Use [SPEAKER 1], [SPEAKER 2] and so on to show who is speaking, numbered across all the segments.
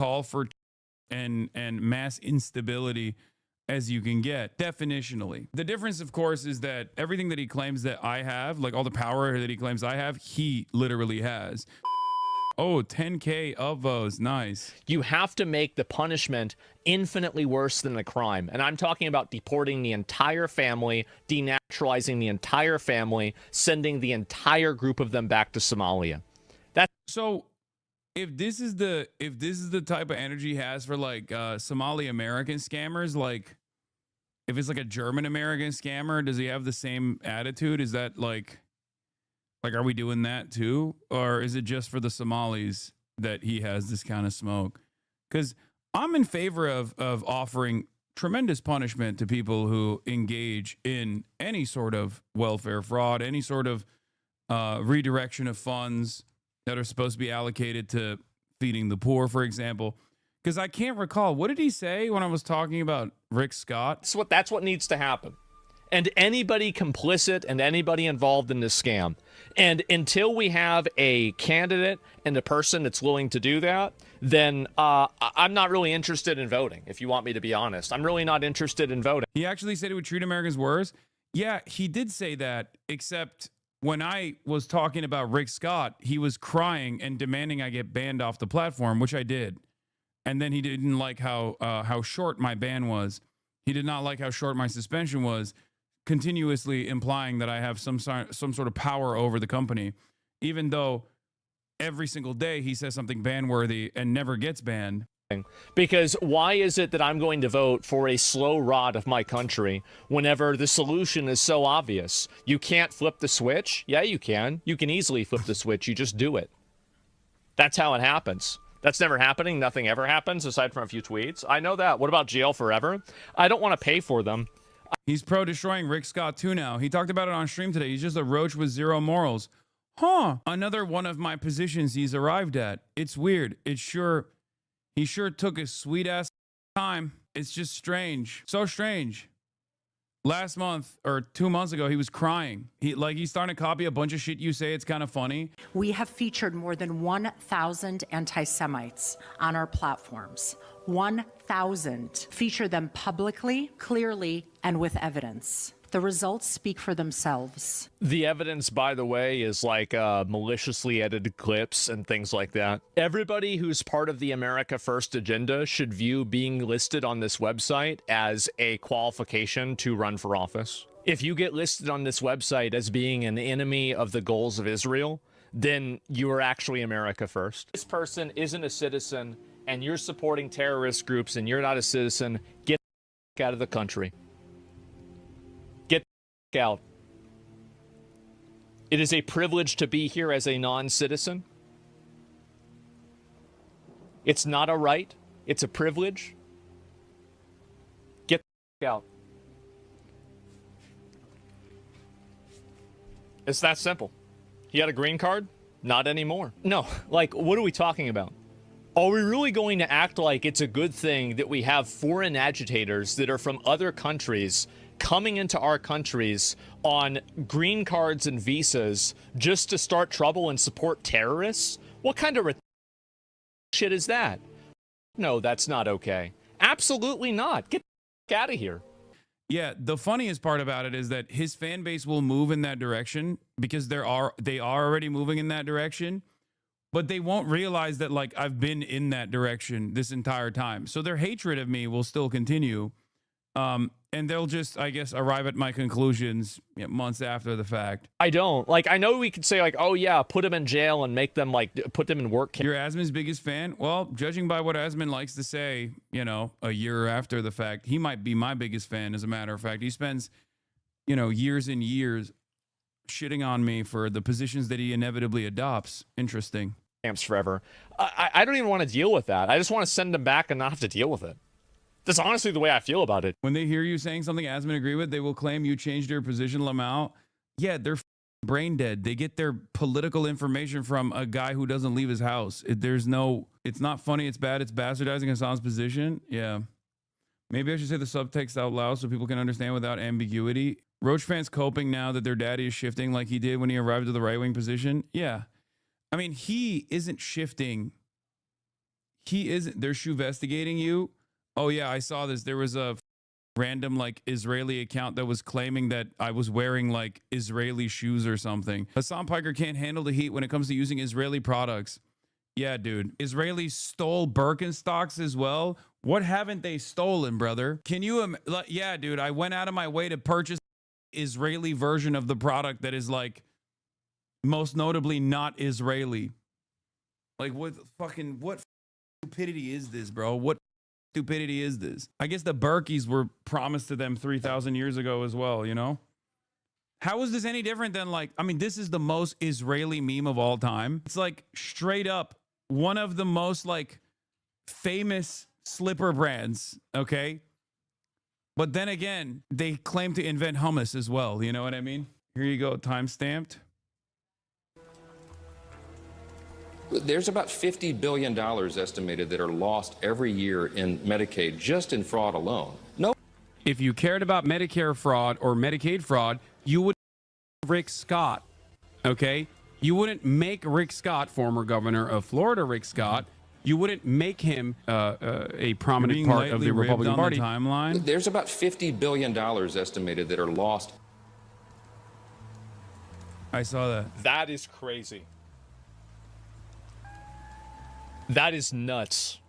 [SPEAKER 1] call for and mass instability as you can get, definitionally. The difference, of course, is that everything that he claims that I have, like all the power that he claims I have, he literally has. Oh, 10K of those. Nice.
[SPEAKER 2] You have to make the punishment infinitely worse than the crime. And I'm talking about deporting the entire family, denaturalizing the entire family, sending the entire group of them back to Somalia. That's
[SPEAKER 1] so if this is the type of energy he has for like Somali American scammers, like if it's like a German American scammer, does he have the same attitude? Is that like are we doing that too? Or is it just for the Somalis that he has this kind of smoke? Because I'm in favor of offering tremendous punishment to people who engage in any sort of welfare fraud, any sort of redirection of funds that are supposed to be allocated to feeding the poor, for example. Because I can't recall, what did he say when I was talking about Rick Scott?
[SPEAKER 2] that's what needs to happen. And anybody complicit and anybody involved in this scam. And until we have a candidate and a person that's willing to do that, then I'm not really interested in voting, if you want me to be honest. I'm really not interested in voting.
[SPEAKER 1] He actually said he would treat Americans worse? Yeah, he did say that, except when I was talking about Rick Scott, he was crying and demanding I get banned off the platform, which I did. And then he didn't like how short my ban was. He did not like how short my suspension was, continuously implying that I have some sort of power over the company, even though every single day he says something ban-worthy and never gets banned.
[SPEAKER 2] Because why is it that I'm going to vote for a slow rot of my country whenever the solution is so obvious? You can't flip the switch? Yeah, you can. You can easily flip the switch. You just do it. That's how it happens. That's never happening. Nothing ever happens aside from a few tweets. I know that. What about jail forever? I don't want to pay for them.
[SPEAKER 1] He's pro-destroying Rick Scott too now. He talked about it on stream today. He's just a roach with zero morals. Huh. Another one of my positions he's arrived at. It's weird. He sure took a sweet-ass time. It's just strange. So strange. Last month or 2 months ago, he was crying. He's starting to copy a bunch of shit you say. It's kind of funny.
[SPEAKER 3] We have featured more than 1,000 anti-Semites on our platforms. 1,000. Feature them publicly, clearly, and with evidence. The results speak for themselves.
[SPEAKER 2] The evidence, by the way, is like maliciously edited clips and things like that. Everybody who's part of the America First agenda should view being listed on this website as a qualification to run for office. If you get listed on this website as being an enemy of the goals of Israel, then you are actually America First. This person isn't a citizen, and you're supporting terrorist groups, and you're not a citizen. Get the out of the country. Out. It is a privilege to be here as a non-citizen. It's not a right. It's a privilege. Get out. It's that simple. He had a green card? Not anymore. No, like, what are we talking about? Are we really going to act like it's a good thing that we have foreign agitators that are from other countries coming into our countries on green cards and visas just to start trouble and support terrorists? What kind of shit is that? No, that's not okay. Absolutely not. Get the out of here.
[SPEAKER 1] Yeah, the funniest part about it is that his fan base will move in that direction because they are already moving in that direction, but they won't realize that, like, I've been in that direction this entire time. So their hatred of me will still continue. And they'll just, I guess, arrive at my conclusions months after the fact.
[SPEAKER 2] I don't. Like, I know we could say, like, oh, yeah, put them in jail and make them, like, put them in work.
[SPEAKER 1] You're Asmon's biggest fan? Well, judging by what Asmon likes to say, a year after the fact, he might be my biggest fan, as a matter of fact. He spends, years and years shitting on me for the positions that he inevitably adopts. Interesting.
[SPEAKER 2] Camps forever. I don't even want to deal with that. I just want to send them back and not have to deal with it. That's honestly the way I feel about it.
[SPEAKER 1] When they hear you saying something Asmon agree with, they will claim you changed your position, Lamau. Yeah, they're brain dead. They get their political information from a guy who doesn't leave his house. It's not funny, it's bad, it's bastardizing Hassan's position. Yeah. Maybe I should say the subtext out loud so people can understand without ambiguity. Roach fans coping now that their daddy is shifting like he did when he arrived at the right-wing position. Yeah. I mean, he isn't shifting. He isn't. They're shoe investigating you. Oh yeah, I saw this. There was a random like Israeli account that was claiming that I was wearing like Israeli shoes or something. Hassan Piker can't handle the heat when it comes to using Israeli products. Yeah, dude. Israelis stole Birkenstocks as well. What haven't they stolen, brother? Can you? Yeah, dude. I went out of my way to purchase Israeli version of the product that is like most notably not Israeli. Like what stupidity is this, bro? What stupidity is this? I guess the Berkeys were promised to them 3,000 years ago as well, you know? How is this any different than like, I mean, this is the most Israeli meme of all time. It's like straight up one of the most like famous slipper brands, okay? But then again, they claim to invent hummus as well, you know what I mean? Here you go, time stamped.
[SPEAKER 4] There's about $50 billion estimated that are lost every year in Medicaid, just in fraud alone. No.
[SPEAKER 5] If you cared about Medicare fraud or Medicaid fraud, you would Rick Scott, okay? You wouldn't make Rick Scott, former governor of Florida, Rick Scott, you wouldn't make him a prominent part of the Republican Party.
[SPEAKER 1] The timeline.
[SPEAKER 4] There's about $50 billion estimated that are lost.
[SPEAKER 1] I saw that.
[SPEAKER 2] That is crazy. That is nuts.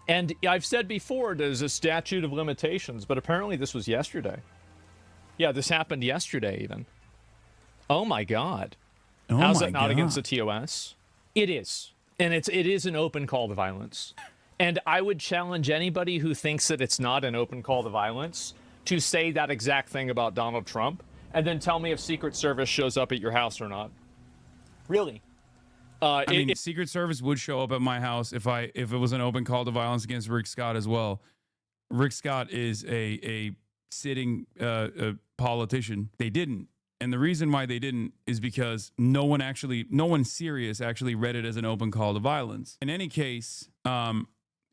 [SPEAKER 2] And I've said before, there's a statute of limitations, but apparently this was yesterday. Yeah, this happened yesterday even. Oh my God.
[SPEAKER 1] Oh
[SPEAKER 2] How's
[SPEAKER 1] my
[SPEAKER 2] that not
[SPEAKER 1] God.
[SPEAKER 2] against the TOS? It is. And it is an open call to violence. And I would challenge anybody who thinks that it's not an open call to violence to say that exact thing about Donald Trump and then tell me if Secret Service shows up at your house or not. Really?
[SPEAKER 1] I mean, Secret Service would show up at my house if it was an open call to violence against Rick Scott as well. Rick Scott is a sitting politician. They didn't. And the reason why they didn't is because no one serious actually read it as an open call to violence. In any case,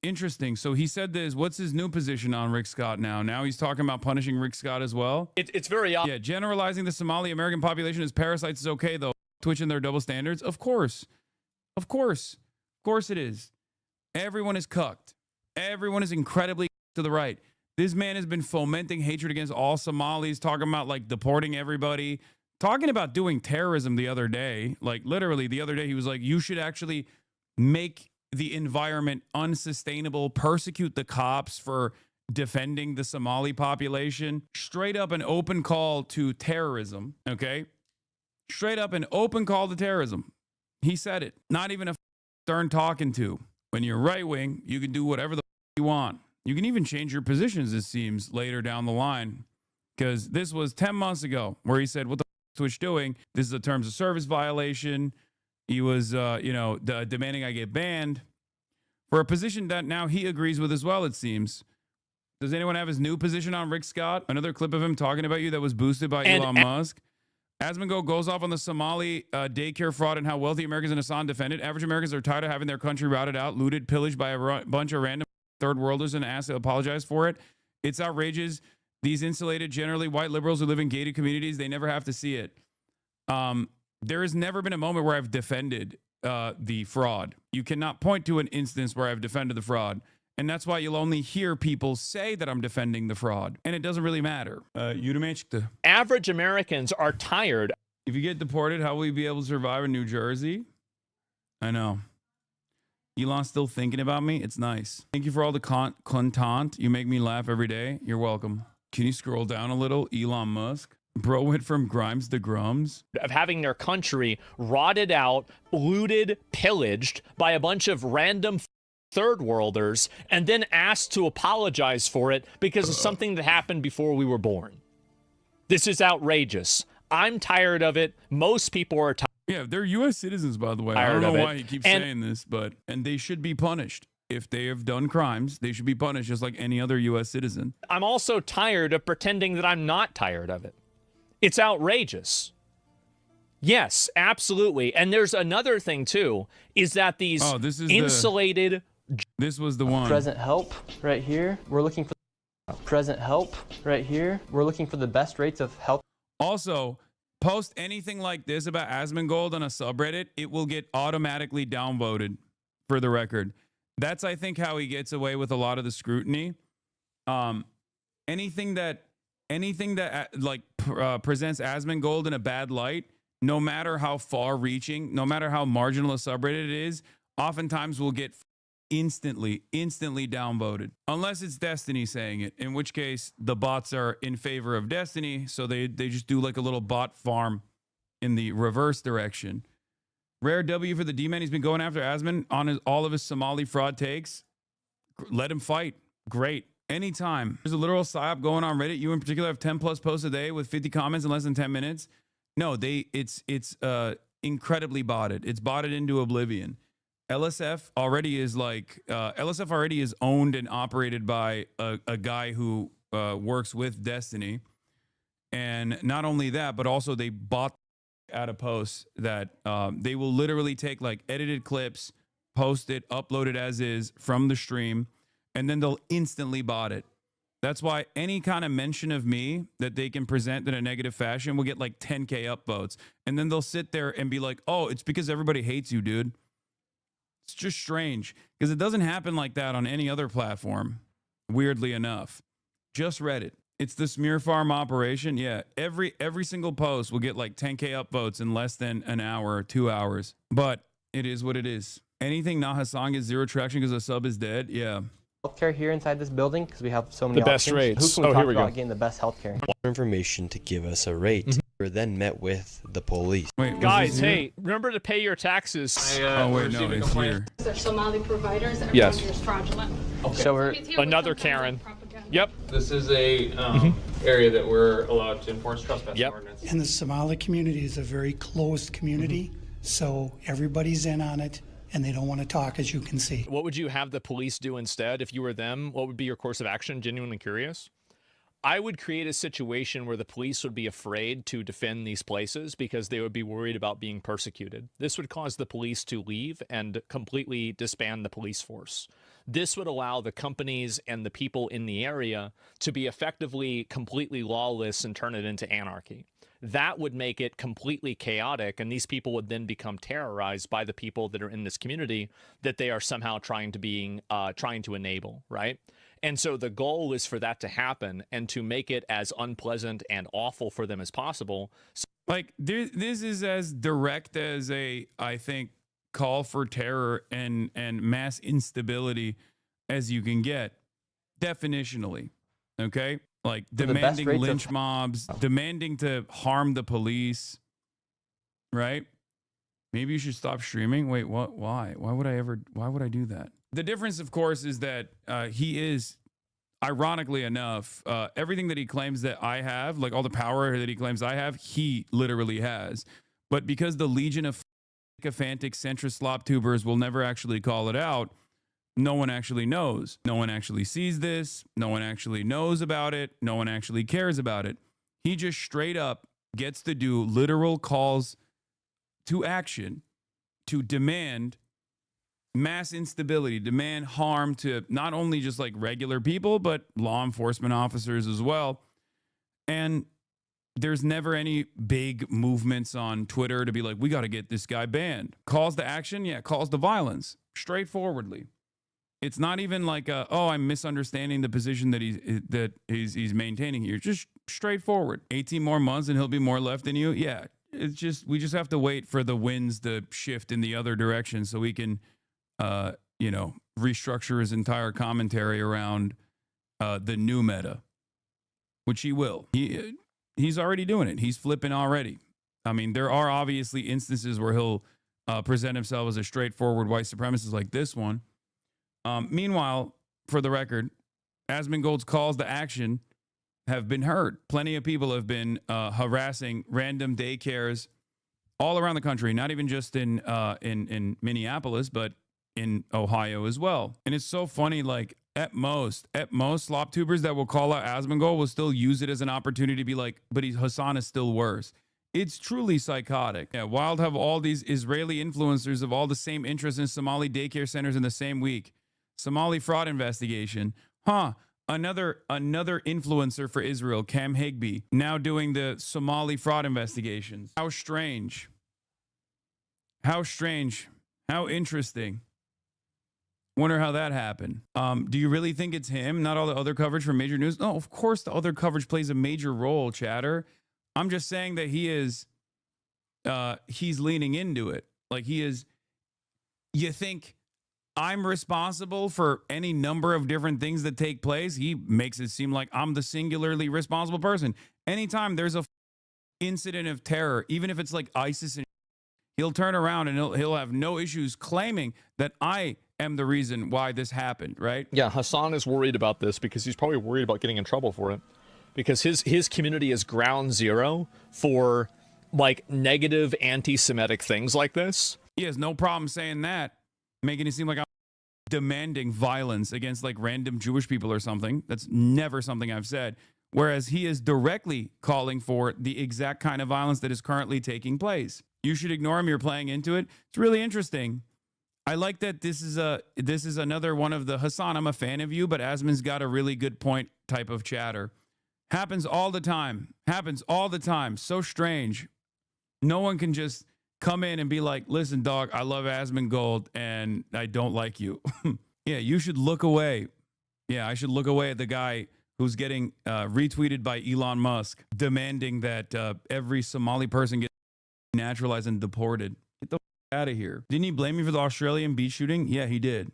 [SPEAKER 1] interesting. So he said this, what's his new position on Rick Scott now? Now he's talking about punishing Rick Scott as well.
[SPEAKER 2] It's very obvious.
[SPEAKER 1] Yeah, generalizing the Somali American population as parasites is okay, though. Twitch and their double standards? Of course. Of course. Of course it is. Everyone is cucked. Everyone is incredibly to the right. This man has been fomenting hatred against all Somalis, talking about like deporting everybody, talking about doing terrorism the other day. Like literally the other day, he was like, you should actually make the environment unsustainable, persecute the cops for defending the Somali population. Straight up an open call to terrorism, okay? Straight up an open call to terrorism. He said it. Not even a stern talking to. When you're right wing, you can do whatever the you want. You can even change your positions, it seems, later down the line. Because this was 10 months ago where he said, what the is Twitch doing? This is a terms of service violation. He was, demanding I get banned for a position that now he agrees with as well, it seems. Does anyone have his new position on Rick Scott? Another clip of him talking about you that was boosted by Elon Musk. ASMONGOLD goes off on the Somali daycare fraud and how wealthy Americans and Hassan defended. Average Americans are tired of having their country routed out, looted, pillaged by a bunch of random third worlders and asked to apologize for it. It's outrageous. These insulated, generally white liberals who live in gated communities, they never have to see it. There has never been a moment where I've defended the fraud. You cannot point to an instance where I've defended the fraud. And that's why you'll only hear people say that I'm defending the fraud. And it doesn't really matter.
[SPEAKER 2] Average Americans are tired.
[SPEAKER 1] If you get deported, how will you be able to survive in New Jersey? I know. Elon's still thinking about me. It's nice. Thank you for all the content. You make me laugh every day. You're welcome. Can you scroll down a little? Elon Musk. Bro went from Grimes to Grums.
[SPEAKER 2] Of having their country rotted out, looted, pillaged by a bunch of random third worlders, and then asked to apologize for it because of something that happened before we were born. This is outrageous. I'm tired of it. Most people are tired.
[SPEAKER 1] Yeah, they're U.S. citizens, by the way. I don't know why he keeps saying this, and they should be punished. If they have done crimes, they should be punished just like any other U.S. citizen.
[SPEAKER 2] I'm also tired of pretending that I'm not tired of it. It's outrageous. Yes, absolutely. And there's another thing, too, is that these insulated...
[SPEAKER 1] This was the one.
[SPEAKER 6] Present help right here. We're looking for present help right here. We're looking for the best rates of health.
[SPEAKER 1] Also, post anything like this about ASMONGOLD on a subreddit, it will get automatically downvoted, for the record. That's, I think, how he gets away with a lot of the scrutiny. Anything that presents Asmongold in a bad light, no matter how far-reaching, no matter how marginal a subreddit it is, oftentimes will get instantly downvoted, unless it's Destiny saying it, in which case the bots are in favor of Destiny, so they just do like a little bot farm in the reverse direction. Rare W for the D-Man. He's been going after Asmon on all of his Somali fraud takes. Let him fight. Great. Anytime. There's a literal psyop going on Reddit. You in particular have 10 plus posts a day with 50 comments in less than 10 minutes. No, it's incredibly botted. It's botted into oblivion. LSF already is LSF already is owned and operated by a guy who works with Destiny. And not only that, but also they bought out of posts that they will literally take like edited clips, post it, upload it as is from the stream, and then they'll instantly bot it. That's why any kind of mention of me that they can present in a negative fashion will get like 10K upvotes. And then they'll sit there and be like, oh, it's because everybody hates you, dude. It's just strange because it doesn't happen like that on any other platform, weirdly enough. Just Reddit. It's the smear farm operation. Yeah, every single post will get like 10K upvotes in less than an hour or 2 hours. But it is what it is. Anything not HASAN gets zero traction because the sub is dead. Yeah.
[SPEAKER 6] Healthcare here inside this building because we have so many
[SPEAKER 2] The best
[SPEAKER 6] options.
[SPEAKER 2] rates.
[SPEAKER 6] Who can we
[SPEAKER 2] Oh,
[SPEAKER 6] talk
[SPEAKER 2] here we
[SPEAKER 6] about
[SPEAKER 2] go.
[SPEAKER 6] getting the best healthcare?
[SPEAKER 7] Information to give us a rate. We're then met with the police.
[SPEAKER 1] Wait, was
[SPEAKER 2] Guys,
[SPEAKER 1] this here?
[SPEAKER 2] hey, remember to pay your taxes.
[SPEAKER 1] Oh wait, no, it's here.
[SPEAKER 8] They're Somali providers. Everyone
[SPEAKER 2] Yes.
[SPEAKER 8] here is fraudulent.
[SPEAKER 6] So we're
[SPEAKER 8] He's here with
[SPEAKER 2] Another
[SPEAKER 8] some kind of
[SPEAKER 2] Karen.
[SPEAKER 8] propaganda.
[SPEAKER 2] Yep.
[SPEAKER 9] This is a area that we're allowed to enforce trespassing
[SPEAKER 2] Yep.
[SPEAKER 9] ordinance.
[SPEAKER 10] And the Somali community is a very closed community, so everybody's in on it, and they don't want to talk, as you can see.
[SPEAKER 2] What would you have the police do instead if you were them? What would be your course of action? Genuinely curious. I would create a situation where the police would be afraid to defend these places because they would be worried about being persecuted. This would cause the police to leave and completely disband the police force. This would allow the companies and the people in the area to be effectively completely lawless and turn it into anarchy. That would make it completely chaotic, and these people would then become terrorized by the people that are in this community that they are somehow trying to enable, right? And so the goal is for that to happen and to make it as unpleasant and awful for them as possible.
[SPEAKER 1] Like this is as direct as I think call for terror and mass instability as you can get, definitionally. Okay, like
[SPEAKER 6] the best
[SPEAKER 1] demanding
[SPEAKER 6] rates of-
[SPEAKER 1] lynch mobs, demanding to harm the police, right? Maybe you should stop streaming. Wait, what? Why? Why would I do that? The difference, of course, is that he is, ironically enough, everything that he claims that I have, like all the power that he claims I have, he literally has. But because the legion of sycophantic centrist slop tubers will never actually call it out, no one actually knows. No one actually sees this. No one actually knows about it. No one actually cares about it. He just straight up gets to do literal calls to action to demand mass instability, demand harm to not only just like regular people, but law enforcement officers as well. And there's never any big movements on Twitter to be like, we got to get this guy banned. Calls to action? Yeah, calls to violence, straightforwardly. It's not even like, oh, I'm misunderstanding the position that he's maintaining here. Just straightforward. 18 more months and he'll be more left than you. Yeah, it's just, we just have to wait for the winds to shift in the other direction so we can, restructure his entire commentary around the new meta, which he will. He's already doing it. He's flipping already. I mean, there are obviously instances where he'll present himself as a straightforward white supremacist like this one. Meanwhile, for the record, Asmongold's calls to action have been heard. Plenty of people have been harassing random daycares all around the country, not even just in Minneapolis, but in Ohio as well. And it's so funny, like at most slop tubers that will call out Asmongold will still use it as an opportunity to be like, but HASAN is still worse. It's truly psychotic. Yeah, Wild have all these Israeli influencers of all the same interests in Somali daycare centers in the same week. Somali fraud investigation. Another influencer for Israel, Cam Higby, now doing the Somali fraud investigations. How strange. How strange. How interesting. Wonder how that happened. Do you really think it's him, not all the other coverage from major news? No, of course the other coverage plays a major role, chatter. I'm just saying that he's leaning into it. Like he is, you think I'm responsible for any number of different things that take place? He makes it seem like I'm the singularly responsible person. Anytime there's a incident of terror, even if it's like ISIS, and he'll turn around and he'll have no issues claiming that I am the reason why this happened, right?
[SPEAKER 2] Yeah, Hasan is worried about this because he's probably worried about getting in trouble for it. Because his community is ground zero for like negative anti-Semitic things like this.
[SPEAKER 1] He has no problem saying that, making it seem like I'm demanding violence against like random Jewish people or something. That's never something I've said. Whereas he is directly calling for the exact kind of violence that is currently taking place. You should ignore him. You're playing into it. It's really interesting. I like that this is another one of the Hasan, I'm a fan of you, but Asmon's got a really good point type of chatter. Happens all the time. Happens all the time. So strange. No one can just come in and be like, listen, dog, I love ASMONGOLD and I don't like you. Yeah, you should look away. Yeah, I should look away at the guy who's getting retweeted by Elon Musk demanding that every Somali person get naturalized and deported. Get the out of here. Didn't he blame me for the Australian beach shooting? Yeah, he did.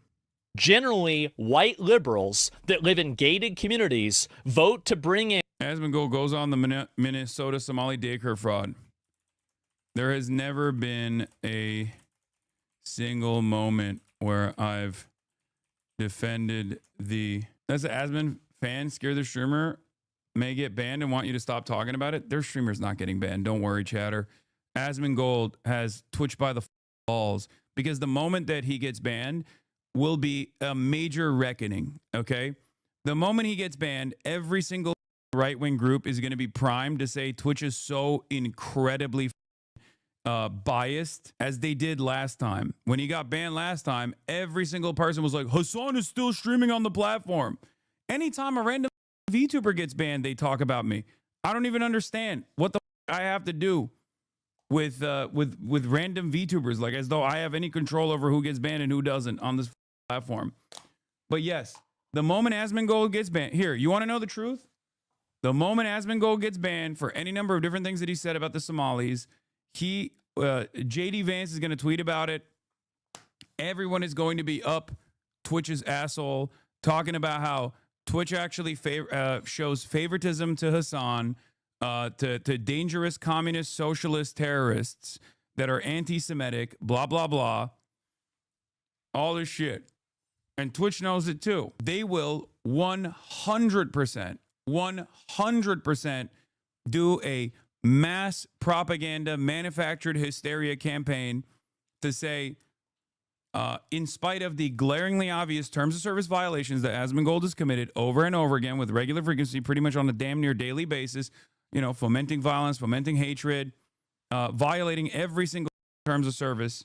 [SPEAKER 2] Generally, white liberals that live in gated communities vote to bring in.
[SPEAKER 1] ASMONGOLD goes on the Minnesota Somali daycare fraud. There has never been a single moment where I've defended the... That's an Asmon fan. Scare the streamer may get banned and want you to stop talking about it. Their streamer's not getting banned. Don't worry, chatter. ASMONGOLD has twitched by the balls because the moment that he gets banned will be a major reckoning, okay? The moment he gets banned, every single right-wing group is going to be primed to say Twitch is so incredibly biased, as they did last time. When he got banned last time, every single person was like, Hasan is still streaming on the platform. Anytime a random VTuber gets banned, they talk about me. I don't even understand what the I have to do with random VTubers, like as though I have any control over who gets banned and who doesn't on this platform. But yes, the moment ASMONGOLD gets banned, here, you want to know the truth? The moment ASMONGOLD gets banned for any number of different things that he said about the Somalis, JD Vance is going to tweet about it. Everyone is going to be up Twitch's asshole, talking about how Twitch actually shows favoritism to Hasan, to dangerous communist, socialist terrorists that are anti-Semitic, blah, blah, blah. All this shit. And Twitch knows it too. They will 100% do a mass propaganda, manufactured hysteria campaign to say, in spite of the glaringly obvious terms of service violations that ASMONGOLD has committed over and over again with regular frequency, pretty much on a damn near daily basis, you know, fomenting violence, fomenting hatred, violating every single terms of service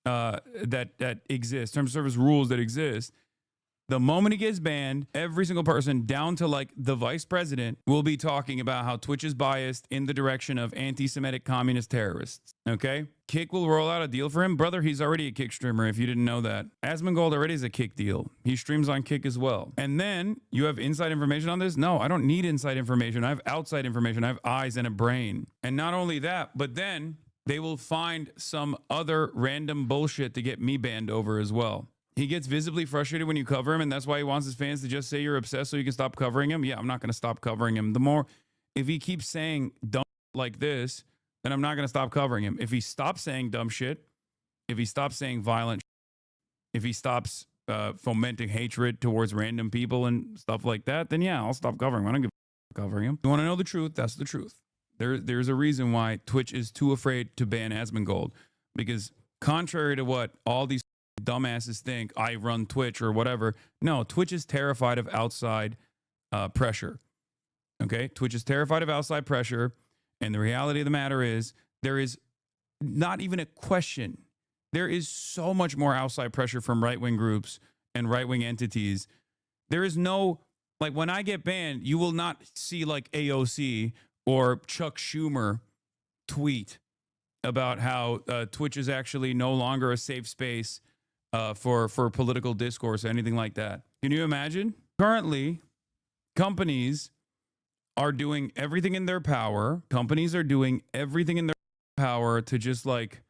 [SPEAKER 1] that exists, terms of service rules that exist. The moment he gets banned, every single person down to like the vice president will be talking about how Twitch is biased in the direction of anti-Semitic communist terrorists. Okay? Kick will roll out a deal for him. Brother, he's already a Kick streamer if you didn't know that. ASMONGOLD already is a Kick deal. He streams on Kick as well. And then you have inside information on this? No, I don't need inside information. I have outside information. I have eyes and a brain. And not only that, but then they will find some other random bullshit to get me banned over as well. He gets visibly frustrated when you cover him, and that's why he wants his fans to just say you're obsessed so you can stop covering him. Yeah, I'm not going to stop covering him. The more, if he keeps saying dumb like this, then I'm not going to stop covering him. If he stops saying dumb shit, if he stops saying violent, if he stops fomenting hatred towards random people and stuff like that, then yeah, I'll stop covering him. I don't give a covering him. You want to know the truth? That's the truth. There's a reason why Twitch is too afraid to ban ASMONGOLD, because contrary to what all these dumbasses think, I run Twitch or whatever. No, Twitch is terrified of outside pressure. Okay? Twitch is terrified of outside pressure. And the reality of the matter is, there is not even a question. There is so much more outside pressure from right-wing groups and right-wing entities. There is no, like, when I get banned, you will not see like AOC or Chuck Schumer tweet about how Twitch is actually no longer a safe space for political discourse or anything like that. Can you imagine? Currently, companies are doing everything in their power. Companies are doing everything in their power to just like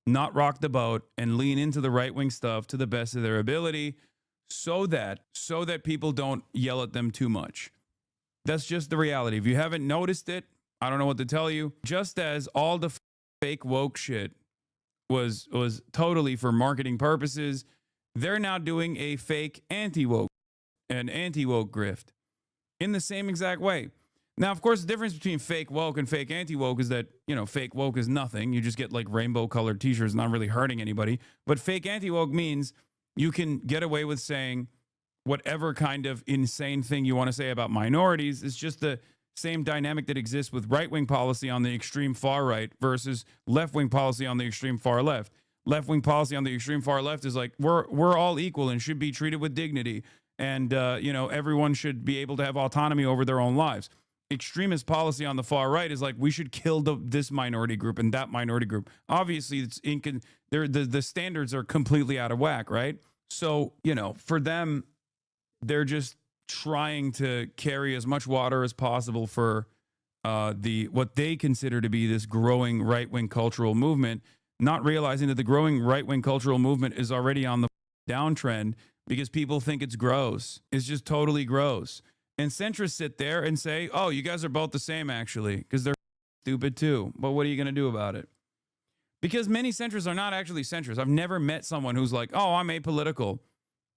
[SPEAKER 1] not rock the boat and lean into the right-wing stuff to the best of their ability so that people don't yell at them too much. That's just the reality. If you haven't noticed it, I don't know what to tell you. Just as all the fake woke shit was totally for marketing purposes, they're now doing a fake anti-woke grift in the same exact way. Now, of course, the difference between fake woke and fake anti-woke is that, you know, fake woke is nothing. You just get like rainbow colored t-shirts, not really hurting anybody. But fake anti-woke means you can get away with saying whatever kind of insane thing you want to say about minorities. It's just the same dynamic that exists with right-wing policy on the extreme far right versus left-wing policy on the extreme far left. Left-wing policy on the extreme far left is like, we're all equal and should be treated with dignity. And, you know, everyone should be able to have autonomy over their own lives. Extremist policy on the far right is like, we should kill this minority group and that minority group. Obviously, it's the standards are completely out of whack, right? So, you know, for them, they're just trying to carry as much water as possible for what they consider to be this growing right-wing cultural movement, not realizing that the growing right-wing cultural movement is already on the downtrend because people think it's gross. It's just totally gross. And centrists sit there and say, oh, you guys are both the same, actually, because they're stupid too. But what are you going to do about it? Because many centrists are not actually centrists. I've never met someone who's like, oh, I'm apolitical.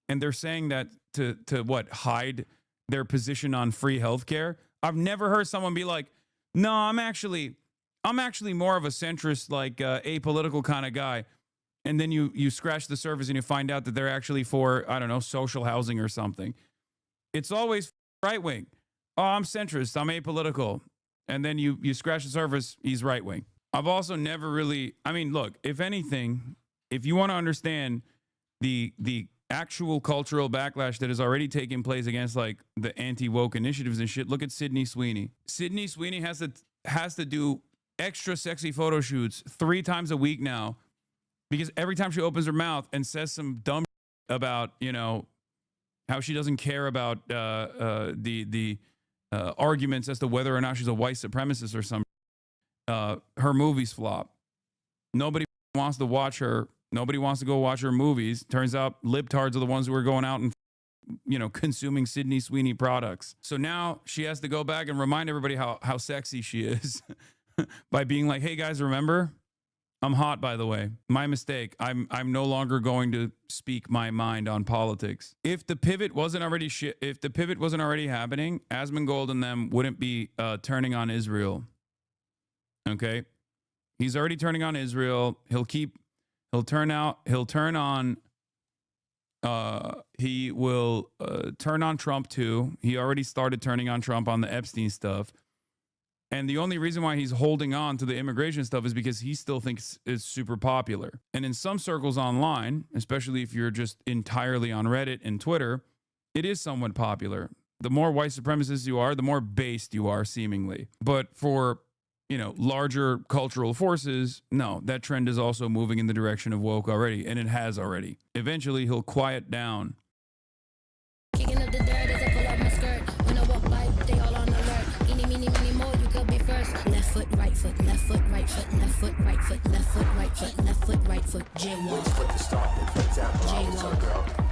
[SPEAKER 1] And they're saying that to what, hide their position on free healthcare. I've never heard someone be like, no, I'm actually more of a centrist, like apolitical kind of guy. And then you scratch the surface and you find out that they're actually for, I don't know, social housing or something. It's always right wing. Oh, I'm centrist, I'm apolitical. And then you scratch the surface, he's right wing. I've also never really, I mean, look, if anything, if you want to understand the actual cultural backlash that is already taking place against like the anti-woke initiatives and shit, look at Sydney Sweeney. Sydney Sweeney has to do extra sexy photo shoots 3 times a week now because every time she opens her mouth and says some dumb about, you know, how she doesn't care about the arguments as to whether or not she's a white supremacist or something, her movies flop. Nobody wants to watch her. Nobody wants to go watch her movies. Turns out libtards are the ones who are going out and, you know, consuming Sydney Sweeney products. So now she has to go back and remind everybody how sexy she is by being like, hey guys, remember? I'm hot, by the way. My mistake. I'm no longer going to speak my mind on politics. If the pivot wasn't already happening, ASMONGOLD and them wouldn't be turning on Israel. Okay? He's already turning on Israel. He will turn on Trump too. He already started turning on Trump on the Epstein stuff. And the only reason why he's holding on to the immigration stuff is because he still thinks it's super popular. And in some circles online, especially if you're just entirely on Reddit and Twitter, it is somewhat popular. The more white supremacists you are, the more based you are, seemingly. But for, you know, larger cultural forces, no, that trend is also moving in the direction of woke already, and it has already. Eventually, he'll quiet down.
[SPEAKER 11] Kicking up the dirt as I pull up my skirt. When I walk by, they all on alert. Eeny, meeny, miny, mo, you could be first. Left foot, right foot, left foot, right foot, left foot, right foot, left foot, right foot, left foot, right foot, jaywalk. Jaywalk.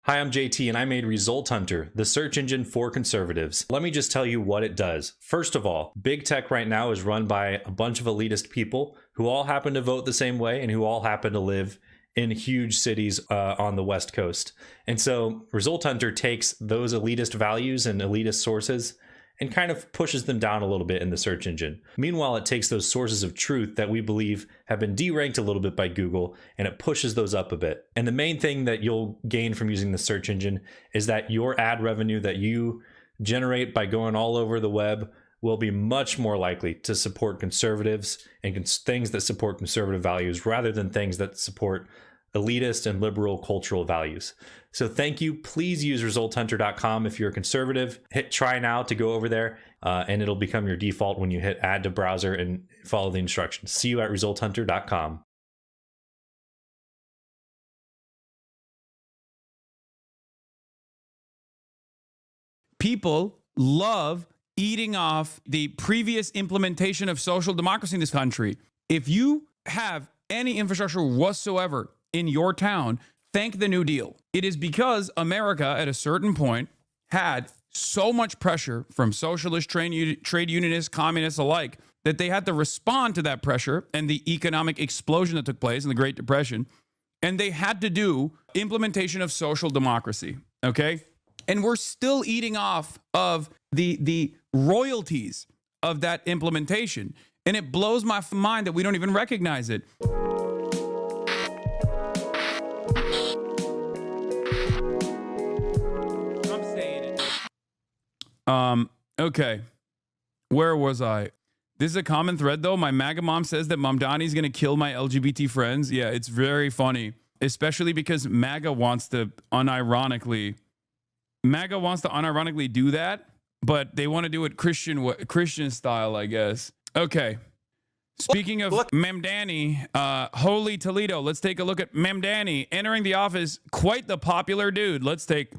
[SPEAKER 12] Hi, I'm JT and I made Result Hunter, the search engine for conservatives. Let me just tell you what it does. First of all, big tech right now is run by a bunch of elitist people who all happen to vote the same way and who all happen to live in huge cities on the West Coast. And so Result Hunter takes those elitist values and elitist sources and kind of pushes them down a little bit in the search engine. Meanwhile, it takes those sources of truth that we believe have been deranked a little bit by Google, and it pushes those up a bit. And the main thing that you'll gain from using the search engine is that your ad revenue that you generate by going all over the web will be much more likely to support conservatives and things that support conservative values rather than things that support elitist and liberal cultural values. So thank you. Please use resulthunter.com if you're a conservative. Hit try now to go over there and it'll become your default when you hit add to browser and follow the instructions. See you at resulthunter.com.
[SPEAKER 1] people love eating off the previous implementation of social democracy in this country. If you have any infrastructure whatsoever in your town, thank the New Deal. It is because America at a certain point had so much pressure from socialist, trade unionists, communists alike, that they had to respond to that pressure and the economic explosion that took place in the Great Depression. And they had to do implementation of social democracy, okay? And we're still eating off of the royalties of that implementation. And it blows my mind that we don't even recognize it. I'm saying it. Okay. Where was I? This is a common thread, though. My MAGA mom says that Mamdani's going to kill my LGBT friends. Yeah, it's very funny, especially because MAGA wants to unironically do that, but they want to do it Christian style, I guess. Okay. Speaking of Mamdani, Holy Toledo, let's take a look at Mamdani entering the office. Quite the popular dude. Let's take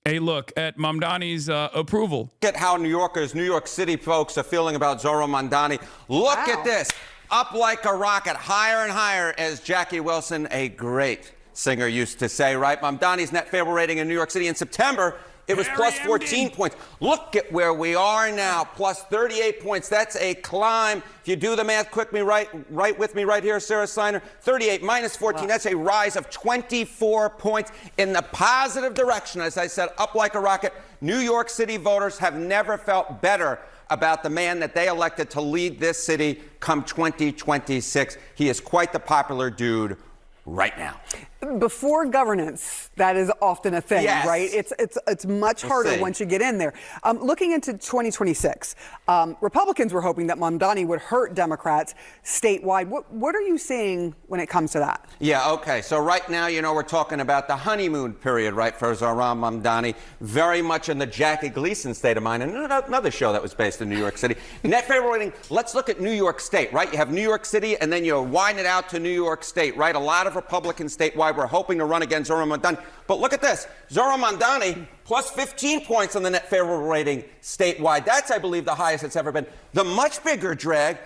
[SPEAKER 1] a look at Mamdani's approval.
[SPEAKER 13] Look at how New York City folks are feeling about Zohran Mamdani. Look at this. Up like a rocket, higher and higher, as Jackie Wilson, a great singer, used to say, right? Mamdani's net favorable rating in New York City in September, it was plus 14 points. Look at where we are now, plus 38 points. That's a climb. If you do the math quickly, right with me right here, Sarah Steiner, 38 minus 14, that's a rise of 24 points in the positive direction. As I said, up like a rocket. New York City voters have never felt better about the man that they elected to lead this city come 2026. He is quite the popular dude right now.
[SPEAKER 14] Before governance, that is often a thing,
[SPEAKER 13] yes.
[SPEAKER 14] right? It's much harder once you get in there. Looking into 2026, Republicans were hoping that Mamdani would hurt Democrats statewide. What are you seeing when it comes to that?
[SPEAKER 13] Yeah, okay. So right now, we're talking about the honeymoon period, right, for Zohran Mamdani, very much in the Jackie Gleason state of mind, and another show that was based in New York City. Net favorable rating, let's look at New York State, right? You have New York City, and then you wind it out to New York State, right? A lot of Republicans statewide were hoping to run against Zohran Mamdani. But look at this. Zohran Mamdani plus 15 points on the net favorable rating statewide. That's, I believe, the highest it's ever been. The much bigger drag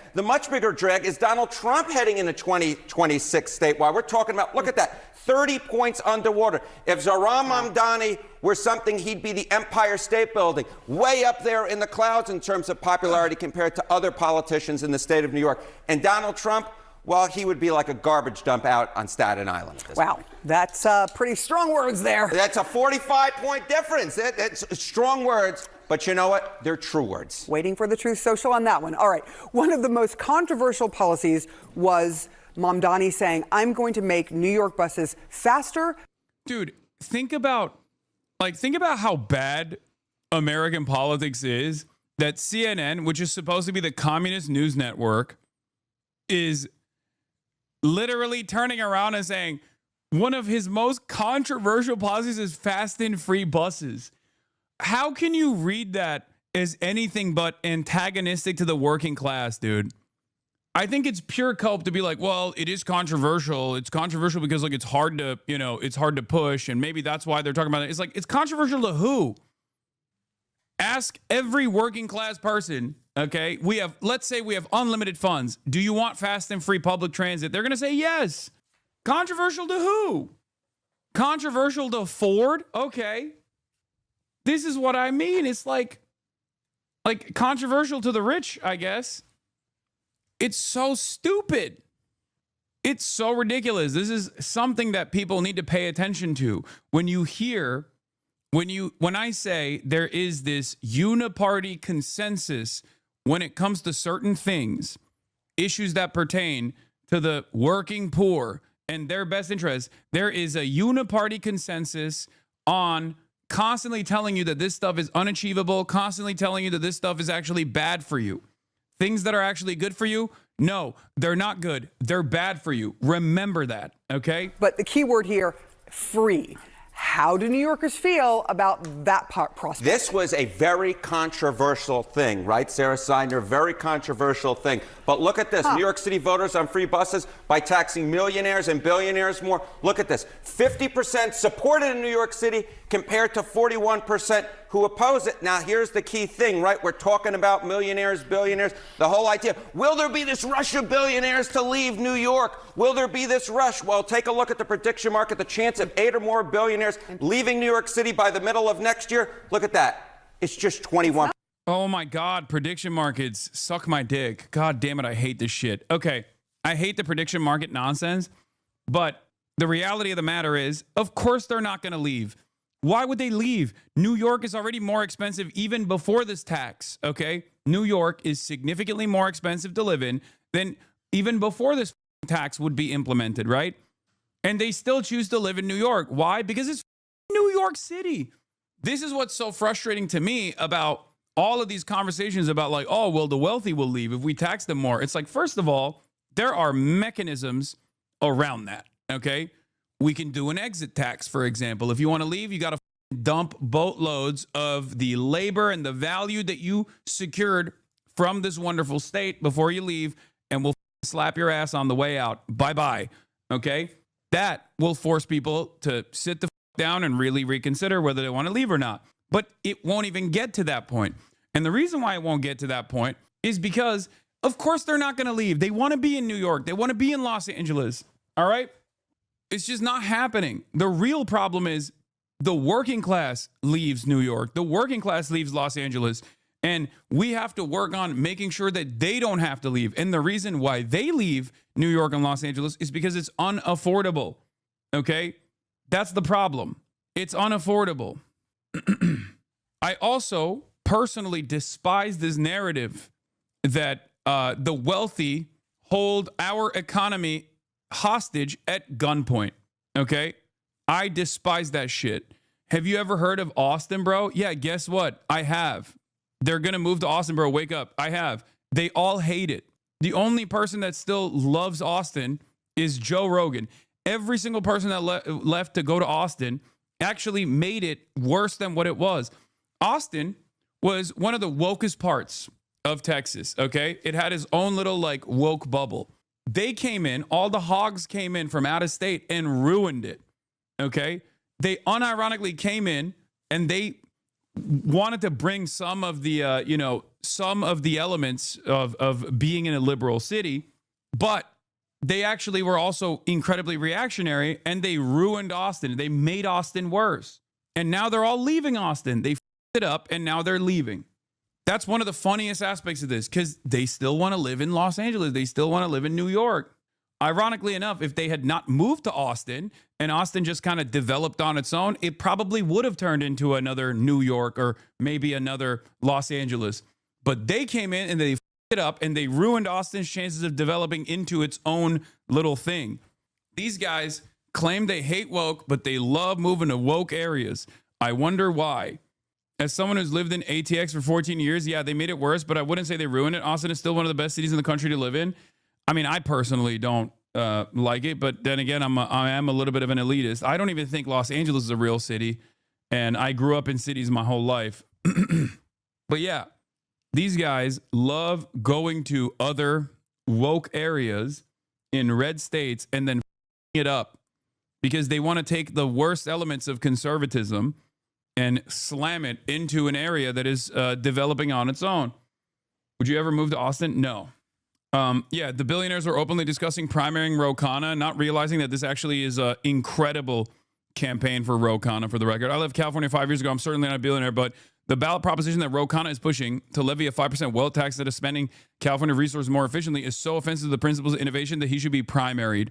[SPEAKER 13] is Donald Trump heading into 2026 statewide. We're talking about, look at that, 30 points underwater. If Zohran Mamdani were something, he'd be the Empire State Building, way up there in the clouds in terms of popularity compared to other politicians in the state of New York. And Donald Trump, well, he would be like a garbage dump out on Staten Island.
[SPEAKER 14] Wow, that's pretty strong words there.
[SPEAKER 13] That's a 45-point difference. It's strong words, but you know what? They're true words.
[SPEAKER 14] Waiting for the Truth Social on that one. All right, one of the most controversial policies was Mamdani saying, I'm going to make New York buses faster.
[SPEAKER 1] Dude, think about how bad American politics is, that CNN, which is supposed to be the communist news network, is literally turning around and saying one of his most controversial policies is fast and free buses. How can you read that as anything but antagonistic to the working class, dude? I think it's pure cope to be like, well, it is controversial. It's controversial because it's hard to, it's hard to push, and maybe that's why they're talking about it. It's like, it's controversial to who? Ask every working class person. Okay, let's say we have unlimited funds. Do you want fast and free public transit? They're going to say yes. Controversial to who? Controversial to Ford? Okay. This is what I mean. It's like controversial to the rich, I guess. It's so stupid. It's so ridiculous. This is something that people need to pay attention to. When I say there is this uniparty consensus when it comes to certain things, issues that pertain to the working poor and their best interests, there is a uniparty consensus on constantly telling you that this stuff is unachievable, constantly telling you that this stuff is actually bad for you. Things that are actually good for you, no, they're not good. They're bad for you. Remember that, okay?
[SPEAKER 14] But the key word here, free. How do New Yorkers feel about that prospect?
[SPEAKER 13] This was a very controversial thing, right, Sarah Steiner? Very controversial thing. But look at this. New York City voters on free buses by taxing millionaires and billionaires more. Look at this. 50% supported in New York City compared to 41% who who oppose it. Now, here's the key thing, right? We're talking about millionaires, billionaires, the whole idea. Will there be this rush of billionaires to leave New York? Will there be this rush? Well, take a look at the prediction market, the chance of 8 or more billionaires leaving New York City by the middle of next year. Look at that. It's just 21.
[SPEAKER 1] Oh my God, prediction markets suck my dick. God damn it, I hate this shit. Okay, I hate the prediction market nonsense, but the reality of the matter is, of course they're not going to leave. Why would they leave? New York is already more expensive even before this tax, okay? New York is significantly more expensive to live in than even before this tax would be implemented, right? And they still choose to live in New York. Why? Because it's New York City. This is what's so frustrating to me about all of these conversations about like, oh, well, the wealthy will leave if we tax them more. It's like, first of all, there are mechanisms around that. Okay, we can do an exit tax, for example. If you want to leave, you got to dump boatloads of the labor and the value that you secured from this wonderful state before you leave, and we'll slap your ass on the way out. Bye-bye. Okay, that will force people to sit the down and really reconsider whether they want to leave or not. But it won't even get to that point. And the reason why it won't get to that point is because, of course, they're not going to leave. They want to be in New York. They want to be in Los Angeles. All right? It's just not happening. The real problem is the working class leaves New York. The working class leaves Los Angeles. And we have to work on making sure that they don't have to leave. And the reason why they leave New York and Los Angeles is because it's unaffordable. Okay? That's the problem. It's unaffordable. I also personally despise this narrative that the wealthy hold our economy hostage at gunpoint. Okay? I despise that shit. Have you ever heard of Austin, bro? Yeah, guess what? I have. They're going to move to Austin, bro. Wake up. I have. They all hate it. The only person that still loves Austin is Joe Rogan. Every single person that left to go to Austin actually made it worse than what it was. Austin was one of the wokest parts of Texas, okay? It had its own little like woke bubble. They came in, all the hogs came in from out of state and ruined it, okay? They unironically came in and they wanted to bring some of the, some of the elements of being in a liberal city, but they actually were also incredibly reactionary and they ruined Austin. They made Austin worse. And now they're all leaving Austin. They f***ed it up and now they're leaving. That's one of the funniest aspects of this because they still want to live in Los Angeles. They still want to live in New York. Ironically enough, if they had not moved to Austin and Austin just kind of developed on its own, it probably would have turned into another New York or maybe another Los Angeles. But they came in and they f***ed it up and they ruined Austin's chances of developing into its own little thing. These guys claim they hate woke, but they love moving to woke areas. I wonder why. As someone who's lived in ATX for 14 years, yeah, they made it worse, but I wouldn't say they ruined it. Austin is still one of the best cities in the country to live in. I mean, I personally don't like it, but then again, I am a little bit of an elitist. I don't even think Los Angeles is a real city, and I grew up in cities my whole life. But yeah, these guys love going to other woke areas in red states and then f***ing it up because they want to take the worst elements of conservatism and slam it into an area that is developing on its own. Would you ever move to Austin? No. Yeah, the billionaires are openly discussing primarying Ro Khanna, not realizing that this actually is an incredible campaign for Ro Khanna, for the record. I left California 5 years ago. I'm certainly not a billionaire, but the ballot proposition that Ro Khanna is pushing to levy a 5% wealth tax that is spending California resources more efficiently is so offensive to the principles of innovation that he should be primaried.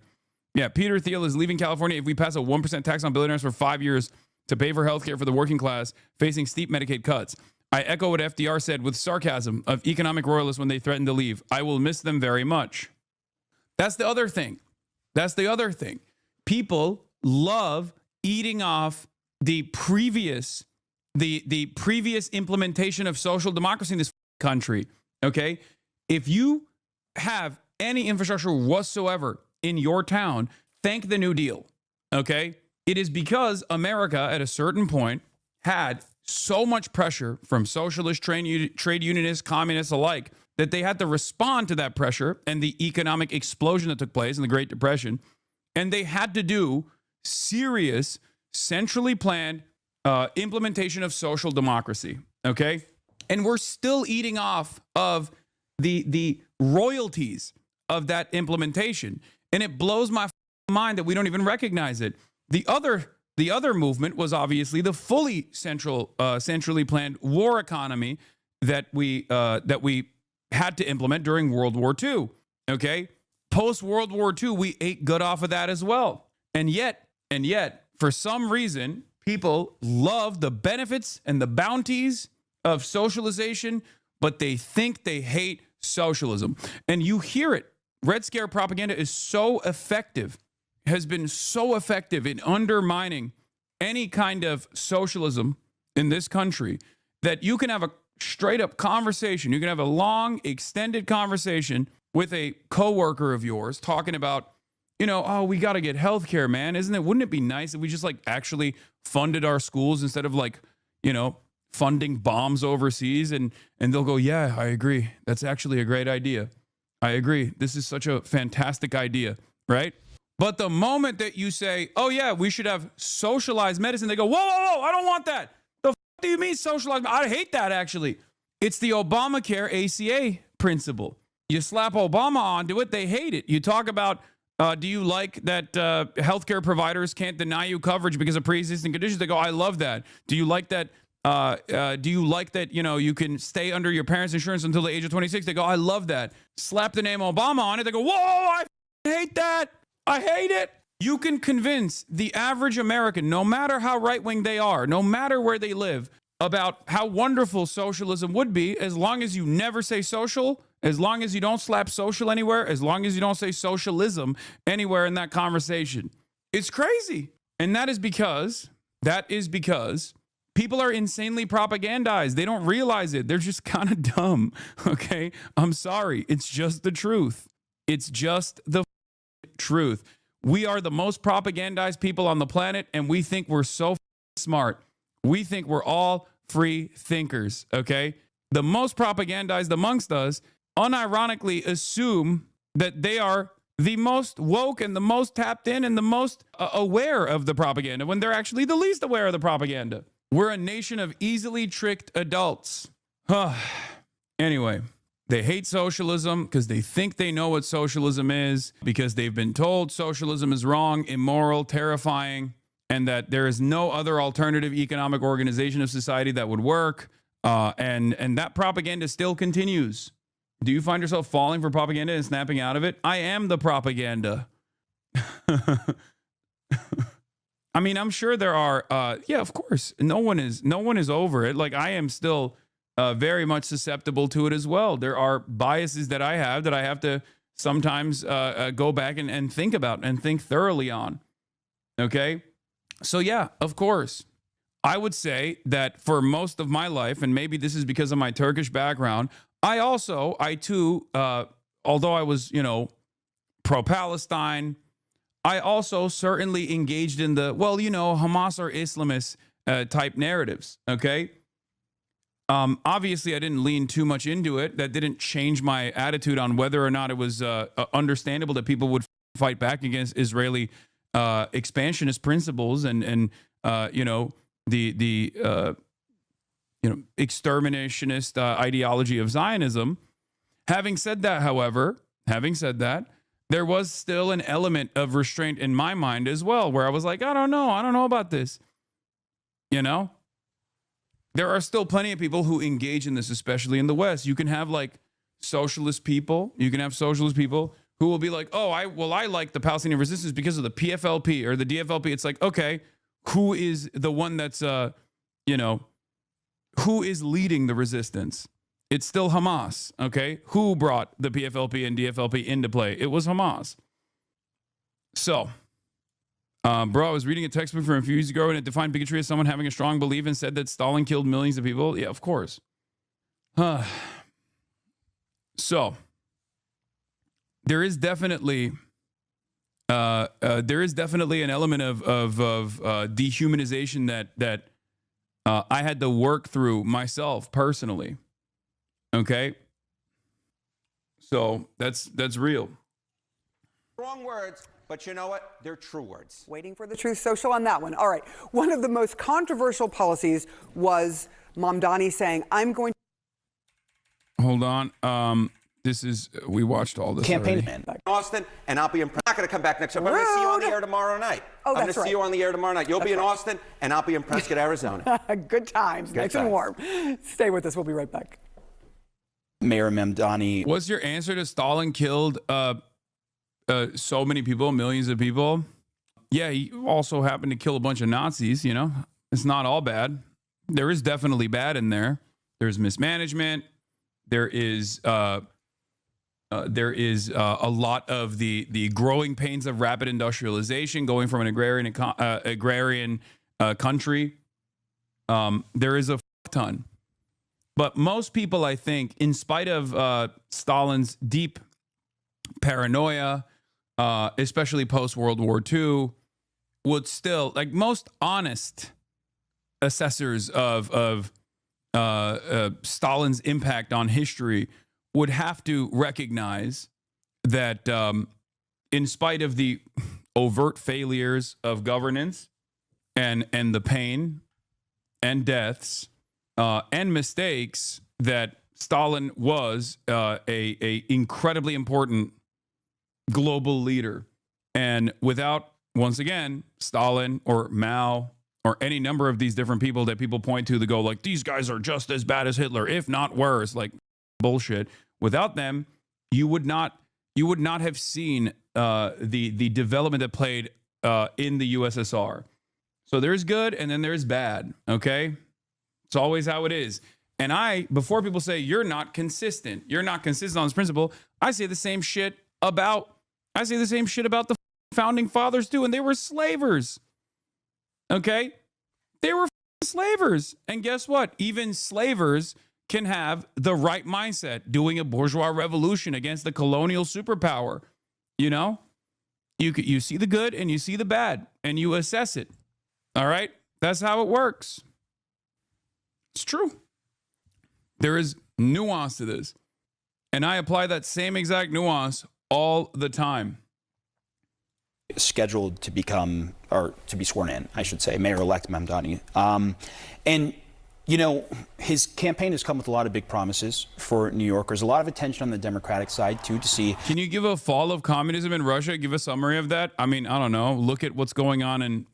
[SPEAKER 1] Yeah, Peter Thiel is leaving California if we pass a 1% tax on billionaires for 5 years to pay for healthcare for the working class facing steep Medicaid cuts. I echo what FDR said with sarcasm of economic royalists when they threatened to leave. I will miss them very much. That's the other thing. That's the other thing. People love eating off the previous implementation of social democracy in this country. Okay? If you have any infrastructure whatsoever in your town, thank the New Deal. Okay? It is because America at a certain point had so much pressure from socialist, trade unionists, communists alike, that they had to respond to that pressure and the economic explosion that took place in the Great Depression. And they had to do serious, centrally planned, implementation of social democracy. Okay, and we're still eating off of the royalties of that implementation, and it blows my mind that we don't even recognize it. The other movement was obviously the fully centrally planned war economy that we had to implement during World War II. Okay, post World War II, we ate good off of that as well, and yet, for some reason, people love the benefits and the bounties of socialization, but they think they hate socialism. And you hear it. Red Scare propaganda is so effective, has been so effective in undermining any kind of socialism in this country that you can have a straight up conversation. You can have a long, extended conversation with a coworker of yours talking about, oh, we got to get healthcare, man. Wouldn't it be nice if we just like actually funded our schools instead of like, funding bombs overseas? And they'll go, yeah, I agree. That's actually a great idea. I agree. This is such a fantastic idea, right? But the moment that you say, oh yeah, we should have socialized medicine, they go, whoa, I don't want that. The f do you mean socialized? I hate that actually. It's the Obamacare ACA principle. You slap Obama onto it, they hate it. You talk about, do you like that healthcare providers can't deny you coverage because of pre-existing conditions? They go, I love that. Do you like that? You can stay under your parents' insurance until the age of 26? They go, I love that. Slap the name Obama on it. They go, whoa, I hate that. I hate it. You can convince the average American, no matter how right-wing they are, no matter where they live, about how wonderful socialism would be as long as you never say social, as long as you don't slap social anywhere, as long as you don't say socialism anywhere in that conversation. It's crazy. And that is because people are insanely propagandized. They don't realize it. They're just kind of dumb. Okay? I'm sorry. It's just the truth. It's just the truth. We are the most propagandized people on the planet, and we think we're so smart. We think we're all free thinkers, okay? The most propagandized amongst us unironically assume that they are the most woke and the most tapped in and the most aware of the propaganda when they're actually the least aware of the propaganda. We're a nation of easily tricked adults. Anyway, they hate socialism because they think they know what socialism is, because they've been told socialism is wrong, immoral, terrifying, and that there is no other alternative economic organization of society that would work. And that propaganda still continues. Do you find yourself falling for propaganda and snapping out of it? I am the propaganda. I mean, I'm sure there are, yeah, of course. No one is over it. Like, I am still very much susceptible to it as well. There are biases that I have to sometimes go back and think about and think thoroughly on. Okay? So yeah, of course. I would say that for most of my life, and maybe this is because of my Turkish background, I too, although I was, pro-Palestine, I also certainly engaged in the, Hamas or Islamist type narratives, okay? Obviously, I didn't lean too much into it. That didn't change my attitude on whether or not it was understandable that people would fight back against Israeli expansionist principles and exterminationist ideology of Zionism. Having said that, however, there was still an element of restraint in my mind as well, where I was like, I don't know about this. There are still plenty of people who engage in this, especially in the West. You can have like socialist people. You can have socialist people who will be like, oh, I like the Palestinian resistance because of the PFLP or the DFLP. It's like, okay, who is the one that's, who is leading the resistance? It's still Hamas, okay? Who brought the PFLP and DFLP into play? It was Hamas. So, bro, I was reading a textbook from a few years ago and it defined bigotry as someone having a strong belief and said that Stalin killed millions of people. Yeah, of course. So, there is definitely an element of dehumanization that I had to work through myself personally. Okay, so that's real.
[SPEAKER 13] Strong words but you know what? They're true words.
[SPEAKER 14] Waiting for the Truth Social on that one. All right. One of the most controversial policies was Mamdani saying, I'm going to...
[SPEAKER 1] Hold on. We watched all this
[SPEAKER 13] Campaign
[SPEAKER 1] already.
[SPEAKER 13] in Austin, and I'll be in. I'm not going to come back next time. I'm going to see you on the air tomorrow night.
[SPEAKER 14] Oh,
[SPEAKER 13] I'm going
[SPEAKER 14] that's
[SPEAKER 13] to see you on the air tomorrow night. You'll be in Austin, and I'll be in Prescott, Arizona.
[SPEAKER 14] Good times.
[SPEAKER 13] Good
[SPEAKER 14] Nice
[SPEAKER 13] times.
[SPEAKER 14] and warm. Stay with us. We'll be right back.
[SPEAKER 15] Mayor Mamdani.
[SPEAKER 1] What's your answer to Stalin killed so many people, millions of people? Yeah, he also happened to kill a bunch of Nazis, you know? It's not all bad. There is definitely bad in there. There's mismanagement. There is a lot of the growing pains of rapid industrialization, going from an agrarian country. There is a ton. But most people, I think, in spite of Stalin's deep paranoia, especially post-World War II, would still, like most honest assessors of Stalin's impact on history, would have to recognize that in spite of the overt failures of governance and the pain and deaths and mistakes, that Stalin was a incredibly important global leader. And without, once again, Stalin or Mao or any number of these different people that people point to go like, these guys are just as bad as Hitler, if not worse, like bullshit. Without them, you would not have seen the development that played in the USSR. So there's good and then there's bad. Okay, it's always how it is. And before people say you're not consistent on this principle, I say the same shit about the founding fathers too, and they were slavers. Okay, they were slavers, and guess what? Even slavers can have the right mindset, doing a bourgeois revolution against the colonial superpower. You know, you see the good and you see the bad, and you assess it. All right, that's how it works. It's true. There is nuance to this, and I apply that same exact nuance all the time.
[SPEAKER 15] Scheduled to become, or to be sworn in, I should say, Mayor-elect Mamdani. And, you know, his campaign has come with a lot of big promises for New Yorkers, a lot of attention on the Democratic side, too, to see.
[SPEAKER 1] Can you give a fall of communism in Russia? Give a summary of that? I mean, I don't know. Look at what's going on in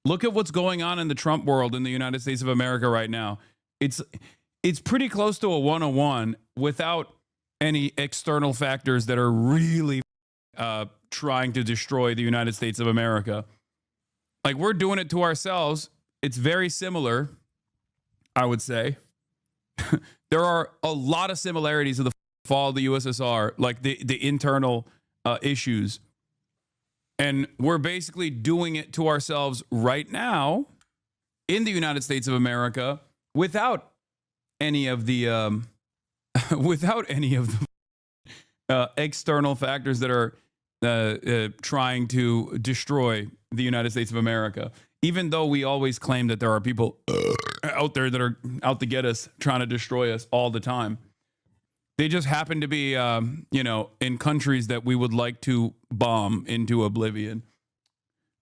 [SPEAKER 1] the Trump world in the United States of America right now. It's pretty close to a 101 without any external factors that are really trying to destroy the United States of America. Like, we're doing it to ourselves. It's very similar, I would say. There are a lot of similarities to the fall of the USSR, like the internal issues. And we're basically doing it to ourselves right now in the United States of America without any of the external factors that are trying to destroy the United States of America. Even though we always claim that there are people out there that are out to get us, trying to destroy us all the time. They just happen to be, in countries that we would like to bomb into oblivion.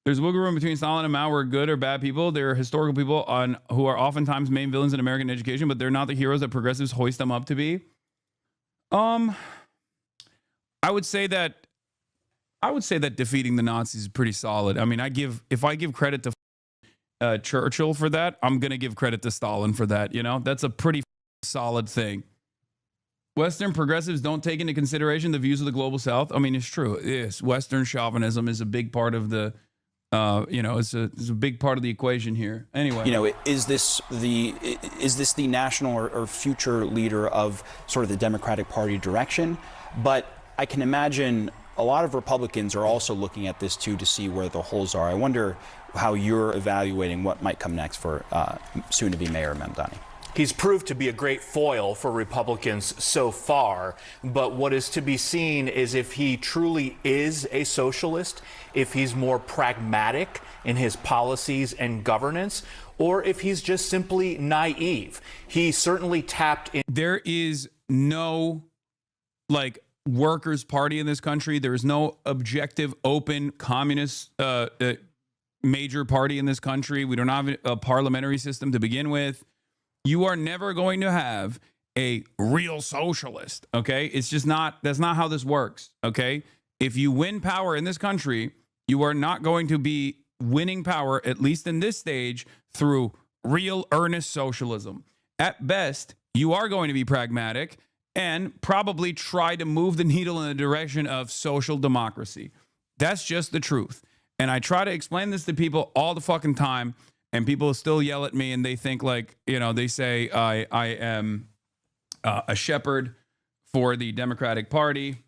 [SPEAKER 1] There's wiggle room between Stalin and Mao were good or bad people. They're historical people who are oftentimes main villains in American education, but they're not the heroes that progressives hoist them up to be. I would say that defeating the Nazis is pretty solid. I mean, if I give credit to Churchill for that, I'm going to give credit to Stalin for that. You know, that's a pretty solid thing. Western progressives don't take into consideration the views of the global South. I mean, it's true. Yes, Western chauvinism is a big part of the, it's a big part of the equation here. Anyway,
[SPEAKER 15] you know, is this the national or future leader of sort of the Democratic Party direction? But I can imagine a lot of Republicans are also looking at this too to see where the holes are. I wonder how you're evaluating what might come next for soon-to-be Mayor Mamdani.
[SPEAKER 16] He's proved to be a great foil for Republicans so far, but what is to be seen is if he truly is a socialist, if he's more pragmatic in his policies and governance, or if he's just simply naive. He certainly tapped in.
[SPEAKER 1] There is no, workers' party in this country. There is no objective, open, communist major party in this country. We don't have a parliamentary system to begin with. You are never going to have a real socialist, okay? It's just not, that's not how this works, okay? If you win power in this country, you are not going to be winning power, at least in this stage, through real earnest socialism. At best, you are going to be pragmatic and probably try to move the needle in the direction of social democracy. That's just the truth. And I try to explain this to people all the fucking time, and people still yell at me, and they think like, you know, they say I am a shepherd for the Democratic Party.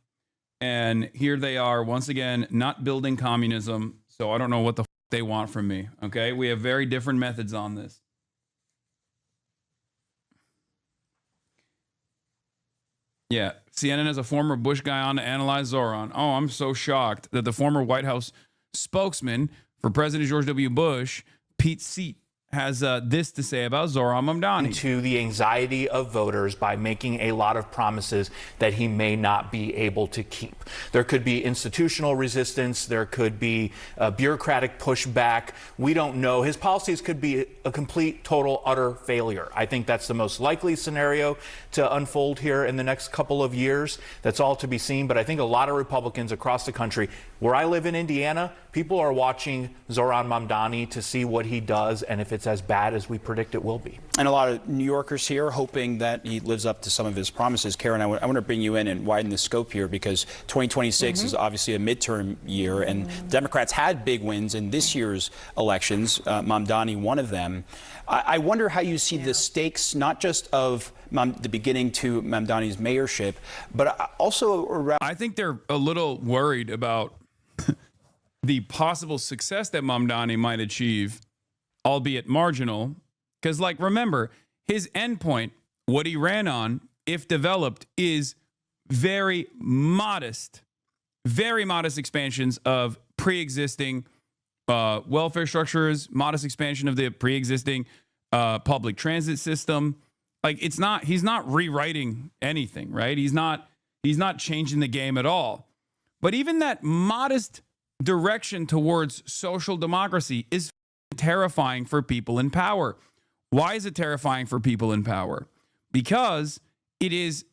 [SPEAKER 1] And here they are, once again, not building communism. So I don't know what the they want from me, okay? We have very different methods on this. Yeah, CNN has a former Bush guy on to analyze Zoran. Oh, I'm so shocked that the former White House spokesman for President George W. Bush, Pete Seat, has this to say about Zoran Mamdani.
[SPEAKER 16] To the anxiety of voters by making a lot of promises that he may not be able to keep. There could be institutional resistance. There could be bureaucratic pushback. We don't know. His policies could be a complete, total, utter failure. I think that's the most likely scenario to unfold here in the next couple of years. That's all to be seen. But I think a lot of Republicans across the country, where I live in Indiana, people are watching Zoran Mamdani to see what he does and if it's as bad as we predict it will be.
[SPEAKER 15] And a lot of New Yorkers here hoping that he lives up to some of his promises. Karen, I want to bring you in and widen the scope here, because 2026 is obviously a midterm year, and Democrats had big wins in this year's elections, Mamdani one of them. I wonder how you see the stakes, not just of the beginning to Mamdani's mayorship, but also around...
[SPEAKER 1] I think they're a little worried about the possible success that Mamdani might achieve, albeit marginal, because, like, remember, his endpoint, what he ran on, if developed, is very modest expansions of pre-existing welfare structures, modest expansion of the pre-existing public transit system. Like, it's not, he's not rewriting anything, right? He's not changing the game at all. But even that modest direction towards social democracy is terrifying for people in power. Why is it terrifying for people in power? Because it is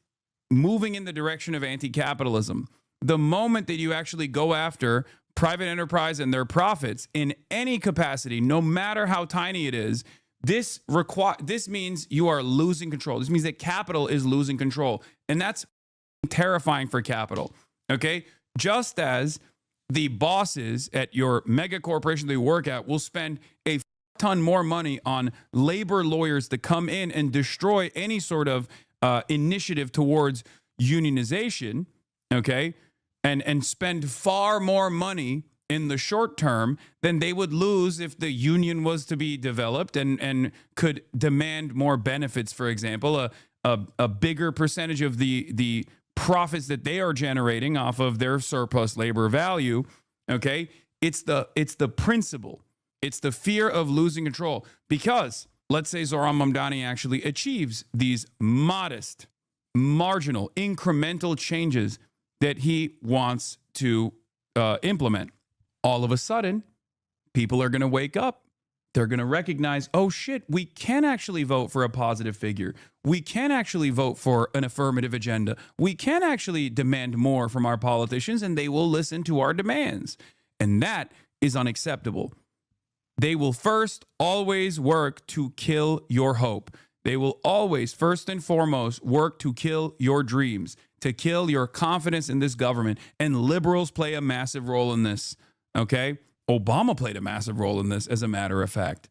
[SPEAKER 1] moving in the direction of anti-capitalism. The moment that you actually go after private enterprise and their profits in any capacity, no matter how tiny it is, this means you are losing control. This means that capital is losing control. And that's terrifying for capital. Okay? Just as the bosses at your mega corporation they work at will spend a ton more money on labor lawyers to come in and destroy any sort of initiative towards unionization, okay, and spend far more money in the short term than they would lose if the union was to be developed and could demand more benefits, for example, a bigger percentage of the profits that they are generating off of their surplus labor value, okay? It's the principle. It's the fear of losing control. Because let's say Zoran Mamdani actually achieves these modest, marginal, incremental changes that he wants to implement. All of a sudden, people are going to wake up. They're going to recognize, oh shit, we can actually vote for a positive figure. We can actually vote for an affirmative agenda. We can actually demand more from our politicians, and they will listen to our demands. And that is unacceptable. They will first always work to kill your hope. They will always, first and foremost, work to kill your dreams, to kill your confidence in this government. And liberals play a massive role in this, okay? Obama played a massive role in this, as a matter of fact.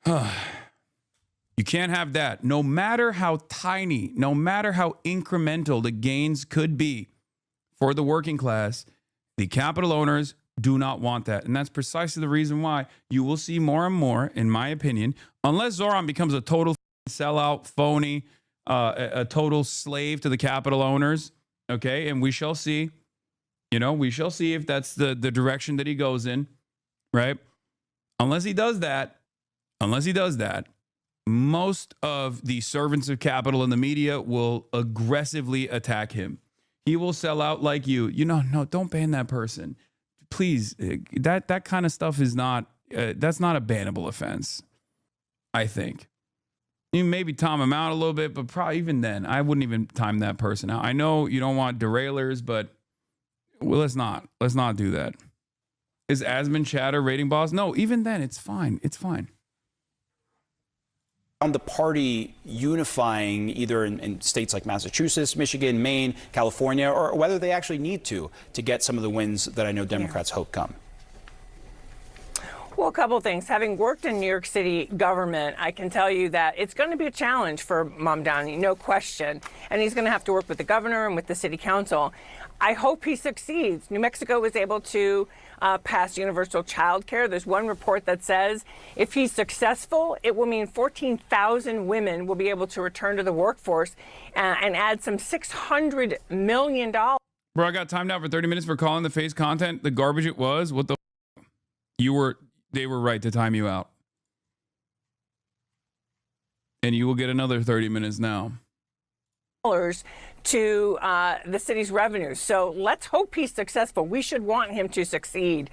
[SPEAKER 1] You can't have that. No matter how tiny, no matter how incremental the gains could be for the working class, the capital owners do not want that. And that's precisely the reason why you will see more and more, in my opinion, unless Zoran becomes a total sellout, phony, a total slave to the capital owners, okay? And we shall see, we shall see if that's the direction that he goes in, right? Unless he does that, most of the servants of capital in the media will aggressively attack him. He will sell out like you. No, don't ban that person. Please, that kind of stuff is not, that's not a bannable offense, I think. You maybe time him out a little bit, but probably even then, I wouldn't even time that person out. I know you don't want derailers, but let's not do that. Is Asmon Chatter rating boss? No, even then, it's fine. It's fine.
[SPEAKER 15] On the party unifying either in states like Massachusetts, Michigan, Maine, California, or whether they actually need to get some of the wins that I know Democrats hope come?
[SPEAKER 17] Well, a couple of things. Having worked in New York City government, I can tell you that it's going to be a challenge for Mamdani, no question. And he's going to have to work with the governor and with the city council. I hope he succeeds. New Mexico was able to pass universal child care. There's one report that says if he's successful, it will mean 14,000 women will be able to return to the workforce and add some $600 million.
[SPEAKER 1] Bro, I got timed out for 30 minutes for calling the face content the garbage it was. What the they were right to time you out. And you will get another 30 minutes now.
[SPEAKER 17] To the city's revenues. So let's hope he's successful. We should want him to succeed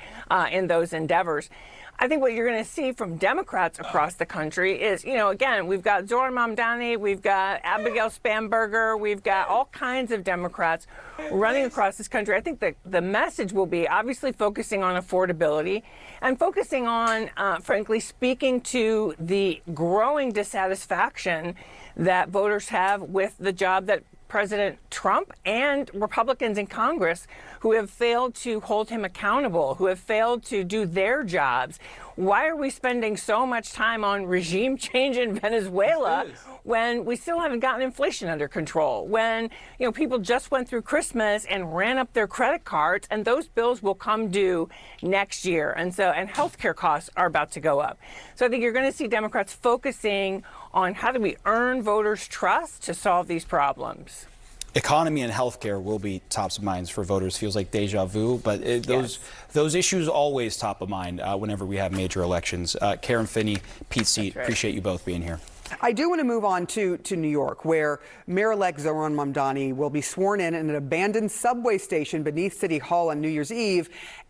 [SPEAKER 17] in those endeavors. I think what you're going to see from Democrats across the country is, again, we've got Zohran Mamdani, we've got Abigail Spanberger, we've got all kinds of Democrats running across this country. I think the message will be obviously focusing on affordability and focusing on, frankly, speaking to the growing dissatisfaction that voters have with the job that President Trump and Republicans in Congress who have failed to hold him accountable, who have failed to do their jobs. Why are we spending so much time on regime change in Venezuela when we still haven't gotten inflation under control? When, people just went through Christmas and ran up their credit cards, and those bills will come due next year. And healthcare costs are about to go up. So I think you're going to see Democrats focusing on how do we earn voters' trust to solve these problems.
[SPEAKER 15] Economy and healthcare will be tops of minds for voters. Feels like deja vu, but those issues always top of mind whenever we have major elections. Karen Finney, Pete Seat, appreciate you both being here.
[SPEAKER 14] I do want to move on to New York, where Mayor-elect Zohran Mamdani will be sworn in an abandoned subway station beneath City Hall on New Year's Eve.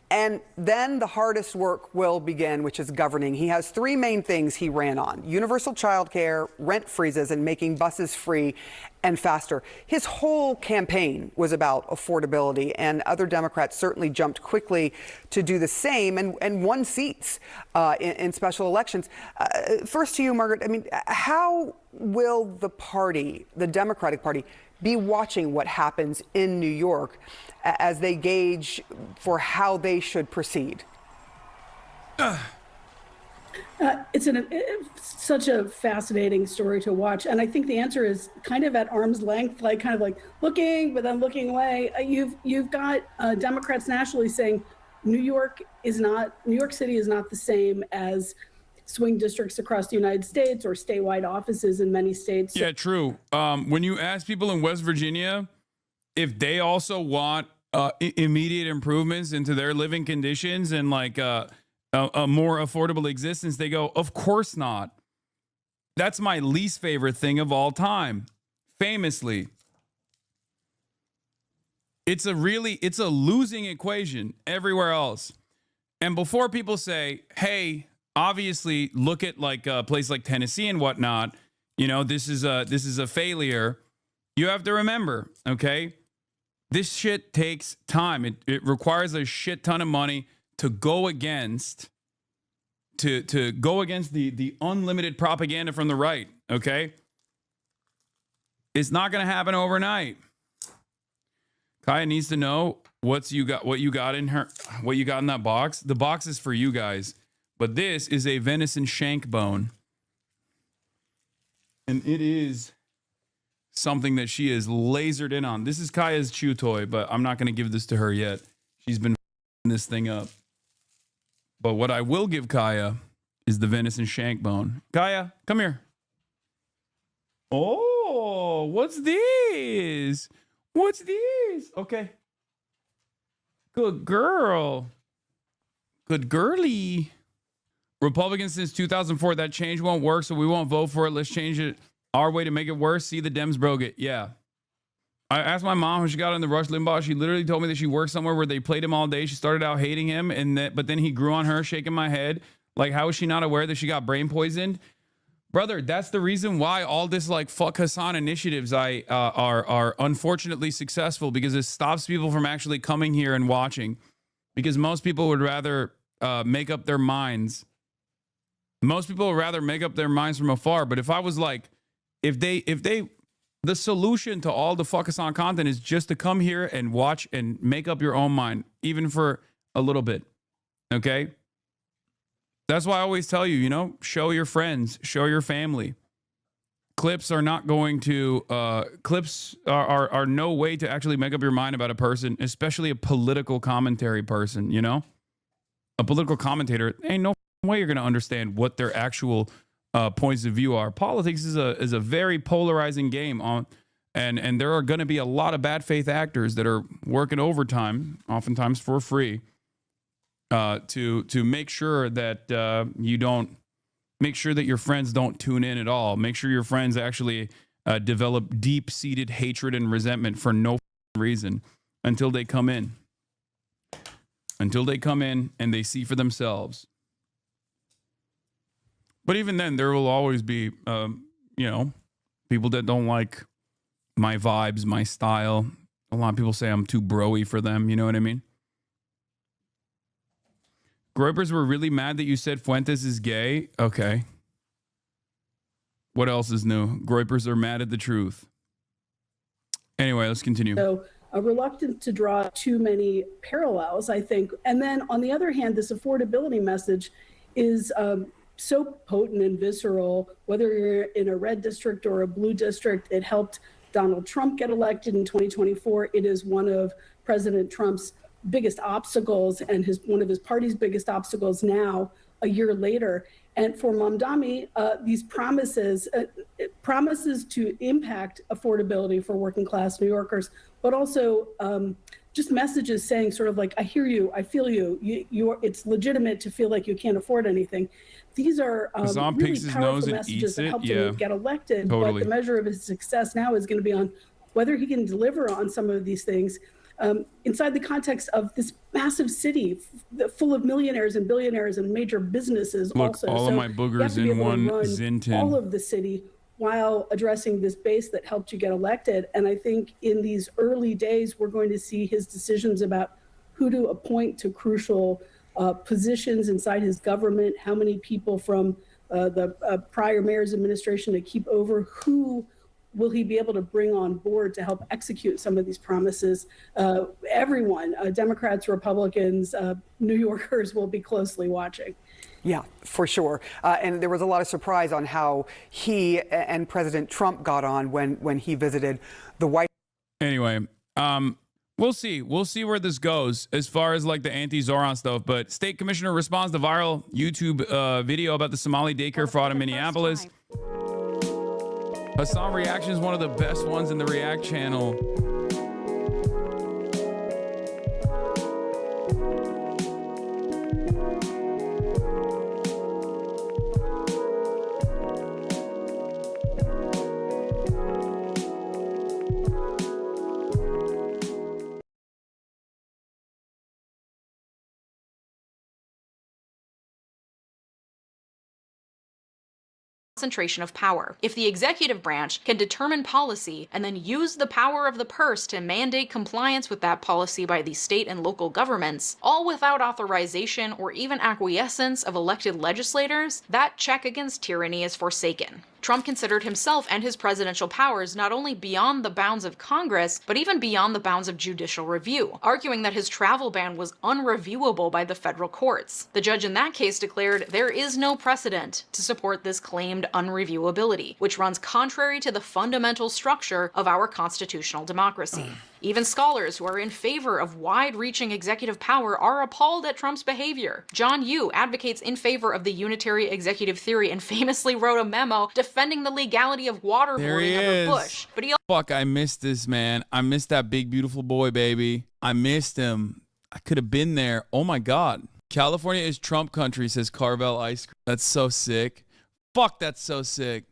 [SPEAKER 14] And then the hardest work will begin, which is governing. He has three main things he ran on: universal child care, rent freezes, and making buses free and faster. His whole campaign was about affordability, and other Democrats certainly jumped quickly to do the same and won seats in special elections. First to you, Margaret. I mean, how will the party, the Democratic Party, be watching what happens in New York as they gauge for how they should proceed?
[SPEAKER 8] It's such a fascinating story to watch. And I think the answer is kind of at arm's length, like looking, but then looking away. You've got Democrats nationally saying New York City is not the same as swing districts across the United States or statewide offices in many states.
[SPEAKER 1] Yeah, true. When you ask people in West Virginia if they also want immediate improvements into their living conditions and a more affordable existence, they go, of course not. That's my least favorite thing of all time. Famously. It's a losing equation everywhere else. And before people say, hey, obviously look at a place like Tennessee and whatnot, this is a failure. You have to remember, okay, this shit takes time. It requires a shit ton of money to go against the unlimited propaganda from the right. Okay, it's not going to happen overnight. Kaya needs to know what you got in that box. The box is for you guys. But this is a venison shank bone. And it is something that she is lasered in on. This is Kaya's chew toy, but I'm not going to give this to her yet. She's been this thing up. But what I will give Kaya is the venison shank bone. Kaya, come here. Oh, what's this? What's this? Okay. Good girl. Good girly. Republicans since 2004, that change won't work, so we won't vote for it. Let's change it our way to make it worse. See the Dems broke it. Yeah. I asked my mom when she got in the Rush Limbaugh. She literally told me that she worked somewhere where they played him all day. She started out hating him, but then he grew on her, shaking my head. Like, how is she not aware that she got brain poisoned? Brother, that's the reason why all this like fuck Hasan initiatives are unfortunately successful, because it stops people from actually coming here and watching, because most people would rather make up their minds. Most people would rather make up their minds from afar. But if I was like, if they the solution to all the fuck Hasan content is just to come here and watch and make up your own mind, even for a little bit. Okay? That's why I always tell you, you know, show your friends, show your family. Clips are not going to, clips are no way to actually make up your mind about a person, especially a political commentary person, you know? A political commentator, ain't no way you're going to understand what their actual points of view are. Politics is a very polarizing game, and there are going to be a lot of bad faith actors that are working overtime, oftentimes for free, to make sure that you don't make sure that your friends don't tune in at all. Make sure your friends actually develop deep-seated hatred and resentment for no reason until they come in. Until they come in and they see for themselves. But even then, there will always be, you know, people that don't like my vibes, my style. A lot of people say I'm too bro-y for them. You know what I mean? Groypers were really mad that you said Fuentes is gay. Okay. What else is new? Groypers are mad at the truth. Anyway, let's continue.
[SPEAKER 8] So reluctant to draw too many parallels, I think. And then on the other hand, this affordability message is so potent and visceral, whether you're in a red district or a blue district. It helped Donald Trump get elected in 2024. It is one of President Trump's biggest obstacles and one of his party's biggest obstacles now, a year later. And for Mamdani, these promises to impact affordability for working class New Yorkers, but also just messages saying sort of like, I hear you, I feel you, it's legitimate to feel like you can't afford anything. These are really powerful messages that helped him get elected. Totally. But the measure of his success now is going to be on whether he can deliver on some of these things inside the context of this massive city full of millionaires and billionaires and major businesses.
[SPEAKER 1] Look,
[SPEAKER 8] also.
[SPEAKER 1] all
[SPEAKER 8] so
[SPEAKER 1] of my boogers in one Zintin.
[SPEAKER 8] All of the city while addressing this base that helped you get elected. And I think in these early days, we're going to see his decisions about who to appoint to crucial positions inside his government, how many people from the prior mayor's administration to keep over, who will he be able to bring on board to help execute some of these promises? Everyone, Democrats, Republicans, New Yorkers will be closely watching.
[SPEAKER 14] Yeah, for sure. And there was a lot of surprise on how he and President Trump got on when he visited the White House.
[SPEAKER 1] Anyway, we'll see. We'll see where this goes as far as like the anti-Zoran stuff. But state commissioner responds to viral YouTube video about the Somali daycare fraud in Minneapolis. Hasan reaction is one of the best ones in the React channel.
[SPEAKER 18] Concentration of power. If the executive branch can determine policy and then use the power of the purse to mandate compliance with that policy by the state and local governments, all without authorization or even acquiescence of elected legislators, that check against tyranny is forsaken. Trump considered himself and his presidential powers not only beyond the bounds of Congress, but even beyond the bounds of judicial review, arguing that his travel ban was unreviewable by the federal courts. The judge in that case declared there is no precedent to support this claimed unreviewability, which runs contrary to the fundamental structure of our constitutional democracy. Even scholars who are in favor of wide-reaching executive power are appalled at Trump's behavior. John Yoo advocates in favor of the unitary executive theory and famously wrote a memo defending the legality of waterboarding under Bush. But he
[SPEAKER 1] Fuck, I missed this, man. I missed that big, beautiful boy, baby. I missed him. I could have been there. Oh, my God. California is Trump country, says Carvel Ice Cream. That's so sick. Fuck, that's so sick.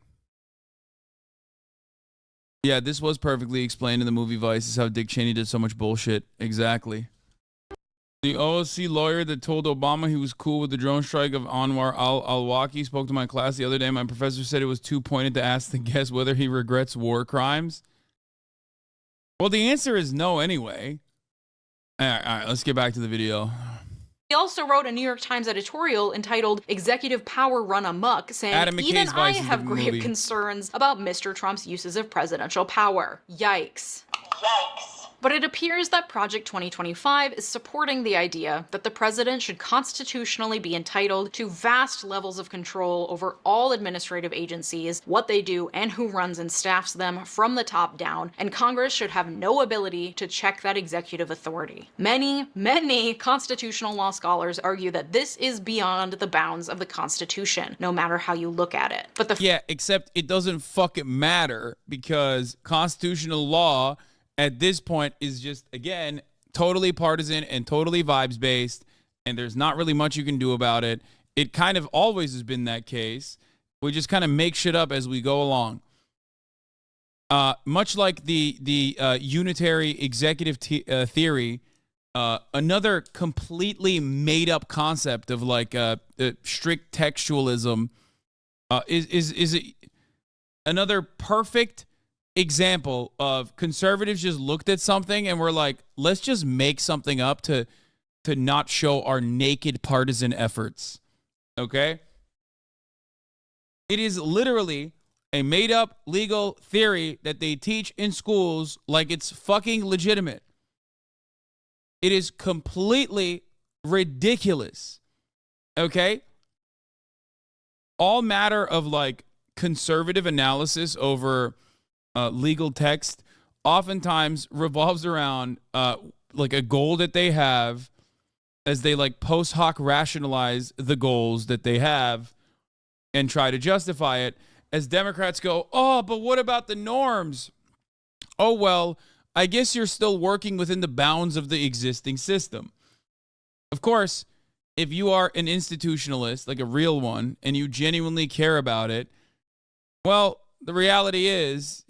[SPEAKER 1] Yeah, this was perfectly explained in the movie Vice, is how Dick Cheney did so much bullshit. Exactly. The OSC lawyer that told Obama he was cool with the drone strike of Anwar al-Awlaki spoke to my class the other day. My professor said it was too pointed to ask the guest whether he regrets war crimes. Well, the answer is no anyway. All right, let's get back to the video.
[SPEAKER 18] He also wrote a New York Times editorial entitled "Executive Power Run Amok," saying,
[SPEAKER 1] Adam McKay's
[SPEAKER 18] even I
[SPEAKER 1] Vice is
[SPEAKER 18] have
[SPEAKER 1] the
[SPEAKER 18] grave
[SPEAKER 1] movie.
[SPEAKER 18] concerns about Mr. Trump's uses of presidential power. Yikes. Yikes. But it appears that Project 2025 is supporting the idea that the president should constitutionally be entitled to vast levels of control over all administrative agencies, what they do, and who runs and staffs them from the top down, and Congress should have no ability to check that executive authority. Many constitutional law scholars argue that this is beyond the bounds of the Constitution, no matter how you look at it. But
[SPEAKER 1] Yeah, except it doesn't fucking matter because constitutional law at this point is just, again, totally partisan and totally vibes based, and there's not really much you can do about it. It kind of always has been that case. We just kind of make shit up as we go along. Much like the unitary executive theory, another completely made up concept of like strict textualism is another perfect example of conservatives just looked at something and were like, let's just make something up to not show our naked partisan efforts. Okay? It is literally a made up legal theory that they teach in schools like it's fucking legitimate. It is completely ridiculous. Okay? All matter of like conservative analysis over legal text oftentimes revolves around like a goal that they have as they like post hoc rationalize the goals that they have and try to justify it, as Democrats go, oh, but what about the norms? Oh, well, I guess you're still working within the bounds of the existing system. Of course, if you are an institutionalist, like a real one, and you genuinely care about it, well, the reality is,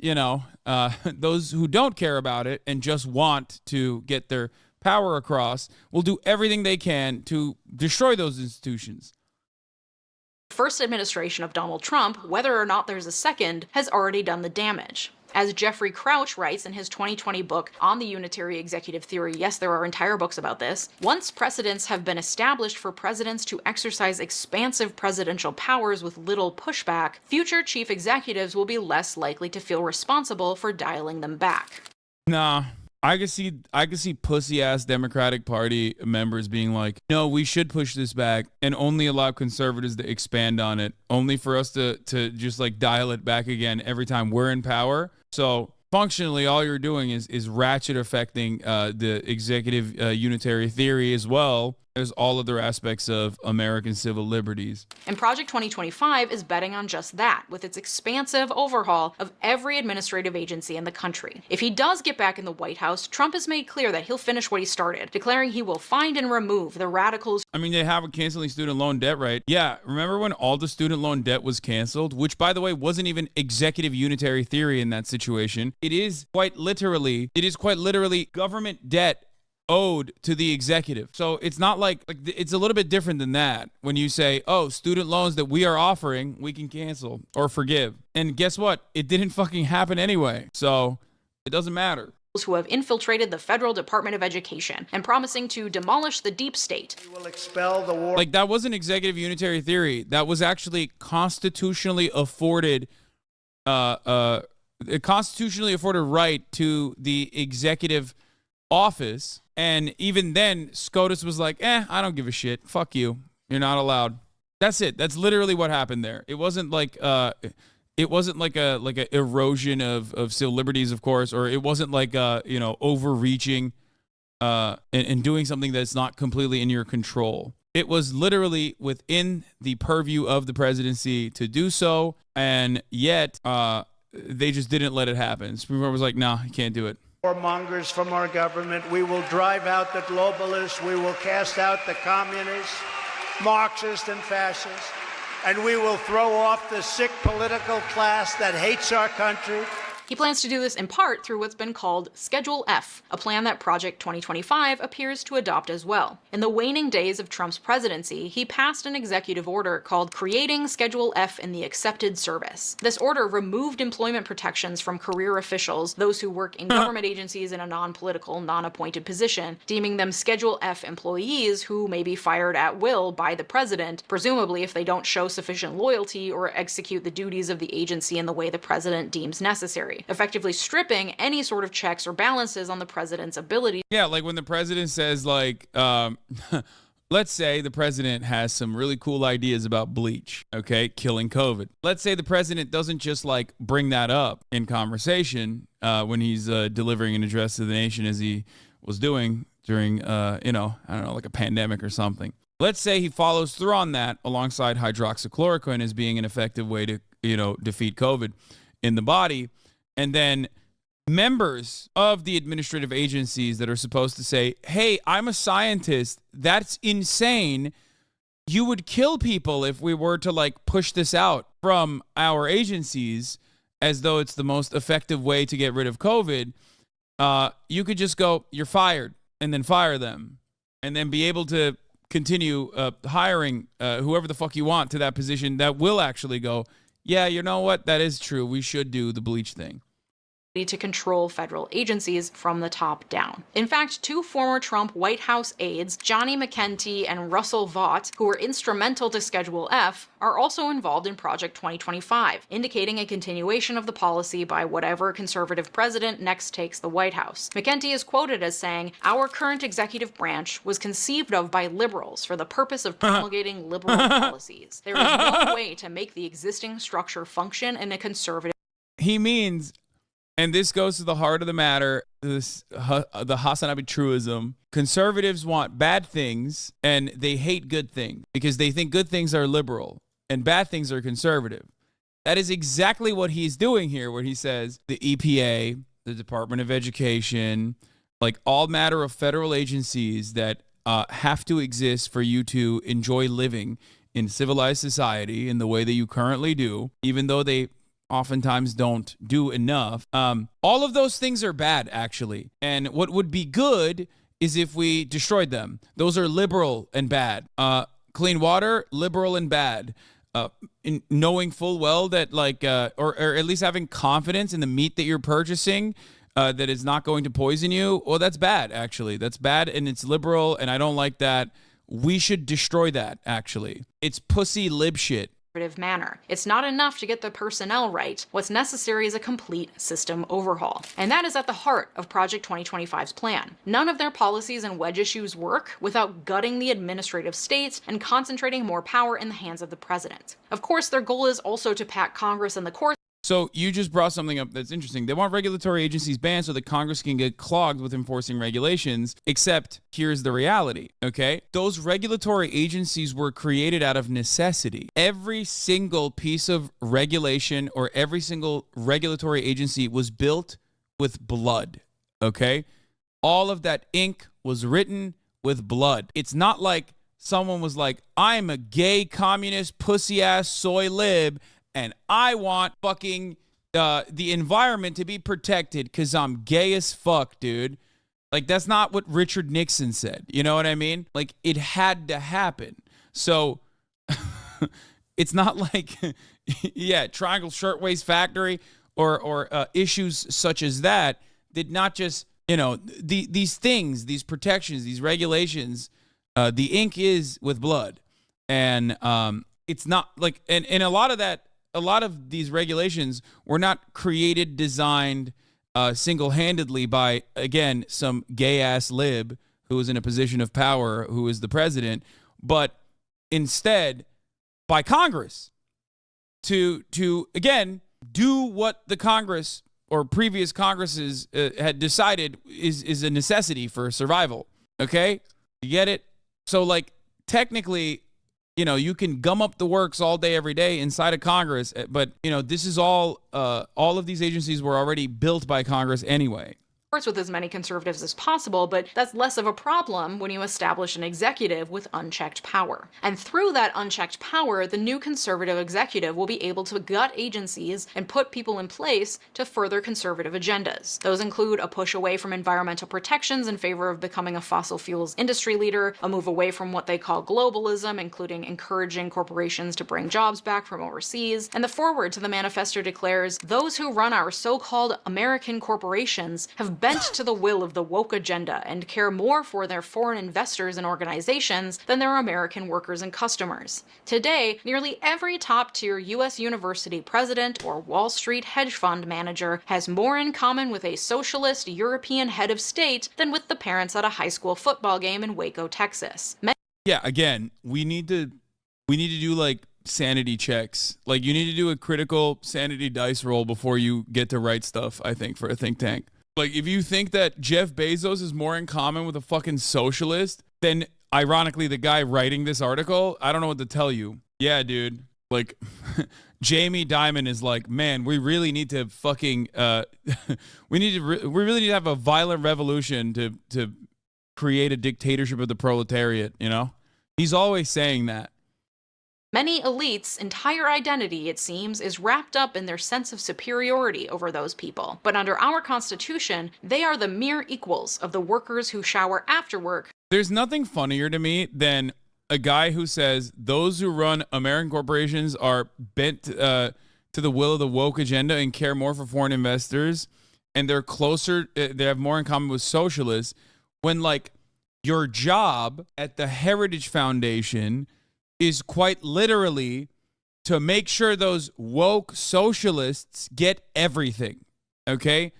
[SPEAKER 1] those who don't care about it and just want to get their power across will do everything they can to destroy those institutions.
[SPEAKER 18] First administration of Donald Trump, whether or not there's a second, has already done the damage. As Jeffrey Crouch writes in his 2020 book on the unitary executive theory, yes, there are entire books about this, once precedents have been established for presidents to exercise expansive presidential powers with little pushback, future chief executives will be less likely to feel responsible for dialing them back.
[SPEAKER 1] Nah, I could see pussy-ass Democratic Party members being like, no, we should push this back and only allow conservatives to expand on it, only for us to just like dial it back again every time we're in power. So functionally, all you're doing is ratchet affecting the executive unitary theory as well as all other aspects of American civil liberties.
[SPEAKER 18] And Project 2025 is betting on just that, with its expansive overhaul of every administrative agency in the country. If he does get back in the White House, Trump has made clear that he'll finish what he started, declaring he will find and remove the radicals.
[SPEAKER 1] I mean, they have a canceling student loan debt, right? Yeah, remember when all the student loan debt was canceled, which, by the way, wasn't even executive unitary theory in that situation. It is quite literally government debt owed to the executive. So it's not like it's a little bit different than that when you say, oh, student loans that we are offering, we can cancel or forgive. And guess what? It didn't fucking happen anyway. So it doesn't matter.
[SPEAKER 18] Who have infiltrated the Federal Department of Education and promising to demolish the deep state.
[SPEAKER 19] We will expel the war.
[SPEAKER 1] Like, that wasn't executive unitary theory. That was actually constitutionally afforded a constitutionally afforded right to the executive office. And even then, SCOTUS was like, I don't give a shit. Fuck you. You're not allowed. That's it. That's literally what happened there. It wasn't like a erosion of civil liberties, of course, or it wasn't like overreaching and doing something that's not completely in your control. It was literally within the purview of the presidency to do so, and yet they just didn't let it happen. Supreme Court was like, no, you can't do it.
[SPEAKER 19] Warmongers from our government. We will drive out the globalists. We will cast out the communists, Marxists, and fascists. And we will throw off the sick political class that hates our country.
[SPEAKER 18] He plans to do this in part through what's been called Schedule F, a plan that Project 2025 appears to adopt as well. In the waning days of Trump's presidency, he passed an executive order called Creating Schedule F in the Accepted Service. This order removed employment protections from career officials, those who work in government agencies in a non-political, non-appointed position, deeming them Schedule F employees who may be fired at will by the president, presumably if they don't show sufficient loyalty or execute the duties of the agency in the way the president deems necessary, effectively stripping any sort of checks or balances on the president's ability.
[SPEAKER 1] Yeah, like when the president says, like, let's say the president has some really cool ideas about bleach, okay, killing COVID. Let's say the president doesn't just like bring that up in conversation when he's delivering an address to the nation as he was doing during, I don't know, like a pandemic or something. Let's say he follows through on that alongside hydroxychloroquine as being an effective way to, defeat COVID in the body. And then members of the administrative agencies that are supposed to say, hey, I'm a scientist, that's insane. You would kill people if we were to like push this out from our agencies as though it's the most effective way to get rid of COVID. You could just go, you're fired, and then fire them, and then be able to continue hiring whoever the fuck you want to that position that will actually go, yeah, you know what? That is true. We should do the bleach thing.
[SPEAKER 18] To control federal agencies from the top down. In fact, two former Trump White House aides, Johnny McEntee and Russell Vought, who were instrumental to Schedule F, are also involved in Project 2025, indicating a continuation of the policy by whatever conservative president next takes the White House. McEntee is quoted as saying, "Our current executive branch was conceived of by liberals for the purpose of promulgating liberal policies. There is no way to make the existing structure function in a conservative..."
[SPEAKER 1] He means, and this goes to the heart of the matter, the Hasanabi truism. Conservatives want bad things and they hate good things because they think good things are liberal and bad things are conservative. That is exactly what he's doing here, where he says the EPA, the Department of Education, like all matter of federal agencies that have to exist for you to enjoy living in civilized society in the way that you currently do, even though they oftentimes don't do enough. All of those things are bad, actually. And what would be good is if we destroyed them. Those are liberal and bad. Clean water, liberal and bad. In knowing full well that, like, or at least having confidence in the meat that you're purchasing, that it's not going to poison you, well, that's bad, actually. That's bad, and it's liberal, and I don't like that. We should destroy that, actually. It's pussy lib shit.
[SPEAKER 18] Manner. It's not enough to get the personnel right. What's necessary is a complete system overhaul. And that is at the heart of Project 2025's plan. None of their policies and wedge issues work without gutting the administrative states and concentrating more power in the hands of the president. Of course, their goal is also to pack Congress and the courts.
[SPEAKER 1] So you just brought something up that's interesting. They want regulatory agencies banned so that Congress can get clogged with enforcing regulations, except here's the reality, okay? Those regulatory agencies were created out of necessity. Every single piece of regulation or every single regulatory agency was built with blood, okay? All of that ink was written with blood. It's not like someone was like, I'm a gay communist pussy-ass soy lib, and I want fucking the environment to be protected because I'm gay as fuck, dude. Like, that's not what Richard Nixon said. You know what I mean? Like, it had to happen. So it's not like, yeah, Triangle Shirtwaist Factory or issues such as that did not just, these things, these protections, these regulations, the ink is with blood. And it's not like, and a lot of that, a lot of these regulations were not created, designed single-handedly by, again, some gay-ass lib who is in a position of power, who is the president, but instead by Congress to again, do what the Congress or previous Congresses had decided is a necessity for survival, okay? You get it? So, like, technically, you can gum up the works all day, every day inside of Congress, but, this is all of these agencies were already built by Congress anyway.
[SPEAKER 18] with as many conservatives as possible, but that's less of a problem when you establish an executive with unchecked power. And through that unchecked power, the new conservative executive will be able to gut agencies and put people in place to further conservative agendas. Those include a push away from environmental protections in favor of becoming a fossil fuels industry leader, a move away from what they call globalism, including encouraging corporations to bring jobs back from overseas. And the foreword to the manifesto declares, "Those who run our so-called American corporations have bent to the will of the woke agenda and care more for their foreign investors and organizations than their American workers and customers." Today, nearly every top-tier U.S. university president or Wall Street hedge fund manager has more in common with a socialist European head of state than with the parents at a high school football game in Waco, Texas.
[SPEAKER 1] Yeah, again, we need to do like sanity checks. Like, you need to do a critical sanity dice roll before you get to write stuff, I think, for a think tank. Like, if you think that Jeff Bezos is more in common with a fucking socialist, then ironically the guy writing this article, I don't know what to tell you. Yeah, dude. Like, Jamie Dimon is like, man, we really need to fucking we really need to have a violent revolution to create a dictatorship of the proletariat, you know? He's always saying that.
[SPEAKER 18] Many elites' entire identity, it seems, is wrapped up in their sense of superiority over those people. But under our Constitution, they are the mere equals of the workers who shower after work.
[SPEAKER 1] There's nothing funnier to me than a guy who says those who run American corporations are bent to the will of the woke agenda and care more for foreign investors, and they're closer, they have more in common with socialists, when, like, your job at the Heritage Foundation is quite literally to make sure those woke socialists get everything, okay?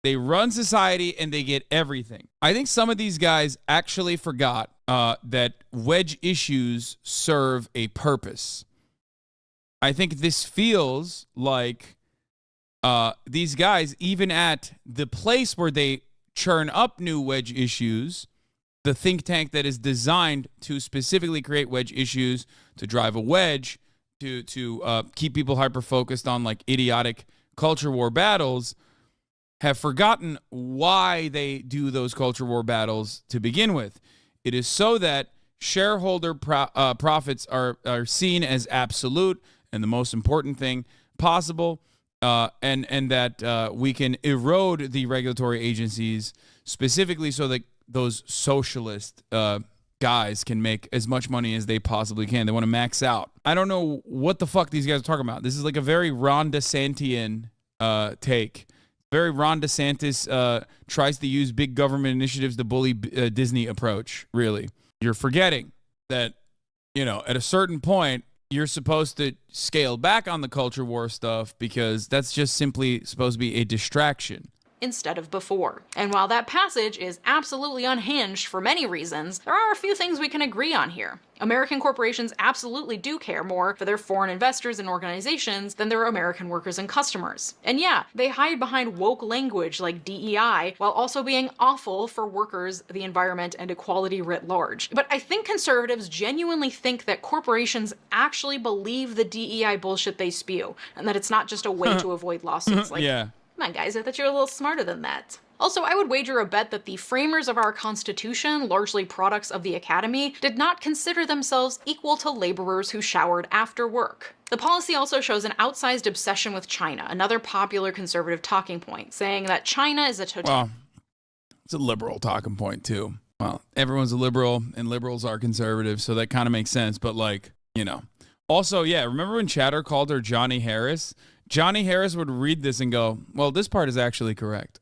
[SPEAKER 1] They run society and they get everything. I think some of these guys actually forgot that wedge issues serve a purpose. I think this feels like these guys, even at the place where they churn up new wedge issues, the think tank that is designed to specifically create wedge issues, to drive a wedge, to keep people hyper-focused on, like, idiotic culture war battles, have forgotten why they do those culture war battles to begin with. It is so that shareholder profits are seen as absolute and the most important thing possible, and that we can erode the regulatory agencies specifically so that those socialist guys can make as much money as they possibly can. They want to max out. I don't know what the fuck these guys are talking about. This is like a very Ron DeSantian take. Very Ron DeSantis tries to use big government initiatives to bully Disney approach, really. You're forgetting that, you know, at a certain point, you're supposed to scale back on the culture war stuff because that's just simply supposed to be a distraction
[SPEAKER 18] instead of before. And while that passage is absolutely unhinged for many reasons, there are a few things we can agree on here. American corporations absolutely do care more for their foreign investors and organizations than their American workers and customers. And yeah, they hide behind woke language like DEI while also being awful for workers, the environment, and equality writ large. But I think conservatives genuinely think that corporations actually believe the DEI bullshit they spew, and that it's not just a way to avoid lawsuits. Like,
[SPEAKER 1] yeah.
[SPEAKER 18] Come on, guys, I thought you were a little smarter than that. Also, I would wager a bet that the framers of our Constitution, largely products of the Academy, did not consider themselves equal to laborers who showered after work. The policy also shows an outsized obsession with China, another popular conservative talking point, saying that China is a
[SPEAKER 1] Well, it's a liberal talking point, too. Well, everyone's a liberal, and liberals are conservative, so that kind of makes sense, but, like, you know. Also, yeah, remember when Chatter called her Johnny Harris? Johnny Harris would read this and go, well, this part is actually correct.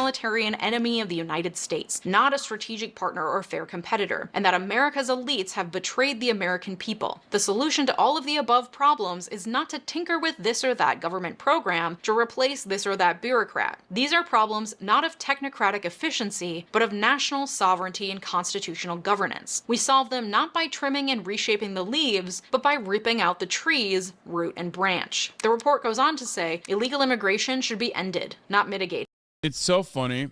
[SPEAKER 18] totalitarian enemy of the United States, not a strategic partner or fair competitor, and that America's elites have betrayed the American people. The solution to all of the above problems is not to tinker with this or that government program to replace this or that bureaucrat. These are problems not of technocratic efficiency, but of national sovereignty and constitutional governance. We solve them not by trimming and reshaping the leaves, but by ripping out the trees, root and branch. The report goes on to say, illegal immigration should be ended, not mitigated.
[SPEAKER 1] It's so funny.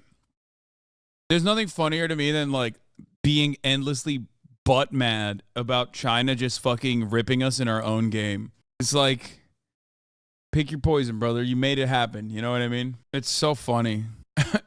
[SPEAKER 1] There's nothing funnier to me than, like, being endlessly butt mad about China just fucking ripping us in our own game. It's like, Pick your poison, brother. You made it happen. You know what I mean? It's so funny.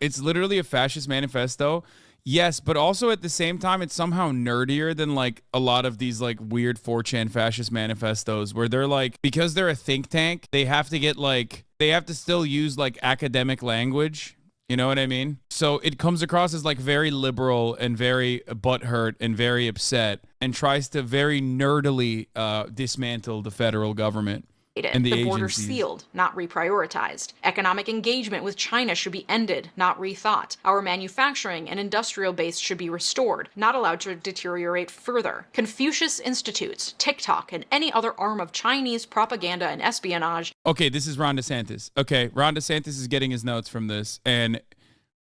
[SPEAKER 1] It's literally a fascist manifesto. Yes, but also at the same time, it's somehow nerdier than like a lot of these like weird 4chan fascist manifestos where they're like, because they're a think tank, they have to get like, they have to still use like academic language. You know what I mean? So it comes across as like very liberal and very butthurt and very upset and tries to very nerdily dismantle the federal government. And
[SPEAKER 18] the border
[SPEAKER 1] agencies.
[SPEAKER 18] sealed, not reprioritized. Economic engagement with China should be ended, not rethought. Our manufacturing and industrial base should be restored, not allowed to deteriorate further. Confucius Institutes, TikTok, and any other arm of Chinese propaganda and espionage.
[SPEAKER 1] Okay, this is Ron DeSantis. Okay, Ron DeSantis is getting his notes from this, and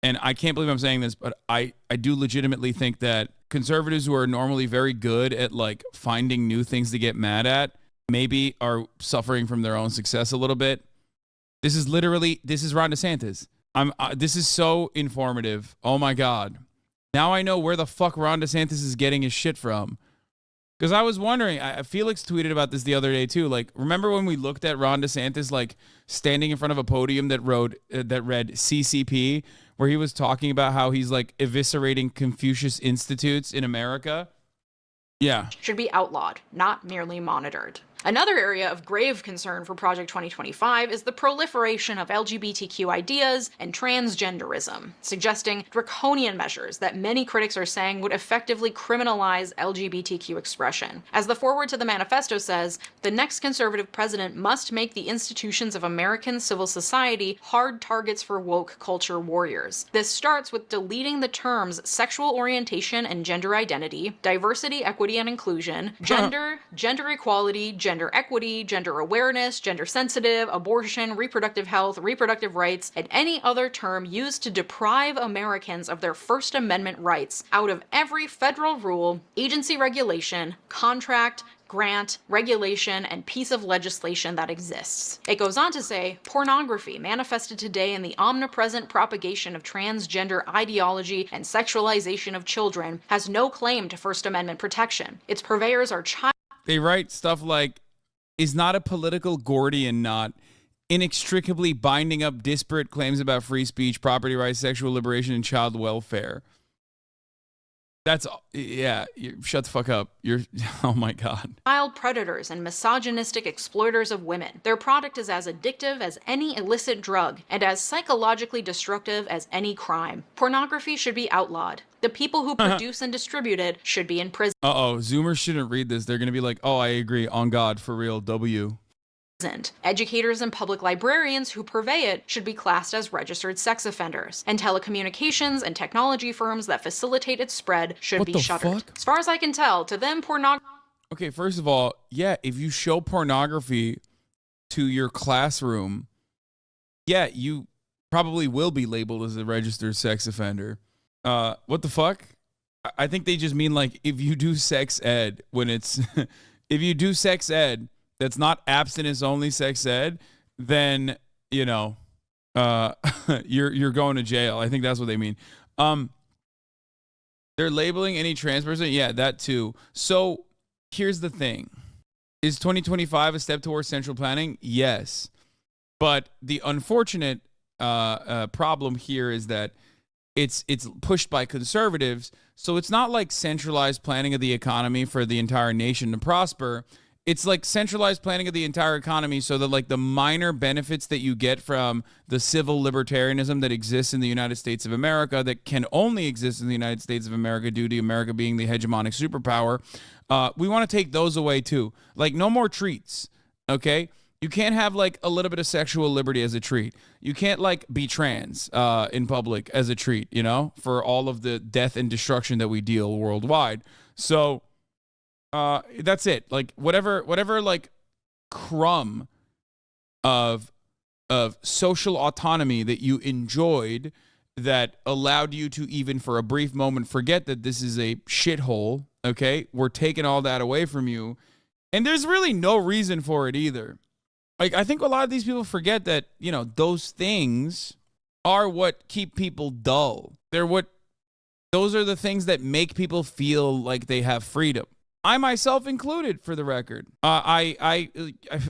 [SPEAKER 1] I can't believe I'm saying this, but I do legitimately think that conservatives who are normally very good at like finding new things to get mad at maybe are suffering from their own success a little bit. This is Ron DeSantis. This is so informative. Oh my God. Now I know where the fuck Ron DeSantis is getting his shit from. Because I was wondering, Felix tweeted about this the other day too. Like, remember when we looked at Ron DeSantis like standing in front of a podium that read CCP, where he was talking about how he's like eviscerating Confucius Institutes in America? Yeah.
[SPEAKER 18] Should be outlawed, not merely monitored. Another area of grave concern for Project 2025 is the proliferation of LGBTQ ideas and transgenderism, suggesting draconian measures that many critics are saying would effectively criminalize LGBTQ expression. As the foreword to the manifesto says, the next conservative president must make the institutions of American civil society hard targets for woke culture warriors. This starts with deleting the terms sexual orientation and gender identity, diversity, equity, and inclusion, gender equality, gender equity, gender awareness, gender sensitive, abortion, reproductive health, reproductive rights, and any other term used to deprive Americans of their First Amendment rights out of every federal rule, agency regulation, contract, grant, regulation, and piece of legislation that exists. It goes on to say, pornography manifested today in the omnipresent propagation of transgender ideology and sexualization of children has no claim to First Amendment protection. Its purveyors are
[SPEAKER 1] They write stuff like, is not a political Gordian knot inextricably binding up disparate claims about free speech, property rights, sexual liberation, and child welfare. That's, yeah, shut the fuck up. Oh my God.
[SPEAKER 18] Child predators and misogynistic exploiters of women. Their product is as addictive as any illicit drug and as psychologically destructive as any crime. Pornography should be outlawed. The people who produce and distribute it should be in prison.
[SPEAKER 1] Zoomers shouldn't read this. They're going to be like, oh, I agree. On God, for real, W.
[SPEAKER 18] Educators and public librarians who purvey it should be classed as registered sex offenders, and telecommunications and technology firms that facilitate its spread should be shuttered. As far as I can tell, to them, pornography.
[SPEAKER 1] Okay, first of all, yeah, if you show pornography to your classroom, yeah, you probably will be labeled as a registered sex offender. What the fuck? I think they just mean like if you do sex ed when it's if you do sex ed that's not abstinence only sex ed, then you know you're going to jail. I think that's what they mean. They're labeling any trans person, yeah, that too. So here's the thing: is 2025 a step towards central planning? Yes, but the unfortunate problem here is that it's pushed by conservatives, so it's not like centralized planning of the economy for the entire nation to prosper. It's like centralized planning of the entire economy so that like the minor benefits that you get from the civil libertarianism that exists in the United States of America, that can only exist in the United States of America due to America being the hegemonic superpower, we want to take those away too. Like no more treats, okay? You can't have like a little bit of sexual liberty as a treat. You can't like be trans in public as a treat, you know, for all of the death and destruction that we deal worldwide. So that's it. Like whatever like crumb of social autonomy that you enjoyed that allowed you to even for a brief moment forget that this is a shithole, okay? We're taking all that away from you. And there's really no reason for it either. Like, I think a lot of these people forget that, you know, those things are what keep people dull. Those are the things that make people feel like they have freedom. I myself included, for the record. I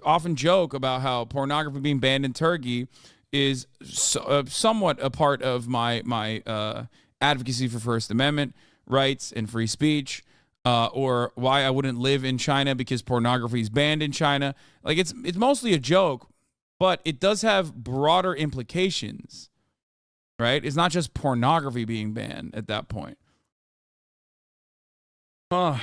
[SPEAKER 1] often joke about how pornography being banned in Turkey is somewhat a part of my advocacy for First Amendment rights and free speech, or why I wouldn't live in China because pornography is banned in China. Like, it's mostly a joke, but it does have broader implications, right? It's not just pornography being banned at that point. Oh.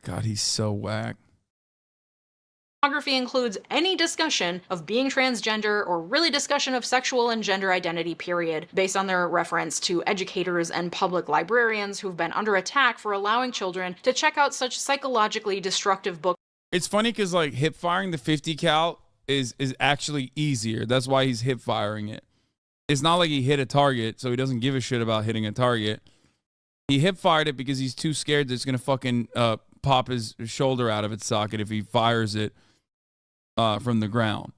[SPEAKER 1] God, he's so whack.
[SPEAKER 18] Pornography includes any discussion of being transgender or really discussion of sexual and gender identity, period, based on their reference to educators and public librarians who've been under attack for allowing children to check out such psychologically destructive books.
[SPEAKER 1] It's funny because, like, hip firing the 50 cal is actually easier. That's why he's hip firing it. It's not like he hit a target, so he doesn't give a shit about hitting a target. He hip fired it because he's too scared that it's gonna fucking pop his shoulder out of its socket if he fires it from the ground.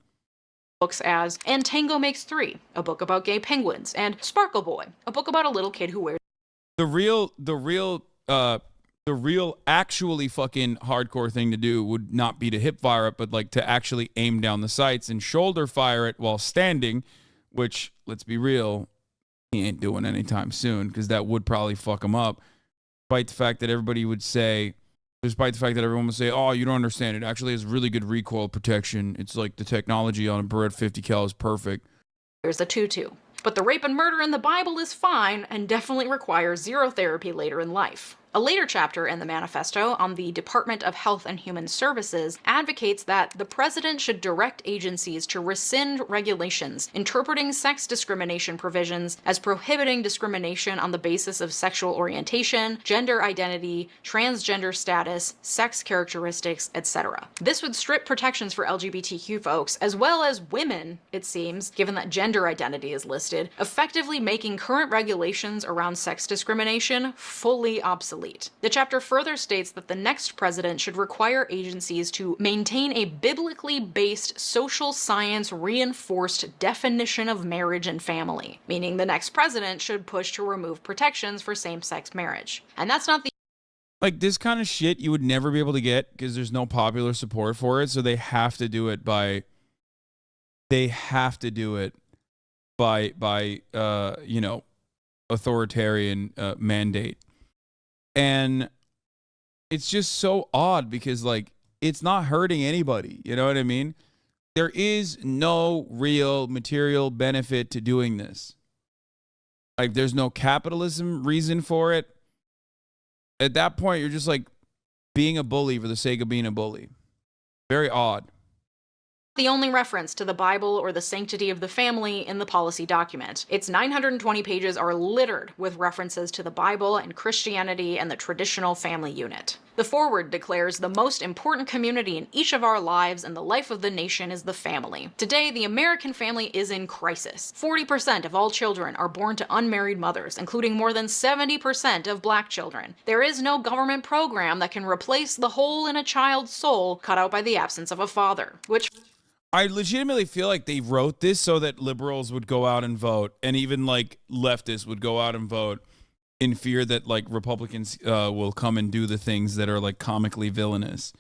[SPEAKER 18] Books as And Tango Makes Three, a book about gay penguins, and Sparkle Boy, a book about a little kid who wears
[SPEAKER 1] The real actually fucking hardcore thing to do would not be to hip fire it, but like to actually aim down the sights and shoulder fire it while standing, which, let's be real, he ain't doing anytime soon, because that would probably fuck him up. Despite the fact that everybody would say, despite the fact that everyone would say, oh, you don't understand, it actually has really good recoil protection. It's like the technology on a Beretta 50 cal is perfect.
[SPEAKER 18] a tutu. But the rape and murder in the Bible is fine and definitely requires zero therapy later in life. A later chapter in the manifesto on the Department of Health and Human Services advocates that the president should direct agencies to rescind regulations interpreting sex discrimination provisions as prohibiting discrimination on the basis of sexual orientation, gender identity, transgender status, sex characteristics, etc. This would strip protections for LGBTQ folks, as well as women, it seems, given that gender identity is listed, effectively making current regulations around sex discrimination fully obsolete. The chapter further states that the next president should require agencies to maintain a biblically based social science reinforced definition of marriage and family, meaning the next president should push to remove protections for same-sex marriage. And that's not the
[SPEAKER 1] Like, this kind of shit you would never be able to get because there's no popular support for it, so they have to do it by you know, authoritarian mandate. And it's just so odd because, like, it's not hurting anybody. You know what I mean? There is no real material benefit to doing this. Like, there's no capitalism reason for it. At that point, you're just, like, being a bully for the sake of being a bully. Very odd.
[SPEAKER 18] The only reference to the Bible or the sanctity of the family in the policy document. Its 920 pages are littered with references to the Bible and Christianity and the traditional family unit. The foreword declares the most important community in each of our lives and the life of the nation is the family. Today, the American family is in crisis. 40% of all children are born to unmarried mothers, including more than 70% of black children. There is no government program that can replace the hole in a child's soul cut out by the absence of a father, which
[SPEAKER 1] I legitimately feel like they wrote this so that liberals would go out and vote, and even like leftists would go out and vote in fear that like Republicans will come and do the things that are like comically villainous.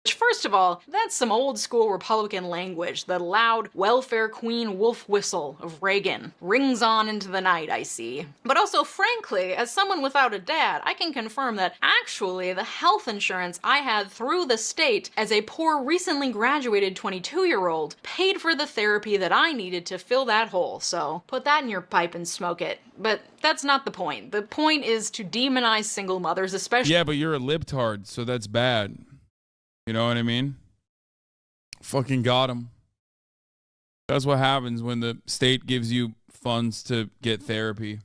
[SPEAKER 18] First of all, that's some old school Republican language. The loud welfare queen wolf whistle of Reagan rings on into the night, I see. But also, frankly, as someone without a dad, I can confirm that actually the health insurance I had through the state as a poor recently graduated 22-year-old paid for the therapy that I needed to fill that hole. So put that in your pipe and smoke it. But that's not the point. The point is to demonize single mothers, especially—
[SPEAKER 1] Yeah, but you're a libtard, so that's bad. You know what I mean? Fucking got him. That's what happens when the state gives you funds to get therapy.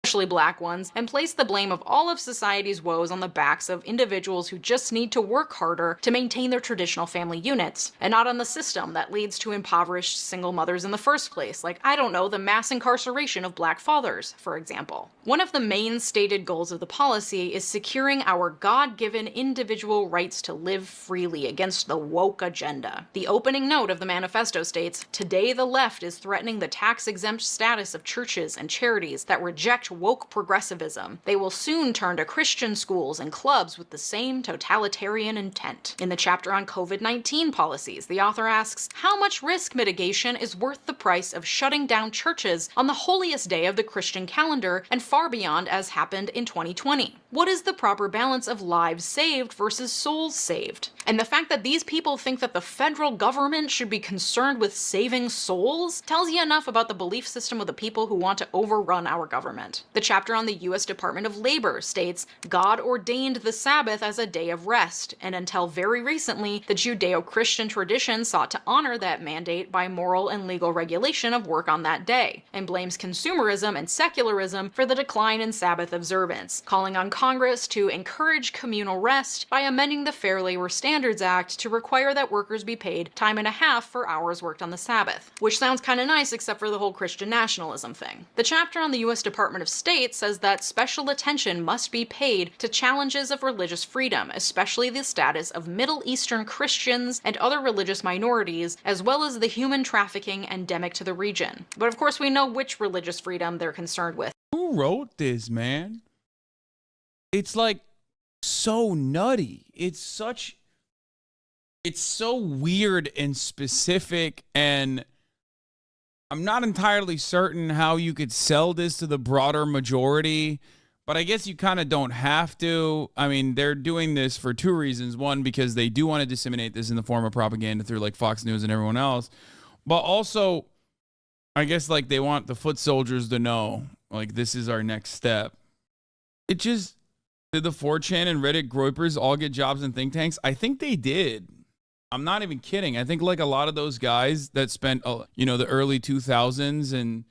[SPEAKER 18] especially black ones, and place the blame of all of society's woes on the backs of individuals who just need to work harder to maintain their traditional family units, and not on the system that leads to impoverished single mothers in the first place, like, I don't know, the mass incarceration of black fathers, for example. One of the main stated goals of the policy is securing our God-given individual rights to live freely against the woke agenda. The opening note of the manifesto states, "Today the left is threatening the tax-exempt status of churches and charities that reject woke progressivism. They will soon turn to Christian schools and clubs with the same totalitarian intent." In the chapter on COVID-19 policies, the author asks, how much risk mitigation is worth the price of shutting down churches on the holiest day of the Christian calendar and far beyond, as happened in 2020? What is the proper balance of lives saved versus souls saved? And the fact that these people think that the federal government should be concerned with saving souls tells you enough about the belief system of the people who want to overrun our government. The chapter on the U.S. Department of Labor states, God ordained the Sabbath as a day of rest, and until very recently, the Judeo-Christian tradition sought to honor that mandate by moral and legal regulation of work on that day, and blames consumerism and secularism for the decline in Sabbath observance, calling on Congress to encourage communal rest by amending the Fair Labor Standards Act to require that workers be paid time and a half for hours worked on the Sabbath. Which sounds kind of nice except for the whole Christian nationalism thing. The chapter on the U.S. Department of State says that special attention must be paid to challenges of religious freedom, especially the status of Middle Eastern Christians and other religious minorities, as well as the human trafficking endemic to the region. But of course we know which religious freedom they're concerned with.
[SPEAKER 1] Who wrote this, man? It's like so nutty. It's so weird and specific, and I'm not entirely certain how you could sell this to the broader majority, but I guess you kind of don't have to. I mean, they're doing this for two reasons. One, because they do want to disseminate this in the form of propaganda through like Fox News and everyone else, but also I guess like they want the foot soldiers to know like this is our next step. It just, did the 4chan and Reddit groypers all get jobs in think tanks? I think they did. I'm not even kidding. I think like a lot of those guys that spent, you know, the early 2000s and,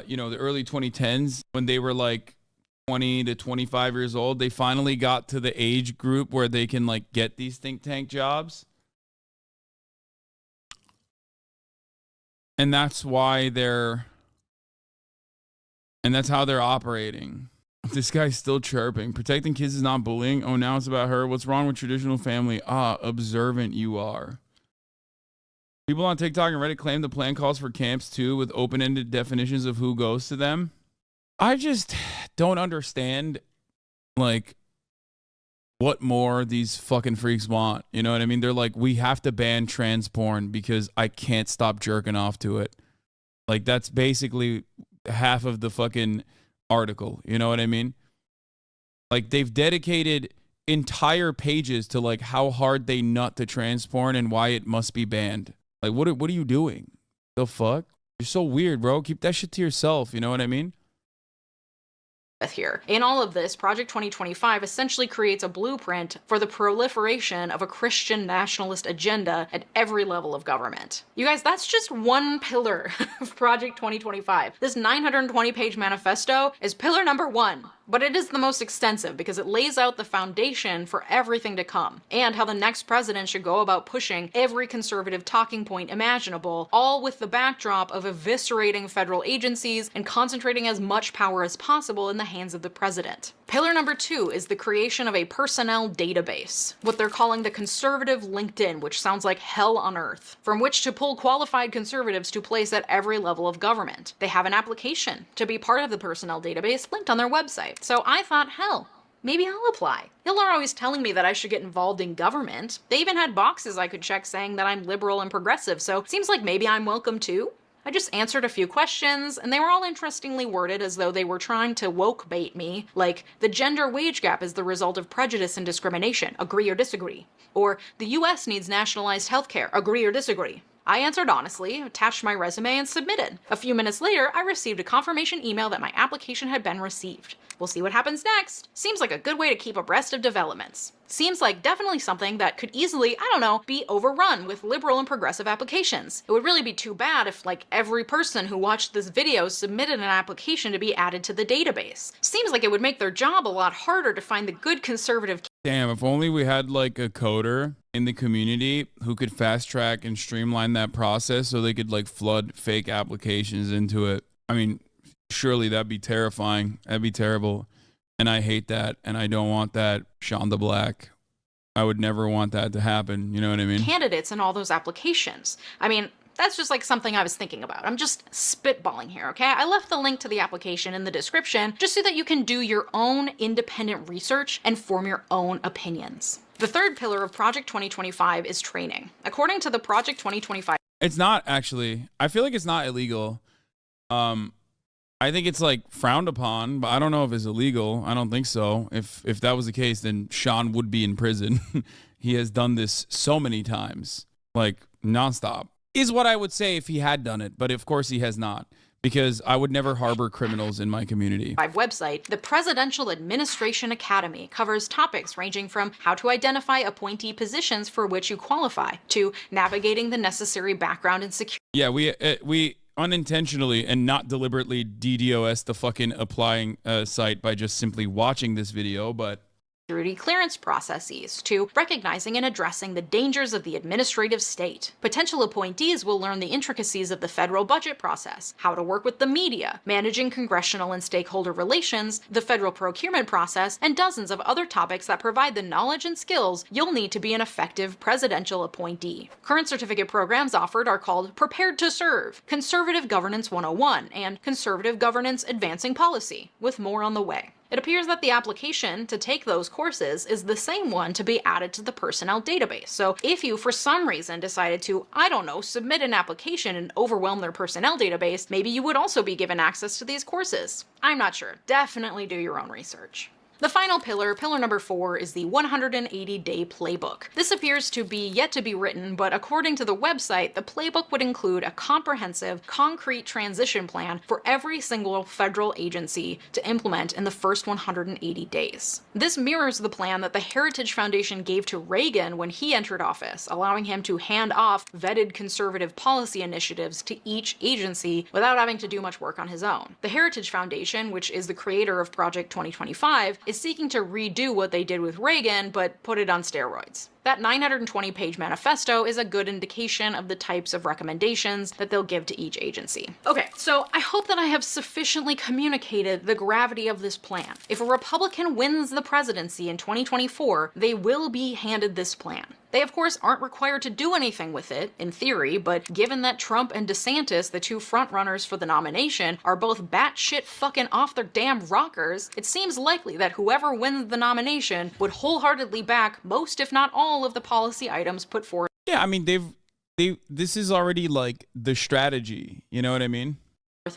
[SPEAKER 1] you know, the early 2010s when they were like 20 to 25 years old, they finally got to the age group where they can like get these think tank jobs. And that's why that's how they're operating. This guy's still chirping. Protecting kids is not bullying. Oh, now it's about her. What's wrong with traditional family? Ah, observant you are. People on TikTok and Reddit claim the plan calls for camps too, with open-ended definitions of who goes to them. I just don't understand, like, what more these fucking freaks want. You know what I mean? They're like, we have to ban trans porn because I can't stop jerking off to it. Like, that's basically half of the fucking article. You know what I mean? Like, they've dedicated entire pages to like how hard they nut to trans porn and why it must be banned. Like, what are you doing? The fuck? You're so weird, bro. Keep that shit to yourself. You know what I mean?
[SPEAKER 18] Here. In all of this, Project 2025 essentially creates a blueprint for the proliferation of a Christian nationalist agenda at every level of government. You guys, that's just one pillar of Project 2025. This 920-page manifesto is pillar number 1, but it is the most extensive because it lays out the foundation for everything to come and how the next president should go about pushing every conservative talking point imaginable, all with the backdrop of eviscerating federal agencies and concentrating as much power as possible in the hands of the president. Pillar number 2 is the creation of a personnel database, what they're calling the conservative LinkedIn, which sounds like hell on earth, from which to pull qualified conservatives to place at every level of government. They have an application to be part of the personnel database linked on their website. So I thought, hell, maybe I'll apply. Y'all are always telling me that I should get involved in government. They even had boxes I could check saying that I'm liberal and progressive, so it seems like maybe I'm welcome too. I just answered a few questions, and they were all interestingly worded as though they were trying to woke bait me, like, the gender wage gap is the result of prejudice and discrimination, agree or disagree? Or, the US needs nationalized healthcare, agree or disagree? I answered honestly, attached my resume, and submitted. A few minutes later, I received a confirmation email that my application had been received. We'll see what happens next. Seems like a good way to keep abreast of developments. Seems like definitely something that could easily, I don't know, be overrun with liberal and progressive applications. It would really be too bad if, like, every person who watched this video submitted an application to be added to the database. Seems like it would make their job a lot harder to find the good conservative.
[SPEAKER 1] Damn, if only we had like a coder in the community who could fast track and streamline that process so they could like flood fake applications into it. I mean, surely that'd be terrifying. That'd be terrible. And I hate that. And I don't want that. Sean the Black. I would never want that to happen. You know what I mean?
[SPEAKER 18] Candidates in all those applications. I mean, that's just like something I was thinking about. I'm just spitballing here, okay? I left the link to the application in the description just so that you can do your own independent research and form your own opinions. The third pillar of Project 2025 is training. According to the Project 2025,
[SPEAKER 1] It's not actually. I feel like it's not illegal. I think it's like frowned upon, but I don't know if it's illegal. I don't think so. If that was the case, then Sean would be in prison. He has done this so many times, like nonstop. Is what I would say if he had done it, but of course he has not, because I would never harbor criminals in my community.
[SPEAKER 18] Website, the Presidential Administration Academy covers topics ranging from how to identify appointee positions for which you qualify to navigating the necessary background and security.
[SPEAKER 1] Yeah, we unintentionally and not deliberately DDoS the fucking applying site by just simply watching this video, but
[SPEAKER 18] Security clearance processes to recognizing and addressing the dangers of the administrative state. Potential appointees will learn the intricacies of the federal budget process, how to work with the media, managing congressional and stakeholder relations, the federal procurement process, and dozens of other topics that provide the knowledge and skills you'll need to be an effective presidential appointee. Current certificate programs offered are called Prepared to Serve, Conservative Governance 101, and Conservative Governance Advancing Policy, with more on the way. It appears that the application to take those courses is the same one to be added to the personnel database. So if you, for some reason, decided to, I don't know, submit an application and overwhelm their personnel database, maybe you would also be given access to these courses. I'm not sure. Definitely do your own research. The final pillar, pillar number 4, is the 180-day playbook. This appears to be yet to be written, but according to the website, the playbook would include a comprehensive, concrete transition plan for every single federal agency to implement in the first 180 days. This mirrors the plan that the Heritage Foundation gave to Reagan when he entered office, allowing him to hand off vetted conservative policy initiatives to each agency without having to do much work on his own. The Heritage Foundation, which is the creator of Project 2025, is seeking to redo what they did with Reagan, but put it on steroids. That 920-page manifesto is a good indication of the types of recommendations that they'll give to each agency. Okay, so I hope that I have sufficiently communicated the gravity of this plan. If a Republican wins the presidency in 2024, they will be handed this plan. They, of course, aren't required to do anything with it, in theory, but given that Trump and DeSantis, the two frontrunners for the nomination, are both batshit fucking off their damn rockers, it seems likely that whoever wins the nomination would wholeheartedly back most, if not all, of the policy items put forward.
[SPEAKER 1] yeah, I mean, this is already like the strategy. You know what I mean?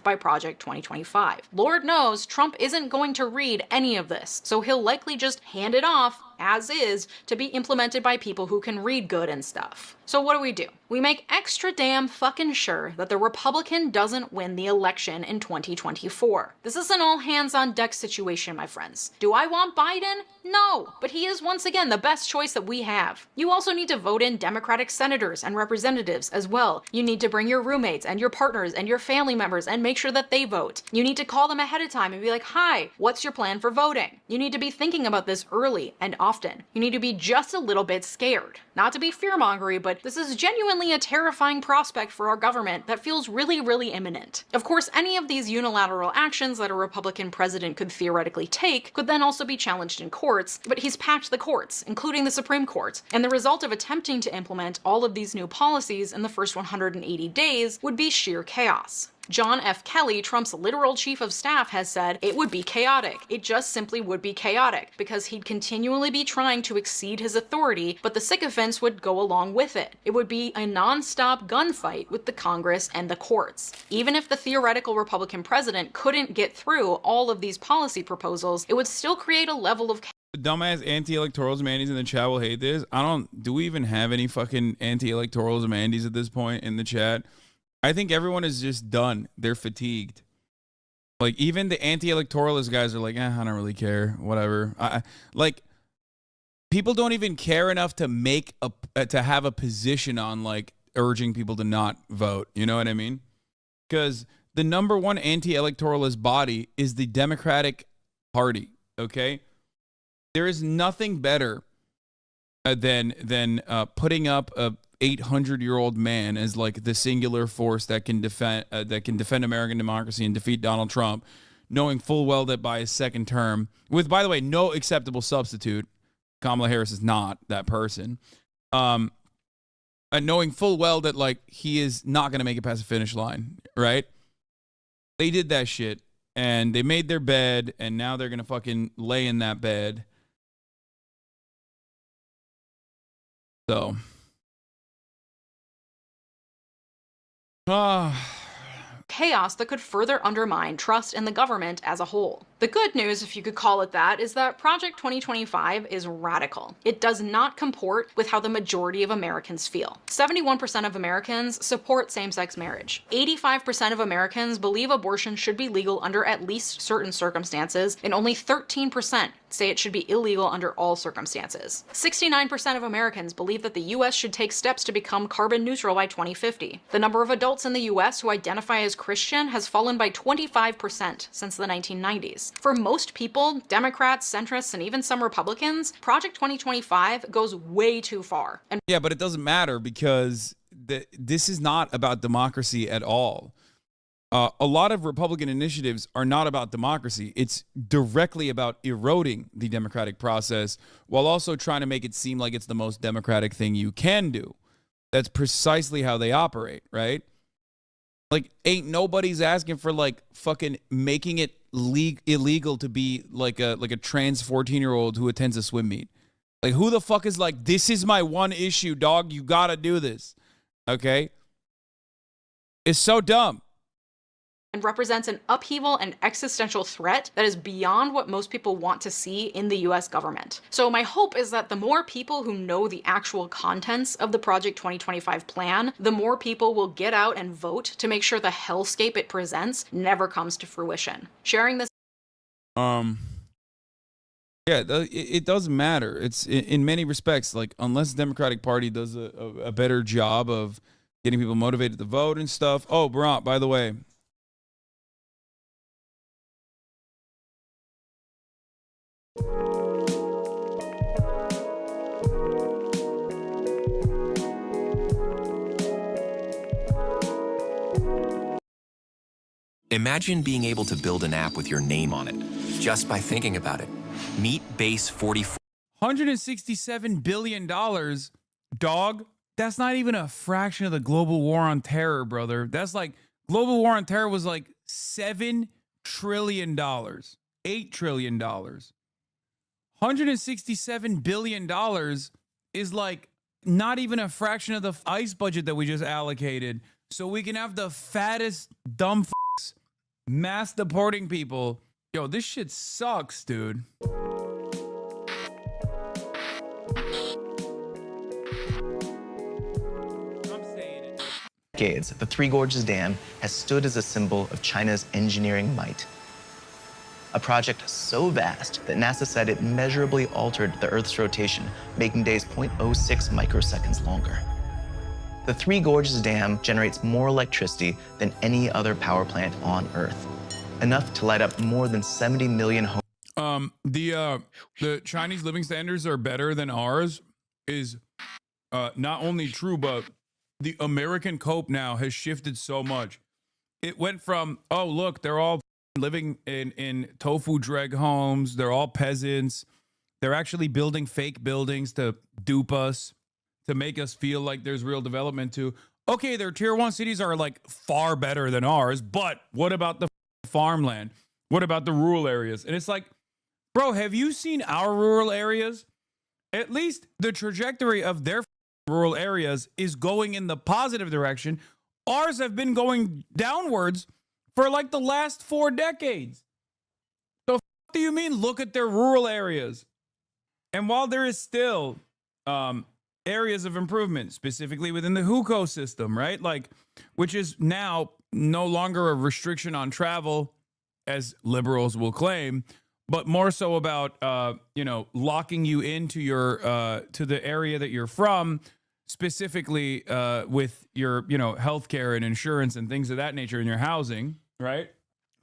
[SPEAKER 18] By Project 2025. Lord knows Trump isn't going to read any of this, so he'll likely just hand it off as is to be implemented by people who can read good and stuff. So what do? We make extra damn fucking sure that the Republican doesn't win the election in 2024. This is an all hands on deck situation, my friends. Do I want Biden? No, but he is once again the best choice that we have. You also need to vote in Democratic senators and representatives as well. You need to bring your roommates and your partners and your family members and make sure that they vote. You need to call them ahead of time and be like, hi, what's your plan for voting? You need to be thinking about this early and often. You need to be just a little bit scared. Not to be fearmongery, but this is genuinely a terrifying prospect for our government that feels really, really imminent. Of course, any of these unilateral actions that a Republican president could theoretically take could then also be challenged in courts, but he's packed the courts, including the Supreme Court, and the result of attempting to implement all of these new policies in the first 180 days would be sheer chaos. John F. Kelly, Trump's literal chief of staff, has said it would be chaotic. It just simply would be chaotic because he'd continually be trying to exceed his authority, but the sycophants would go along with it. It would be a non-stop gunfight with the Congress and the courts. Even if the theoretical Republican president couldn't get through all of these policy proposals, it would still create a level of
[SPEAKER 1] Dumbass anti-electorals mandies in the chat will hate this. Do we even have any fucking anti-electorals mandies at this point in the chat? I think everyone is just done. They're fatigued. Like even the anti-electoralist guys are like, I don't really care, whatever. Like people don't even care enough to make to have a position on like urging people to not vote. You know what I mean? Because the number one anti-electoralist body is the Democratic Party. Okay, there is nothing better than putting up a 800-year-old man as like the singular force that can defend American democracy and defeat Donald Trump, knowing full well that by his second term, with, by the way, no acceptable substitute, Kamala Harris is not that person, and knowing full well that like he is not going to make it past the finish line, right? They did that shit and they made their bed and now they're going to fucking lay in that bed. So
[SPEAKER 18] chaos that could further undermine trust in the government as a whole. The good news, if you could call it that, is that Project 2025 is radical. It does not comport with how the majority of Americans feel. 71% of Americans support same-sex marriage. 85% of Americans believe abortion should be legal under at least certain circumstances, and only 13% say it should be illegal under all circumstances. 69% of Americans believe that the US should take steps to become carbon neutral by 2050. The number of adults in the US who identify as Christian has fallen by 25% since the 1990s. For most people, Democrats, centrists, and even some Republicans, Project 2025 goes way too far. And
[SPEAKER 1] yeah, but it doesn't matter because this is not about democracy at all. A lot of Republican initiatives are not about democracy. It's directly about eroding the democratic process while also trying to make it seem like it's the most democratic thing you can do. That's precisely how they operate, right? Like, ain't nobody's asking for like fucking making it illegal to be like a trans 14-year-old who attends a swim meet. Like, who the fuck is like, this is my one issue, dog. You gotta do this. Okay? It's so dumb.
[SPEAKER 18] And represents an upheaval and existential threat that is beyond what most people want to see in the US government. So my hope is that the more people who know the actual contents of the Project 2025 plan, the more people will get out and vote to make sure the hellscape it presents never comes to fruition. Sharing this
[SPEAKER 1] yeah, it doesn't matter. It's in many respects, like, unless the Democratic Party does a better job of getting people motivated to vote and stuff. Oh, Brant, by the way,
[SPEAKER 20] imagine being able to build an app with your name on it, just by thinking about it. Meet Base 44.
[SPEAKER 1] $167 billion, dog. That's not even a fraction of the global war on terror, brother. That's like, global war on terror was like $7 trillion, $8 trillion. $167 billion is like not even a fraction of the ICE budget that we just allocated. So we can have the fattest dumb fucks mass deporting people. Yo, this shit sucks, dude.
[SPEAKER 21] Decades, the Three Gorges Dam has stood as a symbol of China's engineering might. A project so vast that NASA said it measurably altered the Earth's rotation, making days 0.06 microseconds longer. The Three Gorges Dam generates more electricity than any other power plant on Earth, enough to light up more than 70 million homes.
[SPEAKER 1] The Chinese living standards are better than ours is not only true, but the American cope now has shifted so much. It went from, oh, look, they're all living in tofu dreg homes. They're all peasants. They're actually building fake buildings to dupe us, to make us feel like there's real development to, okay, their tier 1 cities are like far better than ours, but what about the farmland? What about the rural areas? And it's like, bro, have you seen our rural areas? At least the trajectory of their rural areas is going in the positive direction. Ours have been going downwards for like the last 4 decades. So do you mean look at their rural areas? And while there is still areas of improvement, specifically within the hukou system, right? Like, which is now no longer a restriction on travel as liberals will claim, but more so about locking you into your to the area that you're from, specifically with your healthcare and insurance and things of that nature in your housing, right?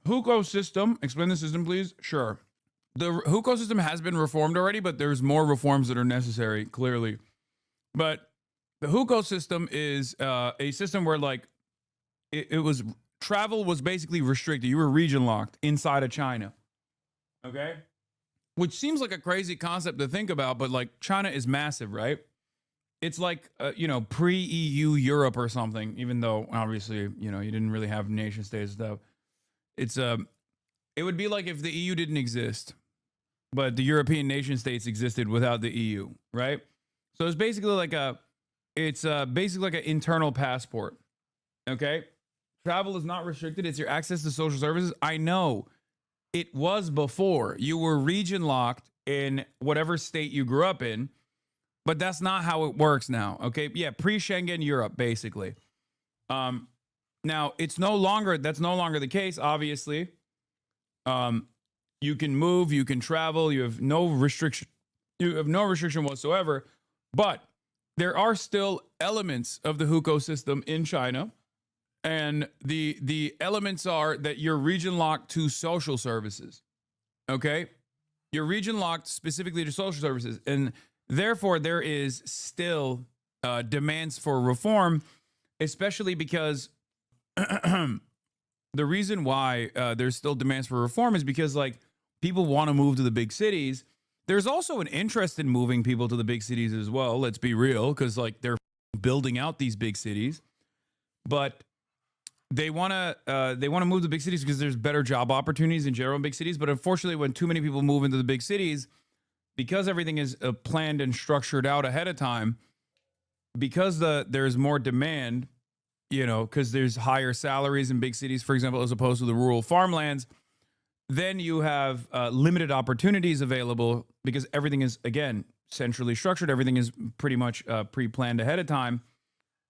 [SPEAKER 1] Hukou system, explain the system, please. Sure. The Hukou system has been reformed already, but there's more reforms that are necessary, clearly. But the Hukou system is a system where like it was travel was basically restricted. You were region locked inside of China. Okay? Which seems like a crazy concept to think about, but like China is massive, right? It's like pre-EU Europe or something, even though obviously, you didn't really have nation states and stuff. It would be like if the EU didn't exist, but the European nation states existed without the EU, right? So it's basically like an internal passport. Okay? Travel is not restricted. It's your access to social services. I know it was before. You were region locked in whatever state you grew up in, but that's not how it works now. Okay? Yeah, pre-Schengen Europe, basically. Now that's no longer the case, obviously. You can move, you can travel, you have no restriction whatsoever, but there are still elements of the Hukou system in China, and the elements are that you're region locked to social services. Okay? You're region locked specifically to social services, and therefore there is still demands for reform, especially because the reason why there's still demands for reform is because like people want to move to the big cities. There's also an interest in moving people to the big cities as well. Let's be real, because like they're building out these big cities, but they want to move to big cities because there's better job opportunities in general in big cities. But unfortunately, when too many people move into the big cities, because everything is planned and structured out ahead of time, because there's more demand, because there's higher salaries in big cities, for example, as opposed to the rural farmlands, then you have limited opportunities available because everything is, again, centrally structured. Everything is pretty much pre-planned ahead of time.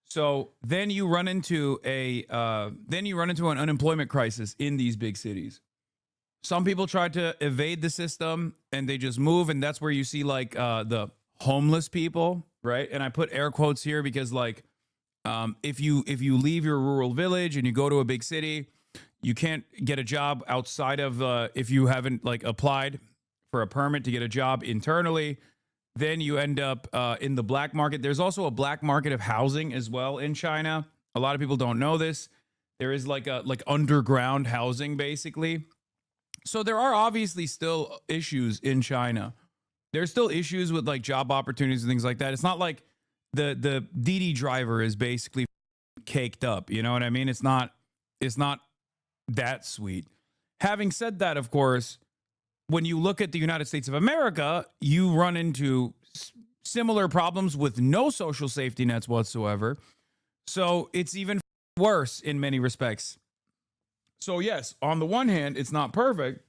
[SPEAKER 1] So then you run into an unemployment crisis in these big cities. Some people try to evade the system and they just move, and that's where you see like the homeless people, right? And I put air quotes here because like if you leave your rural village and you go to a big city, you can't get a job outside of if you haven't like applied for a permit to get a job internally. Then you end up in the black market. There's also a black market of housing as well in China. A lot of people don't know this. There is like underground housing basically. So there are obviously still issues in China. There's still issues with like job opportunities and things like that. It's not like the Didi driver is basically caked up. You know what I mean? It's not that sweet. Having said that, of course, when you look at the United States of America, you run into similar problems with no social safety nets whatsoever. So it's even worse in many respects. So yes, on the one hand, it's not perfect.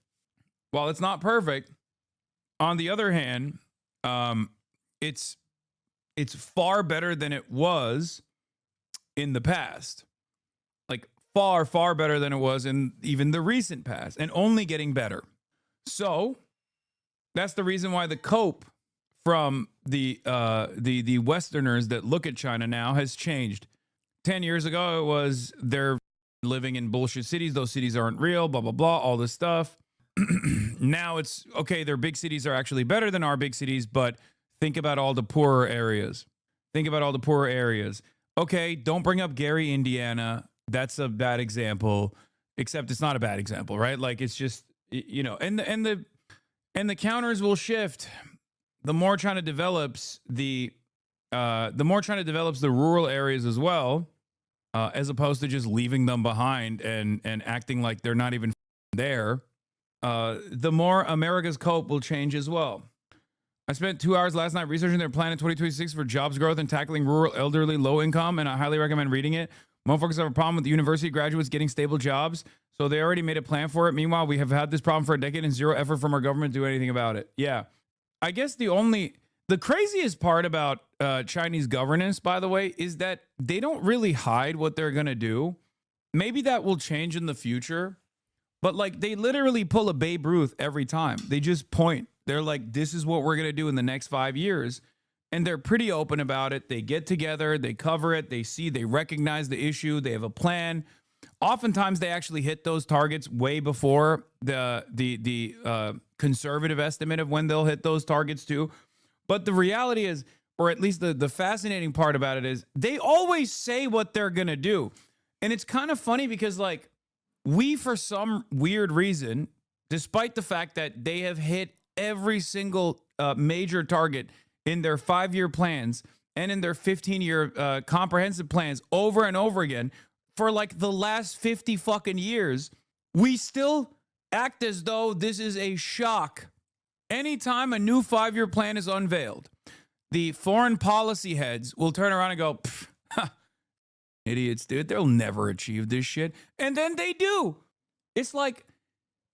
[SPEAKER 1] While it's not perfect, on the other hand, it's far better than it was in the past. Like far, far better than it was in even the recent past, and only getting better. So that's the reason why the cope from the Westerners that look at China now has changed. 10 years ago, it was they're living in bullshit cities. Those cities aren't real, blah, blah, blah, all this stuff. Now it's, okay, their big cities are actually better than our big cities, but think about all the poorer areas. Think about all the poorer areas. Okay, don't bring up Gary, Indiana. That's a bad example, except it's not a bad example, right? Like it's just, you know, and the counters will shift. The more China develops the rural areas as well, as opposed to just leaving them behind and acting like they're not even there, the more America's cope will change as well. I spent 2 hours last night researching their plan in 2026 for jobs growth and tackling rural, elderly, low income, and I highly recommend reading it. Motherfuckers have a problem with the university graduates getting stable jobs, so they already made a plan for it. Meanwhile, we have had this problem for a decade and zero effort from our government to do anything about it. Yeah. I guess the craziest part about Chinese governance, by the way, is that they don't really hide what they're going to do. Maybe that will change in the future, But like they literally pull a Babe Ruth every time. They just point. They're like, this is what we're going to do in the next 5 years. And they're pretty open about it. They get together, they cover it, they recognize the issue, they have a plan. Oftentimes they actually hit those targets way before the conservative estimate of when they'll hit those targets too. But the reality is, or at least the fascinating part about it is, they always say what they're going to do. And it's kind of funny because like we, for some weird reason, despite the fact that they have hit every single major target in their 5-year plans and in their 15-year comprehensive plans over and over again for like the last 50 fucking years, we still act as though this is a shock. Anytime a new 5-year plan is unveiled, the foreign policy heads will turn around and go, idiots, dude, they'll never achieve this shit. And then they do. It's like,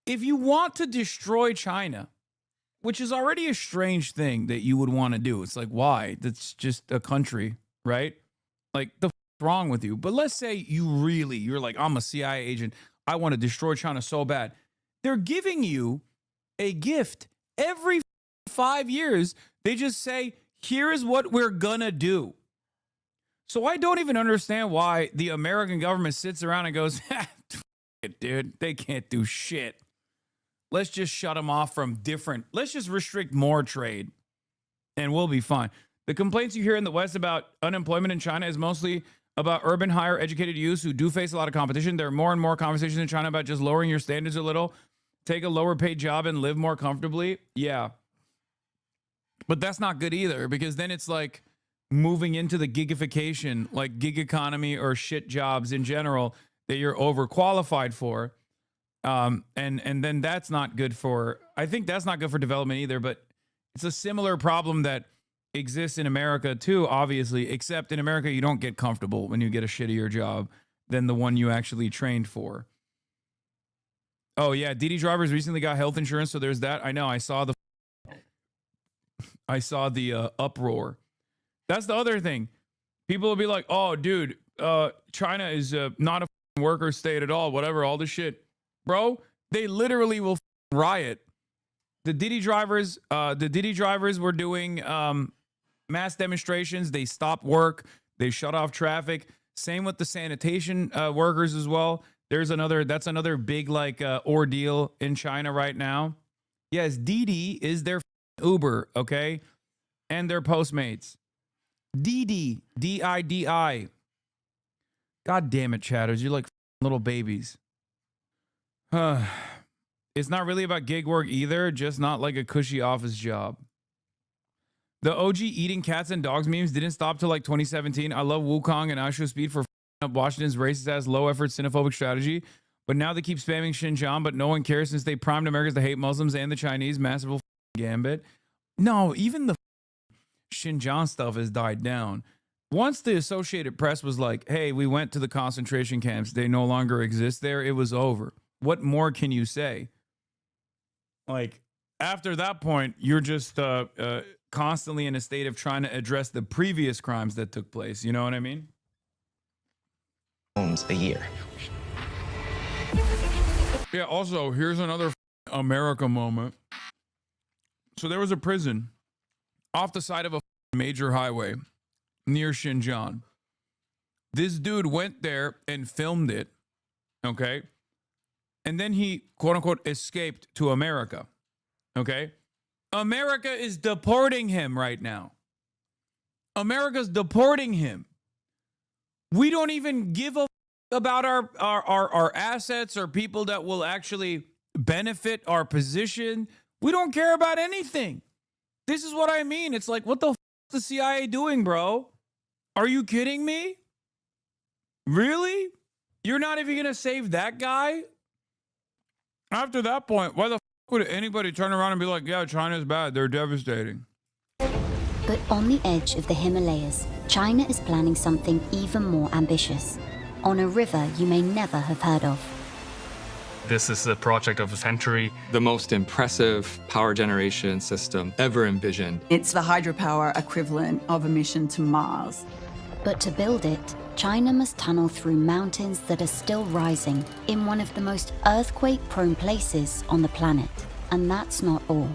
[SPEAKER 1] if you want to destroy China, which is already a strange thing that you would want to do. It's like, why? That's just a country, right? Like, the wrong with you? But let's say you're like, I'm a CIA agent. I want to destroy China so bad. They're giving you a gift every 5 years. They just say, here is what we're gonna do. So I don't even understand why the American government sits around and goes, dude, they can't do shit. Let's just shut them off from let's just restrict more trade and we'll be fine. The complaints you hear in the West about unemployment in China is mostly about urban, higher educated youths who do face a lot of competition. There are more and more conversations in China about just lowering your standards a little, take a lower paid job and live more comfortably. Yeah. But that's not good either, because then it's like moving into the gigification, like gig economy or shit jobs in general that you're overqualified for. And then that's not good for, I think that's not good for development either, but it's a similar problem that exists in America too, obviously, except in America, you don't get comfortable when you get a shittier job than the one you actually trained for. Oh yeah, DD drivers recently got health insurance, so there's that. I know, I saw the uproar. That's the other thing. People will be like, oh, dude, China is not a worker state at all, whatever, all this shit. Bro, they literally will riot. The Diddy drivers were doing mass demonstrations. They stopped work. They shut off traffic. Same with the sanitation workers as well. That's another big like ordeal in China right now. Yes, Didi is their Uber, okay? And their Postmates. Didi, D-I-D-I. God damn it, chatters. You're like little babies. It's not really about gig work either, just not like a cushy office job. The OG eating cats and dogs memes didn't stop till like 2017. I love Wukong and Ashu Speed for up Washington's racist-ass, low-effort, xenophobic strategy. But now they keep spamming Xinjiang, but no one cares since they primed Americans to hate Muslims and the Chinese. Massive gambit. No, even the Xinjiang stuff has died down. Once the Associated Press was like, hey, we went to the concentration camps, they no longer exist there, it was over. What more can you say? Like, after that point, you're just constantly in a state of trying to address the previous crimes that took place. You know what I mean?
[SPEAKER 21] Homes a year.
[SPEAKER 1] Yeah, also, here's another America moment. So there was a prison off the side of a major highway near Xinjiang. This dude went there and filmed it, okay? And then he, quote unquote, escaped to America, okay? America is deporting him right now. America's deporting him. We don't even give a about our assets or people that will actually benefit our position. We don't care about anything. This is what I mean. It's like, what the f is the CIA doing, bro? Are you kidding me? Really? You're not even going to save that guy? After that point, why the f would anybody turn around and be like, yeah, China's bad. They're devastating.
[SPEAKER 3] But on the edge of the Himalayas, China is planning something even more ambitious. On a river you may never have heard of.
[SPEAKER 22] This is the project of a century. The most impressive power generation system ever envisioned.
[SPEAKER 23] It's the hydropower equivalent of a mission to Mars.
[SPEAKER 3] But to build it, China must tunnel through mountains that are still rising in one of the most earthquake-prone places on the planet. And that's not all.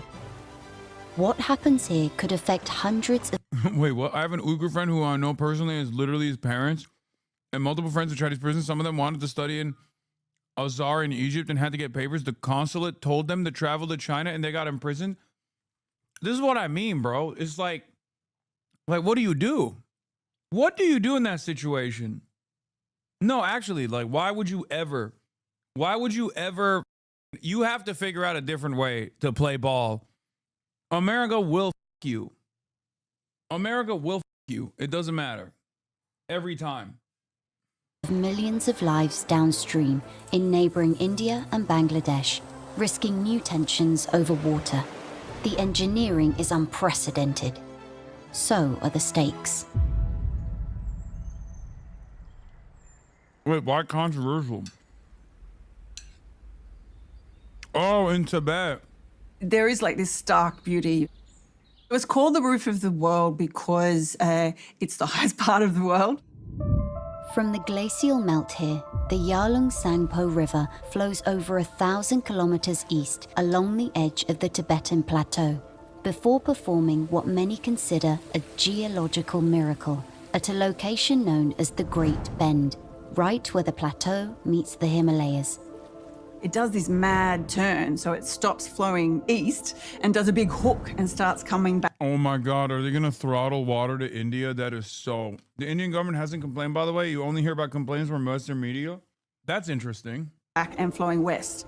[SPEAKER 3] What happens here could affect hundreds of...
[SPEAKER 1] Wait, what? I have an Uyghur friend who I know personally is literally his parents and multiple friends who tried his prison. Some of them wanted to study in Azhar in Egypt and had to get papers. The consulate told them to travel to China and they got imprisoned. This is what I mean, bro. It's like what do you do? What do you do in that situation? No, actually, like, why would you ever, you have to figure out a different way to play ball. America will f you. America will f you. It doesn't matter. Every time.
[SPEAKER 3] Millions of lives downstream in neighboring India and Bangladesh, risking new tensions over water. The engineering is unprecedented. So are the stakes.
[SPEAKER 1] Wait, why controversial? Oh, in Tibet.
[SPEAKER 4] There is like this stark beauty. It was called the roof of the world because it's the highest part of the world.
[SPEAKER 3] From the glacial melt here, the Yarlung Sangpo River flows over 1,000 kilometers east along the edge of the Tibetan Plateau, before performing what many consider a geological miracle at a location known as the Great Bend, right where the plateau meets the Himalayas.
[SPEAKER 4] It does this mad turn, so it stops flowing east and does a big hook and starts coming back.
[SPEAKER 1] Oh my God, are they gonna throttle water to India? That is so... The Indian government hasn't complained, by the way. You only hear about complaints from Western media. That's interesting.
[SPEAKER 4] Back and flowing west.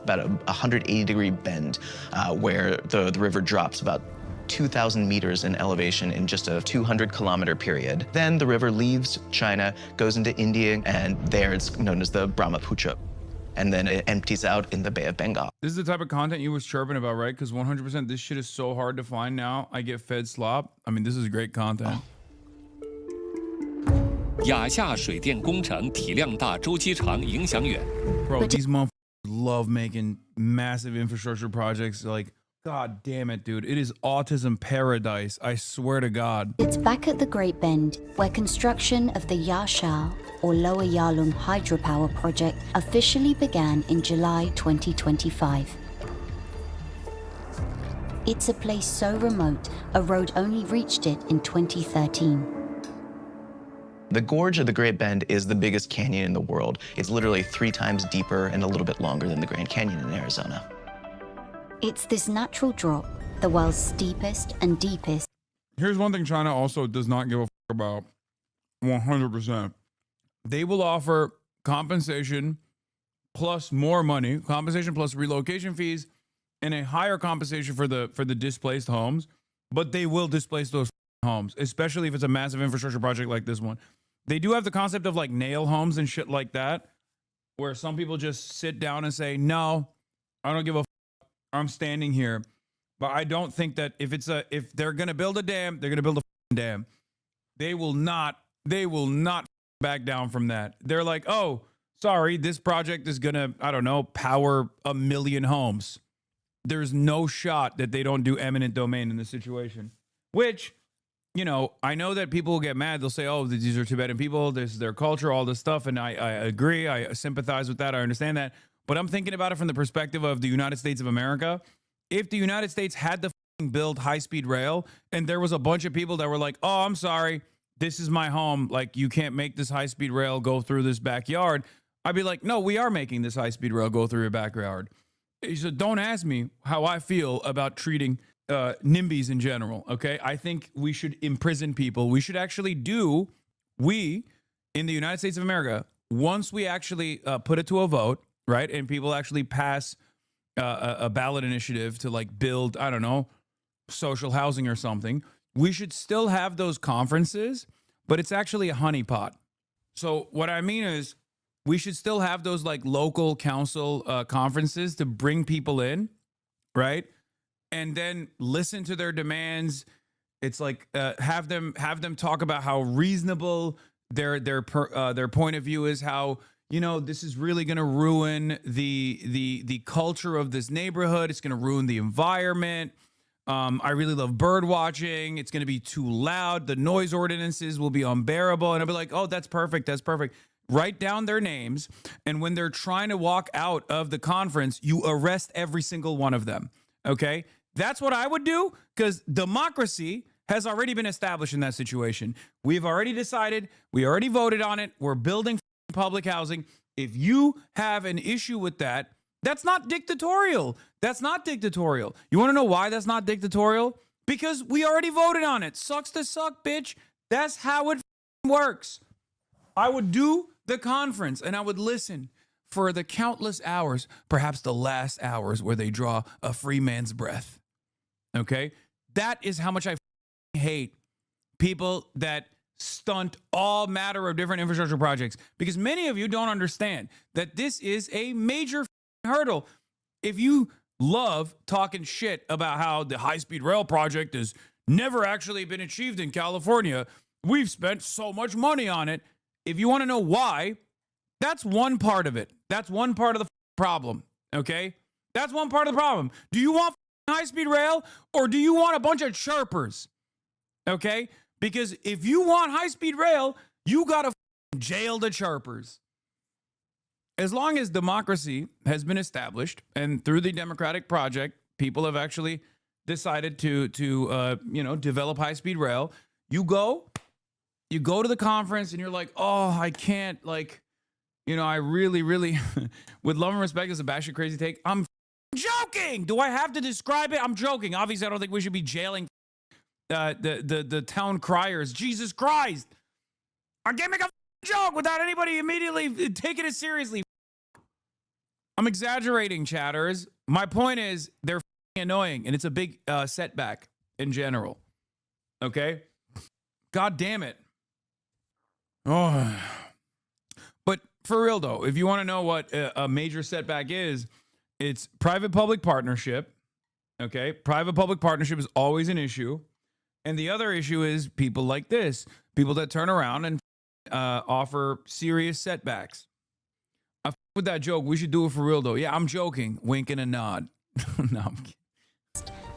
[SPEAKER 21] About a 180-degree bend where the river drops about 2,000 meters in elevation in just a 200-kilometer period. Then the river leaves China, goes into India, and there it's known as the Brahmaputra. And then it empties out in the Bay of Bengal.
[SPEAKER 1] This is the type of content you was chirping about, right? Because 100% this shit is so hard to find now. I get fed slop. I mean, this is great content.
[SPEAKER 5] 亚夏水电工程体量大，周期长，影响远。
[SPEAKER 1] Bro, these motherfuckers love making massive infrastructure projects. Like, God damn it, dude. It is autism paradise. I swear to God.
[SPEAKER 3] It's back at the Great Bend, where construction of the Yasha, or Lower Yarlung hydropower project, officially began in July 2025. It's a place so remote, a road only reached it in 2013.
[SPEAKER 21] The gorge of the Great Bend is the biggest canyon in the world. It's literally 3 times deeper and a little bit longer than the Grand Canyon in Arizona.
[SPEAKER 3] It's this natural drop, the world's steepest and deepest.
[SPEAKER 1] Here's one thing China also does not give a fuck about. 100%. They will offer compensation plus more money, compensation plus relocation fees, and a higher compensation for the displaced homes, but they will displace those homes, especially if it's a massive infrastructure project like this one. They do have the concept of like nail homes and shit like that, where some people just sit down and say, no, I don't give a fuck. I'm standing here. But I don't think that if they're gonna build a dam, they're gonna build a dam. They will not back down from that. They're like, oh, sorry, this project is gonna, I don't know, power 1 million homes. There's no shot that they don't do eminent domain in this situation. Which, you know, I know that people will get mad. They'll say, oh, these are Tibetan people, this is their culture, all this stuff. And I agree. I sympathize with that. I understand that. But I'm thinking about it from the perspective of the United States of America. If the United States had to build high-speed rail and there was a bunch of people that were like, oh, I'm sorry, this is my home. Like, you can't make this high-speed rail go through this backyard. I'd be like, no, we are making this high-speed rail go through your backyard. So don't ask me how I feel about treating NIMBYs in general, okay? I think we should imprison people. We should actually we in the United States of America, once we actually put it to a vote, right, and people actually pass a ballot initiative to like build, I don't know, social housing or something, we should still have those conferences, but it's actually a honeypot. So what I mean is we should still have those like local council conferences to bring people in, right? And then listen to their demands. It's like have them talk about how reasonable their point of view is, how, you know, this is really going to ruin the culture of this neighborhood. It's going to ruin the environment. I really love bird watching. It's going to be too loud. The noise ordinances will be unbearable. And I'll be like, oh, that's perfect. That's perfect. Write down their names. And when they're trying to walk out of the conference, you arrest every single one of them. Okay? That's what I would do, because democracy has already been established in that situation. We've already decided. We already voted on it. We're building public housing. If you have an issue with that, that's not dictatorial. That's not dictatorial. You want to know why that's not dictatorial? Because we already voted on it. Sucks to suck, bitch. That's how it works. I would do the conference and I would listen for the countless hours, perhaps the last hours where they draw a free man's breath. Okay? That is how much I hate people that stunt all matter of different infrastructure projects, because many of you don't understand that this is a major hurdle. If you love talking shit about how the high-speed rail project has never actually been achieved in California, we've spent so much money on it. If you want to know why, that's one part of it. That's one part of the problem, okay? That's one part of the problem. Do you want high-speed rail, or do you want a bunch of chirpers, okay? Because if you want high-speed rail, you got to jail the chirpers. As long as democracy has been established, and through the Democratic Project, people have actually decided to develop high-speed rail. You go to the conference, and you're like, oh, I can't, I really, with love and respect, as a batshit crazy take, I'm joking. Do I have to describe it? I'm joking. Obviously, I don't think we should be jailing the town criers. Jesus Christ! I can't make a joke without anybody immediately taking it seriously. I'm exaggerating, chatters. My point is, they're annoying, and it's a big setback in general. Okay? God damn it. Oh. But for real, though, if you want to know what a major setback is, it's private-public partnership. Okay? Private-public partnership is always an issue. And the other issue is people like this, people that turn around and offer serious setbacks. I with that joke. We should do it for real, though. Yeah, I'm joking. Wink and a nod. No, I'm kidding.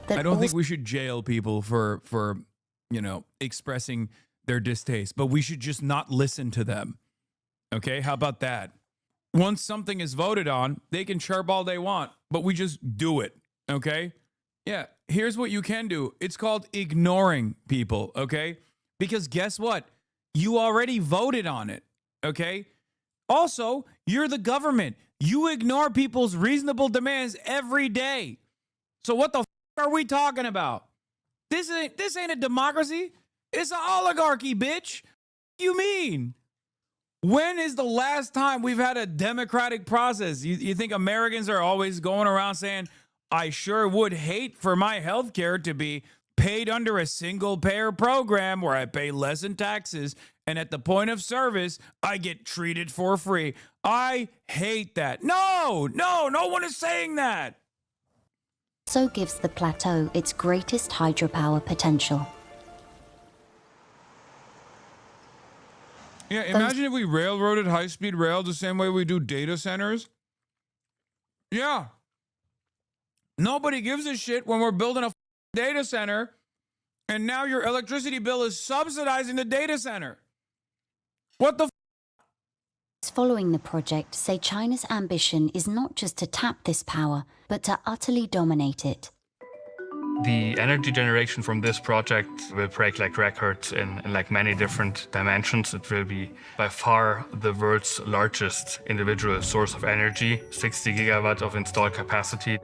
[SPEAKER 1] I don't think we should jail people for expressing their distaste, but we should just not listen to them. Okay, how about that? Once something is voted on, they can chirp all they want, but we just do it. Okay? Yeah, here's what you can do. It's called ignoring people, okay? Because guess what? You already voted on it, okay? Also, you're the government. You ignore people's reasonable demands every day. So what the f are we talking about? This ain't a democracy. It's an oligarchy, bitch. What do you mean? When is the last time we've had a democratic process? You think Americans are always going around saying, I sure would hate for my health care to be paid under a single-payer program where I pay less in taxes, and at the point of service, I get treated for free. I hate that. No one is saying that.
[SPEAKER 3] So gives the plateau its greatest hydropower potential.
[SPEAKER 1] Yeah, imagine if we railroaded high-speed rail the same way we do data centers. Yeah. Nobody gives a shit when we're building a data center, and now your electricity bill is subsidizing the data center. What the
[SPEAKER 3] Following the project say China's ambition is not just to tap this power, but to utterly dominate it.
[SPEAKER 22] The energy generation from this project will break records in many different dimensions. It will be by far the world's largest individual source of energy, 60 gigawatts of installed capacity.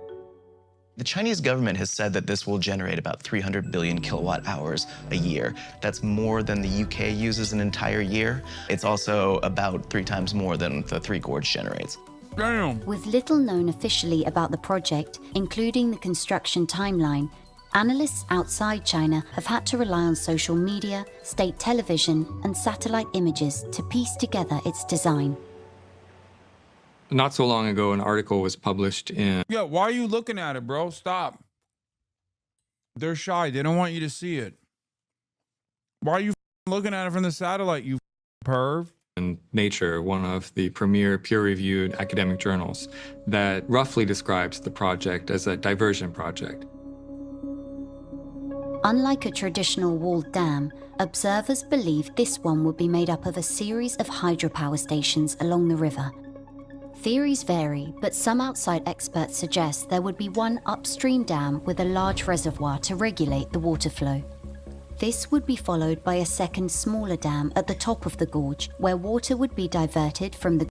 [SPEAKER 21] The Chinese government has said that this will generate about 300 billion kilowatt hours a year. That's more than the UK uses an entire year. It's also about 3 times more than the Three Gorges generates.
[SPEAKER 1] Damn.
[SPEAKER 3] With little known officially about the project, including the construction timeline, analysts outside China have had to rely on social media, state television, and satellite images to piece together its design.
[SPEAKER 22] Not so long ago, an article was published in...
[SPEAKER 1] Yeah, why are you looking at it, bro? Stop. They're shy. They don't want you to see it. Why are you looking at it from the satellite, you perv?
[SPEAKER 22] In Nature, one of the premier peer-reviewed academic journals, that roughly describes the project as a diversion project.
[SPEAKER 3] Unlike a traditional walled dam, observers believe this one would be made up of a series of hydropower stations along the river. Theories vary, but some outside experts suggest there would be one upstream dam with a large reservoir to regulate the water flow. This would be followed by a second smaller dam at the top of the gorge, where water would be diverted from the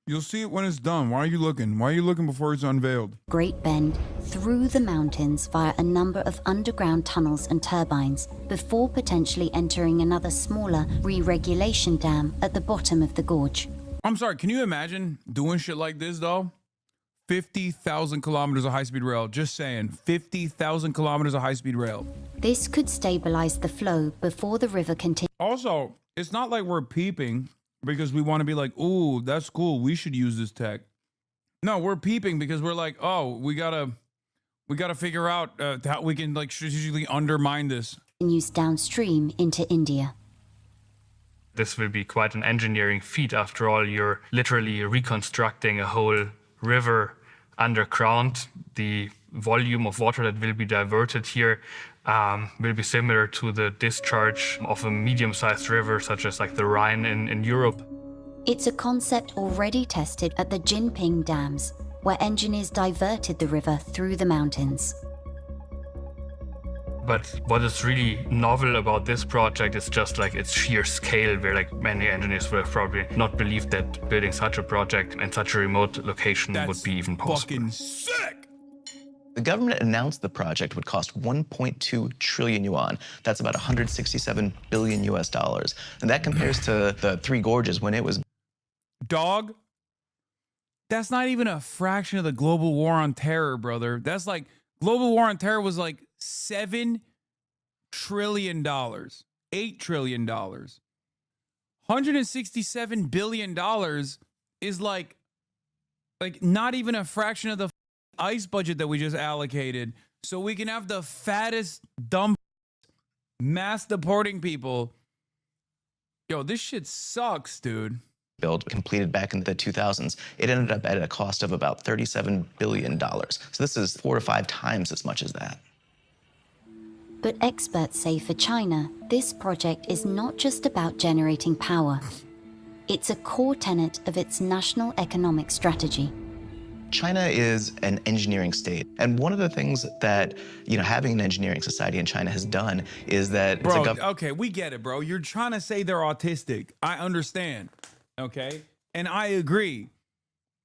[SPEAKER 1] You'll see it when it's done. Why are you looking? Why are you looking before it's unveiled?
[SPEAKER 3] Great Bend through the mountains via a number of underground tunnels and turbines, before potentially entering another smaller re-regulation dam at the bottom of the gorge.
[SPEAKER 1] I'm sorry, can you imagine doing shit like this though? 50,000 kilometers of high-speed rail. Just saying, 50,000 kilometers of high-speed rail.
[SPEAKER 3] This could stabilize the flow before the river continues.
[SPEAKER 1] Also, it's not like we're peeping because we want to be like, ooh, that's cool, we should use this tech. No, we're peeping because we're like, oh, we gotta figure out how we can like strategically undermine this.
[SPEAKER 3] Continues downstream into India.
[SPEAKER 22] This will be quite an engineering feat. After all, you're literally reconstructing a whole river underground. The volume of water that will be diverted here will be similar to the discharge of a medium-sized river, such as like the Rhine in Europe.
[SPEAKER 3] It's a concept already tested at the Jinping dams, where engineers diverted the river through the mountains.
[SPEAKER 22] But what is really novel about this project is just like its sheer scale, where like many engineers would have probably not believed that building such a project in such a remote location would be even possible.
[SPEAKER 1] Fucking sick!
[SPEAKER 21] The government announced the project would cost 1.2 trillion yuan. That's about 167 billion US dollars. And that compares to the Three Gorges when it was...
[SPEAKER 1] Dog, that's not even a fraction of the global war on terror, brother. That's like, global war on terror was like $7 trillion, $8 trillion. $167 billion is like not even a fraction of the ICE budget that we just allocated. So we can have the fattest, dumb mass deporting people. Yo, this shit sucks, dude.
[SPEAKER 21] Build completed back in the 2000s, it ended up at a cost of about $37 billion. So this is 4 to 5 times as much as that.
[SPEAKER 3] But experts say for China, this project is not just about generating power. It's a core tenet of its national economic strategy.
[SPEAKER 21] China is an engineering state. And one of the things that, having an engineering society in China has done is that...
[SPEAKER 1] Bro, okay, we get it, bro. You're trying to say they're autistic. I understand, okay? And I agree.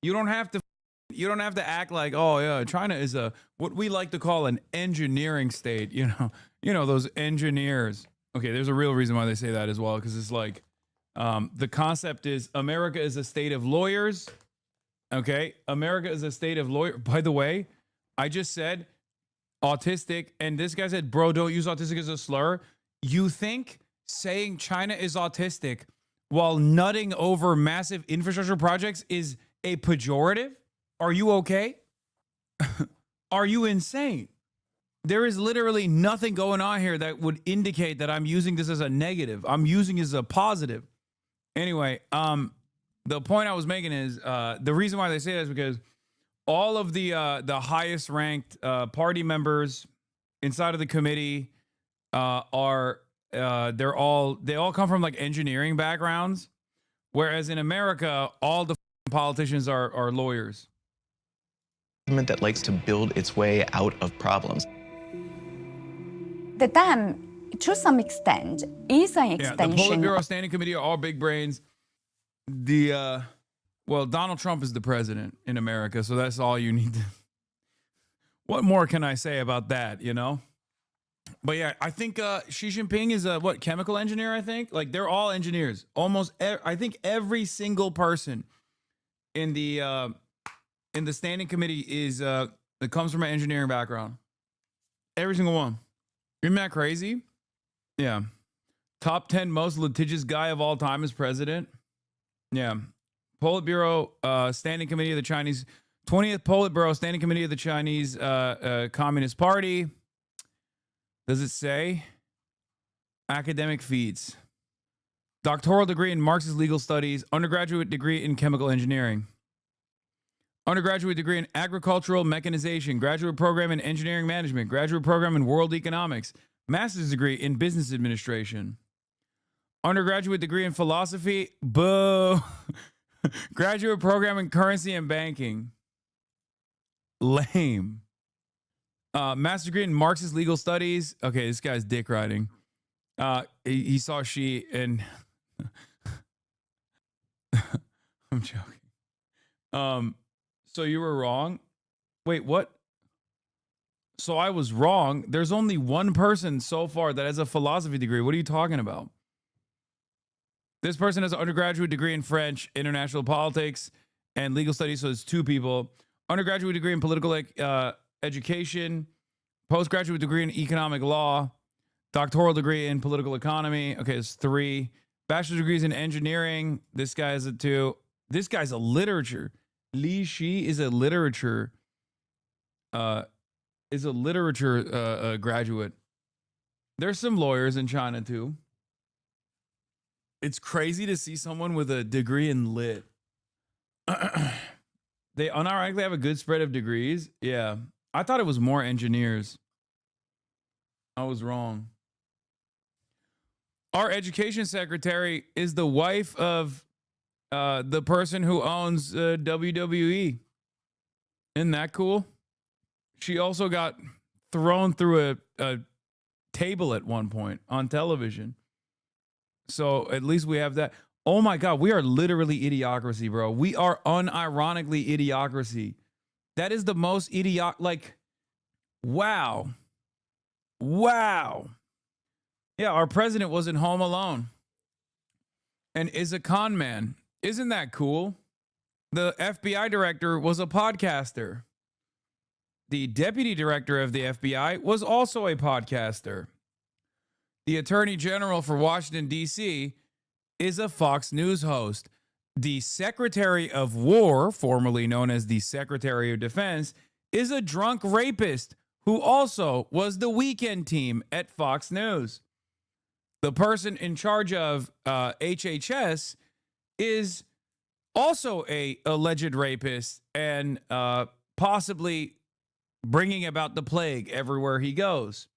[SPEAKER 1] You don't have to act like, oh yeah, China is what we like to call an engineering state, you know those engineers. Okay, there's a real reason why they say that as well, because it's like the concept is America is a state of lawyers. Okay, America is a state of lawyers. By the way, I just said autistic, and this guy said, bro, don't use autistic as a slur. You think saying China is autistic while nutting over massive infrastructure projects is a pejorative? Are you okay? Are you insane? There is literally nothing going on here that would indicate that I'm using this as a negative. I'm using it as a positive. Anyway, the point I was making is the reason why they say that is because all of the highest ranked party members inside of the committee they all come from like engineering backgrounds, whereas in America all the politicians are lawyers.
[SPEAKER 21] That likes to build its way out of problems.
[SPEAKER 7] The dam, to some extent, is an extension.
[SPEAKER 1] The Politburo Standing Committee are all big brains. Well, Donald Trump is the president in America, so that's all you need to... What more can I say about that, But yeah, I think Xi Jinping is a, chemical engineer, I think? Like, they're all engineers. I think every single person in the standing committee that comes from an engineering background. Every single one. Isn't that crazy? Yeah. Top 10 most litigious guy of all time is president. Yeah. Politburo Standing Committee of the Chinese, 20th Politburo Standing Committee of the Chinese Communist Party. Does it say? Academic feats. Doctoral degree in Marxist legal studies, undergraduate degree in chemical engineering. Undergraduate degree in agricultural mechanization, graduate program in engineering management, graduate program in world economics, Master's degree in business administration. Undergraduate degree in philosophy. Boo. Graduate program in currency and banking. Lame. Master's degree in Marxist legal studies. Okay, this guy's dick riding. He saw she and I'm joking. So you were wrong. Wait, what? So I was wrong. There's only one person so far that has a philosophy degree. What are you talking about? This person has an undergraduate degree in French, international politics, and legal studies. So it's two people. Undergraduate degree in political education, postgraduate degree in economic law, doctoral degree in political economy. Okay, it's 3. Bachelor's degrees in engineering. This guy is a 2. This guy's a literature. Li Shi is a literature. Graduate. There's some lawyers in China too. It's crazy to see someone with a degree in lit. They unironically have a good spread of degrees. Yeah. I thought it was more engineers. I was wrong. Our education secretary is the wife of the person who owns WWE. Isn't that cool? She also got thrown through a table at one point on television. So at least we have that. Oh my God, we are literally idiocracy, bro. We are unironically idiocracy. That is the most like, wow. Wow. Yeah, our president wasn't home alone and is a con man. Isn't that cool? The FBI director was a podcaster. The deputy director of the FBI was also a podcaster. The attorney general for Washington, D.C. is a Fox News host. The secretary of war, formerly known as the secretary of defense, is a drunk rapist who also was the weekend team at Fox News. The person in charge of HHS is also a alleged rapist and possibly bringing about the plague everywhere he goes.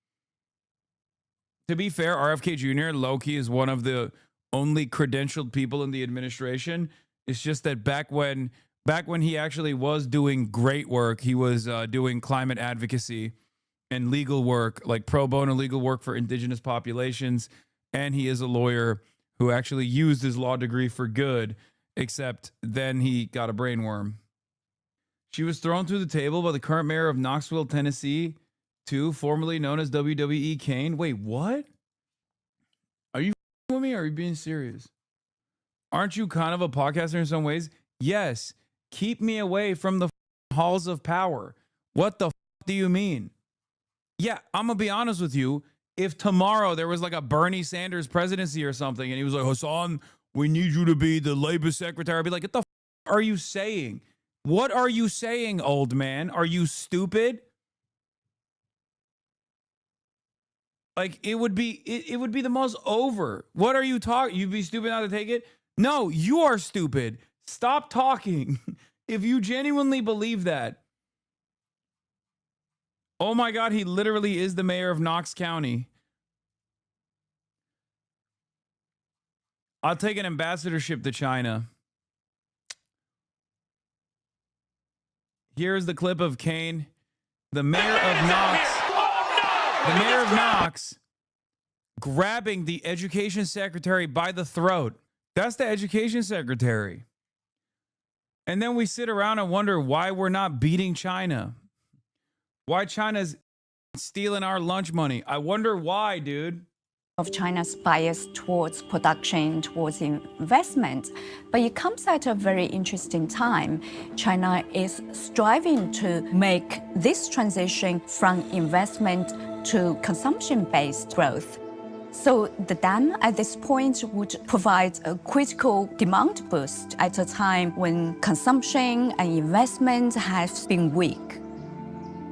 [SPEAKER 1] To be fair, RFK Jr. low-key is one of the only credentialed people in the administration. It's just that back when he actually was doing great work, he was doing climate advocacy and legal work, like pro bono legal work for indigenous populations. And he is a lawyer who actually used his law degree for good, except then he got a brainworm. She was thrown through the table by the current mayor of Knoxville, Tennessee, too, formerly known as WWE Kane. Wait, what? Are you with me or are you being serious? Aren't you kind of a podcaster in some ways? Yes. Keep me away from the halls of power. What the do you mean? Yeah, I'm going to be honest with you. If tomorrow there was like a Bernie Sanders presidency or something and he was like, Hasan, we need you to be the labor secretary, I'd be like, what the are you saying? What are you saying, old man? Are you stupid? Like it would be the most over. What are you talking? You'd be stupid not to take it? No, you are stupid. Stop talking. If you genuinely believe that. Oh my God, he literally is the mayor of Knox County. I'll take an ambassadorship to China. Here's the clip of Kane, the mayor of Knox. The mayor of Knox grabbing the education secretary by the throat. That's the education secretary. And then we sit around and wonder why we're not beating China. Why China's stealing our lunch money. I wonder why, dude.
[SPEAKER 7] Of China's bias towards production, towards investment. But it comes at a very interesting time. China is striving to make this transition from investment to consumption-based growth. So the dam at this point would provide a critical demand boost at a time when consumption and investment have been weak.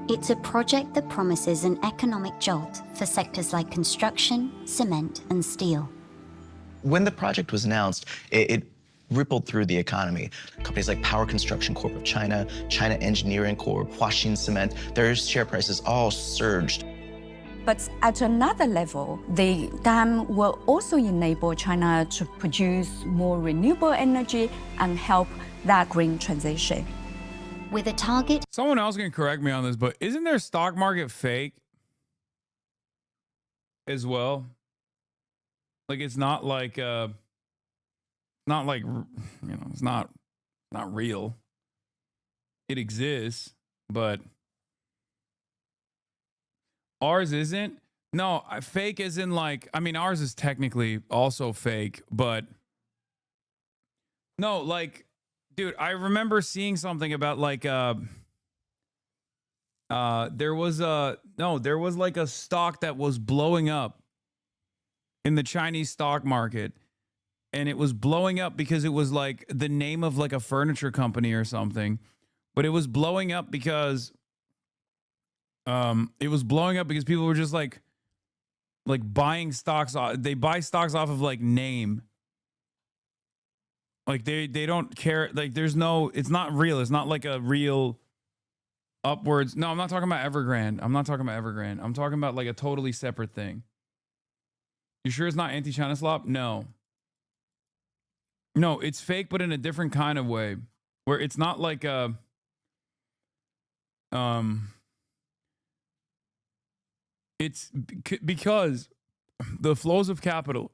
[SPEAKER 3] It's a project that promises an economic jolt for sectors like construction, cement, and steel.
[SPEAKER 21] When the project was announced, it rippled through the economy. Companies like Power Construction Corp of China, China Engineering Corp, Huaxin Cement, their share prices all surged.
[SPEAKER 7] But at another level, the dam will also enable China to produce more renewable energy and help that green transition.
[SPEAKER 3] With a target.
[SPEAKER 1] Someone else can correct me on this, but isn't their stock market fake as well? Like it's not like it's not real. It exists, but ours isn't. No, fake as in like, I mean, ours is technically also fake, but no, like, dude, I remember seeing something about like there was like a stock that was blowing up in the Chinese stock market, and it was blowing up because it was like the name of like a furniture company or something, but it was blowing up because people were just like buying stocks. They buy stocks off of like name. Like they don't care. Like there's no, it's not real. It's not like a real upwards. No, I'm not talking about Evergrande. I'm talking about like a totally separate thing. You sure it's not anti-China slop? No, it's fake, but in a different kind of way, where it's not like a it's because the flows of capital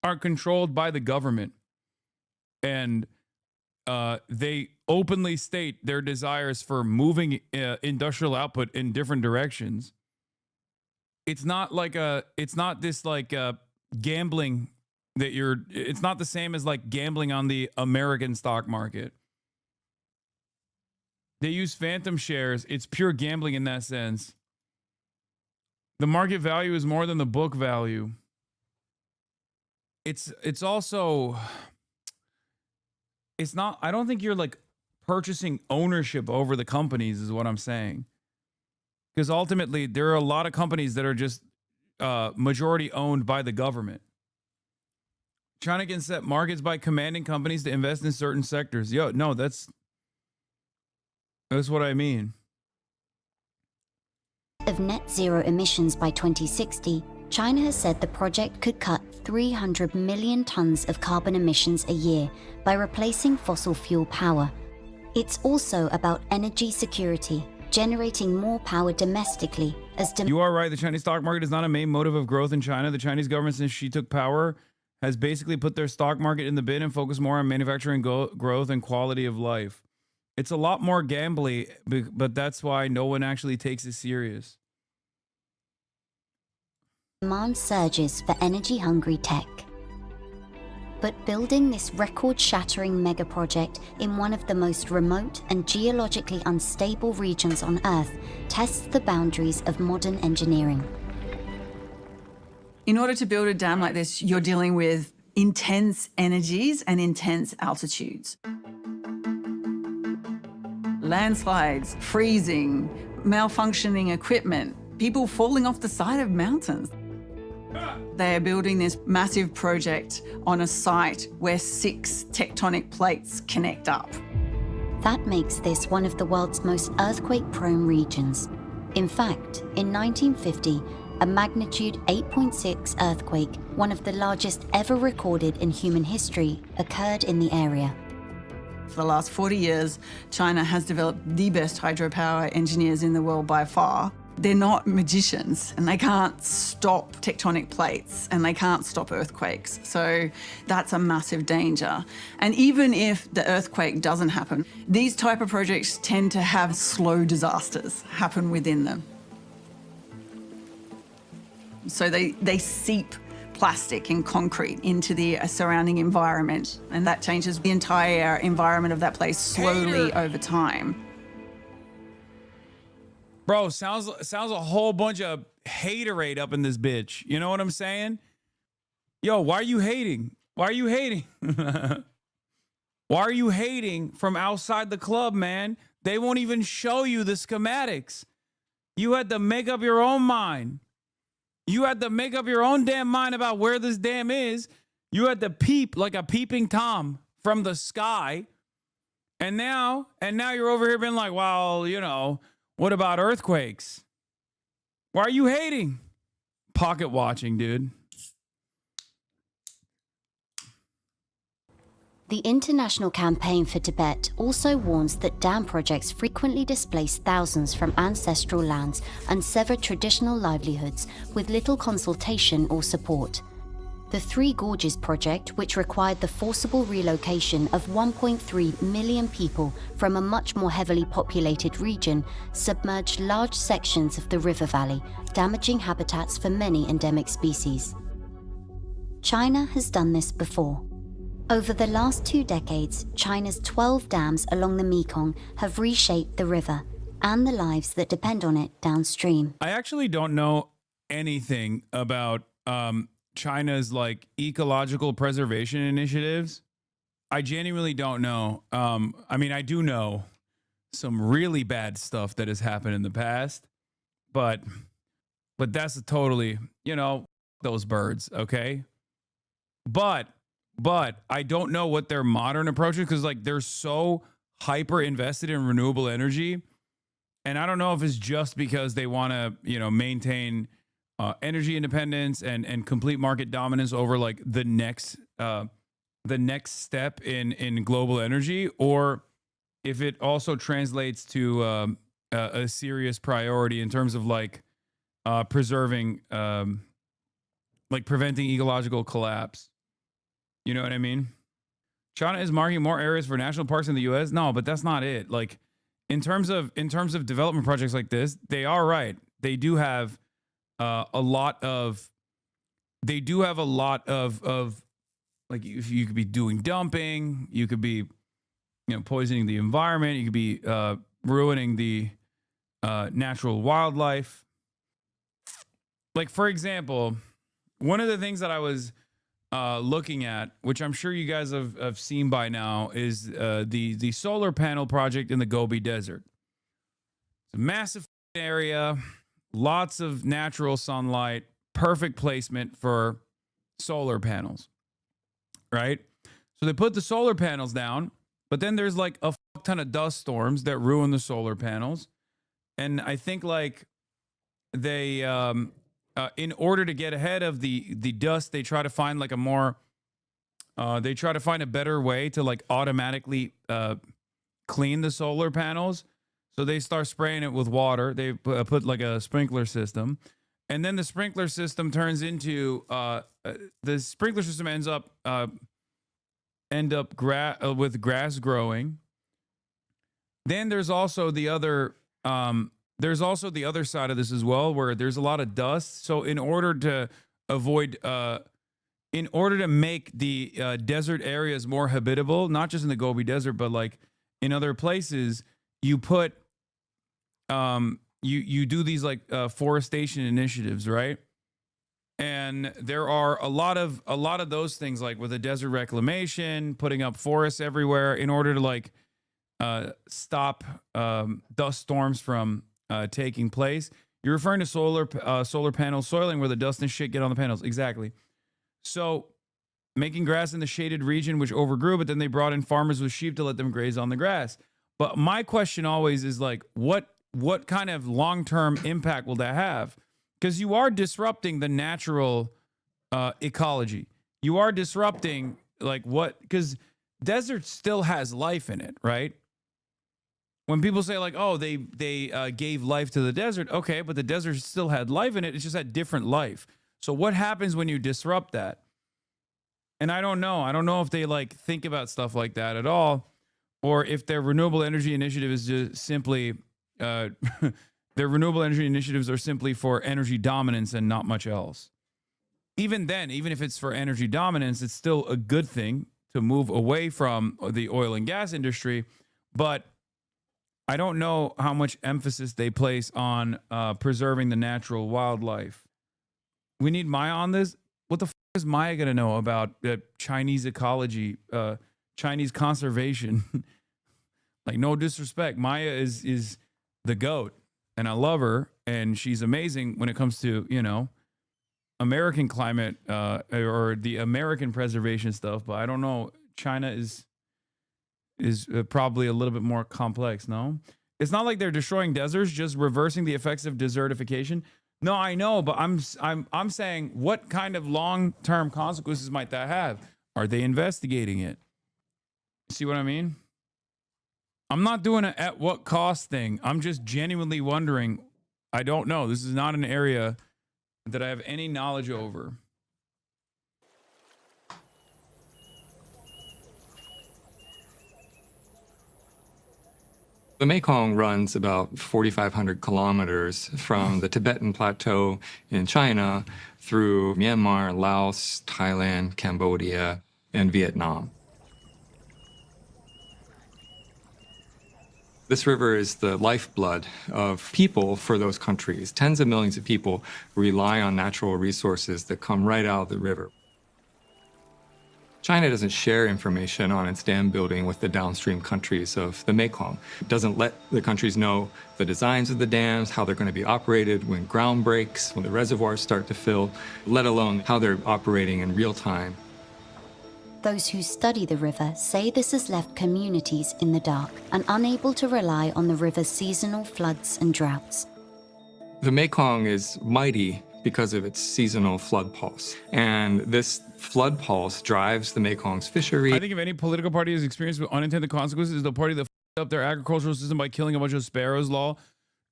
[SPEAKER 1] are controlled by the government, and they openly state their desires for moving industrial output in different directions. It's not this like gambling that it's not the same as like gambling on the American stock market. They use phantom shares. It's pure gambling in that sense. The market value is more than the book value. It's also, it's not, I don't think you're like purchasing ownership over the companies is what I'm saying. Because ultimately there are a lot of companies that are just majority owned by the government. China can set markets by commanding companies to invest in certain sectors. No, that's what I mean.
[SPEAKER 3] Of net zero emissions by 2060, China has said the project could cut 300 million tons of carbon emissions a year by replacing fossil fuel power. It's also about energy security, generating more power domestically as
[SPEAKER 1] you are right. The Chinese stock market is not a main motive of growth in China. The Chinese government, since Xi took power, has basically put their stock market in the bin and focused more on manufacturing growth and quality of life. It's a lot more gambly, but that's why no one actually takes it serious.
[SPEAKER 3] Demand surges for energy-hungry tech. But building this record-shattering mega project in one of the most remote and geologically unstable regions on Earth tests the boundaries of modern engineering.
[SPEAKER 4] In order to build a dam like this, you're dealing with intense energies and intense altitudes. Landslides, freezing, malfunctioning equipment, people falling off the side of mountains. They are building this massive project on a site where 6 tectonic plates connect up.
[SPEAKER 3] That makes this one of the world's most earthquake-prone regions. In fact, in 1950, a magnitude 8.6 earthquake, one of the largest ever recorded in human history, occurred in the area.
[SPEAKER 4] For the last 40 years, China has developed the best hydropower engineers in the world by far. They're not magicians, and they can't stop tectonic plates, and they can't stop earthquakes. So that's a massive danger. And even if the earthquake doesn't happen, these type of projects tend to have slow disasters happen within them. So they seep plastic and concrete into the surrounding environment, and that changes the entire environment of that place slowly over time.
[SPEAKER 1] Bro, sounds a whole bunch of haterade up in this bitch. You know what I'm saying? Yo, why are you hating? Why are you hating? Why are you hating from outside the club, man? They won't even show you the schematics. You had to make up your own mind. You had to make up your own damn mind about where this dam is. You had to peep like a peeping Tom from the sky. And now you're over here being like, well, you know, what about earthquakes? Why are you hating? pocket watching, dude.
[SPEAKER 3] The International Campaign for Tibet also warns that dam projects frequently displace thousands from ancestral lands and sever traditional livelihoods with little consultation or support. The Three Gorges project, which required the forcible relocation of 1.3 million people from a much more heavily populated region, submerged large sections of the river valley, damaging habitats for many endemic species. China has done this before. Over the last 2 decades, China's 12 dams along the Mekong have reshaped the river and the lives that depend on it downstream.
[SPEAKER 1] I actually don't know anything about China's like ecological preservation initiatives. I genuinely don't know. I mean, I do know some really bad stuff that has happened in the past, but that's a totally, you know, those birds, okay? But I don't know what their modern approach is, because like they're so hyper invested in renewable energy, and I don't know if it's just because they want to, you know, maintain energy independence and complete market dominance over like the next step in global energy, or if it also translates to a serious priority in terms of like preserving, like preventing ecological collapse. You know what I mean? China is marking more areas for national parks in the U.S. No, but that's not it. Like in terms of development projects like this, they are right. They do have a lot of like, if you could be doing dumping, you could be, you know, poisoning the environment, you could be ruining the natural wildlife. Like, for example, one of the things that I was looking at, which I'm sure you guys have seen by now, is the solar panel project in the Gobi Desert. It's a massive area, lots of natural sunlight, perfect placement for solar panels, right? So they put the solar panels down, but then there's like a fuck ton of dust storms that ruin the solar panels. And I think like they in order to get ahead of the dust, they try to find like they try to find a better way to like automatically clean the solar panels. So they start spraying it with water. They put like a sprinkler system, and then the sprinkler system turns into the sprinkler system ends up with grass growing. Then there's also the other side of this as well, where there's a lot of dust. So in order to make the desert areas more habitable, not just in the Gobi Desert, but like in other places, you put you do these like forestation initiatives, right? And there are a lot of those things, like with the desert reclamation, putting up forests everywhere in order to like stop dust storms from taking place. You're referring to solar panel soiling, where the dust and shit get on the panels. Exactly. So making grass in the shaded region, which overgrew, but then they brought in farmers with sheep to let them graze on the grass. But my question always is like, what kind of long-term impact will that have? Because you are disrupting the natural ecology. You are disrupting like what? Because desert still has life in it, right? When people say like, oh, they gave life to the desert, okay, but the desert still had life in it. It's just had different life. So what happens when you disrupt that? And I don't know. I don't know if they like think about stuff like that at all, or if their renewable energy initiative is just simply their renewable energy initiatives are simply for energy dominance and not much else. Even then, even if it's for energy dominance, it's still a good thing to move away from the oil and gas industry. But I don't know how much emphasis they place on preserving the natural wildlife. We need Maya on this. What the f is Maya going to know about Chinese ecology, Chinese conservation? Like, no disrespect. Maya is the GOAT, and I love her, and she's amazing when it comes to, you know, American climate or the American preservation stuff. But I don't know. China is probably a little bit more complex, no? It's not like they're destroying deserts, just reversing the effects of desertification. No, I know, but I'm saying, what kind of long-term consequences might that have? Are they investigating it? See what I mean? I'm not doing an at what cost thing. I'm just genuinely wondering. I don't know. This is not an area that I have any knowledge over.
[SPEAKER 9] The Mekong runs about 4,500 kilometers from the Tibetan Plateau in China through Myanmar, Laos, Thailand, Cambodia, and Vietnam. This river is the lifeblood of people for those countries. Tens of millions of people rely on natural resources that come right out of the river. China doesn't share information on its dam building with the downstream countries of the Mekong. It doesn't let the countries know the designs of the dams, how they're going to be operated when ground breaks, when the reservoirs start to fill, let alone how they're operating in real time.
[SPEAKER 3] Those who study the river say this has left communities in the dark and unable to rely on the river's seasonal floods and droughts.
[SPEAKER 9] The Mekong is mighty because of its seasonal flood pulse. And this flood pulse drives the Mekong's fishery.
[SPEAKER 1] I think if any political party has experienced with unintended consequences, is the party that f***ed up their agricultural system by killing a bunch of sparrows. Law.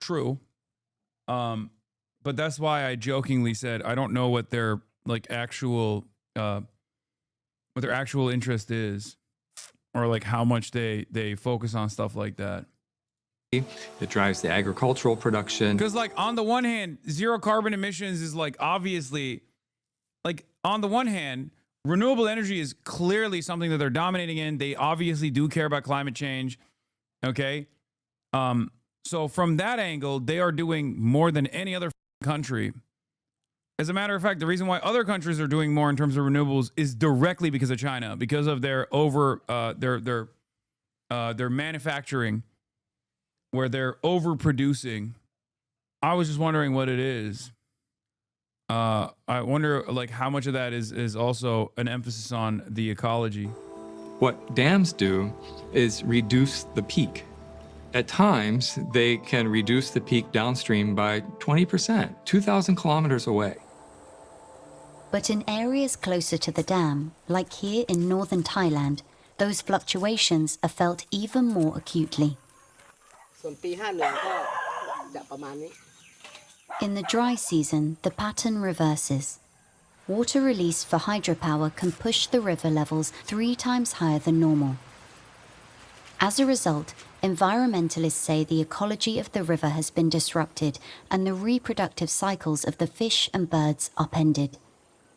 [SPEAKER 1] True. But that's why I jokingly said I don't know what their actual what their actual interest is, or like how much they focus on stuff like that.
[SPEAKER 9] It drives the agricultural production.
[SPEAKER 1] Because like on the one hand, zero carbon emissions is like obviously, like on the one hand, renewable energy is clearly something that they're dominating in. They obviously do care about climate change. Okay. So from that angle, they are doing more than any other country. As a matter of fact, the reason why other countries are doing more in terms of renewables is directly because of China, because of their their manufacturing, where they're overproducing. I was just wondering what it is. I wonder like how much of that is also an emphasis on the ecology.
[SPEAKER 9] What dams do is reduce the peak. At times, they can reduce the peak downstream by 20%, 2,000 kilometers away.
[SPEAKER 3] But in areas closer to the dam, like here in northern Thailand, those fluctuations are felt even more acutely. In the dry season, the pattern reverses. Water release for hydropower can push the river levels 3 times higher than normal. As a result, environmentalists say the ecology of the river has been disrupted and the reproductive cycles of the fish and birds upended.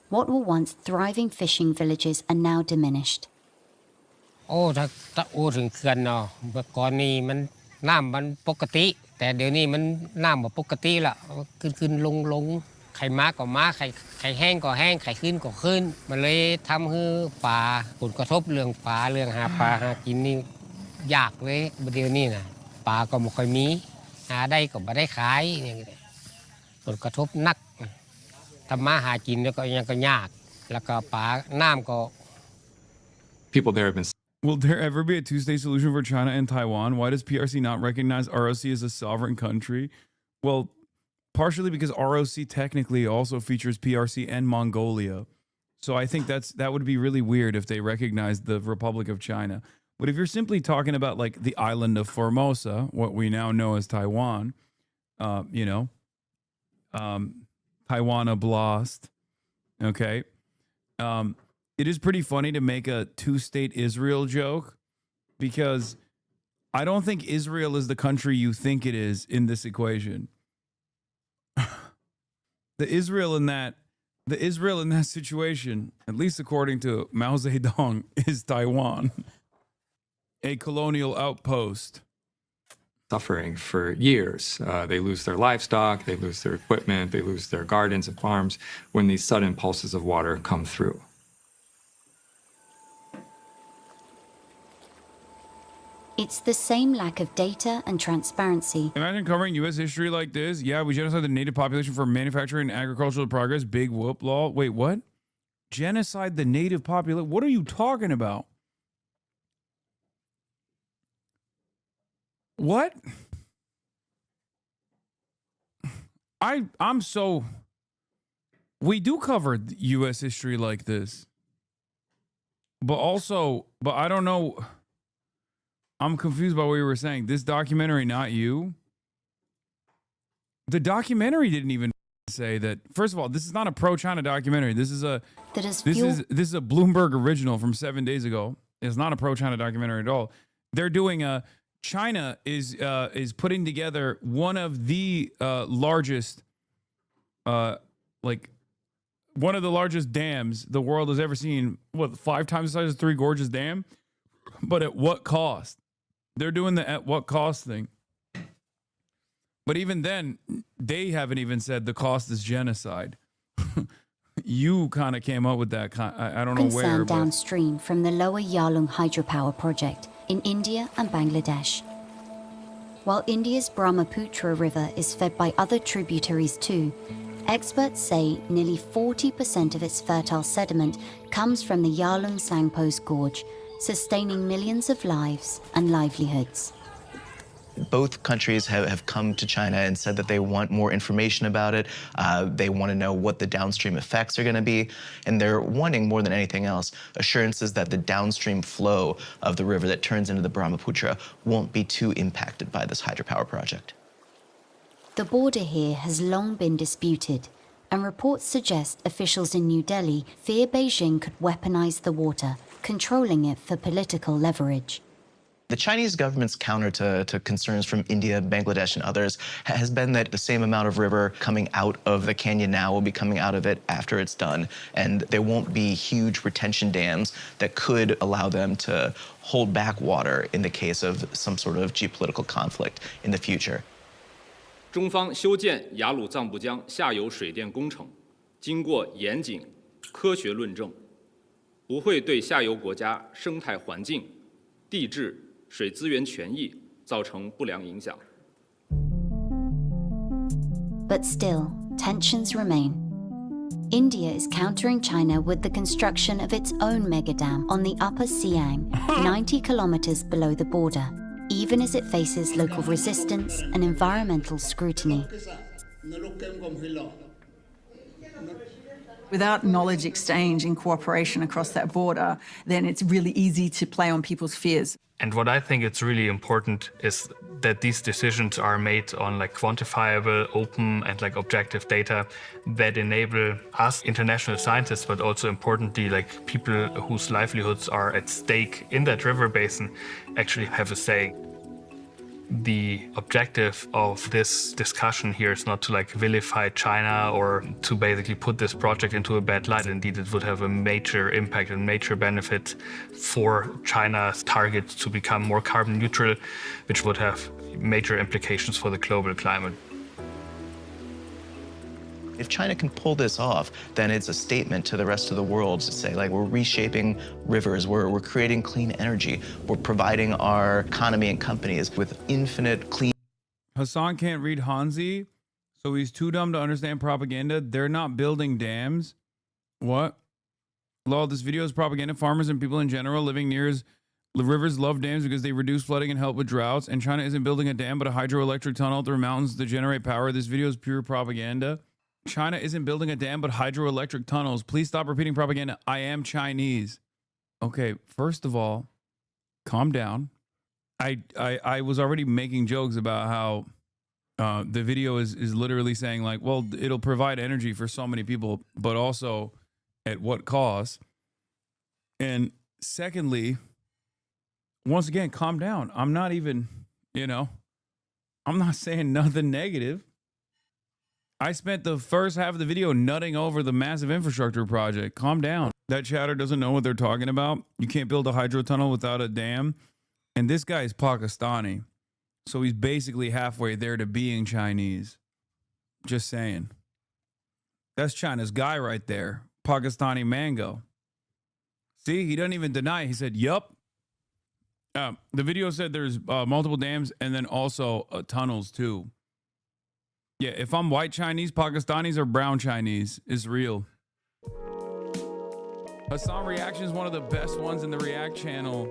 [SPEAKER 3] What were once thriving fishing villages are now diminished.
[SPEAKER 10] โอ้ถ้าโอ้ถึงเขื่อนเนาะเมื่อก่อนนี้มันน้ำมันปกติแต่เดี๋ยวนี้มันน้ำบ่ปกติละขึ้นลงไข่มาก็มาไข่แห้งก็แห้งไข่ขึ้นก็ขึ้นมันเลยทำให้ปลาผลกระทบเรื่องปลาเรื่องหาปลาหากินนี่ยากเลยเดี๋ยวนี้น่ะปลาก็บ่ค่อยมีหาได้ก็บ่ได้ขายผลกระทบหนักทำมาหากินแล้วก็ยังก็ยากแล้วก็ปลาน้ำก็
[SPEAKER 9] People there have been.
[SPEAKER 1] Will there ever be a two-state solution for China and Taiwan? Why does PRC not recognize ROC as a sovereign country? Well, partially because ROC technically also features PRC and Mongolia. So I think that would be really weird if they recognized the Republic of China. But if you're simply talking about like the island of Formosa, what we now know as Taiwan, Taiwan Oblast, okay? It is pretty funny to make a two-state Israel joke because I don't think Israel is the country you think it is in this equation. The Israel in that situation, at least according to Mao Zedong, is Taiwan, a colonial outpost.
[SPEAKER 9] Suffering for years. They lose their livestock, they lose their equipment, they lose their gardens and farms when these sudden pulses of water come through.
[SPEAKER 3] It's the same lack of data and transparency.
[SPEAKER 1] Imagine covering U.S. history like this. Yeah, we genocide the native population for manufacturing and agricultural progress. Big whoop law. Wait, what? Genocide the native population? What are you talking about? What? I'm so. We do cover U.S. history like this, but I don't know. I'm confused by what you were saying. This documentary, not you. The documentary didn't even say that. First of all, this is not a pro-China documentary. This is a this is a Bloomberg original from 7 days ago. It's not a pro-China documentary at all. They're doing a China is putting together one of the largest one of the largest dams the world has ever seen. What, 5 times the size of Three Gorges Dam? But at what cost? They're doing the at what cost thing. But even then, they haven't even said the cost is genocide. You kind of came up with that. I don't know where.
[SPEAKER 3] Concern downstream from the lower Yarlung hydropower project in India and Bangladesh. While India's Brahmaputra River is fed by other tributaries too, experts say nearly 40% of its fertile sediment comes from the Yarlung Sangpo's gorge, sustaining millions of lives and livelihoods.
[SPEAKER 21] Both countries have come to China and said that they want more information about it. They want to know what the downstream effects are going to be. And they're wanting, more than anything else, assurances that the downstream flow of the river that turns into the Brahmaputra won't be too impacted by this hydropower project.
[SPEAKER 3] The border here has long been disputed, and reports suggest officials in New Delhi fear Beijing could weaponize the water, controlling it for political leverage.
[SPEAKER 21] The Chinese government's counter to concerns from India, Bangladesh, and others has been that the same amount of river coming out of the canyon now will be coming out of it after it's done, and there won't be huge retention dams that could allow them to hold back water in the case of some sort of geopolitical conflict in the future.
[SPEAKER 2] 中方修建雅鲁藏布江下游水电工程，经过严谨、科学论证，不会对下游国家生态环境、地质、水资源权益造成不良影响。
[SPEAKER 3] But still, tensions remain. India is countering China with the construction of its own megadam on the upper Siang, 90 kilometers below the border, even as it faces local resistance and environmental scrutiny.
[SPEAKER 4] Without knowledge exchange and cooperation across that border, then it's really easy to play on people's fears.
[SPEAKER 22] And what I think it's really important is that these decisions are made on quantifiable, open and objective data that enable us international scientists, but also importantly people whose livelihoods are at stake in that river basin actually have a say. The objective of this discussion here is not to vilify China or to basically put this project into a bad light. Indeed, it would have a major impact and major benefit for China's target to become more carbon neutral, which would have major implications for the global climate.
[SPEAKER 21] If China can pull this off, then it's a statement to the rest of the world to say, we're reshaping rivers, we're creating clean energy, we're providing our economy and companies with infinite clean.
[SPEAKER 1] Hasan can't read Hanzi, so he's too dumb to understand propaganda. They're not building dams. What? Lol, this video is propaganda. Farmers and people in general living near rivers love dams because they reduce flooding and help with droughts. And China isn't building a dam, but a hydroelectric tunnel through mountains to generate power. This video is pure propaganda. China isn't building a dam, but hydroelectric tunnels. Please stop repeating propaganda. I am Chinese. Okay, first of all, calm down. I was already making jokes about how the video is literally saying well, it'll provide energy for so many people, but also at what cost? And secondly, once again, calm down. I'm not even, I'm not saying nothing negative. I spent the first half of the video nutting over the massive infrastructure project. Calm down. That chatter doesn't know what they're talking about. You can't build a hydro tunnel without a dam. And this guy is Pakistani. So he's basically halfway there to being Chinese. Just saying. That's China's guy right there. Pakistani mango. See, he doesn't even deny it. He said, yup. The video said there's multiple dams and then also tunnels too. Yeah, if I'm white Chinese, Pakistanis or brown Chinese, it's real. Hasan reaction is one of the best ones in the React channel.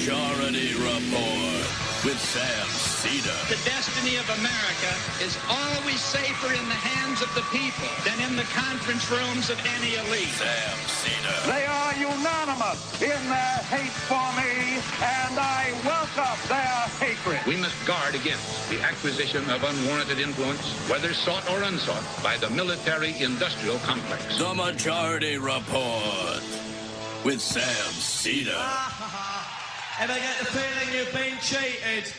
[SPEAKER 6] Majority Report with Sam Cedar.
[SPEAKER 11] The destiny of America is always safer in the hands of the people than in the conference rooms of any elite.
[SPEAKER 6] Sam Cedar.
[SPEAKER 23] They are unanimous in their hate for me, and I welcome their hatred.
[SPEAKER 11] We must guard against the acquisition of unwarranted influence, whether sought or unsought, by the military-industrial complex.
[SPEAKER 6] The Majority Report with Sam Cedar.
[SPEAKER 24] Ever get the feeling you've been cheated?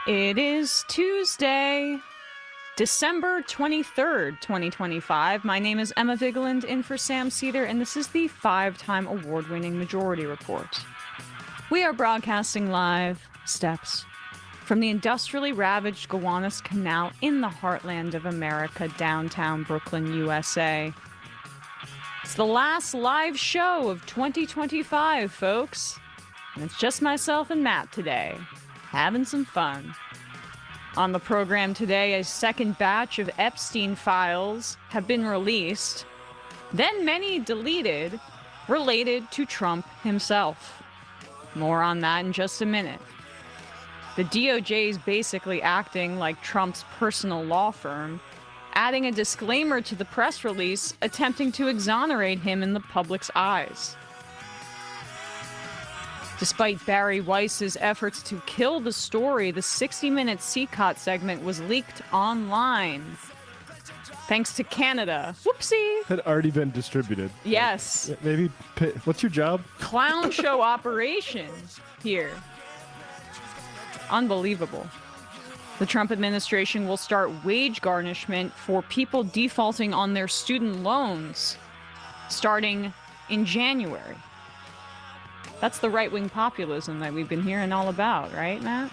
[SPEAKER 25] It is Tuesday, December 23rd, 2025. My name is Emma Vigeland, in for Sam Cedar, and this is the 5-time award-winning Majority Report. We are broadcasting live steps from the industrially ravaged Gowanus Canal in the heartland of America, downtown Brooklyn, USA. It's the last live show of 2025, folks. And it's just myself and Matt today, having some fun. On the program today, a second batch of Epstein files have been released, then many deleted, related to Trump himself. More on that in just a minute. The DOJ is basically acting like Trump's personal law firm, adding a disclaimer to the press release, attempting to exonerate him in the public's eyes. Despite Barry Weiss's efforts to kill the story, the 60-minute CCOT segment was leaked online. Thanks to Canada. Whoopsie!
[SPEAKER 26] Had already been distributed.
[SPEAKER 25] Yes.
[SPEAKER 26] Maybe, what's your job?
[SPEAKER 25] Clown show operation here. Unbelievable. The Trump administration will start wage garnishment for people defaulting on their student loans starting in January. That's the right-wing populism that we've been hearing all about, right, Matt?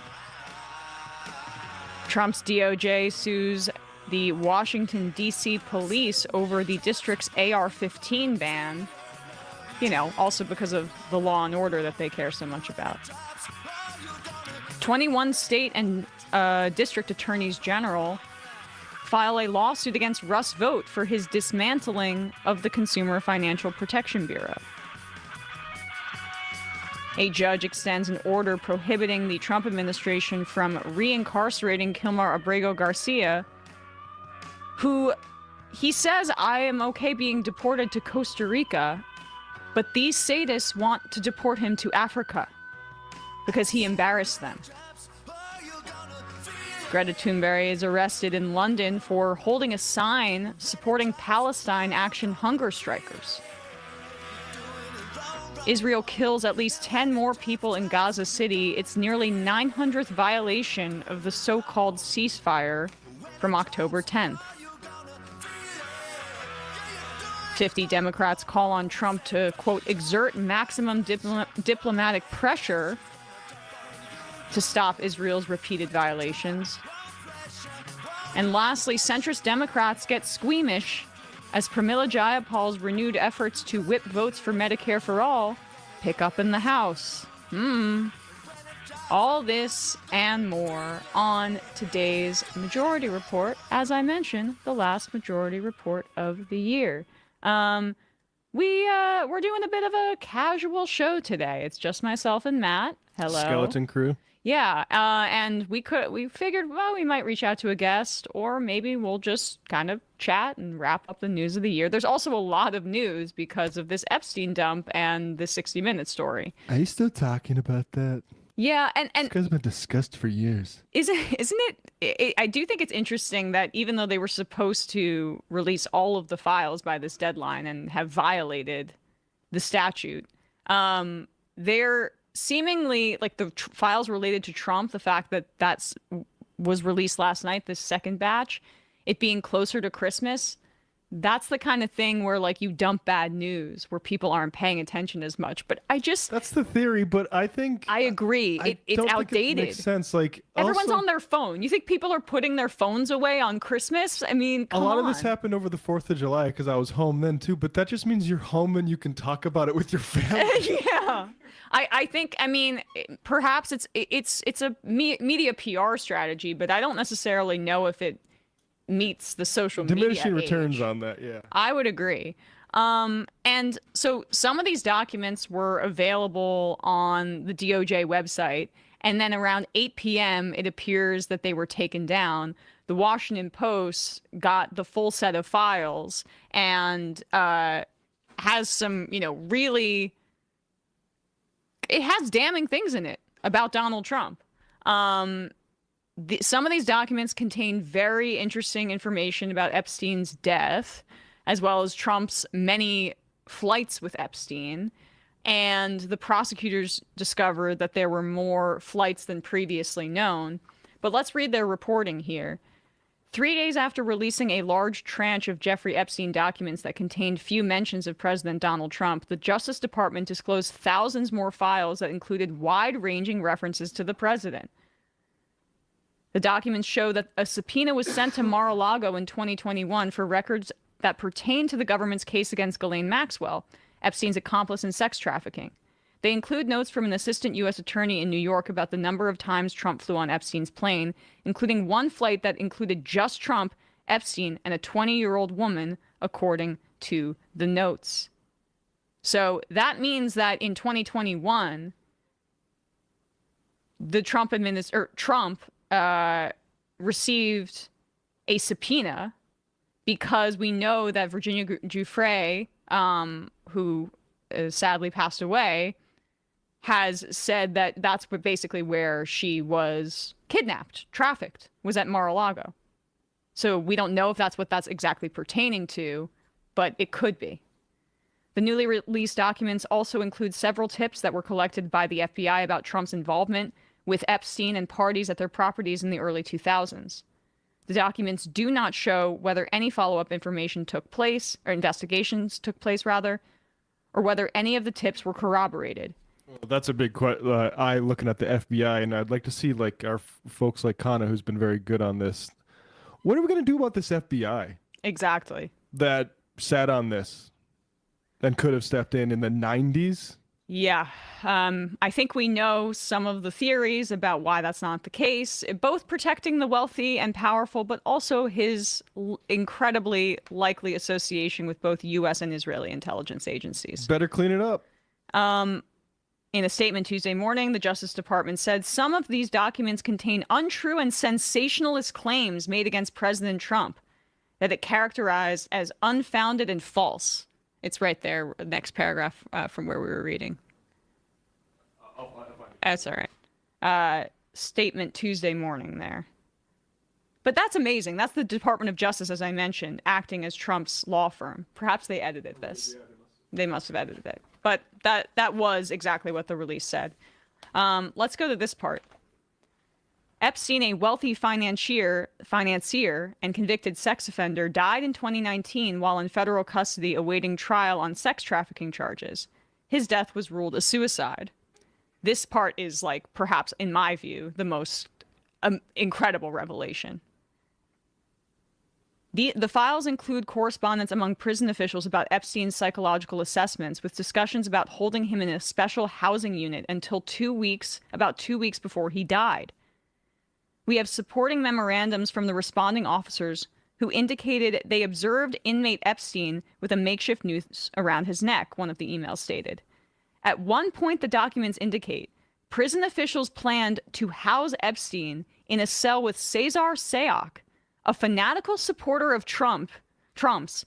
[SPEAKER 25] Trump's DOJ sues the Washington, D.C. police over the district's AR-15 ban, you know, also because of the law and order that they care so much about. 21 state and district attorneys general file a lawsuit against Russ Vought for his dismantling of the Consumer Financial Protection Bureau. A judge extends an order prohibiting the Trump administration from reincarcerating Kilmar Abrego Garcia, who he says, I am okay being deported to Costa Rica, but these sadists want to deport him to Africa because he embarrassed them. Greta Thunberg is arrested in London for holding a sign supporting Palestine Action hunger strikers. Israel kills at least 10 more people in Gaza City, its nearly 900th violation of the so-called ceasefire from October 10th. 50 Democrats call on Trump to, quote, exert maximum diplomatic pressure to stop Israel's repeated violations. And lastly, centrist Democrats get squeamish as Pramila Jayapal's renewed efforts to whip votes for Medicare for All pick up in the House. All this and more on today's Majority Report. As I mentioned, the last Majority Report of the year. We're doing a bit of a casual show today. It's just myself and Matt. Hello.
[SPEAKER 26] Skeleton crew.
[SPEAKER 25] Yeah, and we figured, well, we might reach out to a guest, or maybe we'll just kind of chat and wrap up the news of the year. There's also a lot of news because of this Epstein dump and the 60-minute story.
[SPEAKER 26] Are you still talking about that?
[SPEAKER 25] Yeah, and
[SPEAKER 26] this guy's been discussed for years.
[SPEAKER 25] Isn't it? I do think it's interesting that even though they were supposed to release all of the files by this deadline and have violated the statute, they're seemingly, like, the files related to Trump, the fact that was released last night, this second batch, it being closer to Christmas, that's the kind of thing where, like, you dump bad news where people aren't paying attention as much. But that's
[SPEAKER 26] the theory, but I think
[SPEAKER 25] I agree. It's outdated.
[SPEAKER 26] It makes sense. Like,
[SPEAKER 25] everyone's
[SPEAKER 26] also,
[SPEAKER 25] on their phone. You think people are putting their phones away on Christmas? I mean, come
[SPEAKER 26] a lot
[SPEAKER 25] on.
[SPEAKER 26] of this happened over the 4th of July because I was home then too. But that just means you're home and you can talk about it with your family.
[SPEAKER 25] Yeah. I think, I mean, perhaps it's a media PR strategy, but I don't necessarily know if it meets the social media
[SPEAKER 26] Diminishing
[SPEAKER 25] age.
[SPEAKER 26] returns on that, yeah.
[SPEAKER 25] I would agree. And so some of these documents were available on the DOJ website, and then around 8 p.m., it appears that they were taken down. The Washington Post got the full set of files and has some, really, it has damning things in it about Donald Trump. Some of these documents contain very interesting information about Epstein's death, as well as Trump's many flights with Epstein. And the prosecutors discovered that there were more flights than previously known. But let's read their reporting here. 3 days after releasing a large tranche of Jeffrey Epstein documents that contained few mentions of President Donald Trump, the Justice Department disclosed thousands more files that included wide-ranging references to the president. The documents show that a subpoena was sent to Mar-a-Lago in 2021 for records that pertain to the government's case against Ghislaine Maxwell, Epstein's accomplice in sex trafficking. They include notes from an assistant U.S. attorney in New York about the number of times Trump flew on Epstein's plane, including one flight that included just Trump, Epstein, and a 20-year-old woman, according to the notes. So that means that in 2021, the Trump received a subpoena because we know that Virginia Giuffre, who sadly passed away, has said that that's basically where she was kidnapped, trafficked, was at Mar-a-Lago. So we don't know if that's what that's exactly pertaining to, but it could be. The newly released documents also include several tips that were collected by the FBI about Trump's involvement with Epstein and parties at their properties in the early 2000s. The documents do not show whether any follow-up information took place, or investigations took place, rather, or whether any of the tips were corroborated.
[SPEAKER 26] Well, that's a big eye looking at the FBI, and I'd like to see like our folks like Kana, who's been very good on this. What are we going to do about this FBI
[SPEAKER 25] Exactly.
[SPEAKER 26] that sat on this and could have stepped in the 90s?
[SPEAKER 25] Yeah. I think we know some of the theories about why that's not the case, both protecting the wealthy and powerful, but also his incredibly likely association with both U.S. and Israeli intelligence agencies.
[SPEAKER 26] Better clean it up.
[SPEAKER 25] In a statement Tuesday morning, the Justice Department said some of these documents contain untrue and sensationalist claims made against President Trump that it characterized as unfounded and false. It's right there, next paragraph from where we were reading. That's all right. Statement Tuesday morning there. But that's amazing. That's the Department of Justice, as I mentioned, acting as Trump's law firm. Perhaps they edited this. They must have edited it. But that was exactly what the release said. Let's go to this part. Epstein, a wealthy financier and convicted sex offender, died in 2019 while in federal custody awaiting trial on sex trafficking charges. His death was ruled a suicide. This part is, like, perhaps, in my view, the most incredible revelation. The files include correspondence among prison officials about Epstein's psychological assessments, with discussions about holding him in a special housing unit until about 2 weeks before he died. We have supporting memorandums from the responding officers who indicated they observed inmate Epstein with a makeshift noose around his neck, one of the emails stated. At one point, the documents indicate prison officials planned to house Epstein in a cell with Cesar Sayoc, a fanatical supporter of Trump's,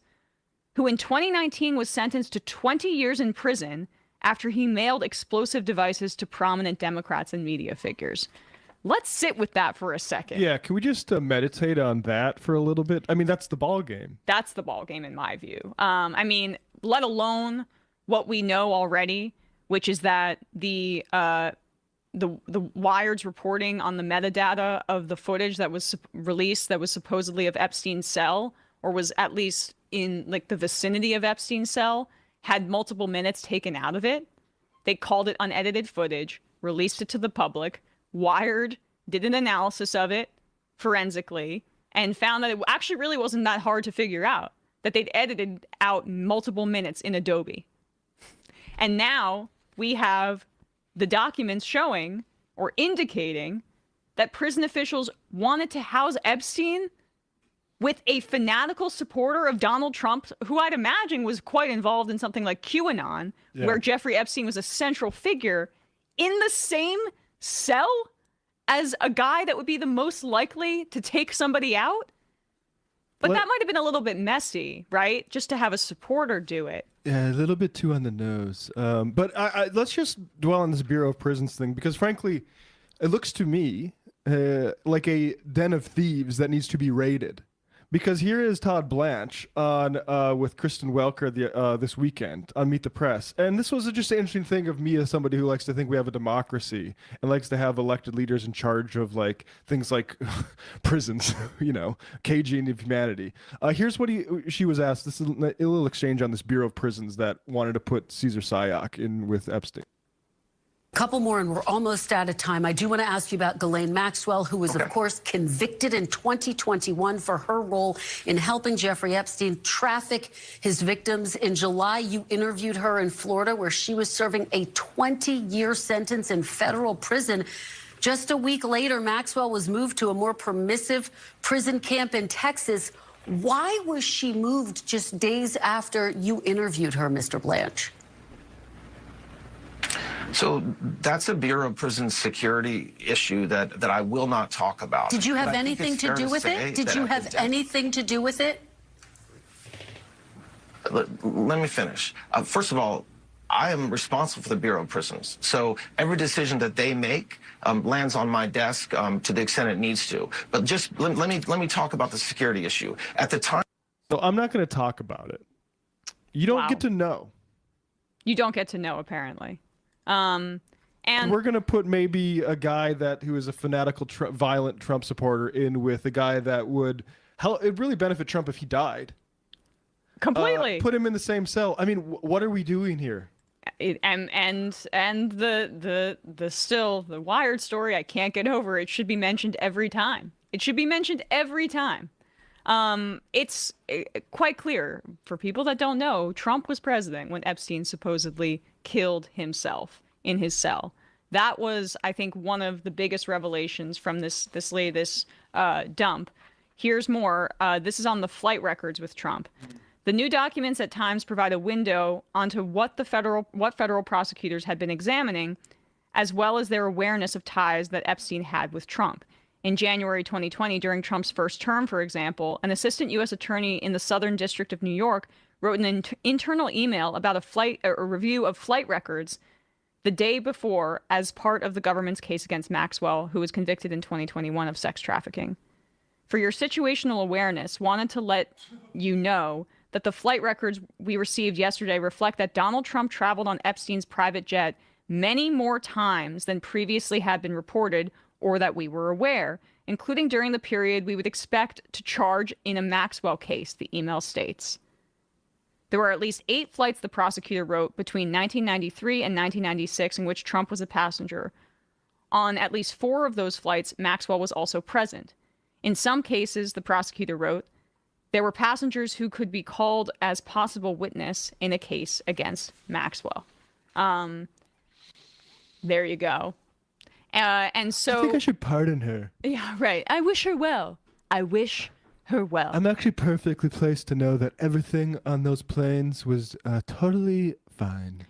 [SPEAKER 25] who in 2019 was sentenced to 20 years in prison after he mailed explosive devices to prominent Democrats and media figures. Let's sit with that for a second.
[SPEAKER 26] Yeah, can we just meditate on that for a little bit? I mean, that's the ball game.
[SPEAKER 25] That's the ball game in my view. I mean, let alone what we know already, which is that the Wired's reporting on the metadata of the footage that was released that was supposedly of Epstein's cell, or was at least in like the vicinity of Epstein's cell, had multiple minutes taken out of it. They called it unedited footage, released it to the public. Wired did an analysis of it forensically and found that it actually really wasn't that hard to figure out, that they'd edited out multiple minutes in Adobe. And now we have the documents showing or indicating that prison officials wanted to house Epstein with a fanatical supporter of Donald Trump, who I'd imagine was quite involved in something like QAnon, where Jeffrey Epstein was a central figure, in the same cell as a guy that would be the most likely to take somebody out? But that might have been a little bit messy, right? Just to have a supporter do it.
[SPEAKER 26] Yeah, a little bit too on the nose. But let's just dwell on this Bureau of Prisons thing, because frankly, it looks to me like a den of thieves that needs to be raided. Because here is Todd Blanche on with Kristen Welker this weekend on Meet the Press. And this was just an interesting thing of me as somebody who likes to think we have a democracy and likes to have elected leaders in charge of like things like prisons, you know, caging of humanity. Here's what she was asked. This is a little exchange on this Bureau of Prisons that wanted to put Caesar Sayoc in with Epstein.
[SPEAKER 8] Couple more and we're almost out of time. I do want to ask you about Ghislaine Maxwell, who was, of course, convicted in 2021 for her role in helping Jeffrey Epstein traffic his victims. In July, you interviewed her in Florida, where she was serving a 20-year sentence in federal prison. Just a week later, Maxwell was moved to a more permissive prison camp in Texas. Why was she moved just days after you interviewed her, Mr. Blanche?
[SPEAKER 12] So that's a Bureau of Prison security issue that I will not talk about.
[SPEAKER 8] Did you have anything to do with it? Did you have anything to do with it?
[SPEAKER 12] Let me finish. First of all, I am responsible for the Bureau of Prisons. So every decision that they make lands on my desk to the extent it needs to. But just let me talk about the security issue. At the time...
[SPEAKER 26] So I'm not going to talk about it. You don't get to know.
[SPEAKER 25] You don't get to know, apparently. And
[SPEAKER 26] we're going to put maybe a guy who is a fanatical, violent Trump supporter in with a guy that would it'd really benefit Trump if he died.
[SPEAKER 25] Completely.
[SPEAKER 26] Put him in the same cell. I mean, what are we doing here?
[SPEAKER 25] And the Wired story, I can't get over. It should be mentioned every time. It should be mentioned every time. It's quite clear for people that don't know, Trump was president when Epstein supposedly killed himself in his cell. That was, I think, one of the biggest revelations from this dump. Here's more. This is on the flight records with Trump. The new documents at times provide a window onto what federal prosecutors had been examining, as well as their awareness of ties that Epstein had with Trump. In January 2020, during Trump's first term, for example, an assistant U.S. attorney in the Southern District of New York wrote an internal email about a review of flight records the day before as part of the government's case against Maxwell, who was convicted in 2021 of sex trafficking. For your situational awareness, wanted to let you know that the flight records we received yesterday reflect that Donald Trump traveled on Epstein's private jet many more times than previously had been reported or that we were aware, including during the period we would expect to charge in a Maxwell case, the email states. There were at least 8 flights, the prosecutor wrote, between 1993 and 1996 in which Trump was a passenger. On at least 4 of those flights, Maxwell was also present. In some cases, the prosecutor wrote, there were passengers who could be called as possible witness in a case against Maxwell. There you go. And so
[SPEAKER 26] I think I should pardon her.
[SPEAKER 25] Yeah, right. I wish her well. I wish her well.
[SPEAKER 26] I'm actually perfectly placed to know that everything on those planes was totally fine.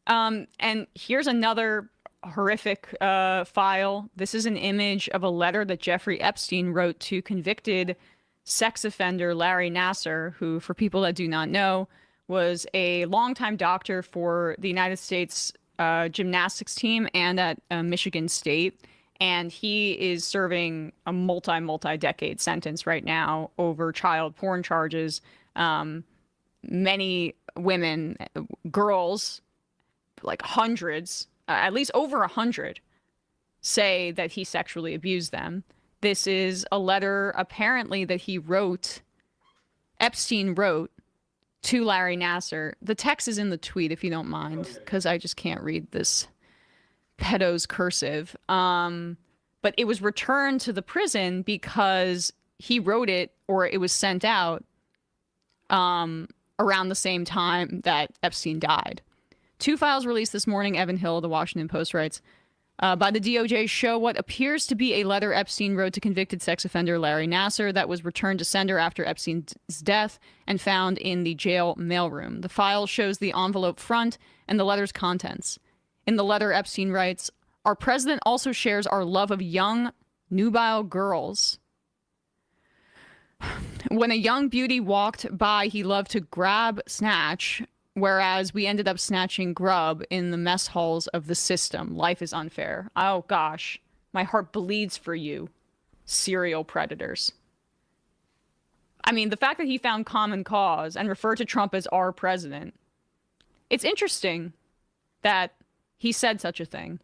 [SPEAKER 25] And here's another horrific file. This is an image of a letter that Jeffrey Epstein wrote to convicted sex offender Larry Nassar, who, for people that do not know, was a longtime doctor for the United States gymnastics team and at Michigan State. And he is serving a multi-decade sentence right now over child porn charges. Many women, girls, like hundreds, at least over 100, say that he sexually abused them. This is a letter apparently that Epstein wrote to Larry Nassar. The text is in the tweet, if you don't mind, because I just can't read this pedo's cursive. But it was returned to the prison because he wrote it, or it was sent out around the same time that Epstein died. 2 files released this morning. Evan Hill, The Washington Post, writes, by the DOJ show what appears to be a letter Epstein wrote to convicted sex offender Larry Nassar that was returned to sender after Epstein's death and found in the jail mailroom. The file shows the envelope front and the letter's contents. In the letter, Epstein writes, "Our president also shares our love of young, nubile girls. When a young beauty walked by, he loved to grab, snatch, whereas we ended up snatching grub in the mess halls of the system. Life is unfair." Oh, gosh. My heart bleeds for you, serial predators. I mean, the fact that he found common cause and referred to Trump as our president, it's interesting that he said such a thing.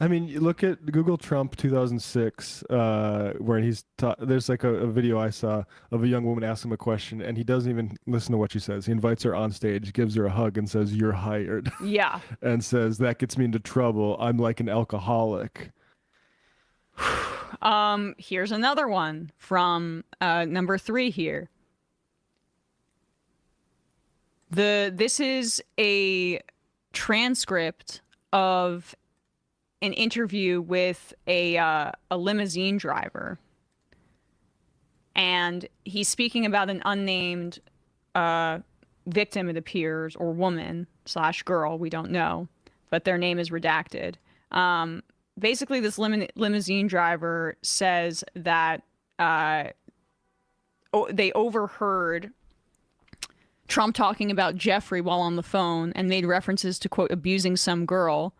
[SPEAKER 26] I mean, you look at Google Trump 2006, where there's like a video I saw of a young woman ask him a question, and he doesn't even listen to what she says. He invites her on stage, gives her a hug, and says, "You're hired."
[SPEAKER 25] Yeah.
[SPEAKER 26] And says, "That gets me into trouble. I'm like an alcoholic."
[SPEAKER 25] Here's another one from number 3 here. This is a transcript of an interview with a limousine driver, and he's speaking about an unnamed victim, it appears, or woman / girl, we don't know, but their name is redacted. Basically, this limousine driver says that they overheard Trump talking about Jeffrey while on the phone and made references to, quote, abusing some girl.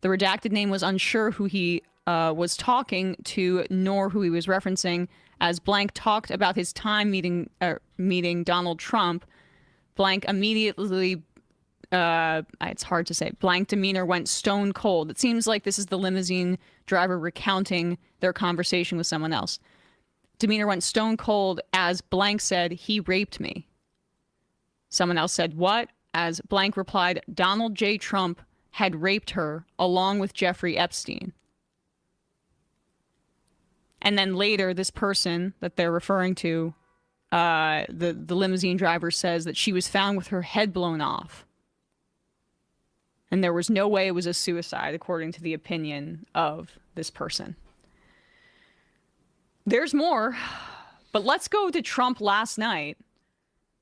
[SPEAKER 25] The redacted name was unsure who he was talking to, nor who he was referencing. As Blank talked about his time meeting Donald Trump, Blank immediately, it's hard to say, Blank demeanor went stone cold. It seems like this is the limousine driver recounting their conversation with someone else. Demeanor went stone cold as Blank said, "He raped me." Someone else said, "What?" As Blank replied, "Donald J. Trump had raped her along with Jeffrey Epstein." And then later, this person that they're referring to, the limousine driver, says that she was found with her head blown off. And there was no way it was a suicide, according to the opinion of this person. There's more, but let's go to Trump last night,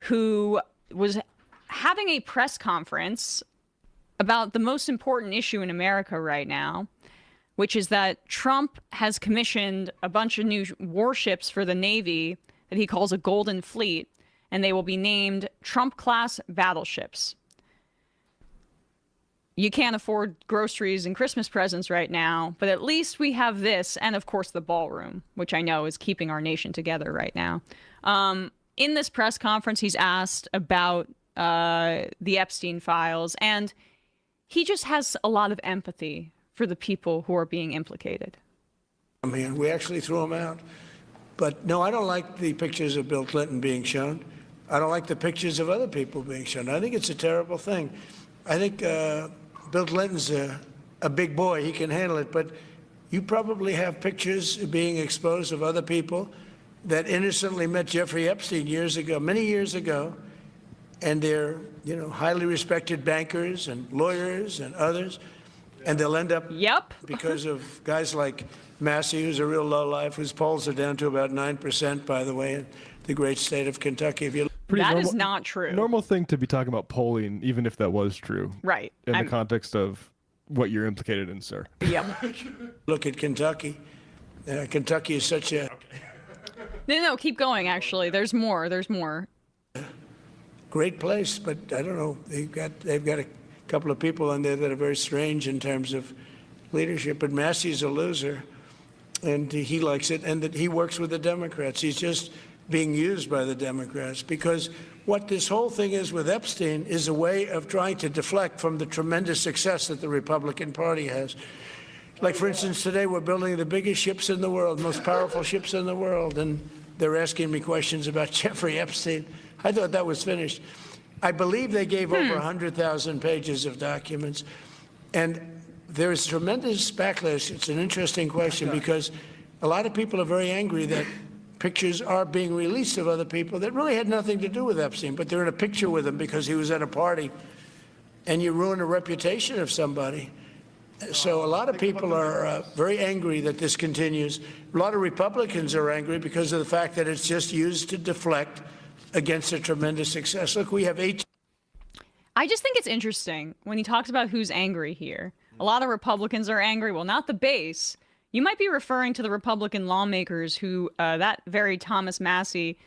[SPEAKER 25] who was having a press conference about the most important issue in America right now, which is that Trump has commissioned a bunch of new warships for the Navy that he calls a Golden Fleet, and they will be named Trump-class battleships. You can't afford groceries and Christmas presents right now, but at least we have this, and of course the ballroom, which I know is keeping our nation together right now. In this press conference, he's asked about the Epstein files, and he just has a lot of empathy for the people who are being implicated.
[SPEAKER 13] I mean, we actually threw him out. But no, I don't like the pictures of Bill Clinton being shown. I don't like the pictures of other people being shown. I think it's a terrible thing. I think Bill Clinton's a big boy. He can handle it. But you probably have pictures being exposed of other people that innocently met Jeffrey Epstein years ago, many years ago, and they're, highly respected bankers and lawyers and others, and they'll end up, because of guys like Massey, who's a real lowlife, whose polls are down to about 9%, by the way, in the great state of Kentucky.
[SPEAKER 25] That is not true.
[SPEAKER 26] Normal thing to be talking about polling, even if that was true.
[SPEAKER 25] Right.
[SPEAKER 26] In the context of what you're implicated in, sir.
[SPEAKER 25] Yep.
[SPEAKER 13] Look at Kentucky. Kentucky is such a...
[SPEAKER 25] No, keep going, actually. There's more.
[SPEAKER 13] Great place, but I don't know. They've got a couple of people in there that are very strange in terms of leadership. But Massey's a loser, and he likes it, and that he works with the Democrats. He's just being used by the Democrats, because what this whole thing is with Epstein is a way of trying to deflect from the tremendous success that the Republican Party has. Like, for instance, today we're building the biggest ships in the world, most powerful ships in the world, and they're asking me questions about Jeffrey Epstein. I thought that was finished. I believe they gave over 100,000 pages of documents, and there is tremendous backlash. It's an interesting question, because a lot of people are very angry that pictures are being released of other people that really had nothing to do with Epstein, but they're in a picture with him because he was at a party, and you ruin a reputation of somebody. So a lot of people are very angry that this continues. A lot of Republicans are angry because of the fact that it's just used to deflect against a tremendous success. Look, we have 18.
[SPEAKER 25] I just think it's interesting when he talks about who's angry here. A lot of Republicans are angry. Well, not the base. You might be referring to the Republican lawmakers who, that very Thomas Massey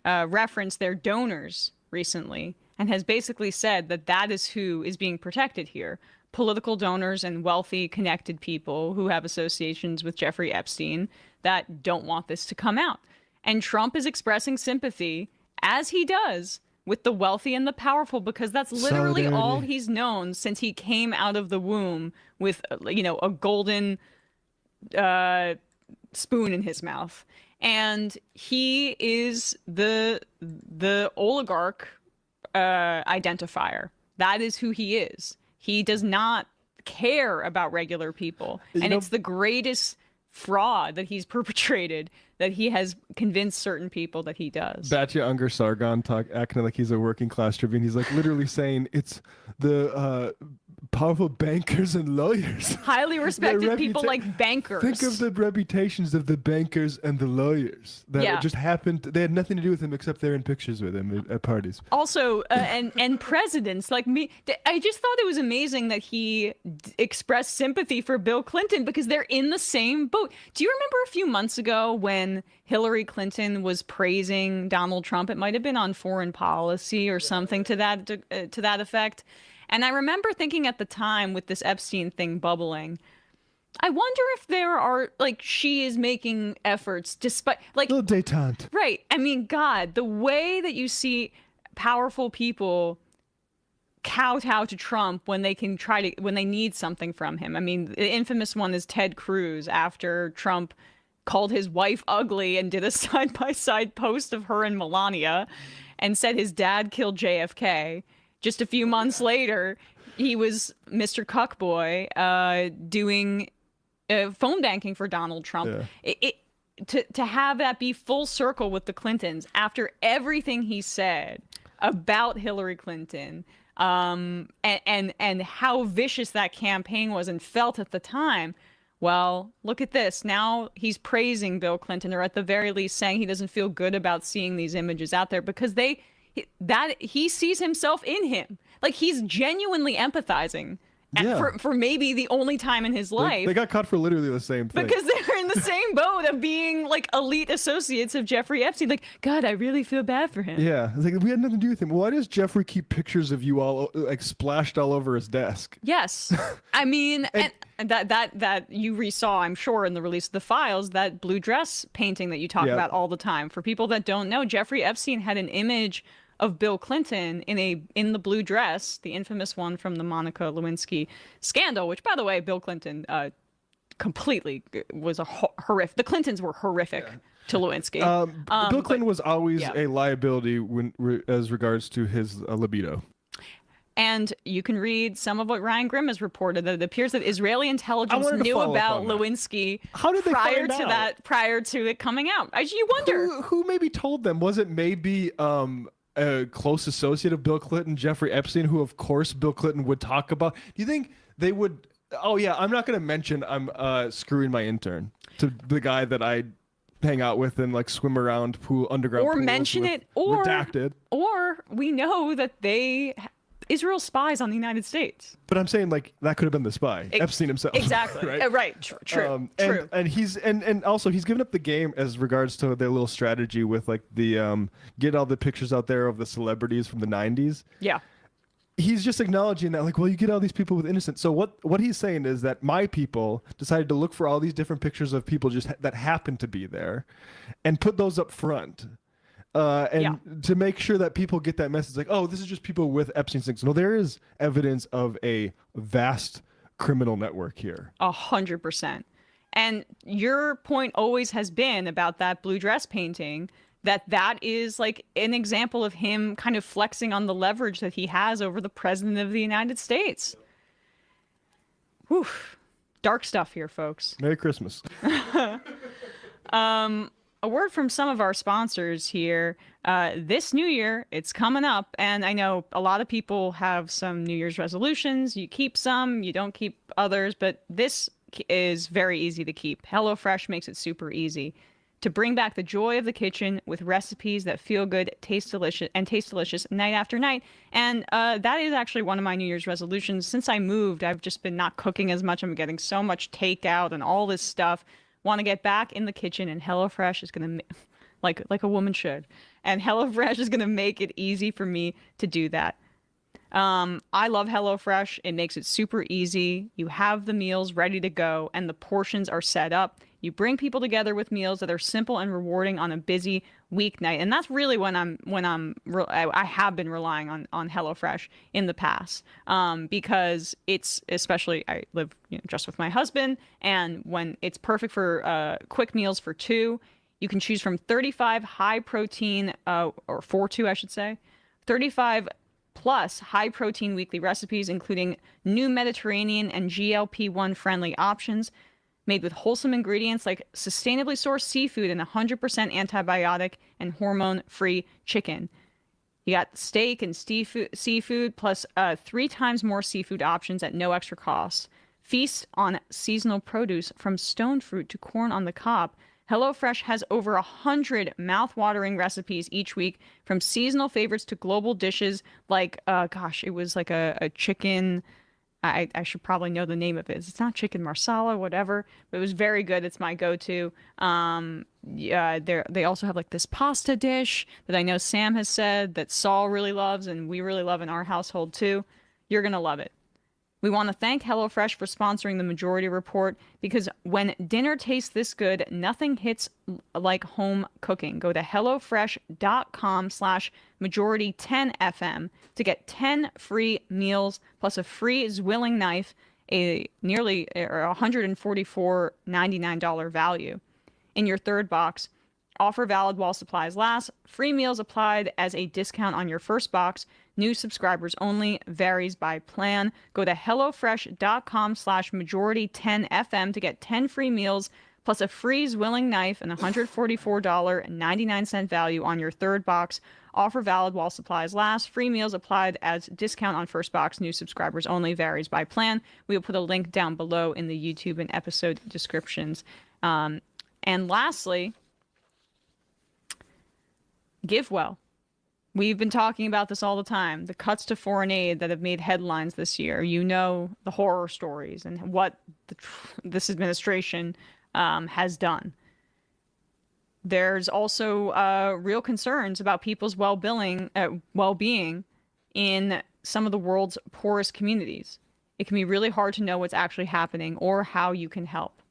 [SPEAKER 25] referenced their donors recently and has basically said that that is who is being protected here. Political donors and wealthy, connected people who have associations with Jeffrey Epstein that don't want this to come out. And Trump is expressing sympathy, as he does, with the wealthy and the powerful, because that's literally all he's known since he came out of the womb with, you know, a golden spoon in his mouth. And he is the oligarch identifier. That is who he is. He does not care about regular people. And it's the greatest fraud that he's perpetrated that he has convinced certain people that he does.
[SPEAKER 26] Batya Unger Sargon acting like he's a working class tribune. He's like literally saying it's the powerful bankers and lawyers.
[SPEAKER 25] Highly respected people like bankers.
[SPEAKER 26] Think of the reputations of the bankers and the lawyers that just happened. They had nothing to do with him except they're in pictures with him at parties.
[SPEAKER 25] Also, and presidents like me. I just thought it was amazing that he expressed sympathy for Bill Clinton because they're in the same boat. Do you remember a few months ago when Hillary Clinton was praising Donald Trump? It might have been on Foreign Policy or something to that effect. And I remember thinking at the time with this Epstein thing bubbling, I wonder if there are, like, she is making efforts despite, like,
[SPEAKER 26] little detente.
[SPEAKER 25] Right. I mean, God, the way that you see powerful people kowtow to Trump when they can when they need something from him. I mean, the infamous one is Ted Cruz after Trump called his wife ugly and did a side-by-side post of her and Melania and said his dad killed JFK. Just a few months later, he was Mr. Cuckboy doing phone banking for Donald Trump. Yeah. To have that be full circle with the Clintons after everything he said about Hillary Clinton and how vicious that campaign was and felt at the time. Well, look at this. Now he's praising Bill Clinton, or at the very least saying he doesn't feel good about seeing these images out there because he sees himself in him. Like, he's genuinely empathizing for maybe the only time in his life.
[SPEAKER 26] They got caught for literally the same thing.
[SPEAKER 25] Because they're in the same boat of being like elite associates of Jeffrey Epstein. Like, God, I really feel bad for him.
[SPEAKER 26] Yeah. It's like, we had nothing to do with him. Why does Jeffrey keep pictures of you all like splashed all over his desk?
[SPEAKER 25] Yes. I mean, and that you resaw, I'm sure, in the release of the files, that blue dress painting that you talk about all the time. For people that don't know, Jeffrey Epstein had an image of Bill Clinton in the blue dress, the infamous one from the Monica Lewinsky scandal, which, by the way, Bill Clinton completely was a horrific. The Clintons were horrific to Lewinsky.
[SPEAKER 26] Bill Clinton was always a liability as regards to his libido.
[SPEAKER 25] And you can read some of what Ryan Grimm has reported, that it appears that Israeli intelligence knew about Lewinsky prior to it coming out. You wonder
[SPEAKER 26] who maybe told them. Was it maybe a close associate of Bill Clinton, Jeffrey Epstein, who of course Bill Clinton would talk about? Do you think they would? Oh yeah, I'm not going to mention I'm screwing my intern to the guy that I hang out with and like swim around underground
[SPEAKER 25] or
[SPEAKER 26] pools
[SPEAKER 25] mention
[SPEAKER 26] with
[SPEAKER 25] it, or
[SPEAKER 26] redacted.
[SPEAKER 25] Or we know that Israel spies on the United States.
[SPEAKER 26] But I'm saying, like, that could have been the spy, Epstein himself.
[SPEAKER 25] Exactly.
[SPEAKER 26] Right.
[SPEAKER 25] Right. True.
[SPEAKER 26] And he's and also he's given up the game as regards to their little strategy with like the get all the pictures out there of the celebrities from the 90s.
[SPEAKER 25] Yeah.
[SPEAKER 26] He's just acknowledging that, like, well, you get all these people with innocence. So what he's saying is that my people decided to look for all these different pictures of people that happened to be there, and put those up front. To make sure that people get that message, like, oh, this is just people with Epstein's things. No, there is evidence of a vast criminal network here.
[SPEAKER 25] 100%. And your point always has been about that blue dress painting, that is like an example of him kind of flexing on the leverage that he has over the president of the United States. Whew. Dark stuff here, folks.
[SPEAKER 26] Merry Christmas.
[SPEAKER 25] a word from some of our sponsors here. This new year, it's coming up, and I know a lot of people have some New Year's resolutions. You keep some, you don't keep others, but this is very easy to keep. HelloFresh makes it super easy to bring back the joy of the kitchen with recipes that feel good, taste delicious night after night. And that is actually one of my New Year's resolutions. Since I moved, I've just been not cooking as much. I'm getting so much takeout and all this stuff. Want to get back in the kitchen, and HelloFresh is going to, like a woman should, and HelloFresh is going to make it easy for me to do that. I love HelloFresh. It makes it super easy. You have the meals ready to go, and the portions are set up. You bring people together with meals that are simple and rewarding on a busy weeknight, and that's really when I have been relying on HelloFresh in the past, because it's, especially I live just with my husband, and when it's perfect for quick meals for two. You can choose from 35 high protein, or for two, I should say, 35 plus high protein weekly recipes, including new Mediterranean and GLP-1 friendly options made with wholesome ingredients like sustainably sourced seafood and 100% antibiotic and hormone-free chicken. You got steak and seafood plus 3 times more seafood options at no extra cost. Feast on seasonal produce from stone fruit to corn on the cob. HelloFresh has over 100 mouth-watering recipes each week, from seasonal favorites to global dishes like, it was like a chicken... I should probably know the name of it. It's not chicken marsala, whatever, but it was very good. It's my go-to. They also have like this pasta dish that I know Sam has said that Saul really loves, and we really love in our household too. You're going to love it. We want to thank HelloFresh for sponsoring the Majority Report, because when dinner tastes this good, nothing hits like home cooking. Go to HelloFresh.com/majority10FM to get 10 free meals plus a free Zwilling knife, a nearly $144.99 value. In your third box, offer valid while supplies last. Free meals applied as a discount on your first box. New subscribers only. Varies by plan. Go to HelloFresh.com/majority10FM to get 10 free meals plus a free Zwilling knife and $144.99 value on your third box. Offer valid while supplies last. Free meals applied as discount on first box. New subscribers only. Varies by plan. We will put a link down below in the YouTube and episode descriptions. And lastly, GiveWell. We've been talking about this all the time. The cuts to foreign aid that have made headlines this year. You know the horror stories and what this administration has done. There's also real concerns about people's well-being in some of the world's poorest communities. It can be really hard to know what's actually happening or how you can help.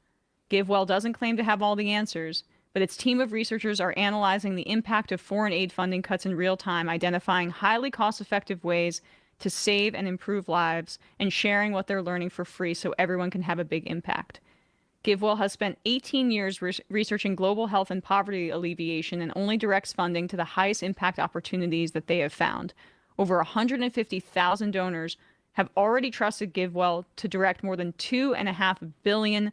[SPEAKER 25] GiveWell doesn't claim to have all the answers, but its team of researchers are analyzing the impact of foreign aid funding cuts in real time, identifying highly cost-effective ways to save and improve lives, and sharing what they're learning for free so everyone can have a big impact. GiveWell has spent 18 years researching global health and poverty alleviation, and only directs funding to the highest impact opportunities that they have found. Over 150,000 donors have already trusted GiveWell to direct more than $2.5 billion.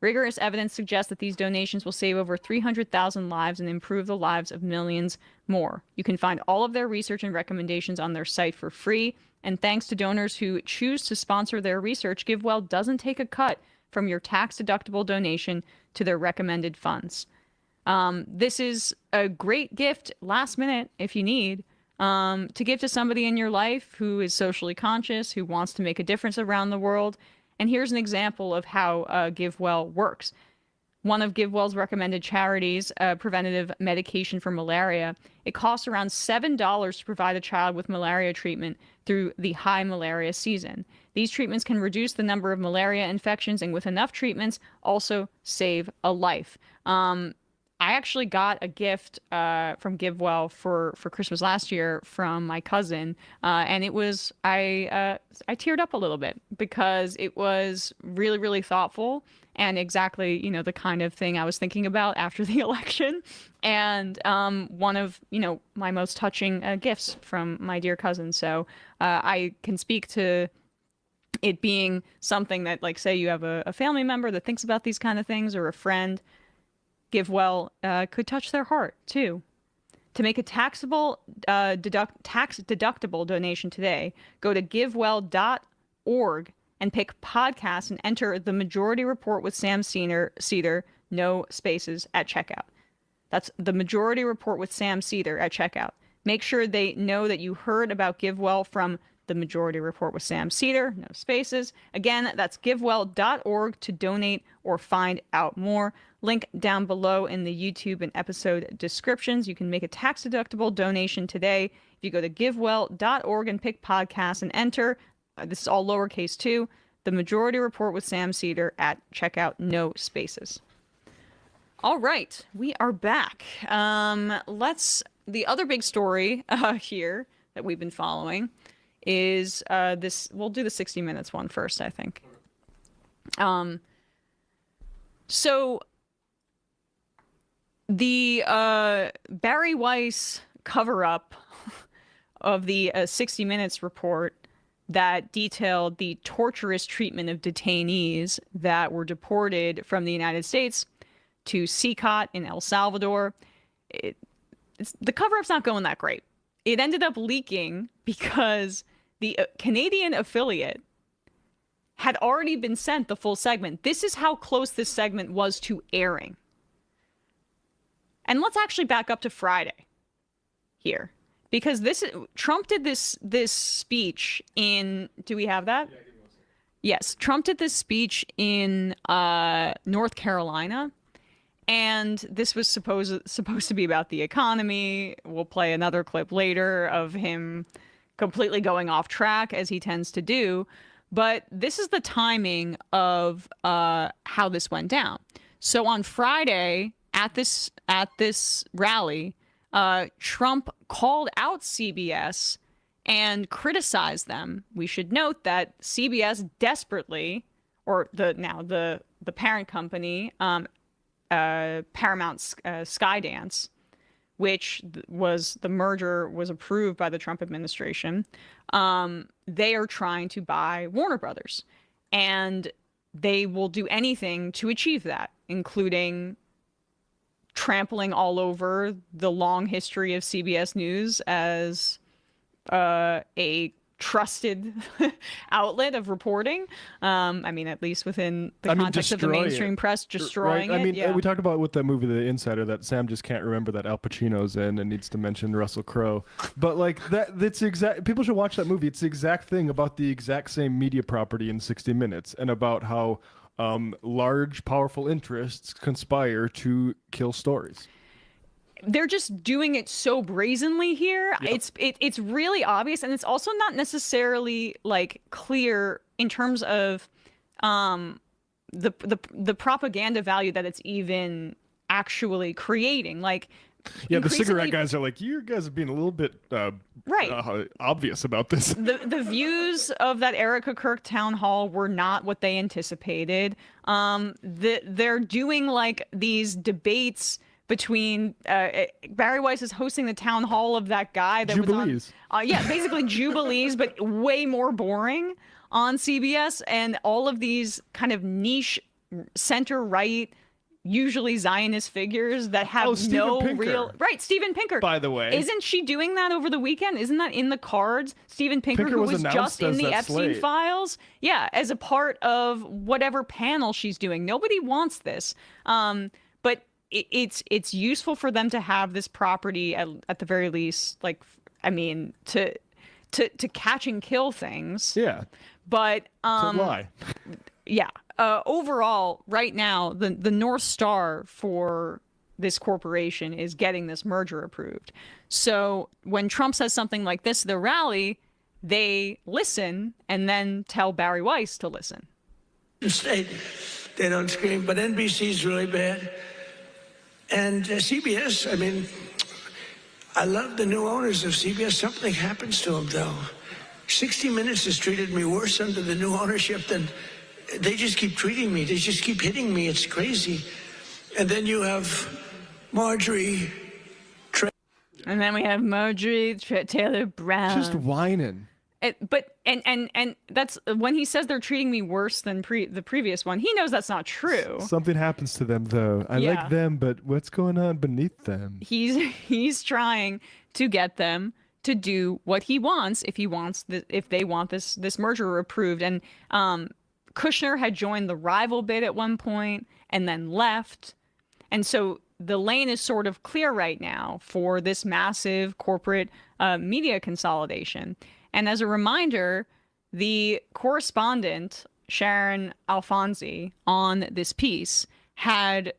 [SPEAKER 25] Rigorous evidence suggests that these donations will save over 300,000 lives and improve the lives of millions more. You can find all of their research and recommendations on their site for free. And thanks to donors who choose to sponsor their research, GiveWell doesn't take a cut from your tax-deductible donation to their recommended funds. This is a great gift, last minute, if you need, to give to somebody in your life who is socially conscious, who wants to make a difference around the world. And here's an example of how GiveWell works. One of GiveWell's recommended charities, preventative medication for malaria, it costs around $7 to provide a child with malaria treatment through the high malaria season. These treatments can reduce the number of malaria infections, and with enough treatments, also save a life. I actually got a gift from GiveWell for Christmas last year from my cousin, and it was I teared up a little bit because it was really, really thoughtful and exactly the kind of thing I was thinking about after the election, and one of my most touching gifts from my dear cousin. So I can speak to it being something that, like, say you have a family member that thinks about these kind of things, or a friend. GiveWell could touch their heart too. To make a tax deductible donation today, go to givewell.org and pick podcast and enter The Majority Report with Sam Seder, no spaces, at checkout. That's The Majority Report with Sam Seder at checkout. Make sure they know that you heard about GiveWell from The Majority Report with Sam Seder, no spaces. Again, that's givewell.org to donate or find out more. Link down below in the YouTube and episode descriptions. You can make a tax-deductible donation today. If you go to givewell.org and pick podcast and enter, this is all lowercase too, The Majority Report with Sam Seder at checkout, no spaces. All right, we are back. The other big story here that we've been following is this. We'll do the 60 Minutes one first, I think. So the Barry Weiss cover-up of the 60 Minutes report that detailed the torturous treatment of detainees that were deported from the United States to CICOT in El Salvador. The cover-up's not going that great. It ended up leaking because the Canadian affiliate had already been sent the full segment. This is how close this segment was to airing. And let's actually back up to Friday here, because Trump did this speech in. Do we have that? Yes, Trump did this speech in North Carolina, and this was supposed to be about the economy. We'll play another clip later of him completely going off track, as he tends to do. But this is the timing of how this went down. So on Friday at this rally, Trump called out CBS and criticized them. We should note that CBS desperately, or the parent company, Paramount Skydance, which was the merger was approved by the Trump administration. They are trying to buy Warner Brothers, and they will do anything to achieve that, including trampling all over the long history of CBS News as a trusted outlet of reporting. I mean, at least within the context of the mainstream press, destroying
[SPEAKER 26] right?
[SPEAKER 25] it.
[SPEAKER 26] I mean, we talked about with that movie, The Insider, that Sam just can't remember that Al Pacino's in and needs to mention Russell Crowe. But like that's exact. People should watch that movie. It's the exact thing about the exact same media property in 60 Minutes, and about how large, powerful interests conspire to kill stories.
[SPEAKER 25] They're just doing it so brazenly here.
[SPEAKER 26] Yep.
[SPEAKER 25] It's really obvious, and it's also not necessarily like clear in terms of the propaganda value that it's even actually creating. Like,
[SPEAKER 26] yeah, the cigarette guys are like, you guys are being a little bit obvious about this.
[SPEAKER 25] The views of that Erica Kirk town hall were not what they anticipated. They're doing like these debates between Barry Weiss is hosting the town hall of that guy that
[SPEAKER 26] Jubilees.
[SPEAKER 25] was on, basically Jubilees, but way more boring on CBS, and all of these kind of niche center right, usually Zionist figures that have no real Steven Pinker,
[SPEAKER 26] by the way,
[SPEAKER 25] isn't she doing that over the weekend? Isn't that in the cards? Steven Pinker, who was just in the Epstein files, as a part of whatever panel she's doing. Nobody wants this, but it's useful for them to have this property at the very least, like, I mean, to catch and kill things.
[SPEAKER 26] Yeah.
[SPEAKER 25] But
[SPEAKER 26] to lie.
[SPEAKER 25] Yeah. Overall, right now, the North Star for this corporation is getting this merger approved. So when Trump says something like this at the rally, they listen and then tell Barry Weiss to listen.
[SPEAKER 14] State, they don't scream, but NBC's really bad. And CBS, I mean, I love the new owners of CBS. Something happens to them, though. 60 Minutes has treated me worse under the new ownership than... They just keep treating me. They just keep hitting me. It's crazy. And then you have Marjorie...
[SPEAKER 25] And then we have Marjorie Taylor Brown.
[SPEAKER 26] Just whining.
[SPEAKER 25] And that's when he says they're treating me worse than the previous one. He knows that's not true.
[SPEAKER 26] Something happens to them though. I
[SPEAKER 25] Yeah.
[SPEAKER 26] like them, but what's going on beneath them?
[SPEAKER 25] He's trying to get them to do what he wants if they want this merger approved. And Kushner had joined the rival bid at one point and then left. And so the lane is sort of clear right now for this massive corporate media consolidation. And as a reminder, the correspondent, Sharon Alfonsi, on this piece had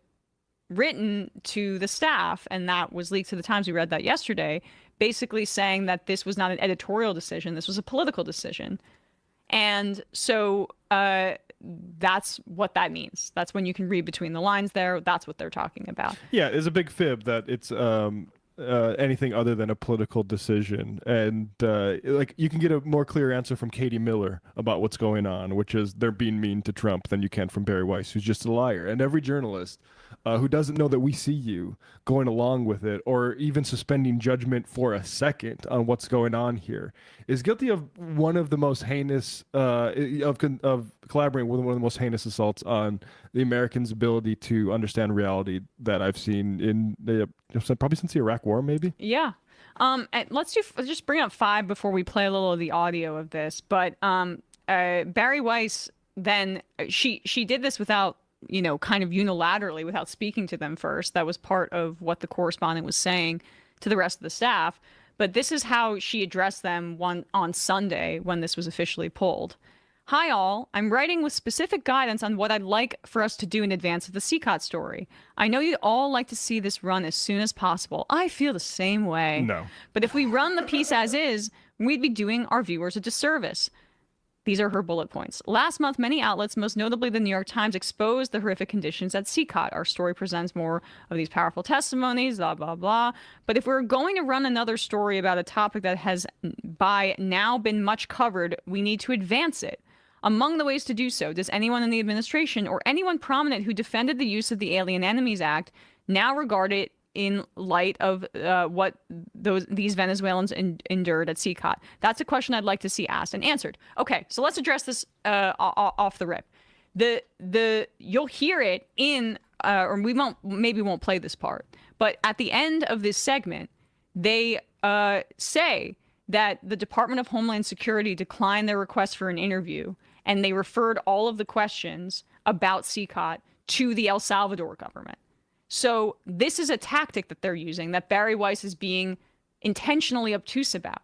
[SPEAKER 25] written to the staff, and that was leaked to the Times. We read that yesterday, basically saying that this was not an editorial decision. This was a political decision. And so that's what that means. That's when you can read between the lines there. That's what they're talking about.
[SPEAKER 26] Yeah, it's a big fib that it's anything other than a political decision. And like you can get a more clear answer from Katie Miller about what's going on, which is they're being mean to Trump than you can from Barry Weiss, who's just a liar. And every journalist who doesn't know that we see you going along with it or even suspending judgment for a second on what's going on here is guilty of one of the most heinous of collaborating with one of the most heinous assaults on the Americans' ability to understand reality that I've seen in the probably since the Iraq War, maybe.
[SPEAKER 25] Yeah. And let's just bring up 5 before we play a little of the audio of this. But Barry Weiss, then she did this without, kind of unilaterally, without speaking to them first. That was part of what the correspondent was saying to the rest of the staff. But this is how she addressed them on Sunday when this was officially pulled. Hi all, I'm writing with specific guidance on what I'd like for us to do in advance of the CCOT story. I know you'd all like to see this run as soon as possible. I feel the same way.
[SPEAKER 26] No.
[SPEAKER 25] But if we run the piece as is, we'd be doing our viewers a disservice. These are her bullet points. Last month, many outlets, most notably the New York Times, exposed the horrific conditions at CCOT. Our story presents more of these powerful testimonies, blah, blah, blah. But if we're going to run another story about a topic that has by now been much covered, we need to advance it. Among the ways to do so, does anyone in the administration or anyone prominent who defended the use of the Alien Enemies Act now regard it in light of what these Venezuelans endured at CCOT? That's a question I'd like to see asked and answered. Okay, so let's address this off the rip. You'll hear it in, or we won't play this part, but at the end of this segment, they say that the Department of Homeland Security declined their request for an interview, and they referred all of the questions about CCOT to the El Salvador government. So this is a tactic that they're using that Barry Weiss is being intentionally obtuse about.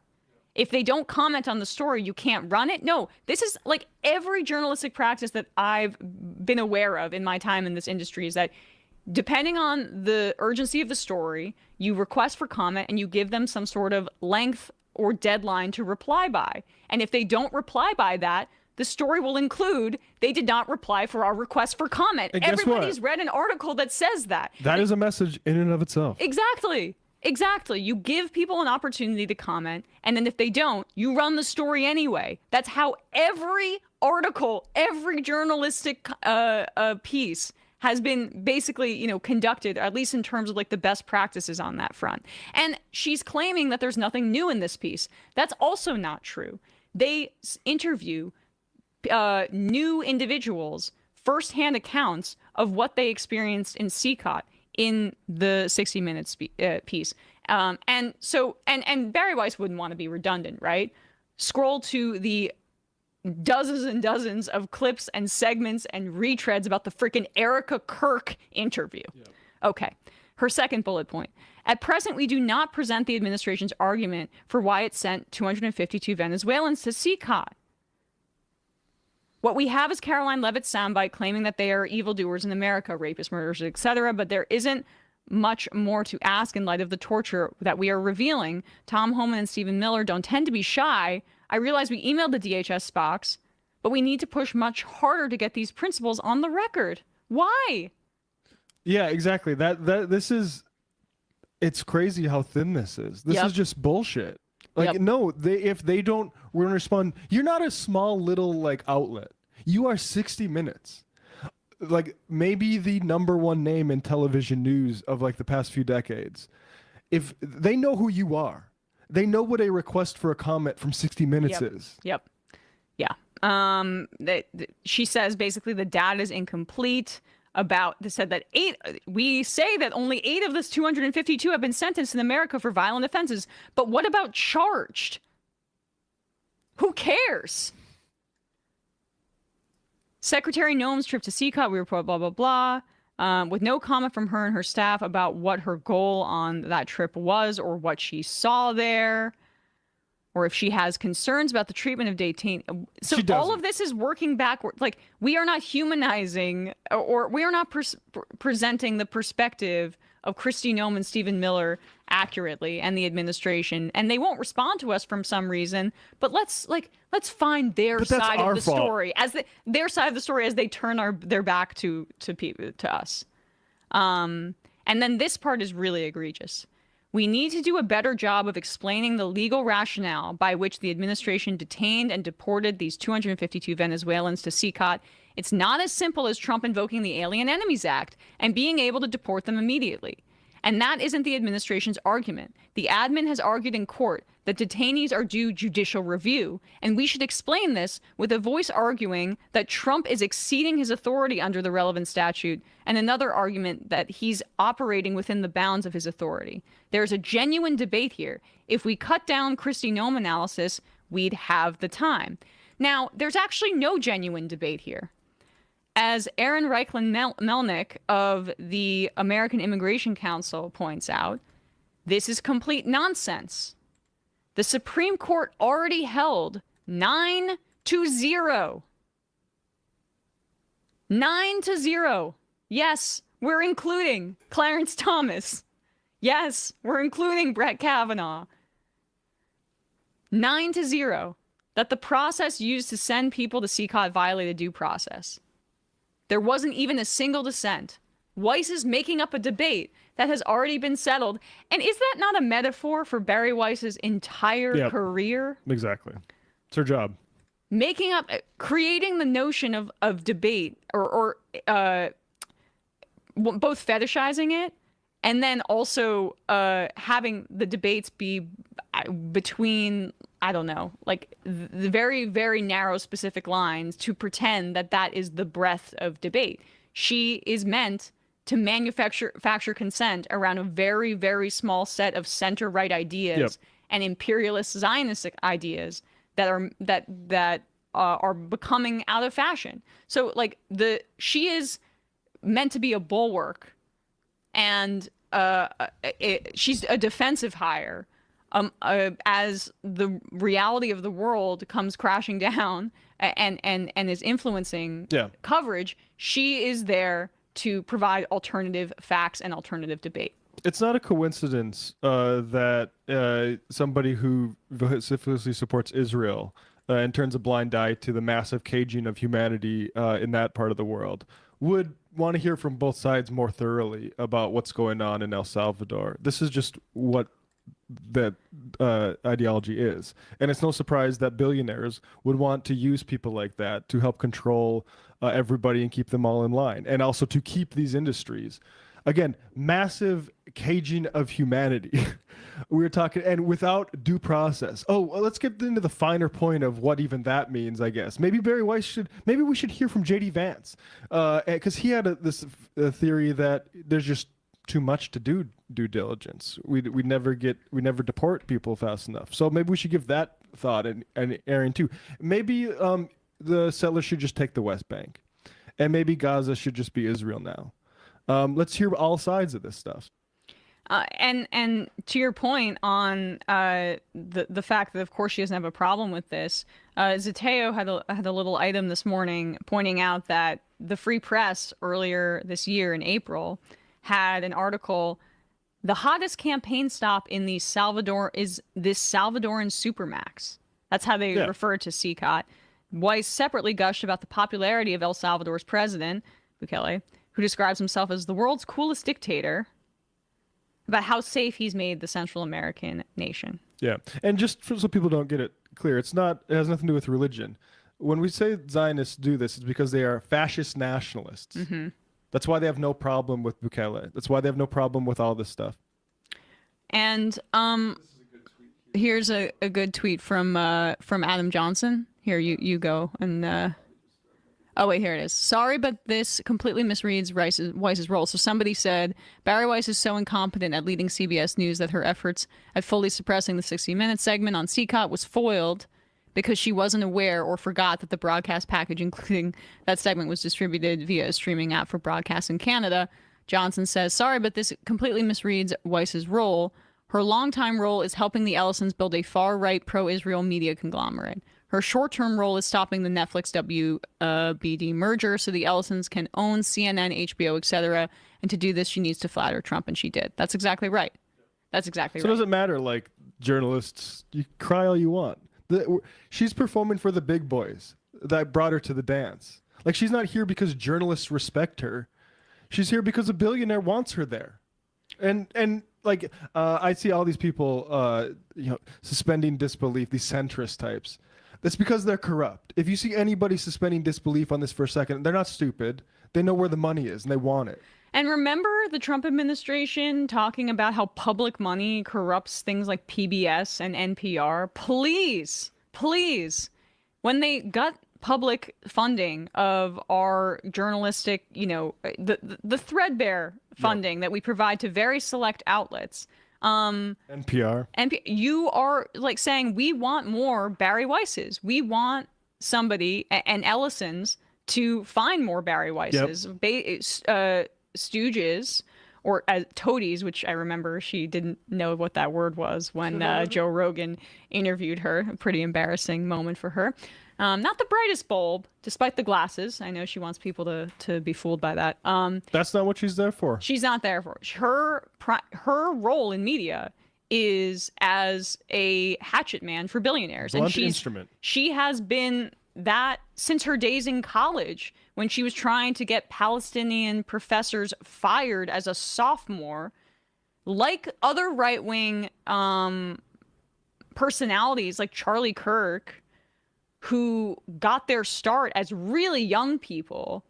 [SPEAKER 25] If they don't comment on the story, you can't run it. No, this is like every journalistic practice that I've been aware of in my time in this industry is that depending on the urgency of the story, you request for comment and you give them some sort of length or deadline to reply by. And if they don't reply by that, the story will include they did not reply for our request for comment.
[SPEAKER 26] And guess
[SPEAKER 25] Everybody's
[SPEAKER 26] what?
[SPEAKER 25] read an article that says that.
[SPEAKER 26] That is a message in and of itself.
[SPEAKER 25] Exactly. You give people an opportunity to comment, and then if they don't, you run the story anyway. That's how every article, every journalistic piece has been basically, conducted, at least in terms of like the best practices on that front. And she's claiming that there's nothing new in this piece. That's also not true. They interview new individuals, firsthand accounts of what they experienced in CCOT in the 60 Minutes piece. And Barry Weiss wouldn't want to be redundant, right? Scroll to the dozens and dozens of clips and segments and retreads about the freaking Erica Kirk interview. Yep. Okay. Her second bullet point. At present, we do not present the administration's argument for why it sent 252 Venezuelans to CCOT. What we have is Caroline Levitt's soundbite claiming that they are evildoers in America, rapists, murderers, etc., but there isn't much more to ask in light of the torture that we are revealing. Tom Homan and Stephen Miller don't tend to be shy. I realize we emailed the DHS box, but we need to push much harder to get these principles on the record. Why?
[SPEAKER 26] Yeah, exactly. This is, it's crazy how thin this is. This is just bullshit. Like, no, if they don't, we're going to respond. You're not a small little like outlet. You are 60 Minutes. Like maybe the #1 name in television news of like the past few decades. If they know who you are, They know what a request for a comment from 60 Minutes is.
[SPEAKER 25] Yep. Yeah. She says basically the data is incomplete. They said that we say that only 8 of this 252 have been sentenced in America for violent offenses. But what about charged? Who cares? Secretary Noem's trip to CCOT, we report blah, blah, blah. With no comment from her and her staff about what her goal on that trip was or what she saw there, or if she has concerns about the treatment of detainees. So all of this is working backward. Like, we are not humanizing, or we are not presenting the perspective of Kristi Noem and Stephen Miller accurately, and the administration, and they won't respond to us from some reason. But let's find their side of the story their side of the story as they turn their back to us. And then this part is really egregious. We need to do a better job of explaining the legal rationale by which the administration detained and deported these 252 Venezuelans to CCOT. It's not as simple as Trump invoking the Alien Enemies Act and being able to deport them immediately. And that isn't the administration's argument. The admin has argued in court that detainees are due judicial review, and we should explain this with a voice arguing that Trump is exceeding his authority under the relevant statute, and another argument that he's operating within the bounds of his authority. There's a genuine debate here. If we cut down Kristi Noem analysis, we'd have the time. Now, there's actually no genuine debate here. As Aaron Melnick of the American Immigration Council points out, this is complete nonsense. The Supreme Court already held 9-0. 9-0. Yes, we're including Clarence Thomas. Yes, we're including Brett Kavanaugh. 9-0. That the process used to send people to CCOT violated due process. There wasn't even a single dissent. Weiss is making up a debate that has already been settled. And is that not a metaphor for Barry Weiss's entire career?
[SPEAKER 26] Exactly. It's her job.
[SPEAKER 25] Making up, creating the notion of debate, or both fetishizing it and then also having the debates be between, I don't know, like the very, very narrow specific lines to pretend that that is the breadth of debate. She is meant to manufacture consent around a very, very small set of center-right ideas and imperialist Zionist ideas that are becoming out of fashion. So like she is meant to be a bulwark, and she's a defensive hire. As the reality of the world comes crashing down and is influencing coverage, she is there to provide alternative facts and alternative debate.
[SPEAKER 26] It's not a coincidence that somebody who vociferously supports Israel and turns a blind eye to the massive caging of humanity in that part of the world would want to hear from both sides more thoroughly about what's going on in El Salvador. This is just what that ideology is. And it's no surprise that billionaires would want to use people like that to help control everybody and keep them all in line. And also to keep these industries. Again, massive caging of humanity. We're talking, and without due process. Oh, well, let's get into the finer point of what even that means, I guess. Maybe Barry Weiss maybe we should hear from J.D. Vance. Because he had this theory that there's just too much to do due diligence. We never deport people fast enough. So maybe we should give that thought an airing too. Maybe the settlers should just take the West Bank, and maybe Gaza should just be Israel now. Let's hear all sides of this stuff.
[SPEAKER 25] And to your point on the fact that of course she doesn't have a problem with this, Zateo had a little item this morning pointing out that the Free Press earlier this year in April had an article. The hottest campaign stop in the Salvador is this Salvadoran supermax. That's how they refer to CCOT. Weiss separately gushed about the popularity of El Salvador's president, Bukele, who describes himself as the world's coolest dictator, about how safe he's made the Central American nation.
[SPEAKER 26] Yeah, and just so people don't get it clear, it has nothing to do with religion. When we say Zionists do this, it's because they are fascist nationalists. Mm-hmm. That's why they have no problem with Bukele. That's why they have no problem with all this stuff.
[SPEAKER 25] And Here's a good tweet from Adam Johnson. Here, you go. And oh wait, here it is. Sorry, but this completely misreads Weiss's role. So somebody said Barry Weiss is so incompetent at leading CBS News that her efforts at fully suppressing the 60 Minutes segment on CCOT was foiled because she wasn't aware or forgot that the broadcast package, including that segment, was distributed via a streaming app for broadcast in Canada. Johnson says, sorry, but this completely misreads Weiss's role. Her longtime role is helping the Ellisons build a far-right pro-Israel media conglomerate. Her short-term role is stopping the Netflix WBD merger so the Ellisons can own CNN, HBO, etc. And to do this, she needs to flatter Trump, and she did. That's exactly right. That's exactly right.
[SPEAKER 26] So it doesn't matter, like, journalists, you cry all you want. She's performing for the big boys that brought her to the dance. Like, she's not here because journalists respect her. She's here because a billionaire wants her there. And like, I see all these people, suspending disbelief, these centrist types. That's because they're corrupt. If you see anybody suspending disbelief on this for a second, they're not stupid. They know where the money is and they want it.
[SPEAKER 25] And remember the Trump administration talking about how public money corrupts things like PBS and NPR? Please, when they got public funding of our journalistic, the threadbare funding that we provide to very select outlets.
[SPEAKER 26] NPR.
[SPEAKER 25] You are like saying we want more Barry Weisses. We want somebody and Ellisons to find more Barry Weisses. Yep. Stooges or toadies, which I remember she didn't know what that word was when Joe Rogan interviewed her. A pretty embarrassing moment for her. Not the brightest bulb, despite the glasses. I know she wants people to be fooled by that.
[SPEAKER 26] That's not what she's there for.
[SPEAKER 25] She's not there for. Her role in media is as a hatchet man for billionaires.
[SPEAKER 26] Blunt instrument.
[SPEAKER 25] She has been that since her days in college when she was trying to get Palestinian professors fired as a sophomore. Like other right-wing personalities like Charlie Kirk, who got their start as really young people,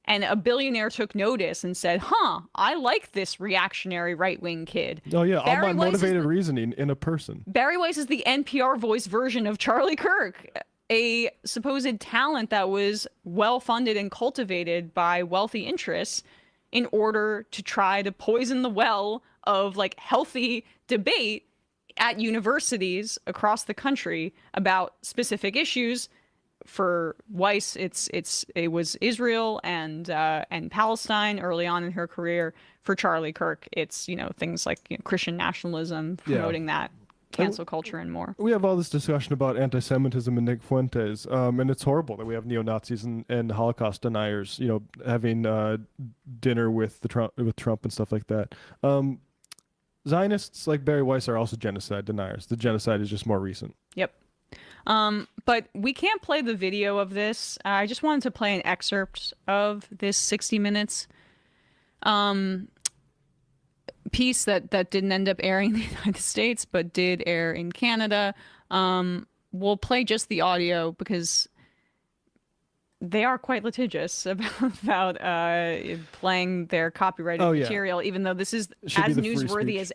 [SPEAKER 25] and a billionaire took notice and said, I like this reactionary right-wing kid.
[SPEAKER 26] Oh, yeah, all my motivated reasoning in a person.
[SPEAKER 25] Barry Weiss is the NPR voice version of Charlie Kirk, a supposed talent that was well-funded and cultivated by wealthy interests in order to try to poison the well of, like, healthy debate at universities across the country about specific issues. For Weiss, it was Israel and Palestine early on in her career. For Charlie Kirk, it's things like Christian nationalism, promoting that, cancel culture, and more.
[SPEAKER 26] We have all this discussion about anti-Semitism and Nick Fuentes, and it's horrible that we have neo-Nazis and Holocaust deniers, having dinner with Trump and stuff like that. Zionists like Barry Weiss are also genocide deniers. The genocide is just more recent.
[SPEAKER 25] Yep. But we can't play the video of this. I just wanted to play an excerpt of this 60 Minutes piece that didn't end up airing in the United States, but did air in Canada. We'll play just the audio because they are quite litigious about playing their copyrighted material, even though this is as newsworthy as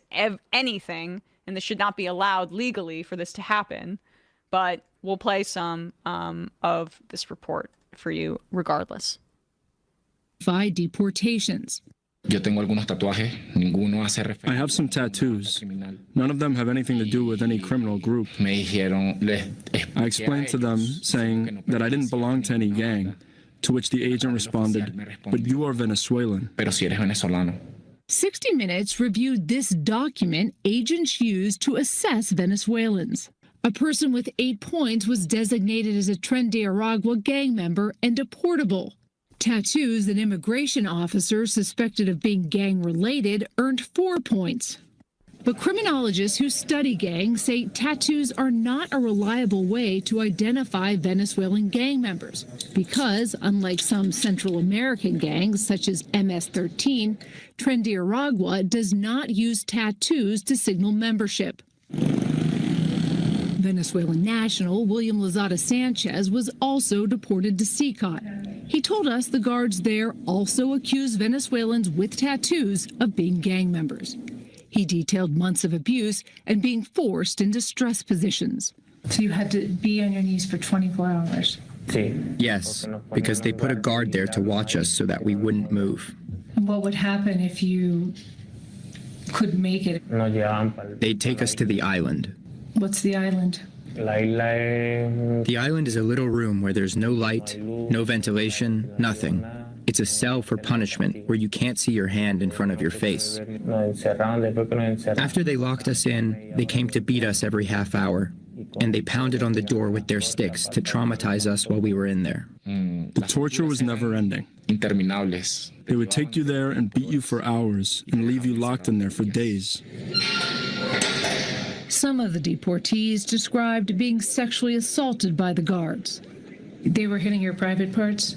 [SPEAKER 25] anything, and this should not be allowed legally for this to happen. But we'll play some of this report for you regardless.
[SPEAKER 15] Deportations.
[SPEAKER 16] I have some tattoos. None of them have anything to do with any criminal group. I explained to them, saying that I didn't belong to any gang, to which the agent responded, but you are Venezuelan.
[SPEAKER 15] 60 Minutes reviewed this document agents used to assess Venezuelans. A person with 8 points was designated as a Tren de Aragua gang member and deportable. Tattoos that immigration officers suspected of being gang-related earned 4 points. But criminologists who study gangs say tattoos are not a reliable way to identify Venezuelan gang members because, unlike some Central American gangs such as MS-13, Tren de Aragua does not use tattoos to signal membership. Venezuelan national William Lozada Sanchez was also deported to CCOT. He told us the guards there also accuse Venezuelans with tattoos of being gang members. He detailed months of abuse and being forced into stress positions. So you had to be on your knees for 24 hours?
[SPEAKER 5] Yes, because they put a guard there to watch us so that we wouldn't move.
[SPEAKER 15] And what would happen if you couldn't make it?
[SPEAKER 5] They'd take us to the island.
[SPEAKER 15] What's the island?
[SPEAKER 5] The island is a little room where there's no light, no ventilation, nothing. It's a cell for punishment where you can't see your hand in front of your face. After they locked us in, they came to beat us every half hour, and they pounded on the door with their sticks to traumatize us while we were in there.
[SPEAKER 16] The torture was never ending. They would take you there and beat you for hours and leave you locked in there for days.
[SPEAKER 15] Some of the deportees described being sexually assaulted by the guards. They were hitting your private parts?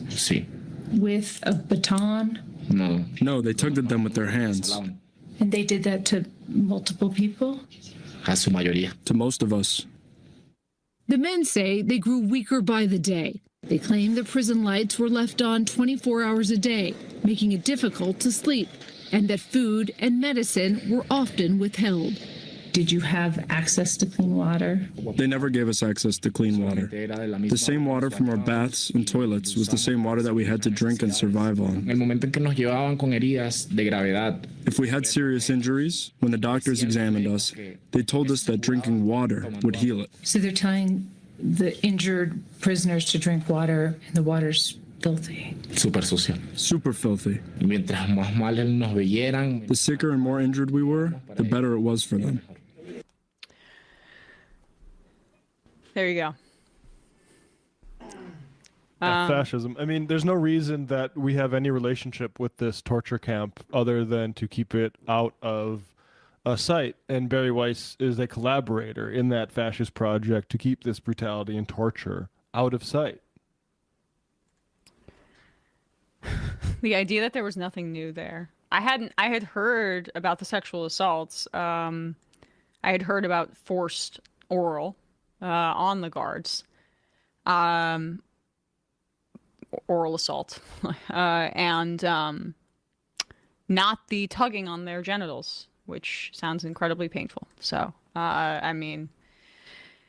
[SPEAKER 15] With a baton?
[SPEAKER 16] No, they tugged at them with their hands.
[SPEAKER 15] And they did that to multiple people?
[SPEAKER 16] To most of us.
[SPEAKER 15] The men say they grew weaker by the day. They claim the prison lights were left on 24 hours a day, making it difficult to sleep, and that food and medicine were often withheld. Did you have access to clean water?
[SPEAKER 16] They never gave us access to clean water. The same water from our baths and toilets was the same water that we had to drink and survive on. If we had serious injuries, when the doctors examined us, they told us that drinking water would heal it.
[SPEAKER 15] So they're telling the injured prisoners to drink water, and the water's filthy.
[SPEAKER 16] Super filthy. The sicker and more injured we were, the better it was for them.
[SPEAKER 25] There you go.
[SPEAKER 26] Fascism. I mean, there's no reason that we have any relationship with this torture camp other than to keep it out of sight. And Barry Weiss is a collaborator in that fascist project to keep this brutality and torture out of sight.
[SPEAKER 25] The idea that there was nothing new there. I had heard about the sexual assaults. I had heard about forced oral on the guards. Oral assault. And not the tugging on their genitals, which sounds incredibly painful. So, I mean...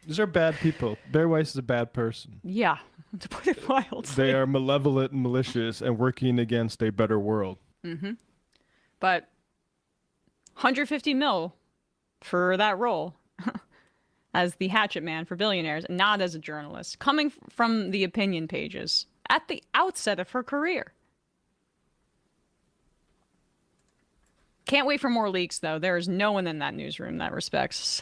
[SPEAKER 26] These are bad people. Barry Weiss is a bad person.
[SPEAKER 25] Yeah, to put it mildly.
[SPEAKER 26] They are malevolent and malicious and working against a better world.
[SPEAKER 25] Mm-hmm. But 150 mil for that role as the hatchet man for billionaires, and not as a journalist, coming from the opinion pages at the outset of her career. Can't wait for more leaks, though. There is no one in that newsroom that respects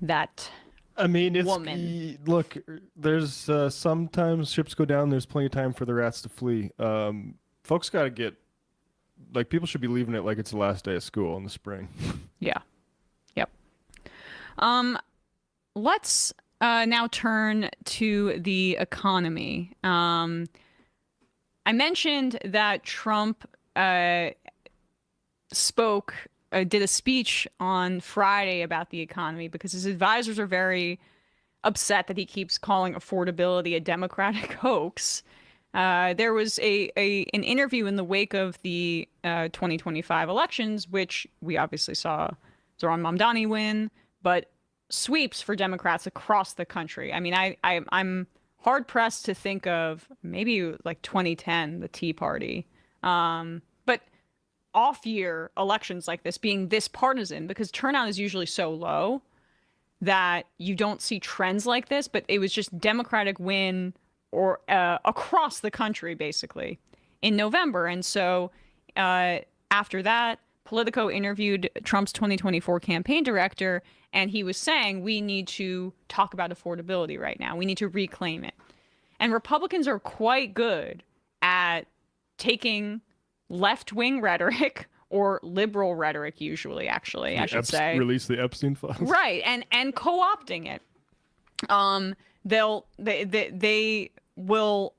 [SPEAKER 25] that woman.
[SPEAKER 26] Look, there's sometimes ships go down. There's plenty of time for the rats to flee. Folks got to get, like, people should be leaving it like it's the last day of school in the spring.
[SPEAKER 25] Yeah. Yep. Let's now turn to the economy. I mentioned that Trump did a speech on Friday about the economy because his advisors are very upset that he keeps calling affordability a Democratic hoax. There was an interview in the wake of the 2025 elections, which we obviously saw Zohran Mamdani win, but sweeps for Democrats across the country. I mean, I'm hard pressed to think of maybe like 2010, the Tea Party, but off-year elections like this being this partisan, because turnout is usually so low that you don't see trends like this. But it was just Democratic win or across the country basically in November, and so after that, Politico interviewed Trump's 2024 campaign director, and he was saying, we need to talk about affordability right now. We need to reclaim it. And Republicans are quite good at taking left-wing rhetoric, or liberal rhetoric usually, actually, I should say.
[SPEAKER 26] Release the Epstein files.
[SPEAKER 25] Right, and co-opting it. They will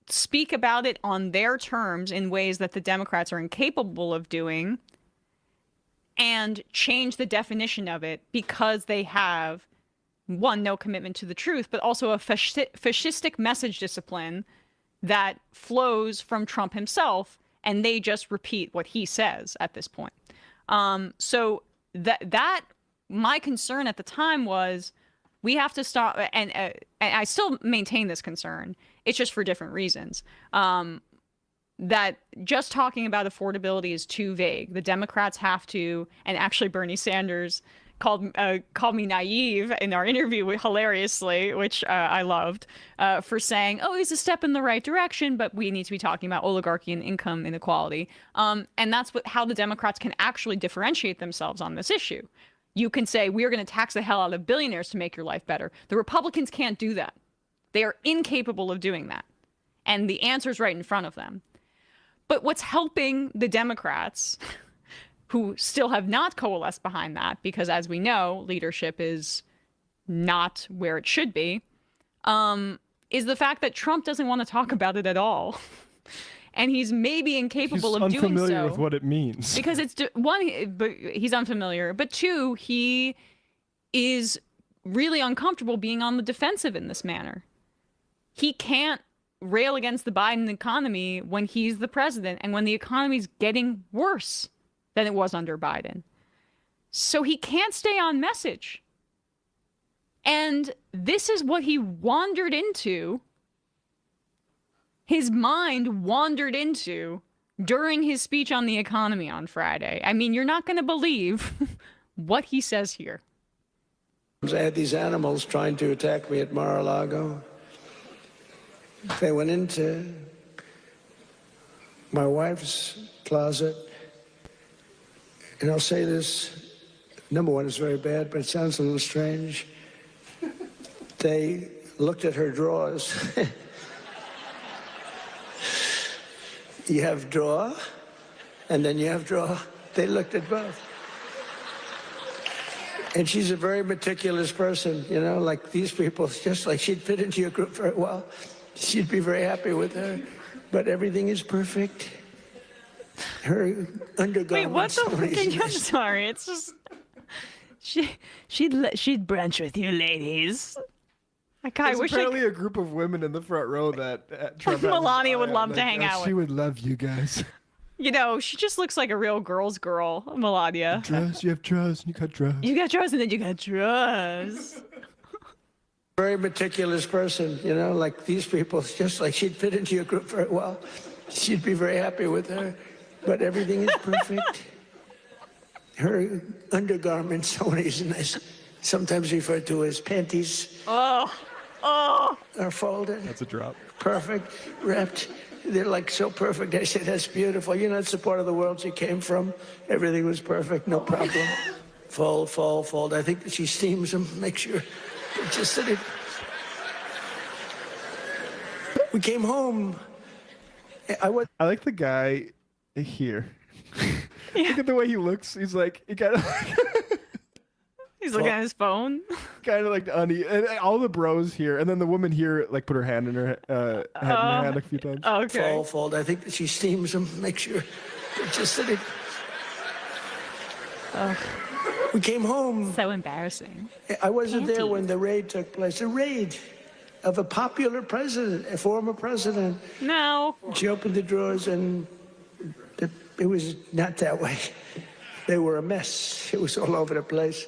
[SPEAKER 25] speak about it on their terms in ways that the Democrats are incapable of doing, and change the definition of it because they have, one, no commitment to the truth, but also a fascistic message discipline that flows from Trump himself, and they just repeat what he says at this point. So that my concern at the time was we have to stop, and I still maintain this concern. It's just for different reasons. That just talking about affordability is too vague. The Democrats have to, and actually Bernie Sanders called me naive in our interview hilariously, which I loved, for saying, oh, it's a step in the right direction, but we need to be talking about oligarchy and income inequality. And that's how the Democrats can actually differentiate themselves on this issue. You can say, we're going to tax the hell out of billionaires to make your life better. The Republicans can't do that. They are incapable of doing that. And the answer is right in front of them. But what's helping the Democrats, who still have not coalesced behind that, because as we know, leadership is not where it should be, is the fact that Trump doesn't want to talk about it at all. And he's maybe incapable of doing so.
[SPEAKER 26] He's unfamiliar with what it means.
[SPEAKER 25] Because it's, one, he's unfamiliar, but two, he is really uncomfortable being on the defensive in this manner. He can't rail against the Biden economy when he's the president and when the economy's getting worse than it was under Biden. So he can't stay on message. And this is what he wandered into. His mind wandered into during his speech on the economy on Friday. I mean, you're not going to believe what he says here.
[SPEAKER 14] I had these animals trying to attack me at Mar-a-Lago. They went into my wife's closet, and I'll say this, number one, it's very bad, but it sounds a little strange. They looked at her drawers. You have drawer, and then you have drawer. They looked at both. And she's a very meticulous person, you know, like these people, just like she'd fit into your group very well. She'd be very happy with her, but everything is perfect. Her undergarments.
[SPEAKER 25] Wait, what the fuck? I'm sorry. It's just she'd brunch with you ladies. I
[SPEAKER 26] wish apparently a group of women in the front row that Trump
[SPEAKER 25] Melania would love to hang out with.
[SPEAKER 26] She would love you guys.
[SPEAKER 25] You know, she just looks like a real girl's girl, Melania.
[SPEAKER 26] Dress, you have draws, and you got draws.
[SPEAKER 25] You got draws, and then you got draws.
[SPEAKER 14] Very meticulous person, you know, like these people, just like she'd fit into your group very well. She'd be very happy with her, but everything is perfect. Her undergarments, sometimes referred to as panties, are folded.
[SPEAKER 26] That's a drop.
[SPEAKER 14] Perfect, wrapped. They're like so perfect. I said, that's beautiful. You know, it's the part of the world she came from. Everything was perfect, no problem. Fold, fold, fold. I think that she steams them, make sure. Just that it. We came home.
[SPEAKER 26] I like the guy here.
[SPEAKER 25] Yeah.
[SPEAKER 26] Look at the way he looks. He's like, he kind of.
[SPEAKER 25] He's looking at his phone.
[SPEAKER 26] Kind of like and all the bros here, and then the woman here like put her hand in her hand a few times.
[SPEAKER 25] Okay.
[SPEAKER 14] Fold, fold. I think that she steams them, make sure. Just that it. We came home.
[SPEAKER 25] So embarrassing.
[SPEAKER 14] I wasn't there when the raid took place. A raid of a popular president, a former president.
[SPEAKER 25] No.
[SPEAKER 14] She opened the drawers and it was not that way. They were a mess. It was all over the place.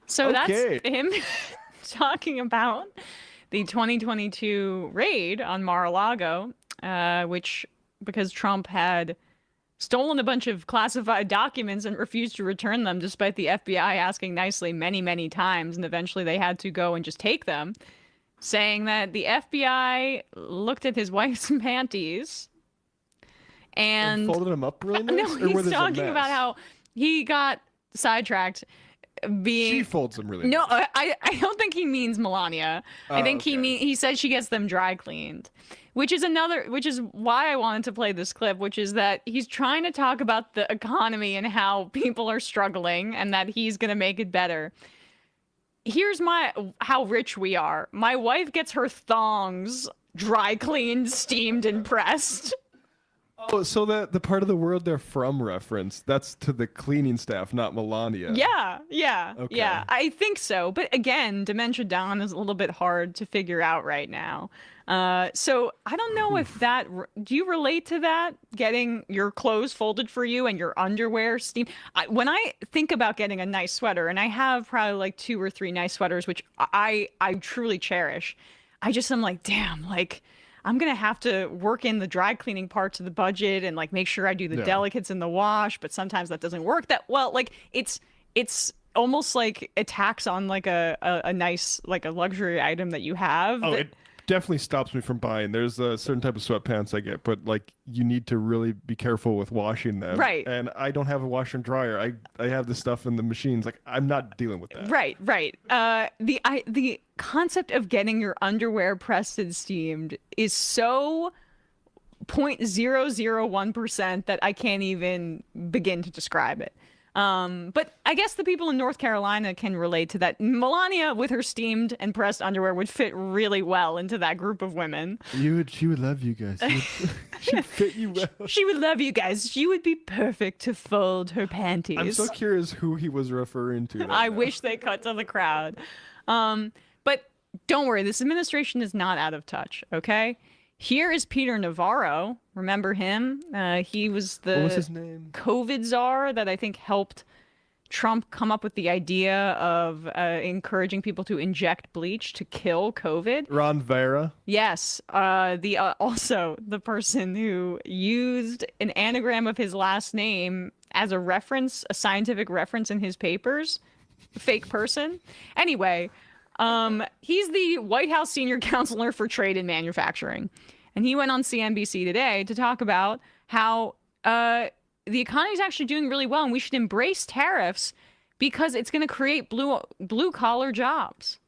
[SPEAKER 25] So that's him talking about the 2022 raid on Mar-a-Lago, which, because Trump had stolen a bunch of classified documents and refused to return them despite the FBI asking nicely many, many times, and eventually they had to go and just take them, saying that the FBI looked at his wife's panties and
[SPEAKER 26] folded them up really nice?
[SPEAKER 25] No, he's talking about how he got sidetracked being...
[SPEAKER 26] She folds them really
[SPEAKER 25] No,
[SPEAKER 26] nice.
[SPEAKER 25] I don't think he means Melania. I think he said she gets them dry cleaned. Which is why I wanted to play this clip, which is that he's trying to talk about the economy and how people are struggling and that he's going to make it better. Here's how rich we are. My wife gets her thongs dry cleaned, steamed, and pressed.
[SPEAKER 26] Oh, so that the part of the world they're from reference, that's to the cleaning staff, not Melania.
[SPEAKER 25] Yeah.
[SPEAKER 26] Okay.
[SPEAKER 25] Yeah, I think so. But again, Dementia Dawn is a little bit hard to figure out right now. So I don't know if that, do you relate to that? Getting your clothes folded for you and your underwear steamed? When I think about getting a nice sweater, and I have probably like 2 or 3 nice sweaters, which I truly cherish, I just am like, damn, like, I'm going to have to work in the dry cleaning parts of the budget and like make sure I do the delicates in the wash, but sometimes that doesn't work that well. Like it's almost like a tax on like a nice, like a luxury item that you have.
[SPEAKER 26] Oh, it definitely stops me from buying. There's a certain type of sweatpants I get, but like you need to really be careful with washing them.
[SPEAKER 25] Right.
[SPEAKER 26] And I don't have a washer and dryer. I have the stuff in the machines. Like I'm not dealing with that.
[SPEAKER 25] Right. The concept of getting your underwear pressed and steamed is so 0.001% that I can't even begin to describe it. But I guess the people in North Carolina can relate to that. Melania with her steamed and pressed underwear would fit really well into that group of women.
[SPEAKER 26] She would love you guys. She'd fit you well.
[SPEAKER 25] She would love you guys. She would be perfect to fold her panties.
[SPEAKER 26] I'm so curious who he was referring to.
[SPEAKER 25] I wish they cut to the crowd. But don't worry, this administration is not out of touch, okay? Here is Peter Navarro. Remember him? He was the
[SPEAKER 26] what was his name?
[SPEAKER 25] COVID czar that I think helped Trump come up with the idea of encouraging people to inject bleach to kill COVID.
[SPEAKER 26] Ron Vera.
[SPEAKER 25] Yes. Also the person who used an anagram of his last name as a reference, a scientific reference in his papers. Fake person. Anyway, he's the White House senior counselor for trade and manufacturing. And he went on CNBC today to talk about how the economy is actually doing really well and we should embrace tariffs because it's going to create blue collar jobs.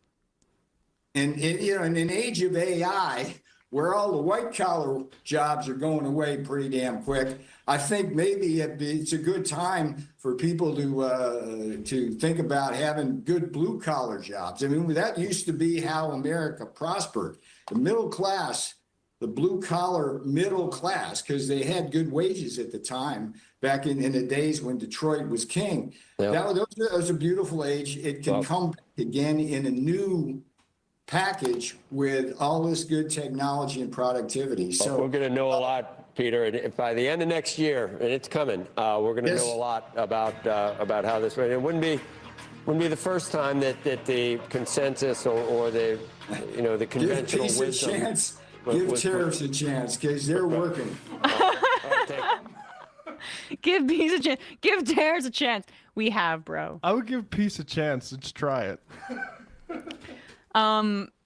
[SPEAKER 7] And in an age of AI, where all the white collar jobs are going away pretty damn quick, I think maybe it's a good time for people to think about having good blue collar jobs. I mean, that used to be how America prospered. The middle class, the blue collar middle class, because they had good wages at the time back in the days when Detroit was king. Yep. That was a beautiful age. It can come back again in a new package with all this good technology and productivity. So
[SPEAKER 10] we're going to know a lot, Peter, and by the end of next year, and it's coming, we're going to know a lot about how this. It wouldn't be the first time that the consensus or the the conventional wisdom.
[SPEAKER 7] Give tariffs a chance, because they're working.
[SPEAKER 25] Give peace a chance. Give tariffs a chance. We have, bro.
[SPEAKER 26] I would give peace a chance. Let's try it.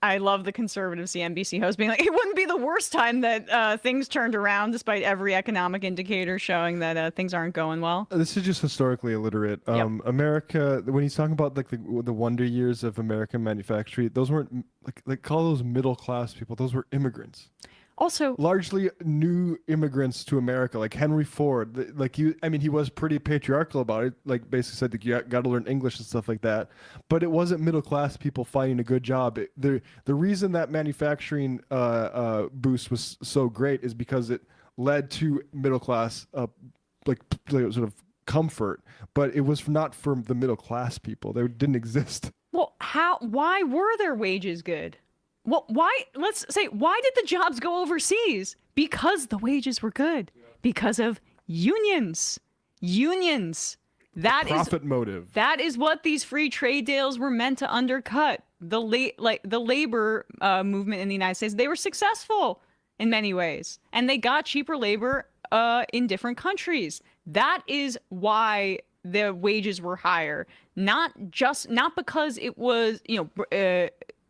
[SPEAKER 25] I love the conservative CNBC host being like, it wouldn't be the worst time that things turned around despite every economic indicator showing that things aren't going well.
[SPEAKER 26] This is just historically illiterate. America, when he's talking about like the wonder years of American manufacturing, those weren't like call those middle class people. Those were immigrants.
[SPEAKER 25] Also,
[SPEAKER 26] largely new immigrants to America, like Henry Ford. He was pretty patriarchal about it. Like basically said that you got to learn English and stuff like that. But it wasn't middle class people finding a good job. The reason that manufacturing boost was so great is because it led to middle class sort of comfort. But it was not for the middle class people. They didn't exist.
[SPEAKER 25] Well, why were their wages good? Well, why did the jobs go overseas? Because the wages were good. Because of unions. That
[SPEAKER 26] profit motive.
[SPEAKER 25] That is what these free trade deals were meant to undercut. The labor movement in the United States. They were successful in many ways, and they got cheaper labor in different countries. That is why the wages were higher. Not because it was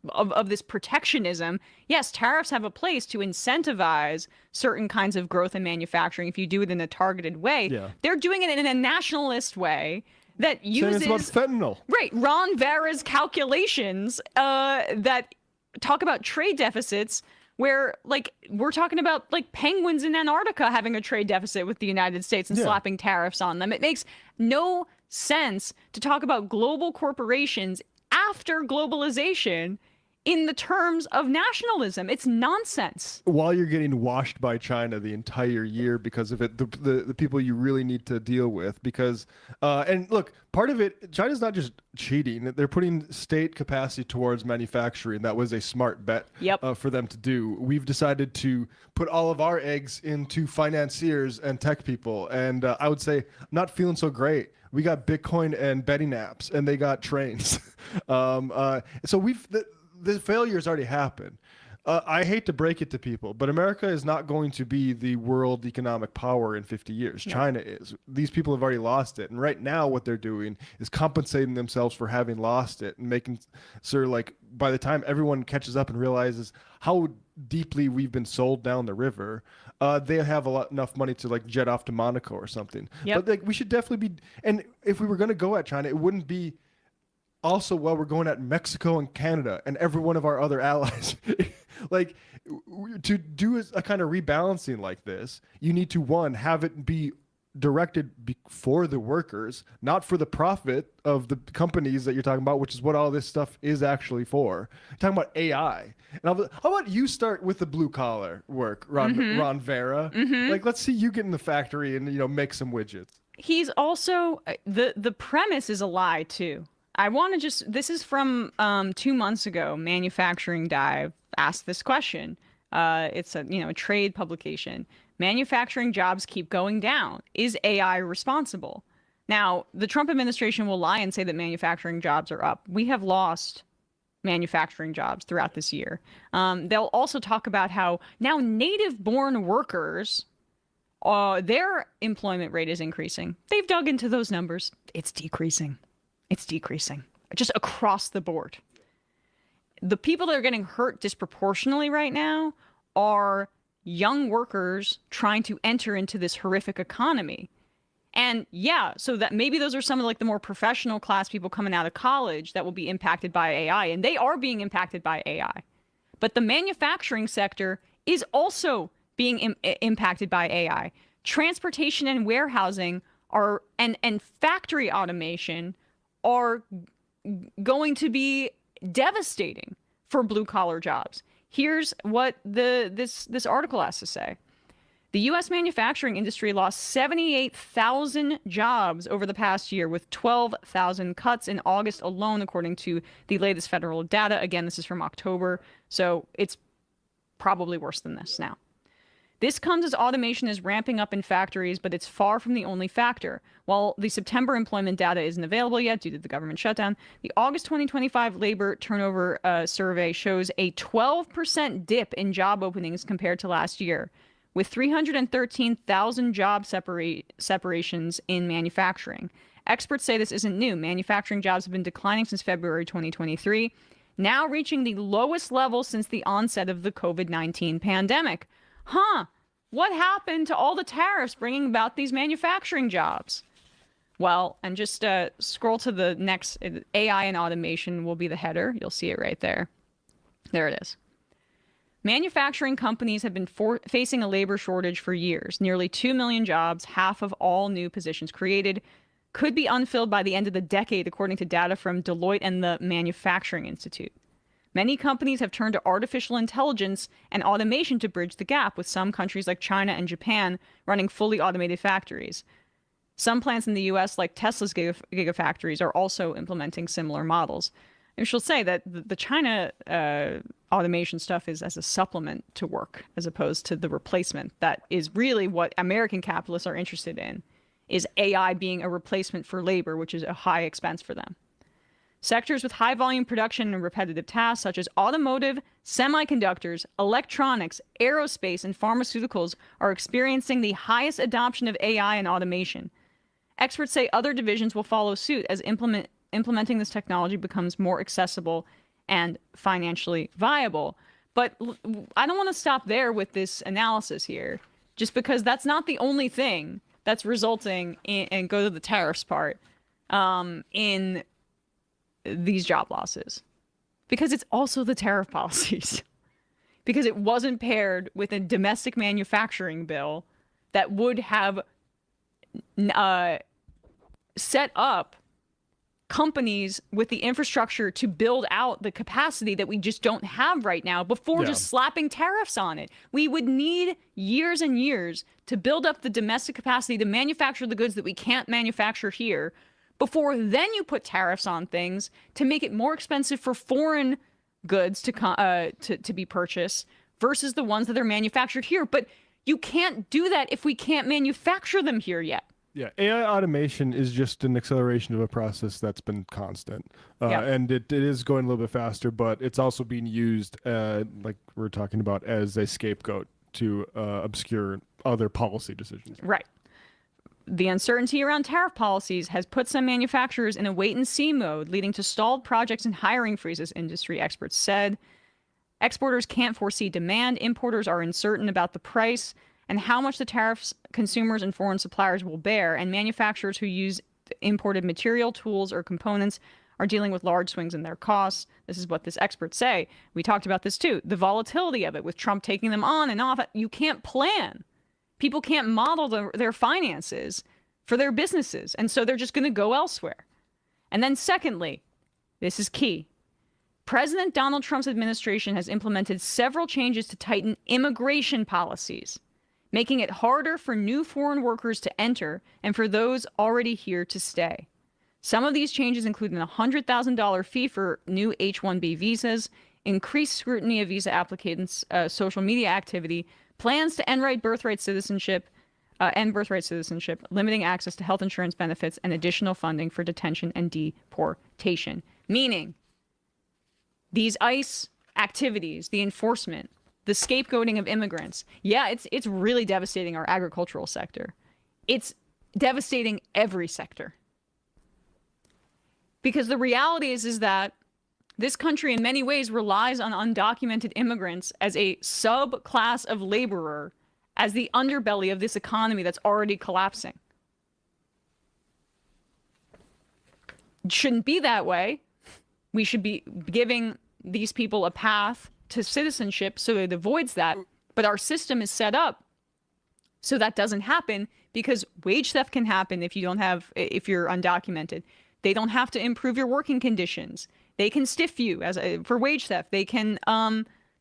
[SPEAKER 25] of this protectionism. Yes, tariffs have a place to incentivize certain kinds of growth in manufacturing if you do it in a targeted way. Yeah. They're doing it in a nationalist way that uses...
[SPEAKER 26] Same as about fentanyl.
[SPEAKER 25] Right. Ron Vera's calculations that talk about trade deficits where, like, we're talking about, like, penguins in Antarctica having a trade deficit with the United States and slapping tariffs on them. It makes no sense to talk about global corporations after globalization in the terms of nationalism. It's nonsense.
[SPEAKER 26] While you're getting washed by China the entire year because of it, the people you really need to deal with, because and look, part of it, China's not just cheating, they're putting state capacity towards manufacturing. That was a smart bet for them to do. We've decided to put all of our eggs into financiers and tech people, and I would say I'm not feeling so great. We got Bitcoin and betting apps, and they got trains. So the failure's already happened. I hate to break it to people, but America is not going to be the world economic power in 50 years. No. China is. These people have already lost it. And right now what they're doing is compensating themselves for having lost it and making sure, like, by the time everyone catches up and realizes how deeply we've been sold down the river, they have enough money to, like, jet off to Monaco or something. But, like, we should definitely be, and if we were going to go at China, it wouldn't be also while we're going at Mexico and Canada and every one of our other allies. Like, to do a kind of rebalancing like this, you need to, one, have it be directed for the workers, not for the profit of the companies that you're talking about, which is what all this stuff is actually for. You're talking about AI. And how about you start with the blue collar work, Ron Vera? Like, let's see you get in the factory and, make some widgets.
[SPEAKER 25] He's also, the premise is a lie too. I want to this is from 2 months ago. Manufacturing Dive asked this question. It's a trade publication. Manufacturing jobs keep going down. Is AI responsible? Now, the Trump administration will lie and say that manufacturing jobs are up. We have lost manufacturing jobs throughout this year. They'll also talk about how now native-born workers, their employment rate is increasing. They've dug into those numbers. It's decreasing. It's decreasing, just across the board. The people that are getting hurt disproportionately right now are young workers trying to enter into this horrific economy. And yeah, so that maybe those are some of, like, the more professional class people coming out of college that will be impacted by AI, and they are being impacted by AI. But the manufacturing sector is also being impacted by AI. Transportation and warehousing and factory automation are going to be devastating for blue-collar jobs. Here's what this article has to say. The U.S. manufacturing industry lost 78,000 jobs over the past year, with 12,000 cuts in August alone, according to the latest federal data. Again, this is from October, so it's probably worse than this now. This comes as automation is ramping up in factories, but it's far from the only factor. While the September employment data isn't available yet due to the government shutdown, the August 2025 labor turnover survey shows a 12% dip in job openings compared to last year, with 313,000 job separations in manufacturing. Experts say this isn't new. Manufacturing jobs have been declining since February 2023, now reaching the lowest level since the onset of the COVID-19 pandemic. What happened to all the tariffs bringing about these manufacturing jobs? Well, and just scroll to the next. AI and automation will be the header. You'll see it right there. There it is. Manufacturing companies have been facing a labor shortage for years. Nearly 2 million jobs, half of all new positions created, could be unfilled by the end of the decade, according to data from Deloitte and the Manufacturing Institute. Many companies have turned to artificial intelligence and automation to bridge the gap, with some countries like China and Japan running fully automated factories. Some plants in the U.S., like Tesla's gigafactories, are also implementing similar models. I shall say that the China automation stuff is as a supplement to work, as opposed to the replacement. That is really what American capitalists are interested in, is AI being a replacement for labor, which is a high expense for them. Sectors with high volume production and repetitive tasks, such as automotive, semiconductors, electronics, aerospace, and pharmaceuticals, are experiencing the highest adoption of AI and automation. Experts say other divisions will follow suit as implementing this technology becomes more accessible and financially viable. But I don't want to stop there with this analysis here, just because that's not the only thing that's resulting in, and go to the tariffs part, in these job losses. Because it's also the tariff policies. Because it wasn't paired with a domestic manufacturing bill that would have set up companies with the infrastructure to build out the capacity that we just don't have right now before just slapping tariffs on it. We would need years and years to build up the domestic capacity to manufacture the goods that we can't manufacture here before then you put tariffs on things to make it more expensive for foreign goods to be purchased versus the ones that are manufactured here. But you can't do that if we can't manufacture them here yet.
[SPEAKER 26] Yeah, AI automation is just an acceleration of a process that's been constant. And it is going a little bit faster, but it's also being used, like we're talking about, as a scapegoat to obscure other policy decisions.
[SPEAKER 25] Right. The uncertainty around tariff policies has put some manufacturers in a wait-and-see mode, leading to stalled projects and hiring freezes, industry experts said. Exporters can't foresee demand. Importers are uncertain about the price and how much the tariffs consumers and foreign suppliers will bear, and manufacturers who use imported material, tools, or components are dealing with large swings in their costs. This is what this experts say. We talked about this too. The volatility of it, with Trump taking them on and off. You can't plan. People can't model their finances for their businesses, and so they're just going to go elsewhere. And then secondly, this is key. President Donald Trump's administration has implemented several changes to tighten immigration policies, making it harder for new foreign workers to enter and for those already here to stay. Some of these changes include an $100,000 fee for new H-1B visas, increased scrutiny of visa applicants' social media activity, plans to end birthright citizenship, limiting access to health insurance benefits, and additional funding for detention and deportation. Meaning, these ICE activities, the enforcement, the scapegoating of immigrants, it's really devastating our agricultural sector. It's devastating every sector. Because the reality is that this country in many ways relies on undocumented immigrants as a subclass of laborer, as the underbelly of this economy that's already collapsing. It shouldn't be that way. We should be giving these people a path to citizenship so it avoids that. But our system is set up so that doesn't happen, because wage theft can happen if you're undocumented. They don't have to improve your working conditions. They can stiff you for wage theft. They can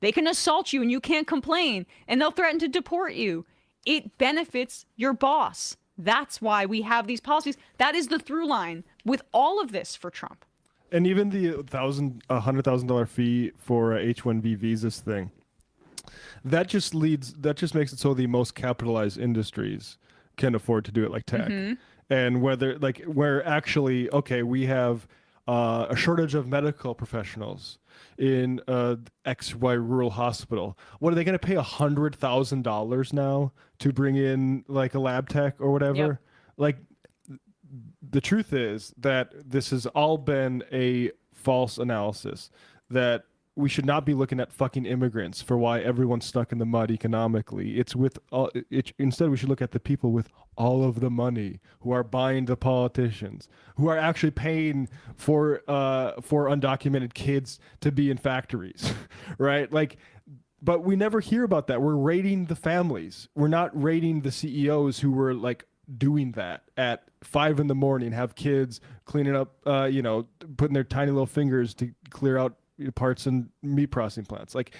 [SPEAKER 25] assault you and you can't complain, and they'll threaten to deport you. It benefits your boss. That's why we have these policies. That is the through line with all of this for Trump.
[SPEAKER 26] And even the $100,000 fee for H-1B visas thing, that just makes it so the most capitalized industries can afford to do it, like tech.
[SPEAKER 25] Mm-hmm.
[SPEAKER 26] And where actually, okay, we have a shortage of medical professionals in XY rural hospital. What are they going to pay $100,000 now to bring in like a lab tech or whatever?
[SPEAKER 25] Yep.
[SPEAKER 26] Like, the truth is that this has all been a false analysis, that we should not be looking at fucking immigrants for why everyone's stuck in the mud economically. Instead, we should look at the people with all of the money who are buying the politicians, who are actually paying for undocumented kids to be in factories, right? Like, but we never hear about that. We're rating the families. We're not rating the CEOs who were like doing that at 5 a.m, have kids cleaning up, putting their tiny little fingers to clear out parts in meat processing plants. Like,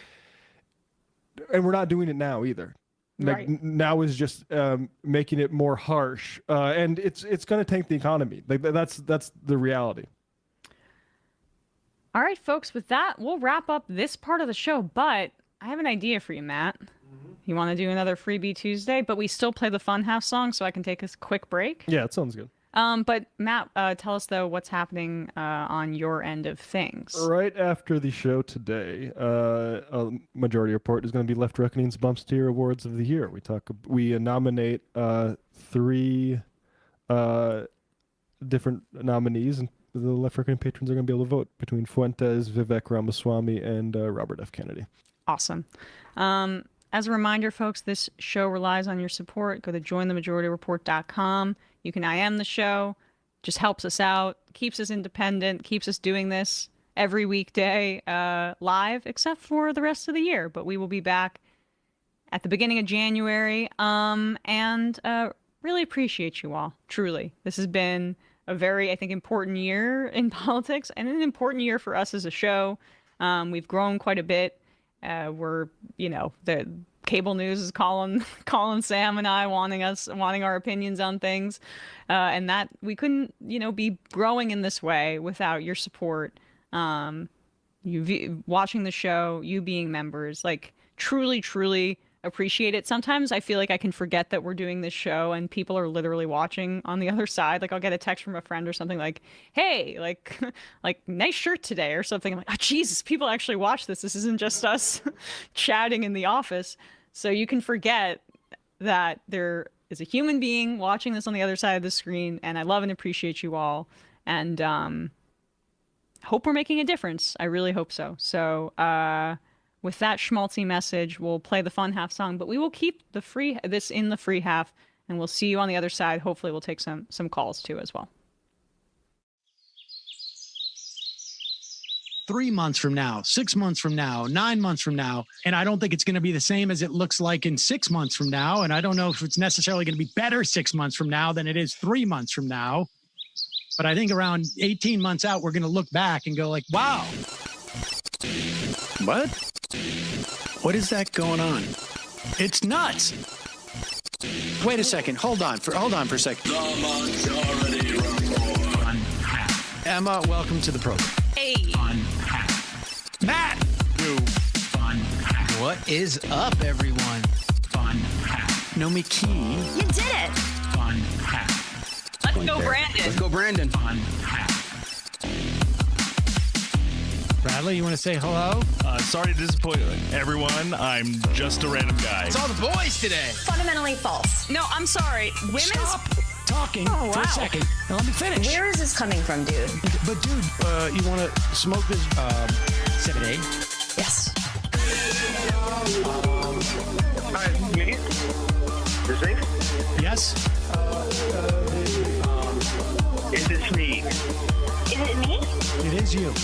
[SPEAKER 26] and we're not doing it now either. Like,
[SPEAKER 25] Right.
[SPEAKER 26] Now is just making it more harsh, and it's going to tank the economy. Like, that's the reality.
[SPEAKER 25] All right, folks, with that, we'll wrap up this part of the show, but I have an idea for you, Matt. You want to do another Freebie Tuesday, but we still play the Funhouse song, so I can take a quick break?
[SPEAKER 26] Yeah, it sounds good.
[SPEAKER 25] But Matt, tell us, though, what's happening on your end of things.
[SPEAKER 26] Right after the show today, a Majority Report is going to be Left Reckoning's Bumps Tier Awards of the Year. We nominate 3 different nominees, and the Left Reckoning patrons are going to be able to vote between Fuentes, Vivek Ramaswamy, and Robert F. Kennedy.
[SPEAKER 25] Awesome. As a reminder, folks, this show relies on your support. Go to jointhemajorityreport.com. You can IM the show. Just helps us out, keeps us independent, keeps us doing this every weekday live, except for the rest of the year. But we will be back at the beginning of January, and really appreciate you all. Truly. This has been a very, I think, important year in politics and an important year for us as a show. We've grown quite a bit. We're, the cable news is calling Sam and I, wanting our opinions on things, and that we couldn't, be growing in this way without your support. You watching the show, you being members, like truly appreciate it. Sometimes I feel like I can forget that we're doing this show and people are literally watching on the other side. Like I'll get a text from a friend or something like, "Hey, like nice shirt today," or something. I'm like, "Oh Jesus, people actually watch this. This isn't just us chatting in the office." So you can forget that there is a human being watching this on the other side of the screen, and I love and appreciate you all, and hope we're making a difference. I really hope so. So with that schmaltzy message, we'll play the fun half song, but we will keep this in the free half, and we'll see you on the other side. Hopefully we'll take some calls too as well.
[SPEAKER 2] 3 months from now, 6 months from now, 9 months from now. And I don't think it's going to be the same as it looks like in 6 months from now. And I don't know if it's necessarily going to be better 6 months from now than it is 3 months from now. But I think around 18 months out, we're going to look back and go like, wow. What is that going on? It's nuts. Wait a second. Hold on for a second. Emma, welcome to the program.
[SPEAKER 25] Hey.
[SPEAKER 2] Matt.
[SPEAKER 9] What is up, everyone?
[SPEAKER 2] Nomi Key.
[SPEAKER 25] You did it. Let's go, Brandon.
[SPEAKER 9] Let's go, Brandon.
[SPEAKER 2] Bradley, you want to say hello?
[SPEAKER 17] Sorry to disappoint everyone. I'm just a random guy.
[SPEAKER 9] It's all the boys today.
[SPEAKER 25] Fundamentally false. No, I'm sorry. Women's...
[SPEAKER 2] Stop talking for a second. Now let me finish.
[SPEAKER 25] Where is this coming from, dude?
[SPEAKER 2] But dude, you want to smoke this 7A?
[SPEAKER 25] Yes.
[SPEAKER 23] Hi, me? Is it?
[SPEAKER 2] Yes.
[SPEAKER 23] Is this me?
[SPEAKER 25] Is it me?
[SPEAKER 2] It is you.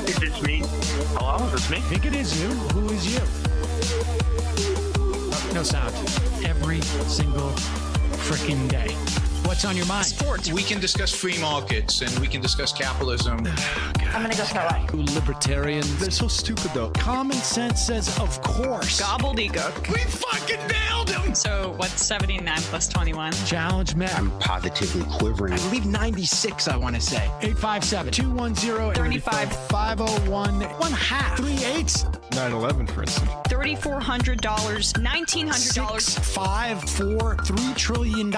[SPEAKER 23] Is this me? Hello, is this me?
[SPEAKER 2] I think it is you. Who is you? No sound. Every single freaking day. What's on your mind?
[SPEAKER 18] Sports. We can discuss free markets and we can discuss capitalism.
[SPEAKER 25] I'm gonna go throw up.
[SPEAKER 2] Libertarians. They're so stupid, though. Common sense says, of course.
[SPEAKER 25] Gobbledygook.
[SPEAKER 18] We fucking nailed him!
[SPEAKER 25] So what's 79 plus 21?
[SPEAKER 2] Challenge Matt.
[SPEAKER 9] I'm positively quivering.
[SPEAKER 2] I believe 96, I want to say. 857-210-35-501. 1/2. 3/8.
[SPEAKER 26] 9/11, for instance.
[SPEAKER 25] $3,400, $1,900.
[SPEAKER 2] 6, 5, 4, $3 trillion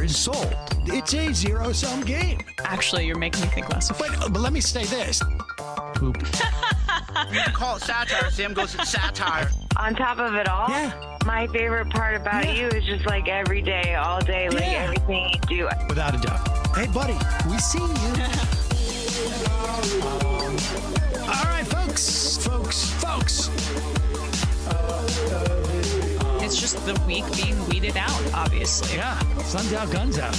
[SPEAKER 2] sold. It's a zero-sum game.
[SPEAKER 25] Actually, you're making me think less of it.
[SPEAKER 2] But let me say this. Poop.
[SPEAKER 9] You can call it satire. Sam goes to satire.
[SPEAKER 19] On top of it all, my favorite part about you is just like every day, all day, like everything you do.
[SPEAKER 2] Without a doubt. Hey, buddy, we see you. All right, folks.
[SPEAKER 25] It's just the weak being weeded out, obviously.
[SPEAKER 2] Yeah, sun's out, guns out.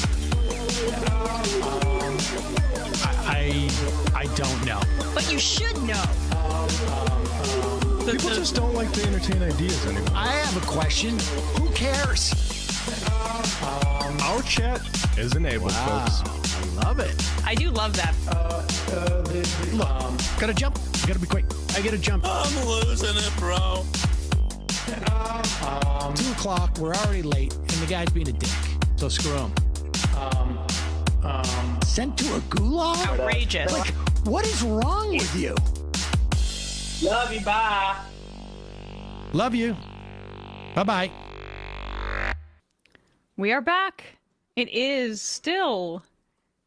[SPEAKER 2] I don't know.
[SPEAKER 25] But you should know.
[SPEAKER 26] People just don't like to entertain ideas anymore.
[SPEAKER 2] I have a question. Who cares?
[SPEAKER 26] Our chat is enabled, folks.
[SPEAKER 2] I love it.
[SPEAKER 25] I do love that.
[SPEAKER 2] Look, gotta jump. Gotta be quick. I gotta jump.
[SPEAKER 6] I'm losing it, bro.
[SPEAKER 2] 2 o'clock. We're already late, and the guy's being a dick. So screw him. Sent to a gulag?
[SPEAKER 25] Outrageous.
[SPEAKER 2] Like, what is wrong with you?
[SPEAKER 19] Love you, bye.
[SPEAKER 2] Love you. Bye-bye.
[SPEAKER 25] We are back. It is still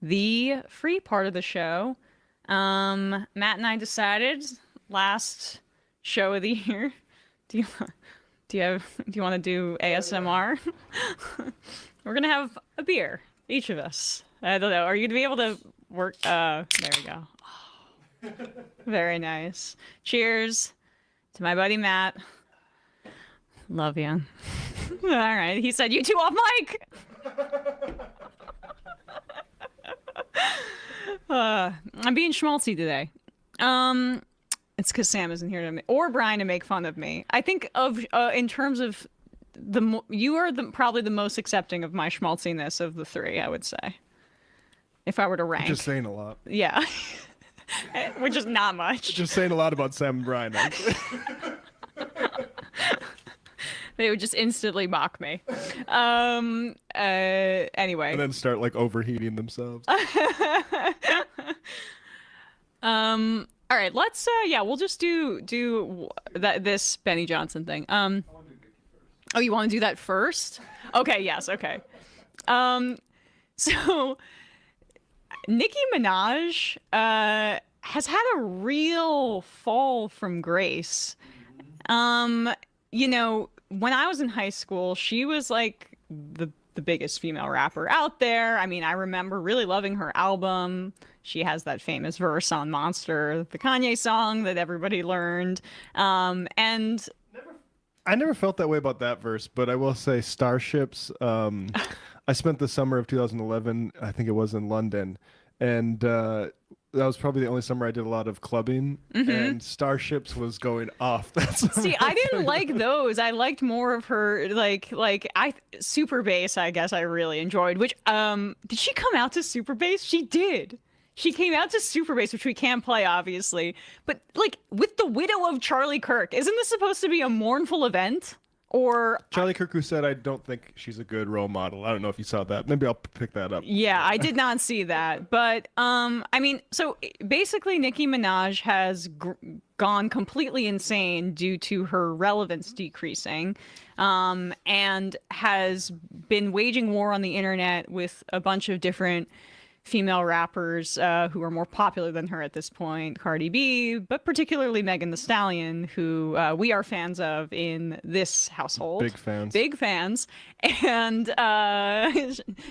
[SPEAKER 25] the free part of the show. Matt and I decided last show of the year. Do you want to do ASMR? We're gonna have a beer, each of us. I don't know. Are you gonna be able to work? There we go. Oh, very nice. Cheers to my buddy Matt. Love you. All right. He said you two off mic. I'm being schmaltzy today. It's because Sam isn't here or Brian to make fun of me. I think of in terms of you are probably the most accepting of my schmaltziness of the three, I would say. If I were to rank.
[SPEAKER 26] Just saying a lot.
[SPEAKER 25] Yeah. Which is not much.
[SPEAKER 26] Just saying a lot about Sam and Brian, actually.
[SPEAKER 25] They would just instantly mock me. Anyway.
[SPEAKER 26] And then start like overheating themselves.
[SPEAKER 25] All right, let's we'll just do this Benny Johnson thing. Oh, you want to do that first? Okay, yes, okay. So Nicki Minaj has had a real fall from grace. You know, when I was in high school, she was like the biggest female rapper out there. I mean, I remember really loving her album. She has that famous verse on Monster, the Kanye song that everybody learned. And
[SPEAKER 26] I never felt that way about that verse, but I will say Starships. I spent the summer of 2011, I think it was in London, and that was probably the only summer I did a lot of clubbing, and Starships was going off.
[SPEAKER 25] See, I didn't like those. I liked more of her, Super Bass, I guess I really enjoyed, which, did she come out to Super Bass? She did. She came out to Super Bass, which we can't play, obviously, but, like, with the widow of Charlie Kirk. Isn't this supposed to be a mournful event? Or
[SPEAKER 26] Charlie Kirk, who said, I don't think she's a good role model. I don't know if you saw that. Maybe I'll pick that up.
[SPEAKER 25] Yeah, I did not see that. But, I mean, so basically Nicki Minaj has gone completely insane due to her relevance decreasing, and has been waging war on the internet with a bunch of different female rappers who are more popular than her at this point, Cardi B, but particularly Megan Thee Stallion, who we are fans of in this household.
[SPEAKER 26] Big fans.
[SPEAKER 25] Big fans. And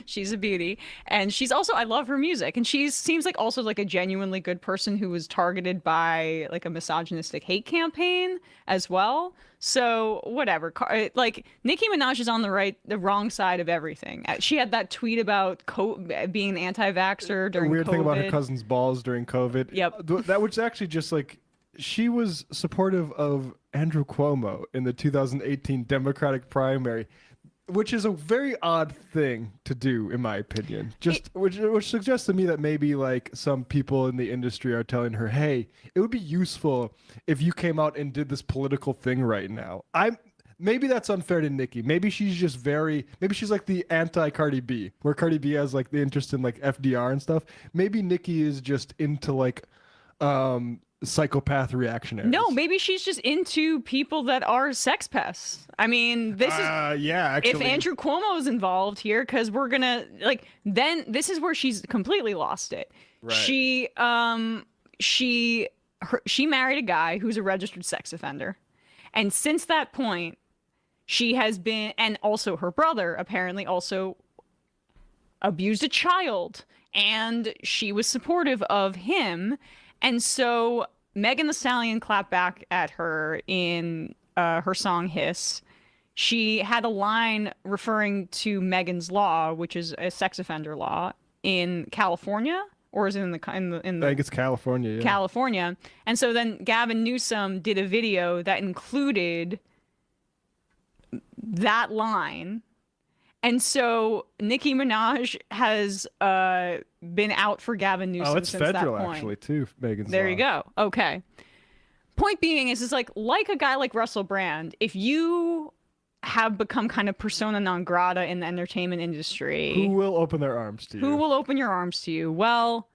[SPEAKER 25] she's a beauty. And she's also, I love her music. And she seems like also like a genuinely good person who was targeted by like a misogynistic hate campaign as well. So whatever, like Nicki Minaj is on the wrong side of everything. She had that tweet about being an anti-vaxxer during
[SPEAKER 26] weird
[SPEAKER 25] COVID.
[SPEAKER 26] thing about her cousin's balls during COVID.
[SPEAKER 25] Yep.
[SPEAKER 26] That was actually just like, she was supportive of Andrew Cuomo in the 2018 Democratic primary, which is a very odd thing to do, in my opinion. Which suggests to me that maybe like some people in the industry are telling her, "Hey, it would be useful if you came out and did this political thing right now." Maybe that's unfair to Nicki. Maybe she's just maybe she's like the anti-Cardi B, where Cardi B has like the interest in like FDR and stuff. Maybe Nicki is just into like psychopath reactionaries.
[SPEAKER 25] No, maybe she's just into people that are sex pests. I mean, this is
[SPEAKER 26] actually,
[SPEAKER 25] if Andrew Cuomo is involved here, because we're gonna then this is where she's completely lost it.
[SPEAKER 26] Right.
[SPEAKER 25] She married a guy who's a registered sex offender, and since that point, she has been, and also her brother apparently also abused a child, and she was supportive of him. And so Megan Thee Stallion clapped back at her in her song Hiss. She had a line referring to Megan's Law, which is a sex offender law in California, or is it in the
[SPEAKER 26] I think it's California. Yeah.
[SPEAKER 25] California. And so then Gavin Newsom did a video that included that line. And so Nicki Minaj has been out for Gavin Newsom
[SPEAKER 26] it's
[SPEAKER 25] since
[SPEAKER 26] federal,
[SPEAKER 25] that point.
[SPEAKER 26] actually, too, Megan's
[SPEAKER 25] There
[SPEAKER 26] Law.
[SPEAKER 25] you go. Okay. Point being is like a guy like Russell Brand, if you have become kind of persona non grata in the entertainment industry.
[SPEAKER 26] Who will open their arms to you?
[SPEAKER 25] Who will open your arms to you? Well,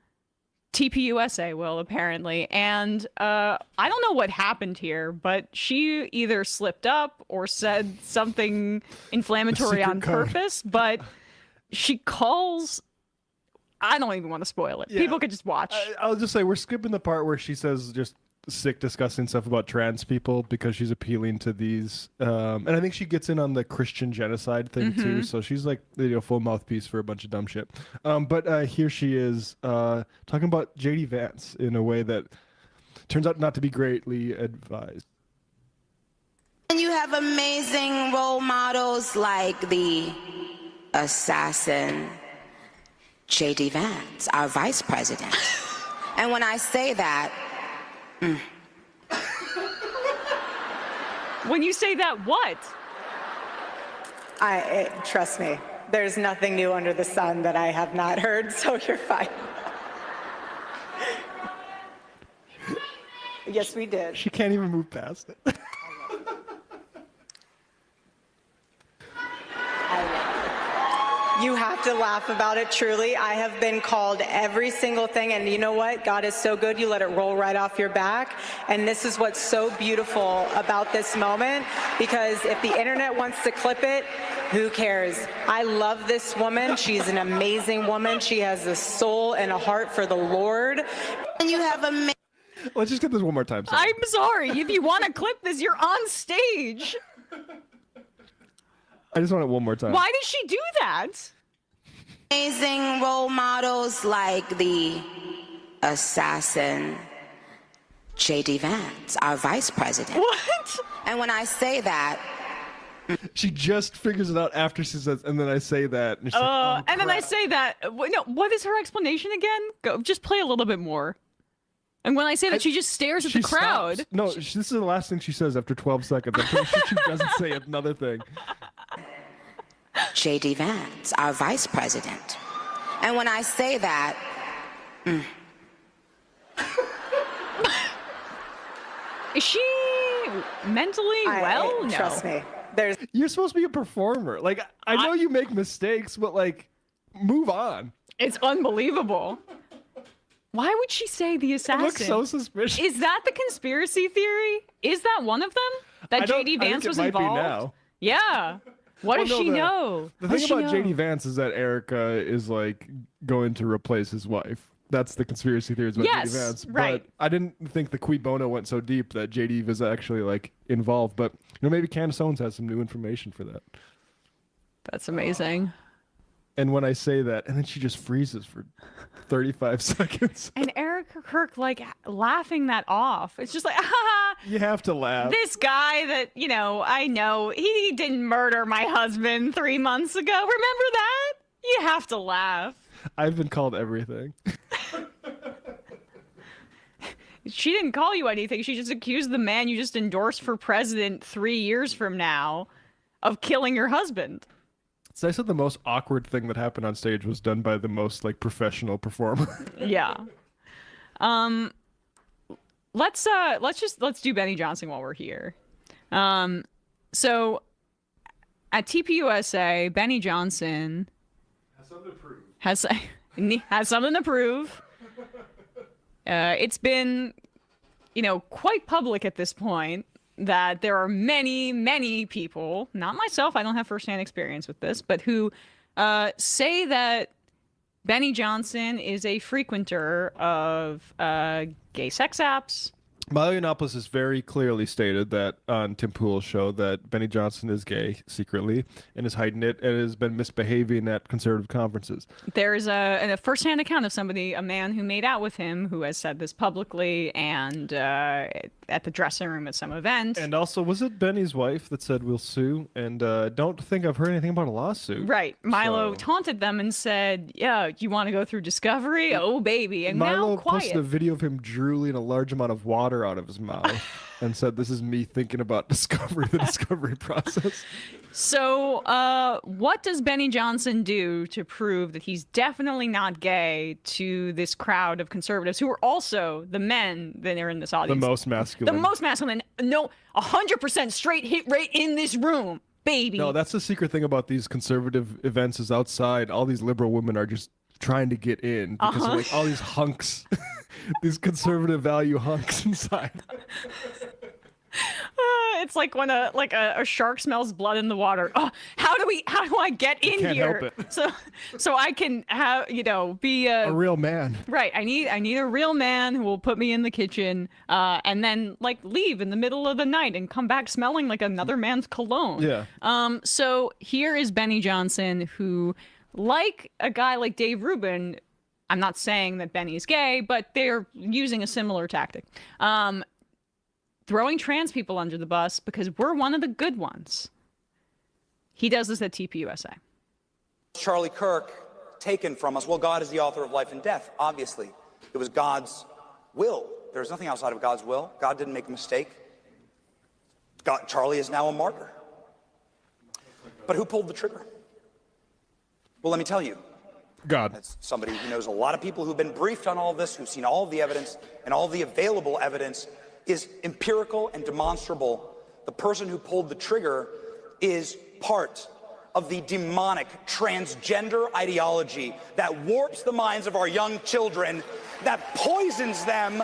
[SPEAKER 25] TPUSA will, apparently. And I don't know what happened here, but she either slipped up or said something inflammatory on purpose, but she calls... I don't even want to spoil it.
[SPEAKER 26] Yeah.
[SPEAKER 25] People could just watch.
[SPEAKER 26] I'll just say we're skipping the part where she says just sick, disgusting stuff about trans people because she's appealing to these. And I think she gets in on the Christian genocide thing too. So she's like full mouthpiece for a bunch of dumb shit. But here she is talking about JD Vance in a way that turns out not to be greatly advised.
[SPEAKER 1] And you have amazing role models like the assassin JD Vance, our vice president. And when I say that,
[SPEAKER 25] When you say that, what?
[SPEAKER 3] Trust me, there's nothing new under the sun that I have not heard, so you're fine. Yes, we did.
[SPEAKER 26] She can't even move past it.
[SPEAKER 3] You have to laugh about it, truly. I have been called every single thing, and you know what? God is so good, you let it roll right off your back. And this is what's so beautiful about this moment, because if the internet wants to clip it, who cares? I love this woman. She's an amazing woman. She has a soul and a heart for the Lord.
[SPEAKER 1] And you have a
[SPEAKER 26] Let's just get this one more time. Sorry.
[SPEAKER 25] I'm sorry. If you want to clip this, you're on stage.
[SPEAKER 26] I just want it one more time.
[SPEAKER 25] Why did she do that?
[SPEAKER 1] amazing role models like the assassin J.D. Vance, our vice president.
[SPEAKER 25] What?
[SPEAKER 1] And when I say that,
[SPEAKER 26] she just figures it out after she says, and then I say that. And, she's like, oh,
[SPEAKER 25] and then I say that. No, what is her explanation again? Go, just play a little bit more. And when I say that, she just stares at the crowd.
[SPEAKER 26] Stops. No, this is the last thing she says after 12 seconds. I'm pretty sure she doesn't say another thing.
[SPEAKER 1] J.D. Vance, our vice president. And when I say that,
[SPEAKER 25] is she mentally well? No.
[SPEAKER 3] Trust me.
[SPEAKER 26] You're supposed to be a performer. Like, I know you make mistakes, but like, move on.
[SPEAKER 25] It's unbelievable. Why would she say the assassin?
[SPEAKER 26] It looks so suspicious.
[SPEAKER 25] Is that the conspiracy theory? Is that one of them? That J.D. Vance was involved?
[SPEAKER 26] Might be now.
[SPEAKER 25] Yeah. What does she know?
[SPEAKER 26] The thing about J.D. Vance is that Erica is like going to replace his wife. That's the conspiracy theories about J.D. Vance.
[SPEAKER 25] Right.
[SPEAKER 26] But I didn't think the cui bono went so deep that J.D. was actually like involved. But maybe Candace Owens has some new information for that.
[SPEAKER 25] That's amazing.
[SPEAKER 26] And when I say that, and then she just freezes for 35 seconds.
[SPEAKER 25] And Erica Kirk, like, laughing that off. It's just like, ah,
[SPEAKER 26] you have to laugh.
[SPEAKER 25] This guy that, I know, he didn't murder my husband 3 months ago. Remember that? You have to laugh.
[SPEAKER 26] I've been called everything.
[SPEAKER 25] She didn't call you anything. She just accused the man you just endorsed for president 3 years from now of killing your husband.
[SPEAKER 26] So I said the most awkward thing that happened on stage was done by the most like professional performer.
[SPEAKER 25] Yeah. Let's do Benny Johnson while we're here. So at TPUSA, Benny Johnson
[SPEAKER 26] has something to prove.
[SPEAKER 25] Has something to prove. It's been, quite public at this point that there are many, many people, not myself, I don't have firsthand experience with this, but who say that Benny Johnson is a frequenter of gay sex apps.
[SPEAKER 26] Milo Yiannopoulos has very clearly stated that on Tim Pool's show that Benny Johnson is gay secretly and is hiding it and has been misbehaving at conservative conferences.
[SPEAKER 25] There's a firsthand account of a man who made out with him, who has said this publicly and at the dressing room at some event.
[SPEAKER 26] And also, was it Benny's wife that said, we'll sue? And don't think I've heard anything about a lawsuit.
[SPEAKER 25] Right. Milo taunted them and said, yeah, you want to go through discovery? Oh, baby. And
[SPEAKER 26] Milo
[SPEAKER 25] now quiet.
[SPEAKER 26] posted a video of him drooling a large amount of water out of his mouth and said, this is me thinking about discovery, the discovery process.
[SPEAKER 25] So what does Benny Johnson do to prove that he's definitely not gay to this crowd of conservatives who are also the men that are in this audience?
[SPEAKER 26] The most masculine.
[SPEAKER 25] The most masculine. No, 100% straight hit rate in this room, baby.
[SPEAKER 26] No, that's the secret thing about these conservative events is outside, all these liberal women are just trying to get in because of, like all these hunks, these conservative value hunks inside.
[SPEAKER 25] It's like when a shark smells blood in the water. Oh, how do I get in
[SPEAKER 26] can't
[SPEAKER 25] here?
[SPEAKER 26] Help it.
[SPEAKER 25] So I can have be
[SPEAKER 26] a real man.
[SPEAKER 25] Right. I need a real man who will put me in the kitchen and then like leave in the middle of the night and come back smelling like another man's cologne.
[SPEAKER 26] Yeah.
[SPEAKER 25] So here is Benny Johnson, who, like a guy like Dave Rubin, I'm not saying that Benny's gay, but they're using a similar tactic. Throwing trans people under the bus because we're one of the good ones. He does this at TPUSA.
[SPEAKER 4] Charlie Kirk taken from us. Well, God is the author of life and death, obviously. It was God's will. There's nothing outside of God's will. God didn't make a mistake. Charlie is now a martyr. But who pulled the trigger? Well, let me tell you.
[SPEAKER 26] God.
[SPEAKER 4] As somebody who knows a lot of people who've been briefed on all of this, who've seen all of the evidence, and all of the available evidence is empirical and demonstrable. The person who pulled the trigger is part of the demonic transgender ideology that warps the minds of our young children, that poisons them,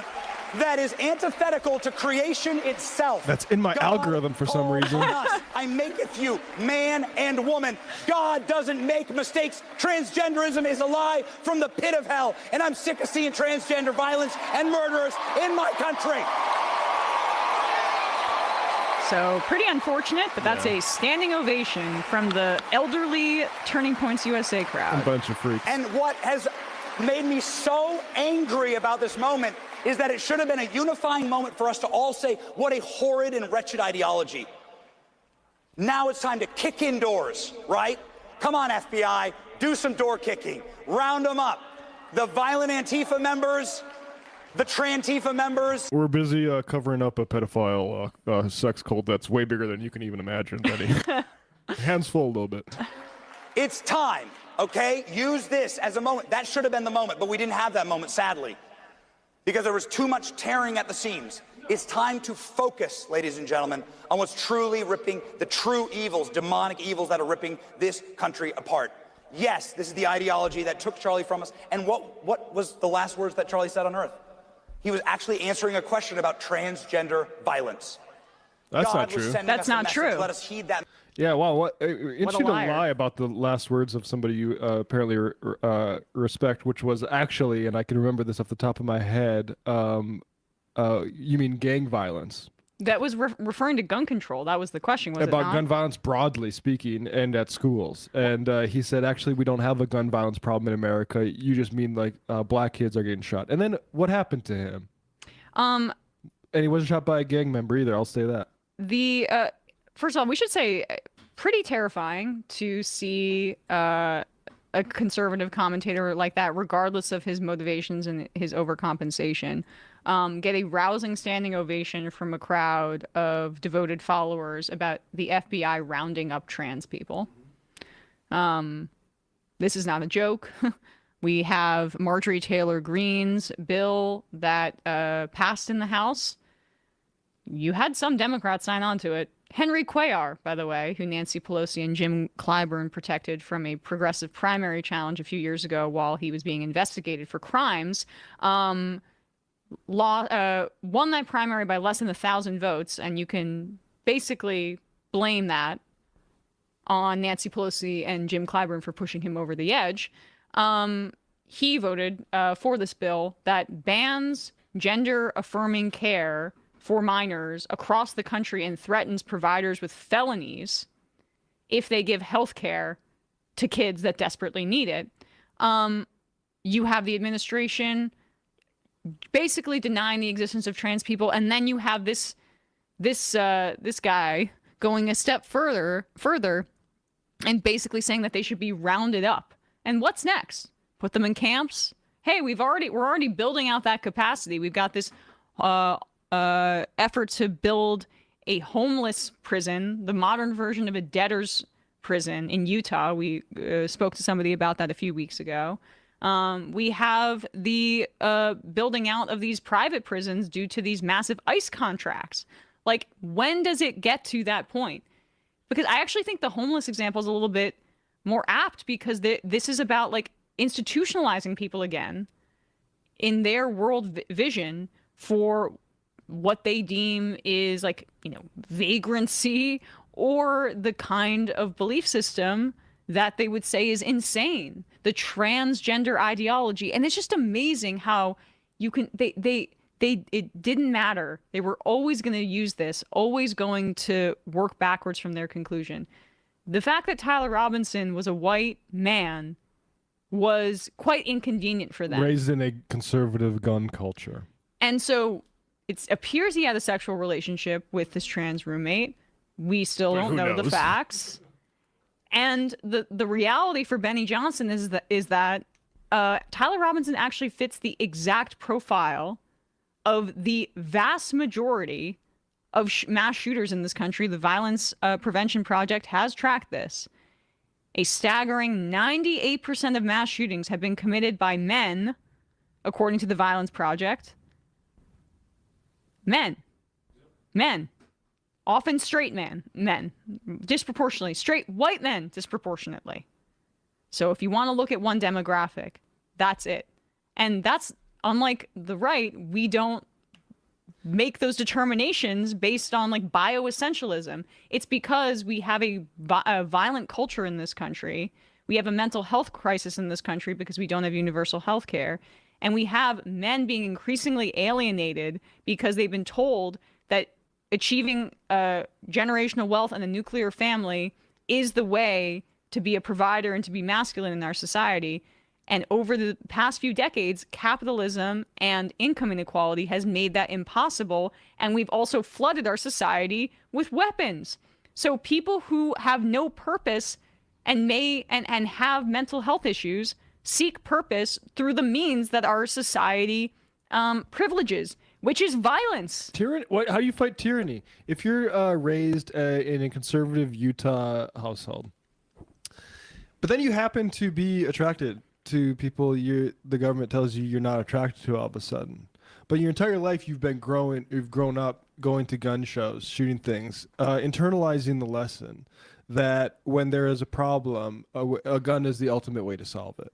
[SPEAKER 4] that is antithetical to creation itself.
[SPEAKER 26] That's in my algorithm for some reason.
[SPEAKER 4] I maketh you man and woman. God doesn't make mistakes. Transgenderism is a lie from the pit of hell. And I'm sick of seeing transgender violence and murderers in my country.
[SPEAKER 25] So pretty unfortunate, but that's a standing ovation from the elderly Turning Points USA crowd.
[SPEAKER 26] A bunch of freaks.
[SPEAKER 4] And what has made me so angry about this moment is that it should have been a unifying moment for us to all say, what a horrid and wretched ideology. Now it's time to kick indoors, right? Come on, FBI, do some door kicking. Round them up. The violent Antifa members, the Trantifa members.
[SPEAKER 26] We're busy covering up a pedophile sex cult that's way bigger than you can even imagine, Benny. Hands full a little bit.
[SPEAKER 4] It's time, okay? Use this as a moment. That should have been the moment, but we didn't have that moment, sadly, because there was too much tearing at the seams. It's time to focus, ladies and gentlemen, on what's truly ripping the true evils, demonic evils that are ripping this country apart. Yes, this is the ideology that took Charlie from us. And what was the last words that Charlie said on Earth? He was actually answering a question about transgender violence.
[SPEAKER 26] That's
[SPEAKER 4] God
[SPEAKER 26] not
[SPEAKER 4] was
[SPEAKER 26] true.
[SPEAKER 4] sending
[SPEAKER 25] That's
[SPEAKER 4] us a
[SPEAKER 25] not
[SPEAKER 4] message.
[SPEAKER 25] true.
[SPEAKER 4] Let us heed that.
[SPEAKER 26] Yeah, wow. What interesting to
[SPEAKER 25] liar.
[SPEAKER 26] lie about the last words of somebody you apparently respect, which was actually, and I can remember this off the top of my head. You mean gang violence?
[SPEAKER 25] That was referring to gun control. That was the question, was
[SPEAKER 26] About
[SPEAKER 25] it not?
[SPEAKER 26] gun violence broadly speaking, and at schools. And he said, actually, we don't have a gun violence problem in America. You just mean like black kids are getting shot. And then what happened to him? And he wasn't shot by a gang member either. I'll say that.
[SPEAKER 25] First of all, we should say pretty terrifying to see a conservative commentator like that, regardless of his motivations and his overcompensation, get a rousing standing ovation from a crowd of devoted followers about the FBI rounding up trans people. This is not a joke. We have Marjorie Taylor Greene's bill that passed in the House. You had some Democrats sign on to it. Henry Cuellar, by the way, who Nancy Pelosi and Jim Clyburn protected from a progressive primary challenge a few years ago while he was being investigated for crimes, won that primary by less than 1,000 votes, and you can basically blame that on Nancy Pelosi and Jim Clyburn for pushing him over the edge. He voted for this bill that bans gender-affirming care for minors across the country and threatens providers with felonies if they give health care to kids that desperately need it. You have the administration basically denying the existence of trans people, and then you have this guy going a step further and basically saying that they should be rounded up. And what's next? Put them in camps? Hey, we're already building out that capacity. We've got this effort to build a homeless prison, the modern version of a debtor's prison in Utah. We spoke to somebody about that a few weeks ago. We have the building out of these private prisons due to these massive ICE contracts. Like, when does it get to that point? Because I actually think the homeless example is a little bit more apt, because this is about like institutionalizing people again in their world vision for what they deem is like, vagrancy or the kind of belief system that they would say is insane, the transgender ideology. And it's just amazing how you can, it didn't matter. They were always going to use this, always going to work backwards from their conclusion. The fact that Tyler Robinson was a white man was quite inconvenient for them.
[SPEAKER 26] Raised in a conservative gun culture.
[SPEAKER 25] And so it appears he had a sexual relationship with his trans roommate. We still don't know the facts. And the reality for Benny Johnson is that Tyler Robinson actually fits the exact profile of the vast majority of mass shooters in this country, the Violence Prevention Project has tracked this. A staggering 98% of mass shootings have been committed by men, according to the Violence Project. Men. Often straight men, disproportionately. Straight white men, disproportionately. So if you want to look at one demographic, that's it. And that's, unlike the right, we don't make those determinations based on like bioessentialism. It's because we have a violent culture in this country. We have a mental health crisis in this country because we don't have universal health care. And we have men being increasingly alienated because they've been told that achieving generational wealth and a nuclear family is the way to be a provider and to be masculine in our society. And over the past few decades, capitalism and income inequality has made that impossible. And we've also flooded our society with weapons. So people who have no purpose and have mental health issues seek purpose through the means that our society privileges, which is violence.
[SPEAKER 26] Tyranny. How do you fight tyranny? If you're raised in a conservative Utah household, but then you happen to be attracted to people the government tells you you're not attracted to all of a sudden, but your entire life you've grown up going to gun shows, shooting things, internalizing the lesson that when there is a problem, a gun is the ultimate way to solve it.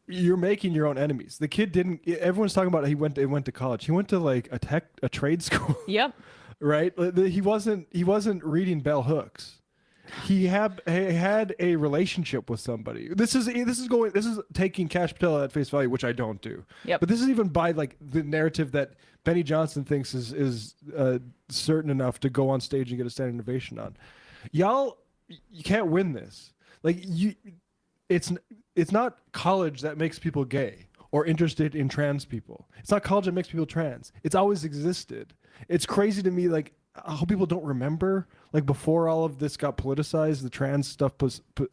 [SPEAKER 26] You're making your own enemies. The kid didn't. Everyone's talking about he went to college. He went to like a trade school.
[SPEAKER 25] Yep.
[SPEAKER 26] Right. He wasn't reading bell hooks. He had a relationship with somebody. This is taking Cash Patel at face value, which I don't do.
[SPEAKER 25] Yep.
[SPEAKER 26] But this is even by like the narrative that Benny Johnson thinks is certain enough to go on stage and get a standing ovation on. Y'all, you can't win this. Like it's not college that makes people gay or interested in trans people. It's not college that makes people trans. It's always existed. It's crazy to me, like, how people don't remember, like, before all of this got politicized, the trans stuff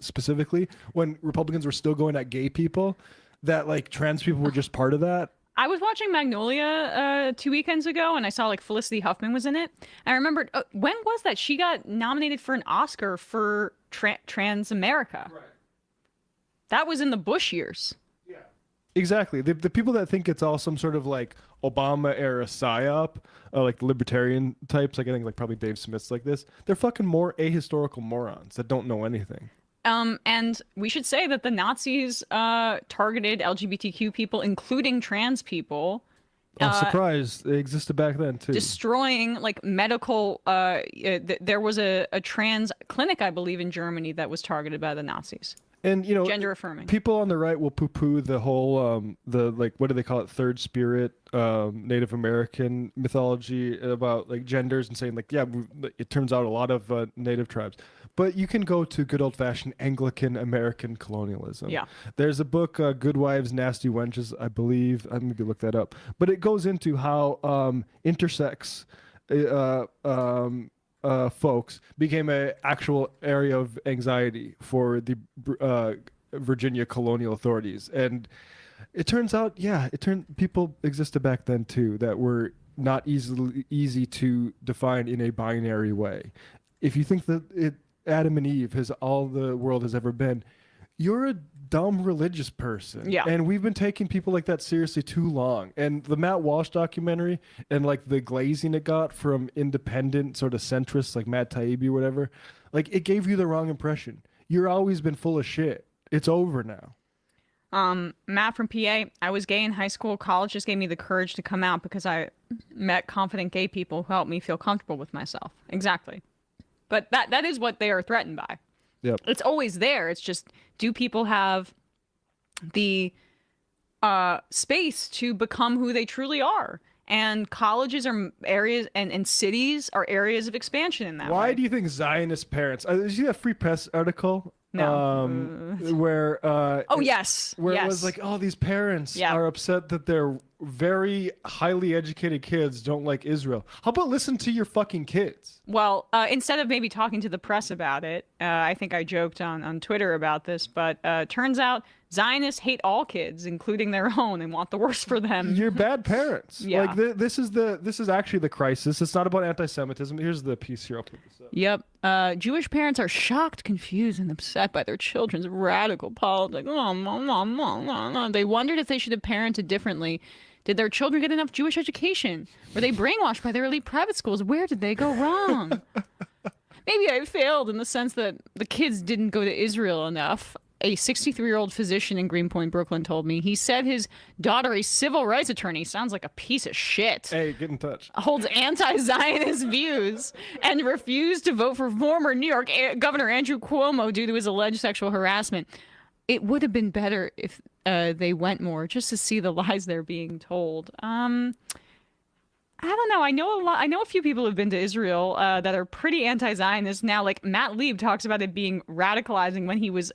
[SPEAKER 26] specifically, when Republicans were still going at gay people, that, like, trans people were just part of that.
[SPEAKER 25] I was watching Magnolia 2 weekends ago, and I saw like Felicity Huffman was in it. I remembered, when was that? She got nominated for an Oscar for Trans America. Right. That was in the Bush years.
[SPEAKER 26] Yeah. Exactly. The people that think it's all some sort of like Obama era psyop, like libertarian types, like I think like probably Dave Smith's like this, they're fucking more ahistorical morons that don't know anything.
[SPEAKER 25] And we should say that the Nazis targeted LGBTQ people, including trans people.
[SPEAKER 26] I'm surprised they existed back then too.
[SPEAKER 25] Destroying like medical. There was a trans clinic, I believe, in Germany that was targeted by the Nazis.
[SPEAKER 26] And you know,
[SPEAKER 25] gender affirming.
[SPEAKER 26] People on the right will poo-poo the whole the like, what do they call it, third spirit Native American mythology about like genders, and saying like, yeah, it turns out a lot of Native tribes. But you can go to good old-fashioned Anglican American colonialism.
[SPEAKER 25] Yeah.
[SPEAKER 26] There's a book, Good Wives, Nasty Wenches, I believe. I maybe look that up. But it goes into how intersex folks became an actual area of anxiety for the Virginia colonial authorities. And it turns out, yeah, people existed back then too that were not easy to define in a binary way. If you think that Adam and Eve has all the world has ever been, you're a dumb religious person.
[SPEAKER 25] Yeah.
[SPEAKER 26] And we've been taking people like that seriously too long. And the Matt Walsh documentary and like the glazing it got from independent sort of centrists like Matt Taibbi or whatever, like it gave you the wrong impression. You're always been full of shit. It's over now.
[SPEAKER 25] Matt from PA, I was gay in high school. College just gave me the courage to come out because I met confident gay people who helped me feel comfortable with myself. Exactly. But that is what they are threatened by.
[SPEAKER 26] Yep.
[SPEAKER 25] It's always there. It's just, do people have the space to become who they truly are? And colleges are areas, and cities are areas of expansion in that way.
[SPEAKER 26] Why do you think Zionist parents... did you see that Free Press article?
[SPEAKER 25] No.
[SPEAKER 26] Where...
[SPEAKER 25] oh, yes.
[SPEAKER 26] Where
[SPEAKER 25] yes.
[SPEAKER 26] it was like, oh, these parents are upset that their very highly educated kids don't like Israel. How about listen to your fucking kids?
[SPEAKER 25] Well, instead of maybe talking to the press about it, I think I joked on Twitter about this, but turns out Zionists hate all kids, including their own, and want the worst for them.
[SPEAKER 26] You're bad parents.
[SPEAKER 25] Yeah.
[SPEAKER 26] Like this is actually the crisis. It's not about anti-Semitism. Here's the piece here. I'll put this up.
[SPEAKER 25] Yep. Jewish parents are shocked, confused, and upset by their children's radical politics. They wondered if they should have parented differently. Did their children get enough Jewish education? Were they brainwashed by their elite private schools? Where did they go wrong? Maybe I failed in the sense that the kids didn't go to Israel enough. A 63-year-old physician in Greenpoint, Brooklyn, told me. He said his daughter, a civil rights attorney, sounds like a piece of shit.
[SPEAKER 26] Hey, get in touch.
[SPEAKER 25] Holds anti-Zionist views and refused to vote for former New York Governor Andrew Cuomo due to his alleged sexual harassment. It would have been better if they went more just to see the lies they're being told. I don't know. I know a few people who've been to Israel that are pretty anti-Zionist now. Like Matt Lieb talks about it being radicalizing when he was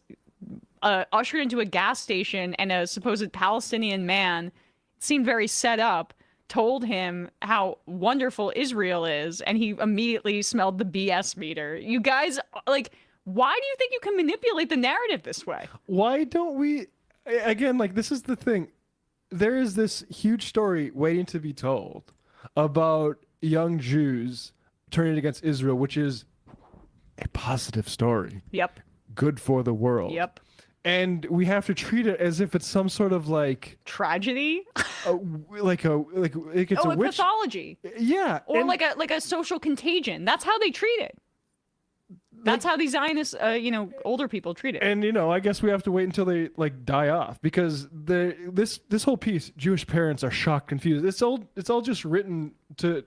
[SPEAKER 25] ushered into a gas station and a supposed Palestinian man, seemed very set up, told him how wonderful Israel is, and he immediately smelled the BS meter. You guys, like, why do you think you can manipulate the narrative this way?
[SPEAKER 26] Why don't we, again, like, this is the thing. There is this huge story waiting to be told about young Jews turning against Israel, which is a positive story.
[SPEAKER 25] Yep.
[SPEAKER 26] Good for the world.
[SPEAKER 25] Yep.
[SPEAKER 26] And we have to treat it as if it's some sort of like
[SPEAKER 25] tragedy,
[SPEAKER 26] like it's a witch
[SPEAKER 25] pathology.
[SPEAKER 26] Yeah,
[SPEAKER 25] or like a social contagion. That's how they treat it. That's how these Zionists, older people treat it.
[SPEAKER 26] And I guess we have to wait until they like die off, because this whole piece, Jewish parents are shocked, confused. It's all just written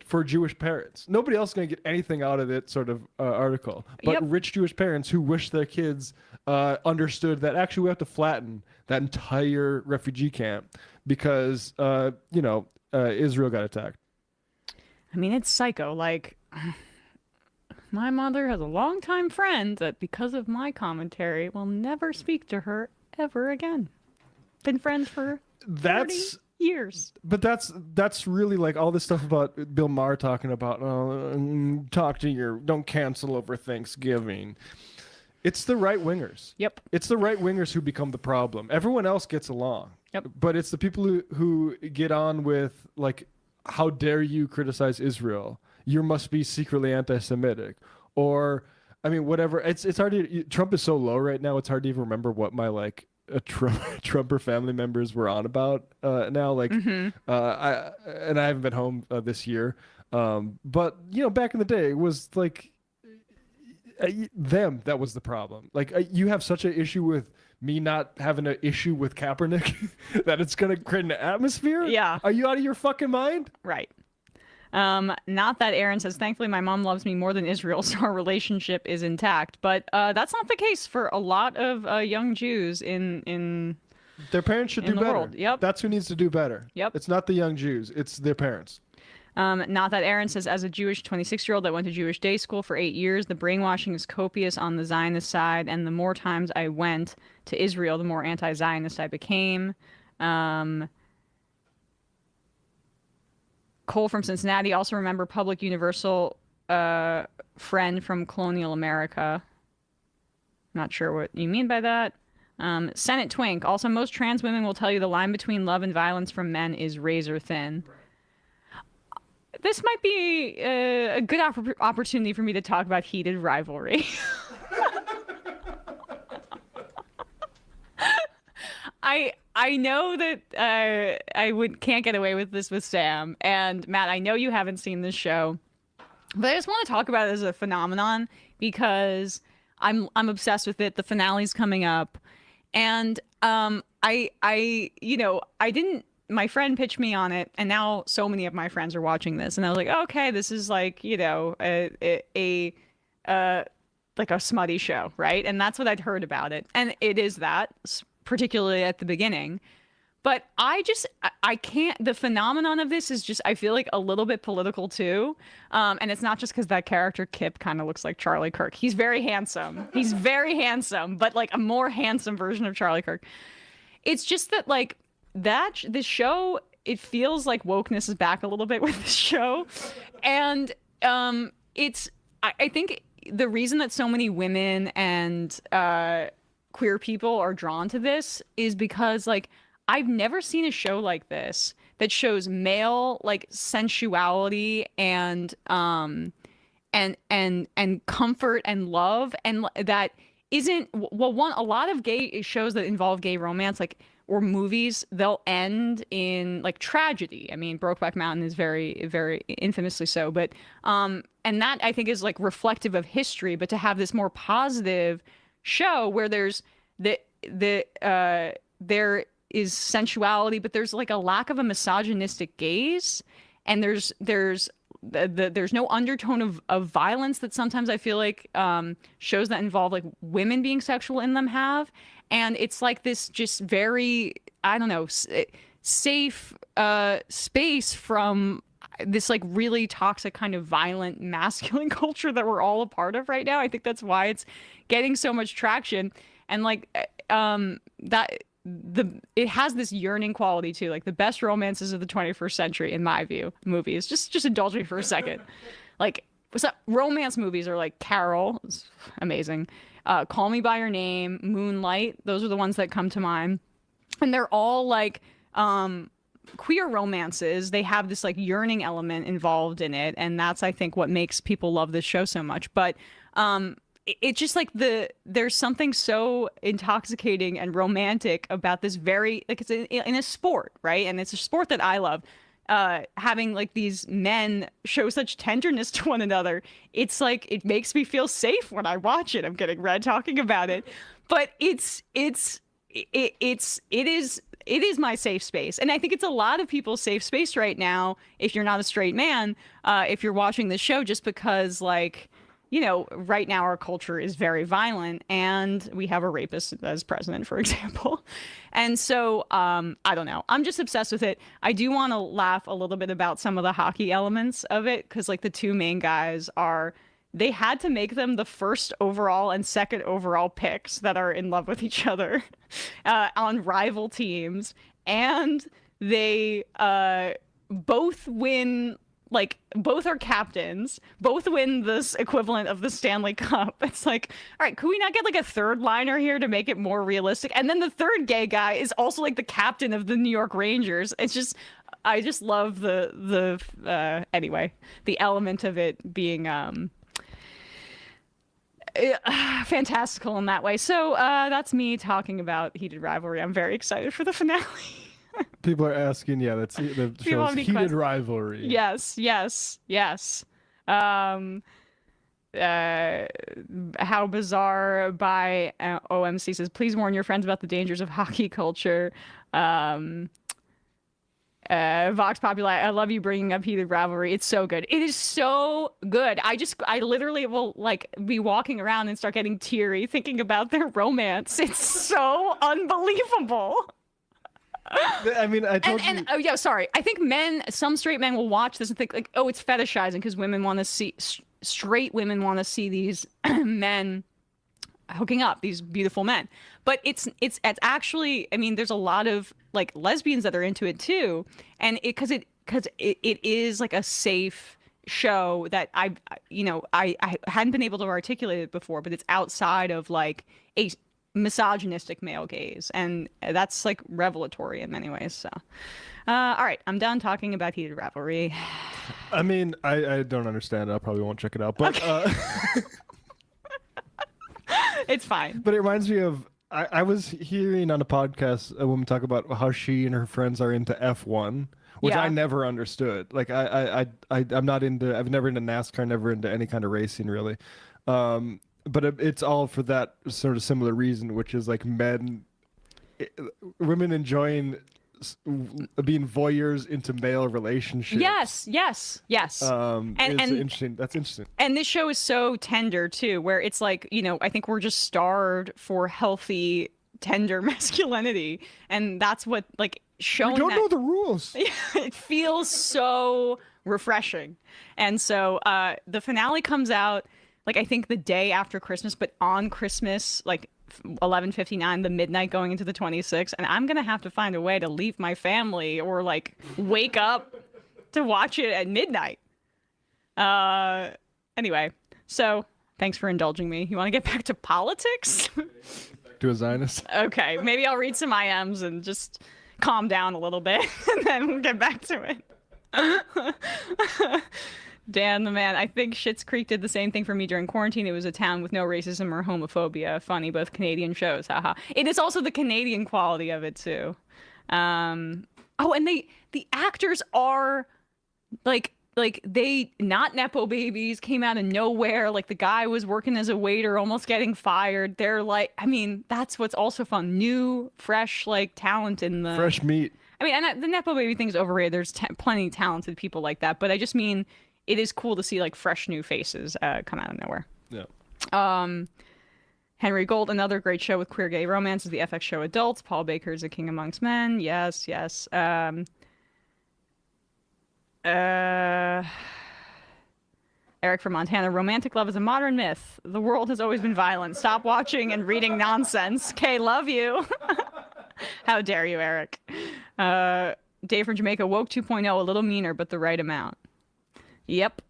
[SPEAKER 26] for Jewish parents. Nobody else is gonna get anything out of it, sort of article. But rich Jewish parents who wish their kids understood that actually we have to flatten that entire refugee camp because Israel got attacked.
[SPEAKER 25] I mean, it's psycho. Like, my mother has a longtime friend that, because of my commentary, will never speak to her ever again. Been friends for 30 years.
[SPEAKER 26] But that's really like all this stuff about Bill Maher talking about don't cancel over Thanksgiving. It's the right wingers.
[SPEAKER 25] Yep.
[SPEAKER 26] It's the right wingers who become the problem. Everyone else gets along.
[SPEAKER 25] Yep.
[SPEAKER 26] But it's the people who get on with like, how dare you criticize Israel? You must be secretly anti-Semitic, or I mean, whatever. It's hard to. Trump is so low right now. It's hard to even remember what my Trumper family members were on about now. Like, I haven't been home this year, but back in the day, it was like them that was the problem. Like, you have such an issue with me not having an issue with Kaepernick that it's gonna create an atmosphere.
[SPEAKER 25] Yeah.
[SPEAKER 26] Are you out of your fucking mind?
[SPEAKER 25] Right. Not that Aaron says, thankfully my mom loves me more than Israel, so our relationship is intact. But that's not the case for a lot of young Jews in
[SPEAKER 26] their parents should do
[SPEAKER 25] the
[SPEAKER 26] better.
[SPEAKER 25] world. Yep.
[SPEAKER 26] That's who needs to do better.
[SPEAKER 25] Yep.
[SPEAKER 26] It's not the young Jews, it's their parents.
[SPEAKER 25] Not that Aaron says, as a Jewish 26-year-old that went to Jewish day school for 8 years, the brainwashing is copious on the Zionist side, and the more times I went to Israel, the more anti-Zionist I became. Cole from Cincinnati, also remember Public Universal friend from colonial America. Not sure what you mean by that. Senate Twink, also most trans women will tell you the line between love and violence from men is razor thin. This might be a good opportunity for me to talk about heated rivalry. I know that can't get away with this with Sam, and Matt, I know you haven't seen this show, but I just want to talk about it as a phenomenon because I'm obsessed with it. The finale's coming up, and my friend pitched me on it, and now so many of my friends are watching this, and I was like, okay, this is like a smutty show, right? And that's what I'd heard about it, and it is that, particularly at the beginning. But I can't, the phenomenon of this is just, I feel like a little bit political too. And it's not just because that character Kip kind of looks like Charlie Kirk. He's very handsome. He's very handsome, but like a more handsome version of Charlie Kirk. It's just that like this show, it feels like wokeness is back a little bit with this show. And I think the reason that so many women and queer people are drawn to this is because like I've never seen a show like this that shows male like sensuality and comfort and love, and that isn't, well, one, a lot of gay shows that involve gay romance, like, or movies, they'll end in like tragedy. I mean, Brokeback Mountain is very, very infamously so, but and that I think is like reflective of history. But to have this more positive show where there's there is sensuality, but there's like a lack of a misogynistic gaze, and there's no undertone of violence that sometimes I feel like shows that involve like women being sexual in them have. And it's like this just very, I don't know, safe space from this like really toxic kind of violent masculine culture that we're all a part of right now. I think that's why it's getting so much traction. And like it has this yearning quality too. Like the best romances of the 21st century, in my view, movies. Just indulge me for a second. Like what's up? Romance movies are like Carol, it's amazing. Call Me by Your Name, Moonlight. Those are the ones that come to mind, and they're all like queer romances. They have this like yearning element involved in it, and that's I think what makes people love this show so much. But it's just like there's something so intoxicating and romantic about this very, like, it's in a sport, right? And it's a sport that I love. Having like these men show such tenderness to one another, it's like it makes me feel safe when I watch it. I'm getting red talking about it, but it is my safe space, and I think it's a lot of people's safe space right now. If you're not a straight man, if you're watching this show, just because like, you know, right now our culture is very violent and we have a rapist as president, for example. And so, I don't know. I'm just obsessed with it. I do want to laugh a little bit about some of the hockey elements of it, because like the two main guys they had to make them the first overall and second overall picks that are in love with each other on rival teams. And they both win. Like, both are captains, both win this equivalent of the Stanley Cup. It's like, all right, could we not get like a third liner here to make it more realistic? And then the third gay guy is also like the captain of the New York Rangers. It's just, I just love anyway, the element of it being fantastical in that way. So that's me talking about heated rivalry. I'm very excited for the finale.
[SPEAKER 26] People are asking, yeah, that's the show's heated rivalry.
[SPEAKER 25] Yes. How Bizarre by OMC says, please warn your friends about the dangers of hockey culture. Vox Populi, I love you bringing up heated rivalry. It's so good. It is so good. I literally will like be walking around and start getting teary thinking about their romance. It's so unbelievable.
[SPEAKER 26] I mean, I told you.
[SPEAKER 25] Oh yeah, sorry. I think some straight men will watch this and think like, oh, it's fetishizing because women want to see, straight women want to see these men hooking up, these beautiful men. But it's actually, I mean, there's a lot of like lesbians that are into it too, and because it is like a safe show that I hadn't been able to articulate it before, but it's outside of like a misogynistic male gaze, and that's like revelatory in many ways. So all right, I'm done talking about heated rivalry.
[SPEAKER 26] I mean, I don't understand it. I probably won't check it out, but okay.
[SPEAKER 25] It's fine.
[SPEAKER 26] But it reminds me of I was hearing on a podcast a woman talk about how she and her friends are into F1, which I never understood. Like I'm not into, I've never into NASCAR, never into any kind of racing really. But it's all for that sort of similar reason, which is like women enjoying being voyeurs into male relationships.
[SPEAKER 25] Yes.
[SPEAKER 26] And interesting. That's interesting.
[SPEAKER 25] And this show is so tender too, where it's like, you know, I think we're just starved for healthy, tender masculinity, and that's what like showing.
[SPEAKER 26] We don't know the rules.
[SPEAKER 25] It feels so refreshing, and so the finale comes out. Like, I think the day after Christmas, but on Christmas, like 11:59, the midnight going into the 26th. And I'm going to have to find a way to leave my family or like wake up to watch it at midnight. Anyway, so thanks for indulging me. You want to get back to politics?
[SPEAKER 26] disrespect to a Zionist.
[SPEAKER 25] Okay, maybe I'll read some IMs and just calm down a little bit, and then we'll get back to it. Dan the man, I think Schitt's Creek did the same thing for me during quarantine. It was a town with no racism or homophobia. Funny, both Canadian shows. Haha. It is also the Canadian quality of it too. Oh, and the actors are like they not nepo babies, came out of nowhere. Like the guy was working as a waiter, almost getting fired. They're like, I mean, that's what's also fun. New, fresh, like talent in the
[SPEAKER 26] Fresh meat. I
[SPEAKER 25] mean, and the nepo baby thing's overrated. There's plenty of talented people like that, but I just mean it is cool to see like fresh new faces come out of nowhere.
[SPEAKER 26] Yeah.
[SPEAKER 25] Henry Gold, another great show with queer gay romance, is the FX show Adults. Paul Baker is a king amongst men. Yes, yes. Eric from Montana, romantic love is a modern myth. The world has always been violent. Stop watching and reading nonsense. Kay, love you. How dare you, Eric? Dave from Jamaica, woke 2.0, a little meaner, but the right amount. Yep.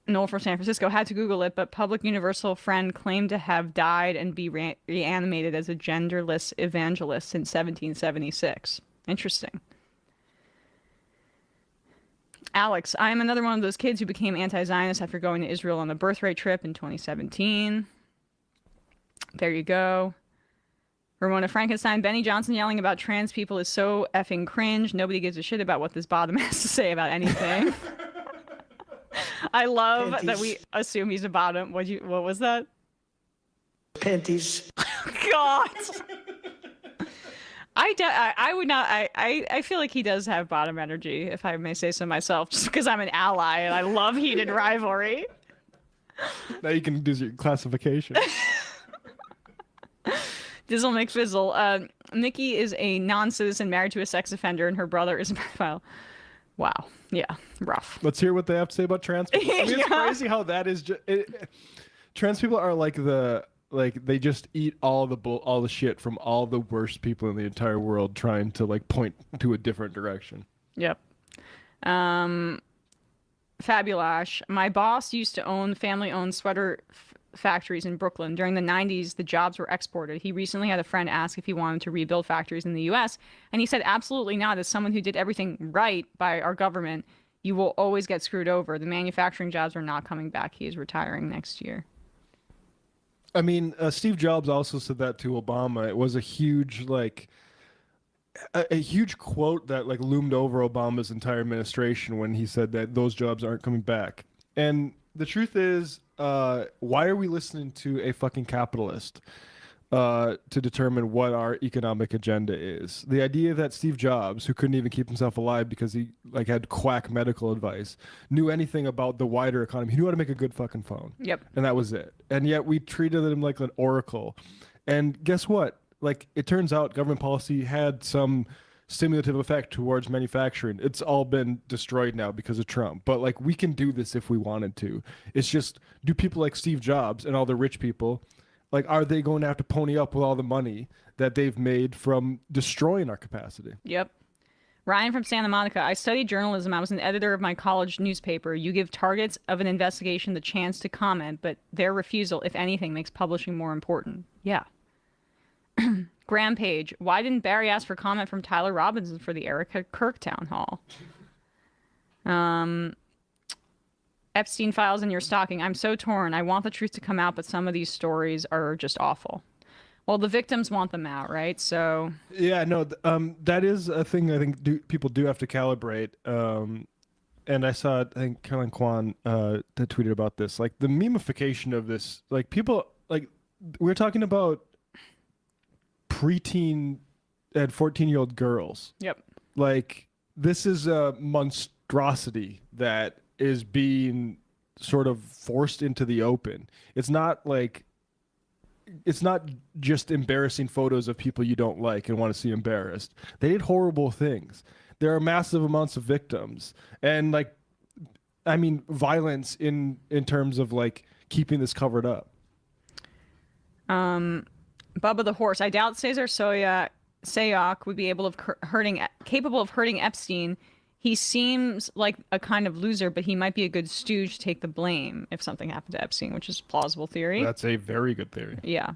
[SPEAKER 25] Noel from San Francisco, had to Google it, but public universal friend claimed to have died and be reanimated as a genderless evangelist since 1776. Interesting. Alex, I am another one of those kids who became anti-Zionist after going to Israel on the birthright trip in 2017. There you go. Ramona Frankenstein, Benny Johnson yelling about trans people is so effing cringe. Nobody gives a shit about what this bottom has to say about anything. I love that we assume he's a bottom. What was that?
[SPEAKER 14] Panties.
[SPEAKER 25] God. I would not. I feel like he does have bottom energy, if I may say so myself, just because I'm an ally and I love heated rivalry.
[SPEAKER 26] Now you can do your classification.
[SPEAKER 25] Dizzle McFizzle. Nikki is a non-citizen married to a sex offender, and her brother is a pedophile. Wow. Yeah. Rough.
[SPEAKER 26] Let's hear what they have to say about trans people. I mean, it's crazy how that is. Trans people are like they just eat all the shit from all the worst people in the entire world, trying to like point to a different direction.
[SPEAKER 25] Yep. Fabulash. My boss used to own family-owned sweater factories in Brooklyn. During the 90s, the jobs were exported. He recently had a friend ask if he wanted to rebuild factories in the U.S., and he said, absolutely not. As someone who did everything right by our government, you will always get screwed over. The manufacturing jobs are not coming back. He is retiring next year.
[SPEAKER 26] I mean, Steve Jobs also said that to Obama. It was a huge, a huge quote that loomed over Obama's entire administration when he said that those jobs aren't coming back. And the truth is, why are we listening to a fucking capitalist to determine what our economic agenda is? The idea that Steve Jobs, who couldn't even keep himself alive because he had quack medical advice, knew anything about the wider economy. He knew how to make a good fucking phone.
[SPEAKER 25] Yep.
[SPEAKER 26] And that was it. And yet we treated him like an oracle. And guess what? It turns out government policy had some stimulative effect towards manufacturing. It's all been destroyed now because of Trump. But we can do this if we wanted to. It's just, do people like Steve Jobs and all the rich people, are they going to have to pony up with all the money that they've made from destroying our capacity?
[SPEAKER 25] Yep. Ryan from Santa Monica. I studied journalism. I was an editor of my college newspaper. You give targets of an investigation the chance to comment, but their refusal, if anything, makes publishing more important. Yeah. Graham Page. Why didn't Barry ask for comment from Tyler Robinson for the Erica Kirk town hall? Epstein files in your stocking. I'm so torn. I want the truth to come out, but some of these stories are just awful. Well, the victims want them out, right? So
[SPEAKER 26] yeah, no, that is a thing I think people do have to calibrate. And I saw, I think Caroline Kwan that tweeted about this, the memification of this, people, we're talking about preteen and 14-year-old girls.
[SPEAKER 25] Yep.
[SPEAKER 26] This is a monstrosity that is being sort of forced into the open. It's not just embarrassing photos of people you don't like and want to see embarrassed. They did horrible things. There are massive amounts of victims, and violence in terms of keeping this covered up.
[SPEAKER 25] Bubba the Horse. I doubt Cesar Sayoc would be capable of hurting Epstein. he seems like a kind of loser, but he might be a good stooge to take the blame if something happened to Epstein, which is a plausible theory.
[SPEAKER 26] That's a very good theory.
[SPEAKER 25] Yeah.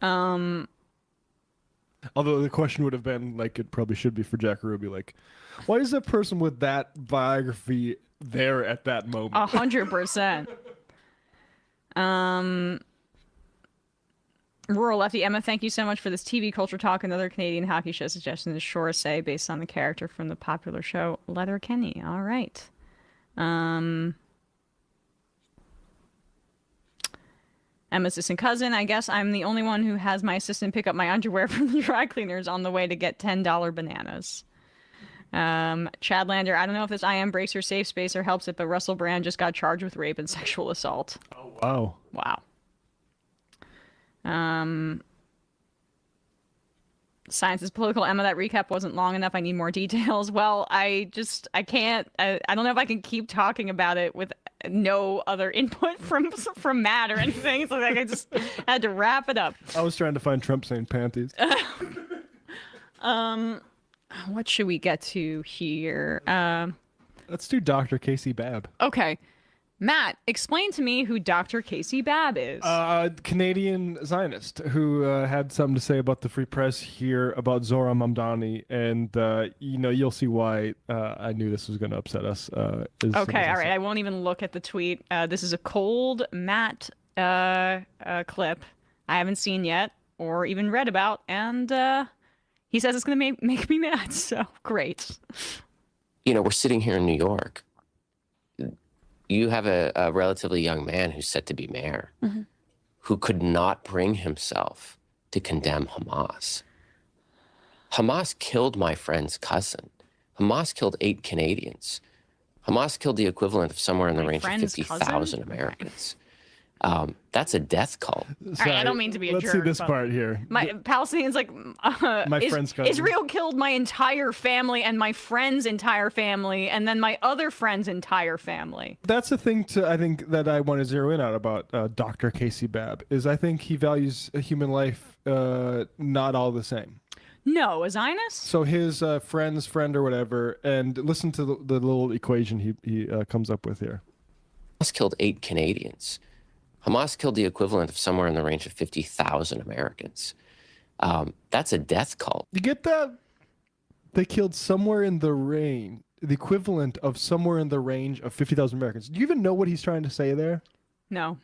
[SPEAKER 26] Although the question would have been, like it probably should be for Jack Ruby, like, why is a person with that biography there at that moment?
[SPEAKER 25] 100%. Rural Lefty Emma, thank you so much for this TV culture talk. Another Canadian hockey show suggestion is Shore Say, based on the character from the popular show Letterkenny. All right. Emma's distant cousin. I guess I'm the only one who has my assistant pick up my underwear from the dry cleaners on the way to get $10 bananas. Chadlander, I don't know if this I am breaks her safe space or helps it, but Russell Brand just got charged with rape and sexual assault.
[SPEAKER 26] Oh, wow.
[SPEAKER 25] Wow. Science is political. Emma, that recap wasn't long enough. I need more details. Well, I can't. I don't know if I can keep talking about it with no other input from Matt or anything. So like I just had to wrap it up.
[SPEAKER 26] I was trying to find Trump saying panties.
[SPEAKER 25] What should we get to here?
[SPEAKER 26] Let's do Dr. Casey Babb.
[SPEAKER 25] Okay. Matt, explain to me who Dr. Casey Babb is.
[SPEAKER 26] Canadian Zionist who had something to say about the free press here, about Zohran Mamdani, and you'll see why I knew this was going to upset us.
[SPEAKER 25] Okay, all right. I won't even look at the tweet. This is a cold Matt clip I haven't seen yet or even read about, and he says it's going to make me mad. So great.
[SPEAKER 8] We're sitting here in New York. You have a relatively young man who's set to be mayor, who could not bring himself to condemn Hamas. Hamas killed my friend's cousin. Hamas killed 8 Canadians. Hamas killed the equivalent of somewhere in the range of 50,000 Americans. That's a death cult.
[SPEAKER 25] Sorry, I don't mean to be a jerk.
[SPEAKER 26] Let's see this part here.
[SPEAKER 25] My Palestinians,
[SPEAKER 26] my friend's cousin.
[SPEAKER 25] Israel killed my entire family and my friend's entire family, and then my other friend's entire family.
[SPEAKER 26] That's the thing I think that I want to zero in on about Dr. Casey Babb is I think he values human life not all the same.
[SPEAKER 25] No, a Zionist?
[SPEAKER 26] So his friend's friend or whatever, and listen to the little equation he comes up with here.
[SPEAKER 8] Hamas killed 8 Canadians. Hamas killed the equivalent of somewhere in the range of 50,000 Americans. That's a death cult.
[SPEAKER 26] You get that? They killed somewhere in the range, the equivalent of somewhere in the range of 50,000 Americans. Do you even know what he's trying to say there?
[SPEAKER 25] No.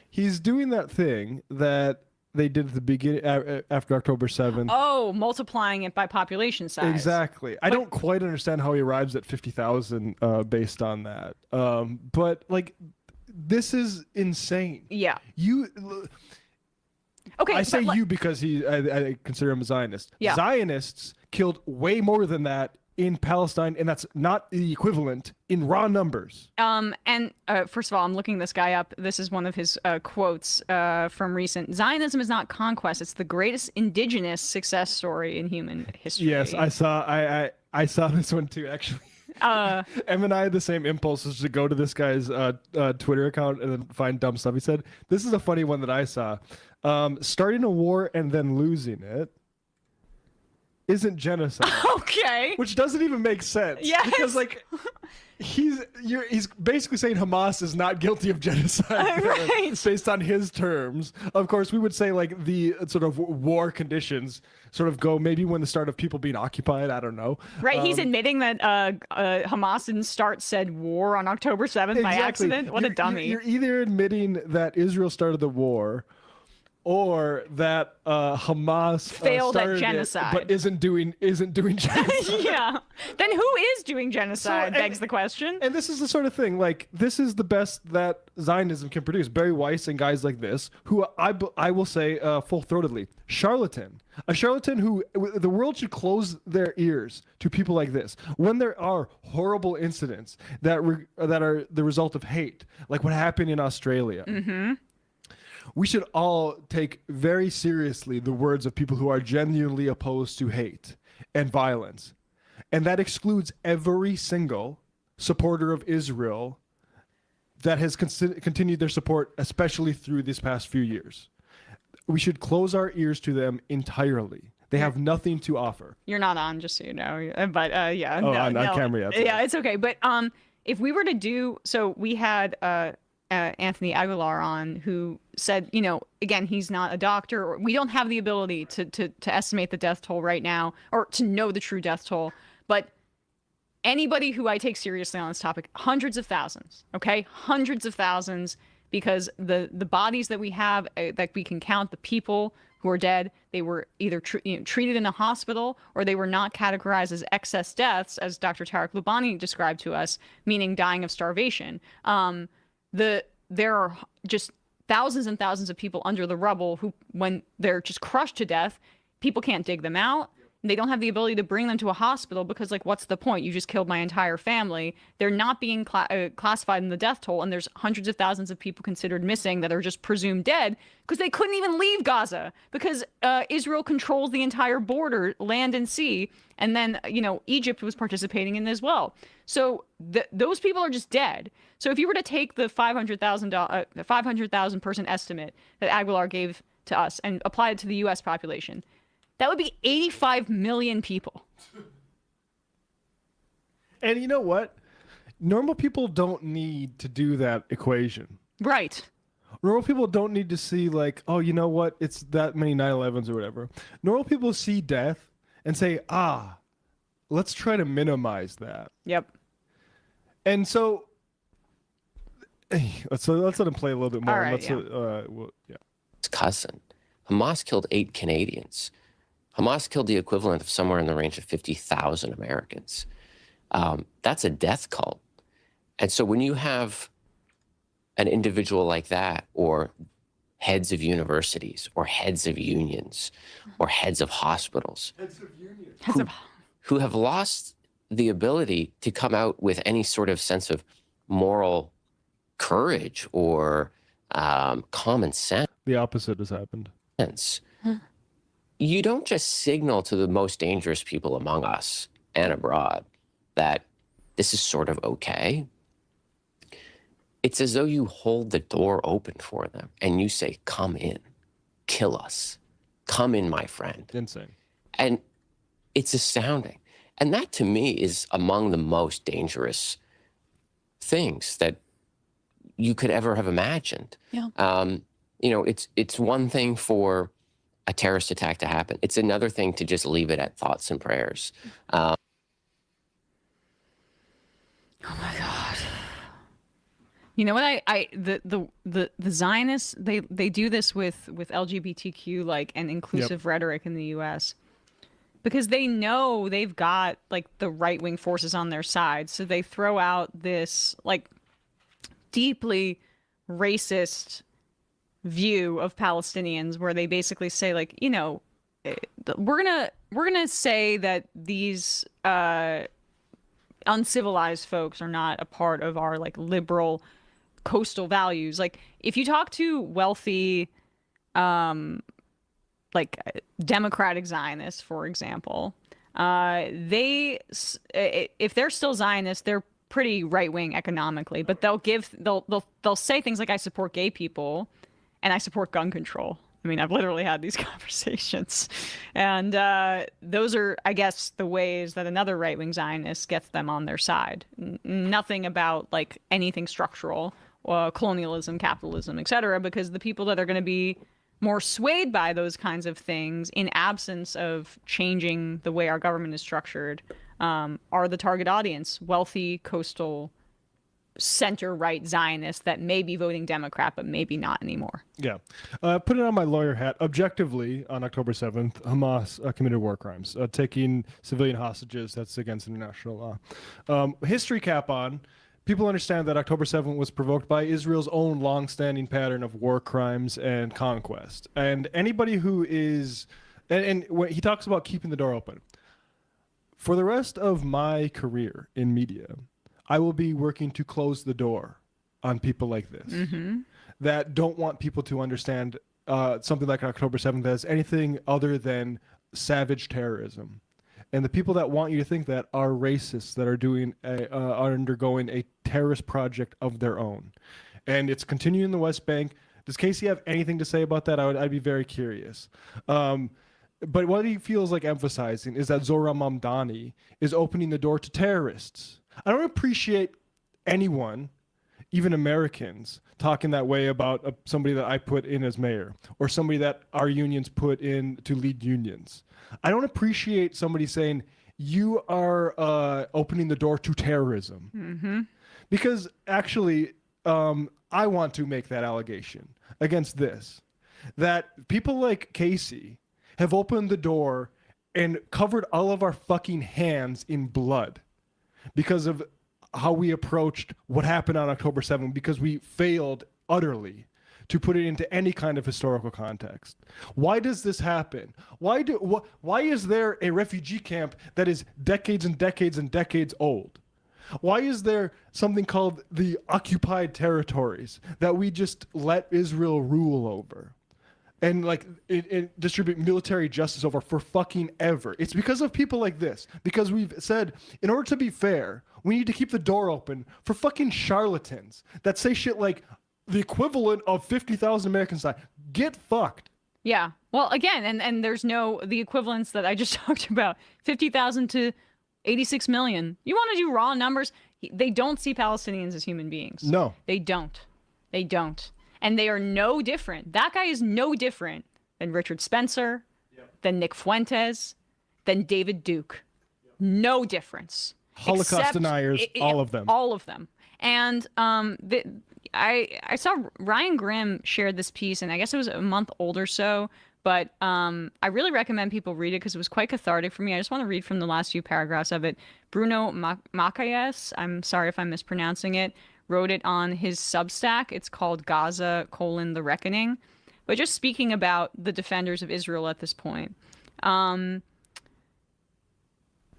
[SPEAKER 26] He's doing that thing that they did at the beginning after October 7th.
[SPEAKER 25] Oh, multiplying it by population size.
[SPEAKER 26] Exactly. I don't quite understand how he arrives at 50,000 based on that. But like, this is insane.
[SPEAKER 25] Yeah.
[SPEAKER 26] Okay. I say you because I consider him a Zionist.
[SPEAKER 25] Yeah.
[SPEAKER 26] Zionists killed way more than that in Palestine, and that's not the equivalent in raw numbers.
[SPEAKER 25] First of all, I'm looking this guy up. This is one of his quotes from recent. Zionism is not conquest. It's the greatest indigenous success story in human history.
[SPEAKER 26] Yes, I saw this one too, actually. Em and I had the same impulses to go to this guy's Twitter account and then find dumb stuff he said. This is a funny one that I saw. Starting a war and then losing it isn't genocide.
[SPEAKER 25] Okay.
[SPEAKER 26] Which doesn't even make sense.
[SPEAKER 25] Yes.
[SPEAKER 26] Because like he's basically saying Hamas is not guilty of genocide.
[SPEAKER 25] Right.
[SPEAKER 26] Based on his terms. Of course, we would say like the sort of war conditions sort of go maybe when the start of people being occupied. I don't know.
[SPEAKER 25] Right. He's admitting that Hamas didn't start said war on October 7th by accident. What a dummy.
[SPEAKER 26] You're either admitting that Israel started the war or that Hamas
[SPEAKER 25] failed at
[SPEAKER 26] started
[SPEAKER 25] genocide,
[SPEAKER 26] but isn't doing genocide.
[SPEAKER 25] Yeah. Then who is doing genocide? Begs the question.
[SPEAKER 26] And this is the sort of thing, like, this is the best that Zionism can produce. Barry Weiss and guys like this, who I will say full-throatedly, charlatan. A charlatan who the world should close their ears to people like this. When there are horrible incidents that are the result of hate, like what happened in Australia.
[SPEAKER 25] Mm-hmm.
[SPEAKER 26] We should all take very seriously the words of people who are genuinely opposed to hate and violence. And that excludes every single supporter of Israel that has continued their support, especially through these past few years. We should close our ears to them entirely. They have nothing to offer.
[SPEAKER 25] You're not on, just so you know. But yeah.
[SPEAKER 26] Oh, on camera, yeah.
[SPEAKER 25] Yeah, it's okay. But if we were to do so, we had Anthony Aguilar on, who said, you know, again, he's not a doctor. Or we don't have the ability to estimate the death toll right now, or to know the true death toll. But anybody who I take seriously on this topic, hundreds of thousands, okay? Hundreds of thousands, because the bodies that we have, that we can count, the people who are dead, they were either treated in a hospital, or they were not categorized as excess deaths, as Dr. Tarek Loubani described to us, meaning dying of starvation. There are just thousands and thousands of people under the rubble who, when they're just crushed to death, people can't dig them out. They don't have the ability to bring them to a hospital because, like, what's the point? You just killed my entire family. They're not being classified in the death toll, and there's hundreds of thousands of people considered missing that are just presumed dead because they couldn't even leave Gaza because Israel controls the entire border, land and sea, and then, you know, Egypt was participating in as well. So those people are just dead. So if you were to take the 500,000 person estimate that Aguilar gave to us and apply it to the U.S. population, that would be 85 million people.
[SPEAKER 26] And you know what? Normal people don't need to do that equation.
[SPEAKER 25] Right.
[SPEAKER 26] Normal people don't need to see, like, oh, you know what? It's that many 9/11s or whatever. Normal people see death and say, let's try to minimize that.
[SPEAKER 25] Yep.
[SPEAKER 26] And so let's let him play a little bit more.
[SPEAKER 25] All right,
[SPEAKER 8] It's cousin. Hamas killed 8 Canadians. Hamas killed the equivalent of somewhere in the range of 50,000 Americans. That's a death cult. And so when you have an individual like that, or heads of universities, or heads of unions, or heads of hospitals, who have lost the ability to come out with any sort of sense of moral courage or common sense.
[SPEAKER 26] The opposite has happened.
[SPEAKER 8] You don't just signal to the most dangerous people among us and abroad that this is sort of okay. It's as though you hold the door open for them and you say, come in, kill us, come in, my friend.
[SPEAKER 26] Insane.
[SPEAKER 8] And it's astounding. And that, to me, is among the most dangerous things that you could ever have imagined.
[SPEAKER 25] Yeah.
[SPEAKER 8] You know, it's one thing for a terrorist attack to happen. It's another thing to just leave it at thoughts and prayers.
[SPEAKER 25] Oh my God. You know what? The Zionists, they do this with LGBTQ, like, and inclusive rhetoric in the U.S. because they know they've got, like, the right-wing forces on their side. So they throw out this, like, deeply racist view of Palestinians where they basically say, like, you know, we're gonna say that these uncivilized folks are not a part of our, like, liberal coastal values. Like, if you talk to wealthy like democratic Zionists, for example, if they're still Zionists, they're pretty right-wing economically, but they'll say things like, I support gay people and I support gun control. I mean, I've literally had these conversations. And those are, I guess, the ways that another right-wing Zionist gets them on their side. Nothing about, like, anything structural, colonialism, capitalism, etc., because the people that are going to be more swayed by those kinds of things in absence of changing the way our government is structured are the target audience, wealthy, coastal, center-right Zionists that may be voting Democrat, but maybe not anymore.
[SPEAKER 26] Yeah. Put it on my lawyer hat. Objectively, on October 7th, Hamas committed war crimes, taking civilian hostages. That's against international law. History cap on. People understand that October 7th was provoked by Israel's own long-standing pattern of war crimes and conquest. And anybody who is... And when he talks about keeping the door open. For the rest of my career in media, I will be working to close the door on people like this that don't want people to understand something like October 7th as anything other than savage terrorism. And the people that want you to think that are racists that are are undergoing a terrorist project of their own. And it's continuing in the West Bank. Does Casey have anything to say about that? I'd be very curious. But what he feels like emphasizing is that Zohran Mamdani is opening the door to terrorists. I don't appreciate anyone, even Americans, talking that way about somebody that I put in as mayor or somebody that our unions put in to lead unions. I don't appreciate somebody saying you are opening the door to terrorism.
[SPEAKER 25] Mm-hmm.
[SPEAKER 26] Because actually, I want to make that allegation against this, that people like Casey have opened the door and covered all of our fucking hands in blood because of how we approached what happened on October 7th, because we failed utterly to put it into any kind of historical context. Why does this happen? Why is there a refugee camp that is decades and decades and decades old? Why is there something called the occupied territories that we just let Israel rule over and like it distribute military justice over for fucking ever? It's because of people like this. Because we've said, in order to be fair, we need to keep the door open for fucking charlatans that say shit like the equivalent of 50,000 Americans die. Get fucked.
[SPEAKER 25] Yeah. Well, again, and there's the equivalents that I just talked about, 50,000 to 86 million. You want to do raw numbers? They don't see Palestinians as human beings.
[SPEAKER 26] No.
[SPEAKER 25] They don't. They don't. And they are no different. That guy is no different than Richard Spencer, than Nick Fuentes, than David Duke. No difference.
[SPEAKER 26] Holocaust deniers, all of them.
[SPEAKER 25] All of them. And I saw Ryan Grimm shared this piece, and I guess it was a month old or so, but I really recommend people read it because it was quite cathartic for me. I just want to read from the last few paragraphs of it. Bruno Macayes, I'm sorry if I'm mispronouncing it, wrote it on his Substack. It's called Gaza: The Reckoning. But just speaking about the defenders of Israel at this point,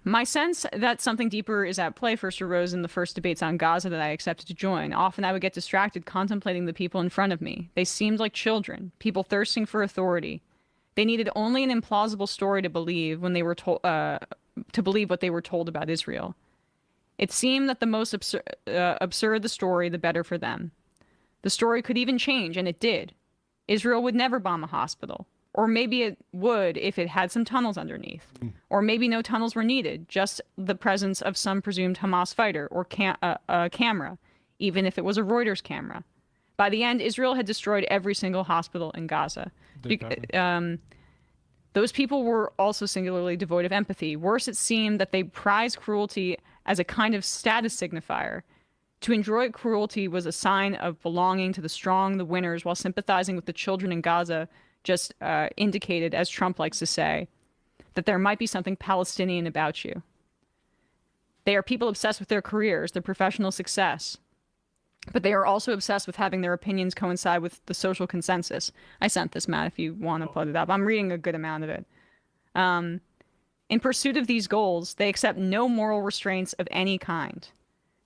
[SPEAKER 25] my sense that something deeper is at play first arose in the first debates on Gaza that I accepted to join. Often I would get distracted contemplating the people in front of me. They seemed like children, people thirsting for authority. They needed only an implausible story to believe when they were told to believe what they were told about Israel. It seemed that the most absurd the story, the better for them. The story could even change, and it did. Israel would never bomb a hospital. Or maybe it would if it had some tunnels underneath. Or maybe no tunnels were needed, just the presence of some presumed Hamas fighter or a camera, even if it was a Reuters camera. By the end, Israel had destroyed every single hospital in Gaza. Those people were also singularly devoid of empathy. Worse, it seemed that they prized cruelty as a kind of status signifier. To enjoy cruelty was a sign of belonging to the strong, the winners, while sympathizing with the children in Gaza just indicated, as Trump likes to say, that there might be something Palestinian about you. They are people obsessed with their careers, their professional success, but they are also obsessed with having their opinions coincide with the social consensus. I sent this, Matt, if you want to put it up. I'm reading a good amount of it. In pursuit of these goals, they accept no moral restraints of any kind.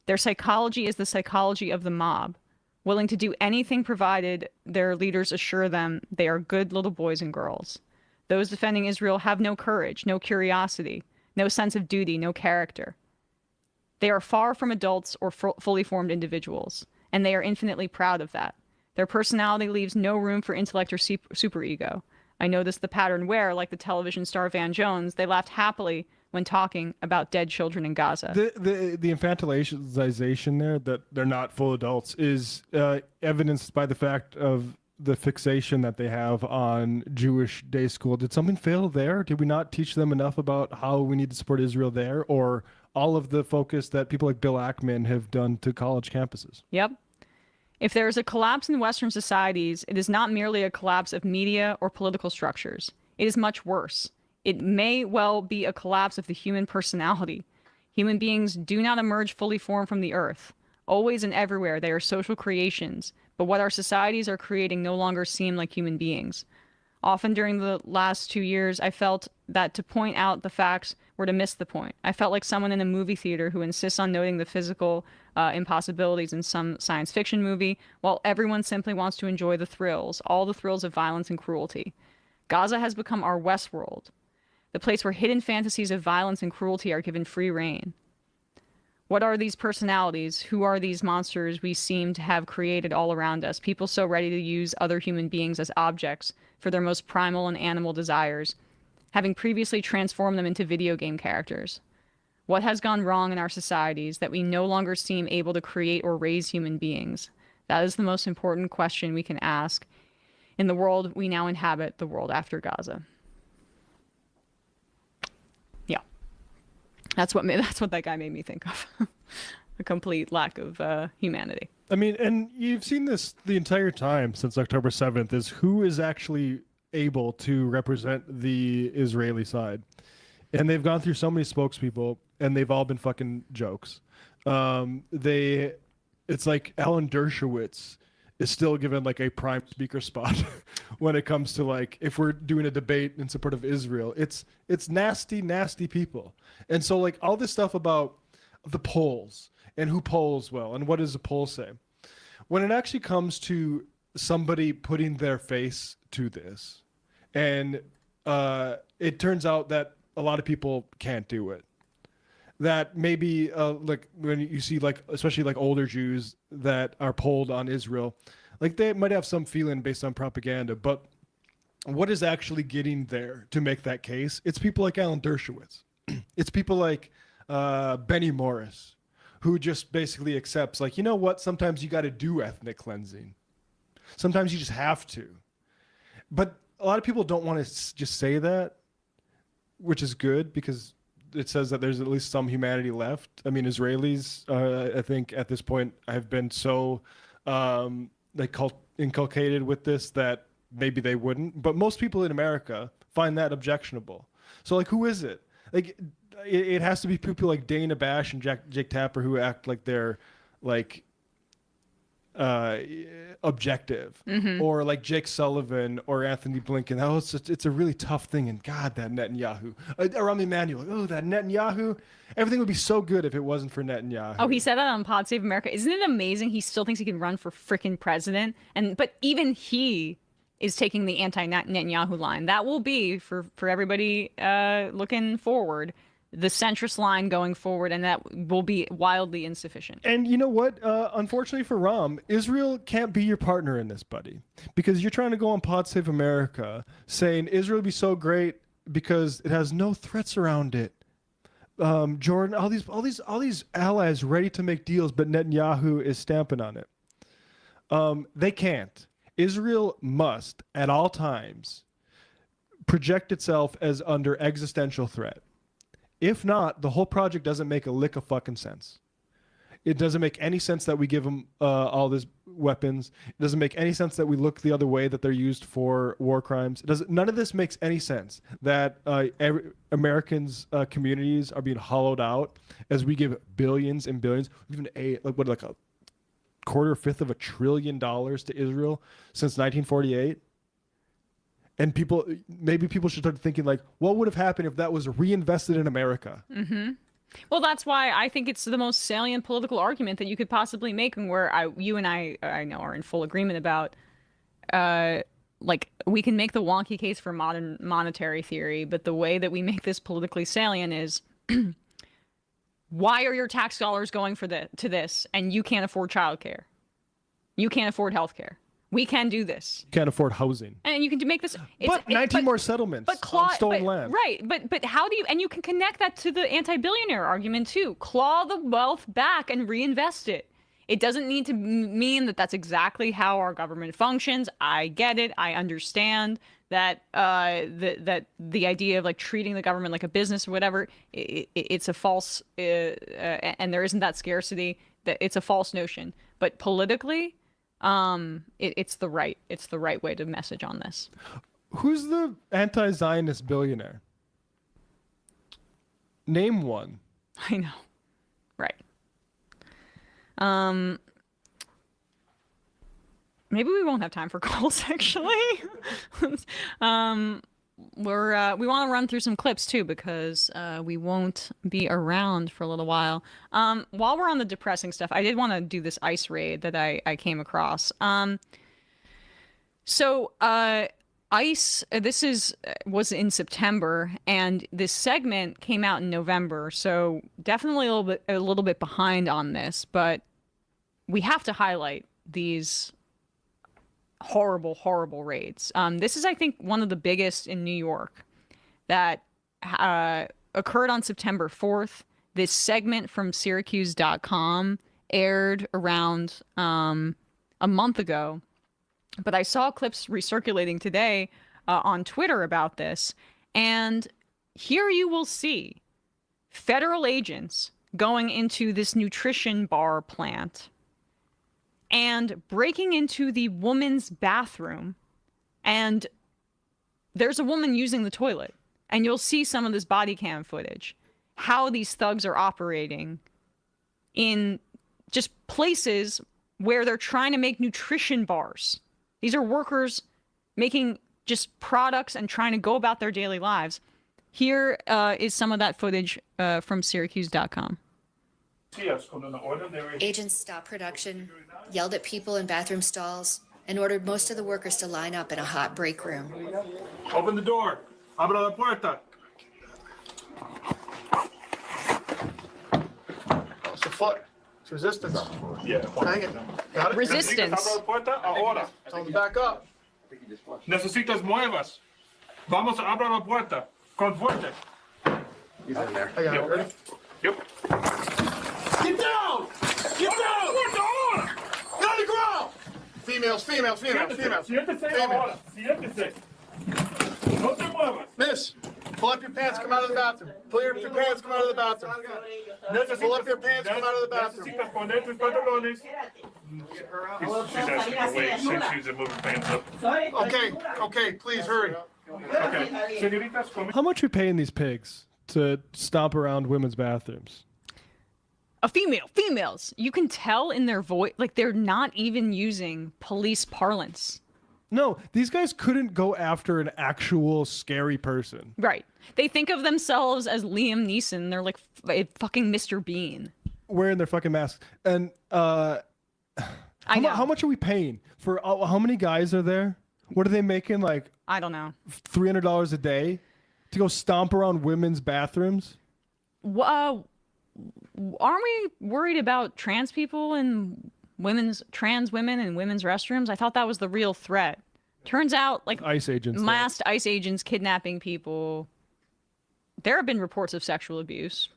[SPEAKER 25] Their psychology is the psychology of the mob, willing to do anything provided their leaders assure them they are good little boys and girls. Those defending Israel have no courage, no curiosity, no sense of duty, no character. They are far from adults or fully formed individuals, and they are infinitely proud of that. Their personality leaves no room for intellect or superego. I noticed the pattern where, like the television star Van Jones, they laughed happily when talking about dead children in Gaza.
[SPEAKER 26] The infantilization there, that they're not full adults, is evidenced by the fact of the fixation that they have on Jewish day school. Did something fail there? Did we not teach them enough about how we need to support Israel there? Or all of the focus that people like Bill Ackman have done to college campuses?
[SPEAKER 25] Yep. If there is a collapse in Western societies, it is not merely a collapse of media or political structures. It is much worse. It may well be a collapse of the human personality. Human beings do not emerge fully formed from the earth. Always and everywhere, they are social creations, but what our societies are creating no longer seem like human beings. Often during the last 2 years, I felt that to point out the facts were to miss the point. I felt like someone in a movie theater who insists on noting the physical impossibilities in some science fiction movie, while everyone simply wants to enjoy the thrills, all the thrills of violence and cruelty. Gaza has become our Westworld, the place where hidden fantasies of violence and cruelty are given free rein. What are these personalities? Who are these monsters we seem to have created all around us? People so ready to use other human beings as objects for their most primal and animal desires. having previously transformed them into video game characters? What has gone wrong in our societies that we no longer seem able to create or raise human beings? That is the most important question we can ask in the world we now inhabit, the world after Gaza. Yeah. That's what that guy made me think of. A complete lack of humanity.
[SPEAKER 26] I mean, and you've seen this the entire time since October 7th, is who is actually able to represent the Israeli side. And they've gone through so many spokespeople, and they've all been fucking jokes. It's like Alan Dershowitz is still given like a prime speaker spot when it comes to like, if we're doing a debate in support of Israel. It's nasty, nasty people. And so like all this stuff about the polls and who polls well and what does the poll say, when it actually comes to somebody putting their face to this, and it turns out that a lot of people can't do it. That maybe like when you see like, especially like older Jews that are polled on Israel, like they might have some feeling based on propaganda, but what is actually getting there to make that case? It's people like Alan Dershowitz. It's people like Benny Morris, who just basically accepts like, you know what? Sometimes you got to do ethnic cleansing. Sometimes you just have to. But a lot of people don't want to just say that, which is good because it says that there's at least some humanity left. I mean, Israelis, I think at this point have been so inculcated with this that maybe they wouldn't. But most people in America find that objectionable. So like, who is it? Like, it has to be people like Dana Bash and Jake Tapper who act like they're like objective, or like Jake Sullivan or Anthony Blinken. Oh, it's a really tough thing. And God, that Netanyahu, Rami Emanuel. Oh, that Netanyahu. Everything would be so good if it wasn't for Netanyahu.
[SPEAKER 25] Oh, he said that on Pod Save America. Isn't it amazing? He still thinks he can run for freaking president, but even he is taking the anti-Netanyahu line. That will be for everybody looking forward, the centrist line going forward, and that will be wildly insufficient.
[SPEAKER 26] And you know what? Unfortunately for Ram, Israel can't be your partner in this, buddy, because you're trying to go on Pod Save America saying Israel would be so great because it has no threats around it. Jordan, all these allies ready to make deals, but Netanyahu is stamping on it. They can't. Israel must, at all times, project itself as under existential threat. If not, the whole project doesn't make a lick of fucking sense. It doesn't make any sense that we give them all these weapons. It doesn't make any sense that we look the other way, that they're used for war crimes. None of this makes any sense. That Americans' communities are being hollowed out as we give billions and billions, even like a quarter, fifth of $1 trillion to Israel since 1948. And maybe people should start thinking like, what would have happened if that was reinvested in America?
[SPEAKER 25] Mm-hmm. Well, that's why I think it's the most salient political argument that you could possibly make, and where you and I know are in full agreement about. Like, we can make the wonky case for modern monetary theory, but the way that we make this politically salient is, why are your tax dollars going to this, and you can't afford childcare? You can't afford healthcare. We can do this.
[SPEAKER 26] You can't afford housing.
[SPEAKER 25] And you can make this.
[SPEAKER 26] But 19 more settlements on stolen land.
[SPEAKER 25] Right. But how do you, and you can connect that to the anti-billionaire argument too. Claw the wealth back and reinvest it. It doesn't need to mean that that's exactly how our government functions. I get it. I understand that that the idea of like treating the government like a business or whatever, it's a false, and there isn't that scarcity. That it's a false notion. But politically, it's the right way to message on this.
[SPEAKER 26] Who's the anti-Zionist billionaire? Name one.
[SPEAKER 25] I know. Right. Maybe we won't have time for calls, actually. We want to run through some clips too, because we won't be around for a little while. While we're on the depressing stuff, I did want to do this ICE raid that I came across. So ICE, this was in September, and this segment came out in November. So definitely a little bit behind on this, but we have to highlight these horrible raids. This is, I think, one of the biggest in New York that occurred on September 4th. This segment from Syracuse.com aired around a month ago, but I saw clips recirculating today on Twitter about this, and here you will see federal agents going into this nutrition bar plant and breaking into the woman's bathroom, and there's a woman using the toilet, and you'll see some of this body cam footage, how these thugs are operating in just places where they're trying to make nutrition bars. These are workers making just products and trying to go about their daily lives. Here is some of that footage from Syracuse.com.
[SPEAKER 11] Agents stopped production, yelled at people in bathroom stalls, and ordered most of the workers to line up in a hot break room.
[SPEAKER 23] Open the door. Abra la puerta. It's a foot. It's resistance. Yeah. Hang it. Got it?
[SPEAKER 25] Resistance.
[SPEAKER 23] Abra la puerta ahora. Tell them to back up. Necesitas muevas. Vamos a abrir la puerta. Con fuerte. He's in there. I got it. Ready? Yep. Get down! Get down! Ahora! Down the ground! Females. Siéntese ahora. Siéntese. No te muevas. Miss, pull up your pants, come out of the bathroom. Pull up your pants, come out of the bathroom. Pull up your pants, come out of the bathroom. Necesitas poner tus pantalones. She's asking to wait since she's moving pants up. Okay, please hurry. Okay. Señoritas, come.
[SPEAKER 26] How much are we paying these pigs to stomp around women's bathrooms?
[SPEAKER 25] Females. You can tell in their voice, like they're not even using police parlance.
[SPEAKER 26] No, these guys couldn't go after an actual scary person.
[SPEAKER 25] Right. They think of themselves as Liam Neeson. They're like fucking Mr. Bean.
[SPEAKER 26] Wearing their fucking masks. And how much are we paying for? How many guys are there? What are they making? Like,
[SPEAKER 25] I don't know.
[SPEAKER 26] $300 a day to go stomp around women's bathrooms?
[SPEAKER 25] Aren't we worried about trans people and trans women in women's restrooms? I thought that was the real threat. Turns out, like,
[SPEAKER 26] ICE agents,
[SPEAKER 25] masked ICE agents kidnapping people. There have been reports of sexual abuse.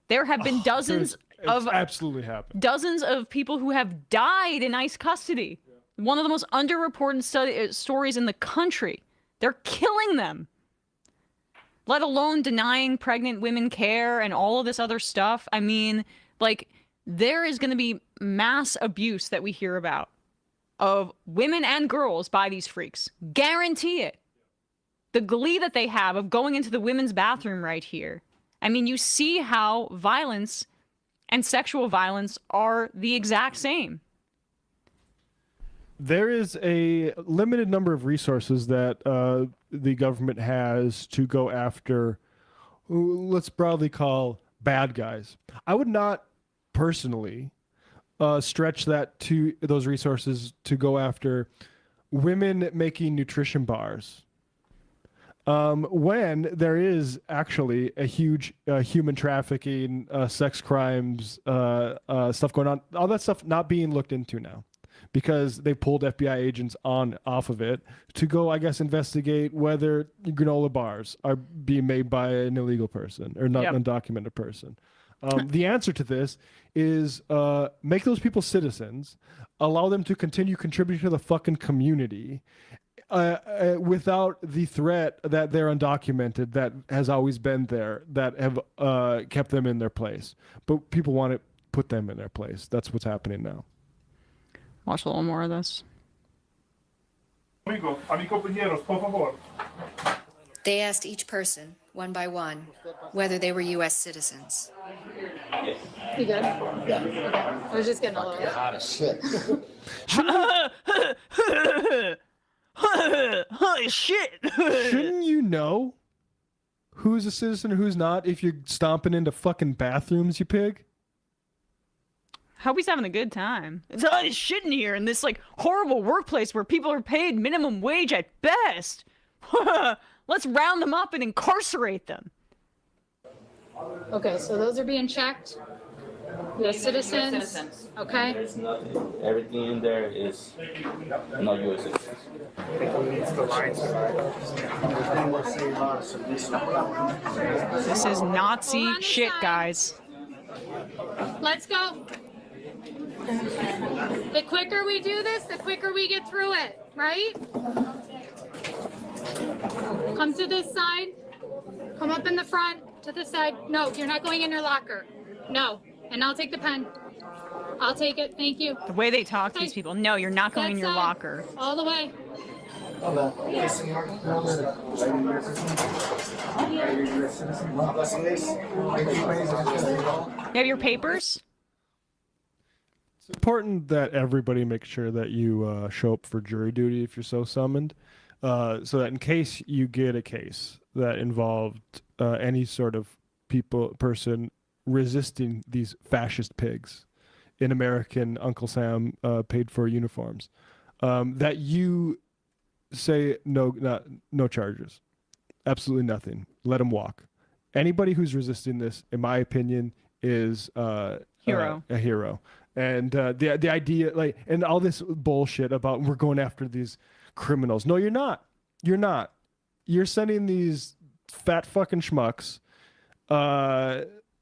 [SPEAKER 25] There have been dozens of people who have died in ICE custody. One of the most underreported stories in the country. They're killing them. Let alone denying pregnant women care and all of this other stuff. I mean, like, there is going to be mass abuse that we hear about of women and girls by these freaks. Guarantee it. The glee that they have of going into the women's bathroom right here. I mean, you see how violence and sexual violence are the exact same.
[SPEAKER 26] There is a limited number of resources that the government has to go after, let's broadly call bad guys. I would not personally stretch those resources to go after women making nutrition bars. When there is actually a huge human trafficking, sex crimes, stuff going on, all that stuff not being looked into now, because they pulled FBI agents off of it to go, I guess, investigate whether granola bars are being made by an illegal person or not undocumented person. The answer to this is make those people citizens, allow them to continue contributing to the fucking community without the threat that they're undocumented, that has always been there, that have kept them in their place. But people want to put them in their place. That's what's happening now.
[SPEAKER 25] Watch a little more of this.
[SPEAKER 11] They asked each person, one by one, whether they were U.S. citizens.
[SPEAKER 12] You good? Yeah. Okay. I was just getting a little hot as shit.
[SPEAKER 25] Holy shit!
[SPEAKER 26] Shouldn't you know who's a citizen and who's not if you're stomping into fucking bathrooms, you pig?
[SPEAKER 25] Hope he's having a good time. It's all this shit in here in this like horrible workplace where people are paid minimum wage at best. Let's round them up and incarcerate them.
[SPEAKER 12] Okay, so those are being checked. The citizens. Okay.
[SPEAKER 6] There's nothing. Everything in there is not US citizens.
[SPEAKER 25] This is Nazi
[SPEAKER 12] Hold on the
[SPEAKER 25] shit,
[SPEAKER 12] side.
[SPEAKER 25] guys.
[SPEAKER 12] Let's go. The quicker we do this, the quicker we get through it, right? Come to this side. Come up in the front, to the side. No, you're not going in your locker. No. And I'll take the pen. I'll take it. Thank you.
[SPEAKER 25] The way they talk to these people. No, you're not going in your
[SPEAKER 12] That side.
[SPEAKER 25] locker.
[SPEAKER 12] All the way.
[SPEAKER 25] You have your papers?
[SPEAKER 26] It's important that everybody make sure that you show up for jury duty if you're so summoned, so that in case you get a case that involved any sort of person resisting these fascist pigs in American Uncle Sam paid for uniforms, that you say no charges, absolutely nothing, let them walk. Anybody who's resisting this, in my opinion, is a hero. And the idea, like, and all this bullshit about we're going after these criminals. No, you're not. You're not. You're sending these fat fucking schmucks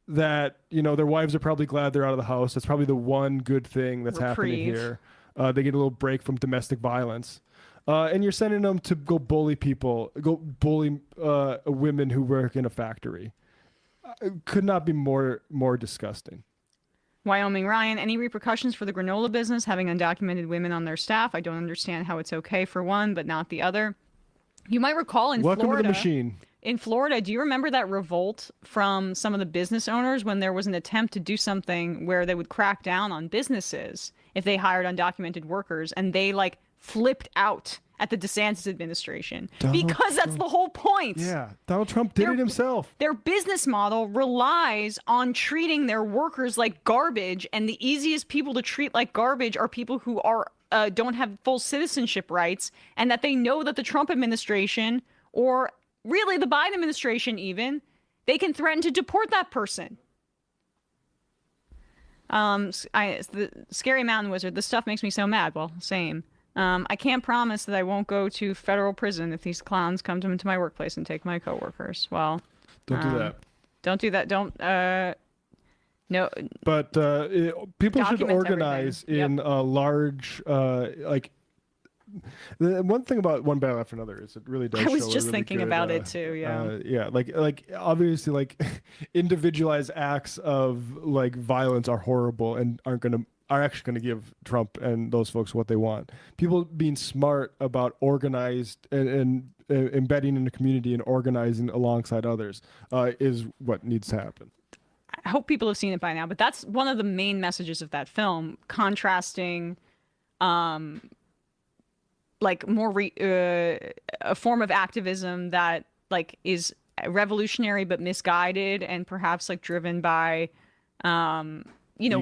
[SPEAKER 26] that, you know, their wives are probably glad they're out of the house. That's probably the one good thing that's happening here. They get a little break from domestic violence. And you're sending them to go bully people, go bully women who work in a factory. It could not be more disgusting.
[SPEAKER 25] Wyoming Ryan, any repercussions for the granola business having undocumented women on their staff? I don't understand how it's okay for one, but not the other. You might recall in
[SPEAKER 26] Welcome
[SPEAKER 25] Florida.
[SPEAKER 26] to the machine.
[SPEAKER 25] In Florida, do you remember that revolt from some of the business owners when there was an attempt to do something where they would crack down on businesses if they hired undocumented workers, and they like flipped out at the DeSantis administration because that's the whole point.
[SPEAKER 26] Yeah, Donald Trump did it himself.
[SPEAKER 25] Their business model relies on treating their workers like garbage, and the easiest people to treat like garbage are people who are don't have full citizenship rights, and that they know that the Trump administration, or really the Biden administration even, they can threaten to deport that person. The Scary Mountain Wizard, this stuff makes me so mad. Well, same. I can't promise that I won't go to federal prison if these clowns come into my workplace and take my coworkers. Well,
[SPEAKER 26] don't do that.
[SPEAKER 25] Don't do that. Don't. No.
[SPEAKER 26] But people should
[SPEAKER 25] Document
[SPEAKER 26] organize
[SPEAKER 25] everything.
[SPEAKER 26] in a large, like. The one thing about One Battle After Another is it really does.
[SPEAKER 25] I was
[SPEAKER 26] show a
[SPEAKER 25] just
[SPEAKER 26] really
[SPEAKER 25] thinking
[SPEAKER 26] good,
[SPEAKER 25] about it too. Yeah.
[SPEAKER 26] Yeah, like obviously, like individualized acts of like violence are horrible and are actually gonna give Trump and those folks what they want. People being smart about organized and embedding in the community and organizing alongside others is what needs to happen.
[SPEAKER 25] I hope people have seen it by now, but that's one of the main messages of that film, contrasting like more a form of activism that like is revolutionary but misguided and perhaps like driven by ego.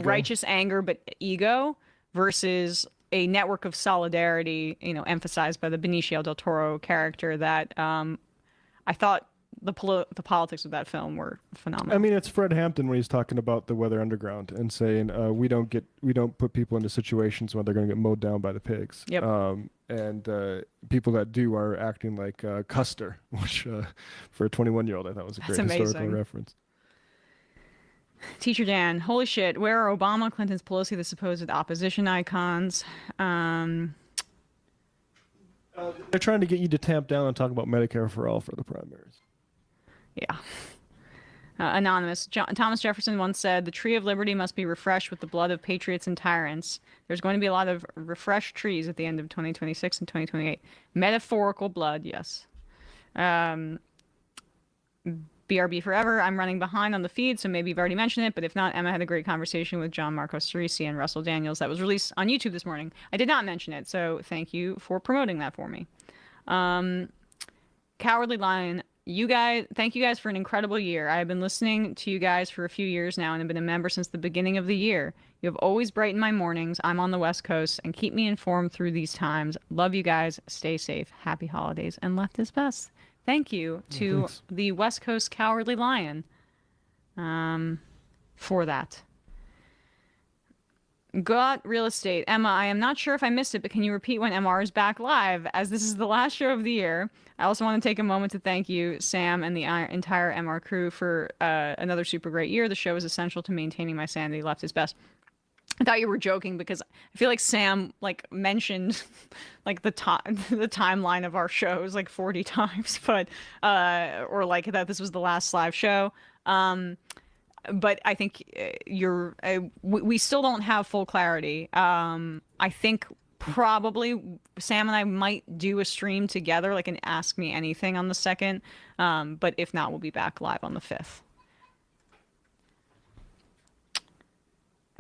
[SPEAKER 25] Righteous anger but ego, versus a network of solidarity, emphasized by the Benicio del Toro character that I thought the politics of that film were phenomenal.
[SPEAKER 26] I mean, it's Fred Hampton when he's talking about the Weather Underground and saying we don't put people into situations where they're going to get mowed down by the pigs.
[SPEAKER 25] Yep.
[SPEAKER 26] And people that do are acting like Custer, which for a 21-year-old I thought was a great historical reference.
[SPEAKER 25] Teacher Dan, holy shit, where are Obama, Clinton's, Pelosi, the supposed opposition icons?
[SPEAKER 26] They're trying to get you to tamp down and talk about Medicare for all for the primaries.
[SPEAKER 25] Yeah. Anonymous. Thomas Jefferson once said, the tree of liberty must be refreshed with the blood of patriots and tyrants. There's going to be a lot of refreshed trees at the end of 2026 and 2028. Metaphorical blood, yes. BRB forever. I'm running behind on the feed, so maybe you've already mentioned it, but if not, Emma had a great conversation with John Marcos Cerisi and Russell Daniels that was released on YouTube this morning. I did not mention it, so thank you for promoting that for me. Cowardly Lion, thank you guys for an incredible year. I have been listening to you guys for a few years now and have been a member since the beginning of the year. You have always brightened my mornings. I'm on the West Coast and keep me informed through these times. Love you guys. Stay safe. Happy holidays and left is best. Thank you to the West Coast Cowardly Lion for that. Got real estate. Emma, I am not sure if I missed it, but can you repeat when MR is back live? As this is the last show of the year, I also want to take a moment to thank you, Sam, and the entire MR crew for another super great year. The show is essential to maintaining my sanity. Left his best. I thought you were joking because I feel like Sam mentioned like the timeline of our shows like 40 times, but or like that this was the last live show. But I think we still don't have full clarity. I think probably Sam and I might do a stream together, like an Ask Me Anything on the 2nd. But if not, we'll be back live on the 5th.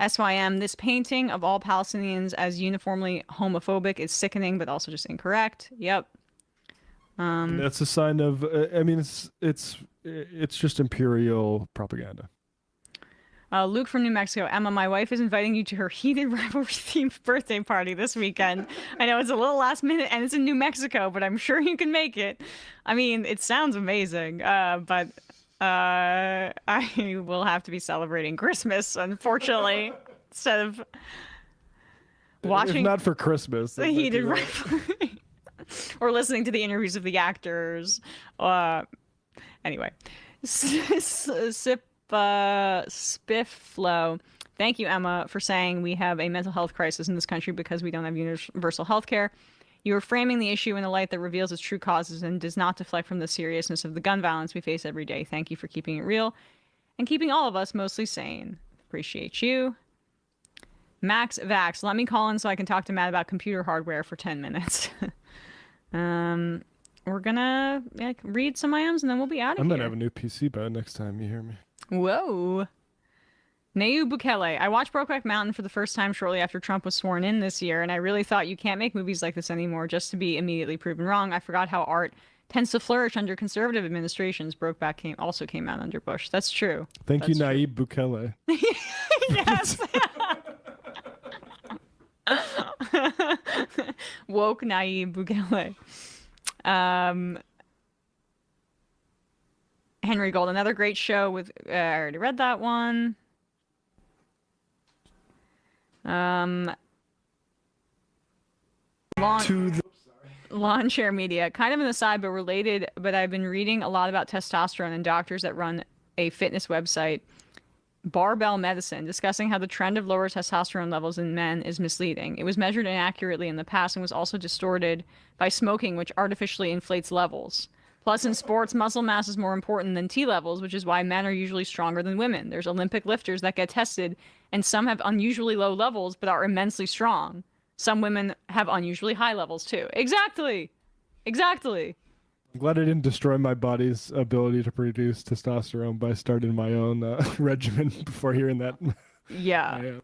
[SPEAKER 25] SYM, this painting of all Palestinians as uniformly homophobic is sickening, but also just incorrect. Yep.
[SPEAKER 26] That's a sign of, I mean, it's just imperial propaganda.
[SPEAKER 25] Luke from New Mexico. Emma, my wife is inviting you to her heated rivalry-themed birthday party this weekend. I know it's a little last minute and it's in New Mexico, but I'm sure you can make it. I mean, it sounds amazing, but I will have to be celebrating Christmas, unfortunately, instead of watching.
[SPEAKER 26] If not for Christmas.
[SPEAKER 25] The heated rivalry. Or listening to the interviews of the actors. Anyway. Spifflow. Thank you, Emma, for saying we have a mental health crisis in this country because we don't have universal health care. You are framing the issue in a light that reveals its true causes and does not deflect from the seriousness of the gun violence we face every day. Thank you for keeping it real and keeping all of us mostly sane. Appreciate you. Max Vax, let me call in so I can talk to Matt about computer hardware for 10 minutes. We're gonna read some IMs and then we'll be out of here.
[SPEAKER 26] I'm gonna have a new PC by next time you hear me.
[SPEAKER 25] Whoa. Neu Bukele. I watched Brokeback Mountain for the first time shortly after Trump was sworn in this year, and I really thought you can't make movies like this anymore just to be immediately proven wrong. I forgot how art tends to flourish under conservative administrations. Brokeback also came out under Bush. That's true.
[SPEAKER 26] Thank you, Nayib Bukele.
[SPEAKER 25] Yes. Woke Nayib Bukele. Henry Gold, another great show with, I already read that one. Lawn Chair Media, kind of an aside, but related, but I've been reading a lot about testosterone and doctors that run a fitness website, Barbell Medicine, discussing how the trend of lower testosterone levels in men is misleading. It was measured inaccurately in the past and was also distorted by smoking, which artificially inflates levels. Plus, in sports, muscle mass is more important than T levels, which is why men are usually stronger than women. There's Olympic lifters that get tested, and some have unusually low levels but are immensely strong. Some women have unusually high levels, too. Exactly! Exactly!
[SPEAKER 26] I'm glad I didn't destroy my body's ability to produce testosterone by starting my own regimen before hearing that.
[SPEAKER 25] Yeah.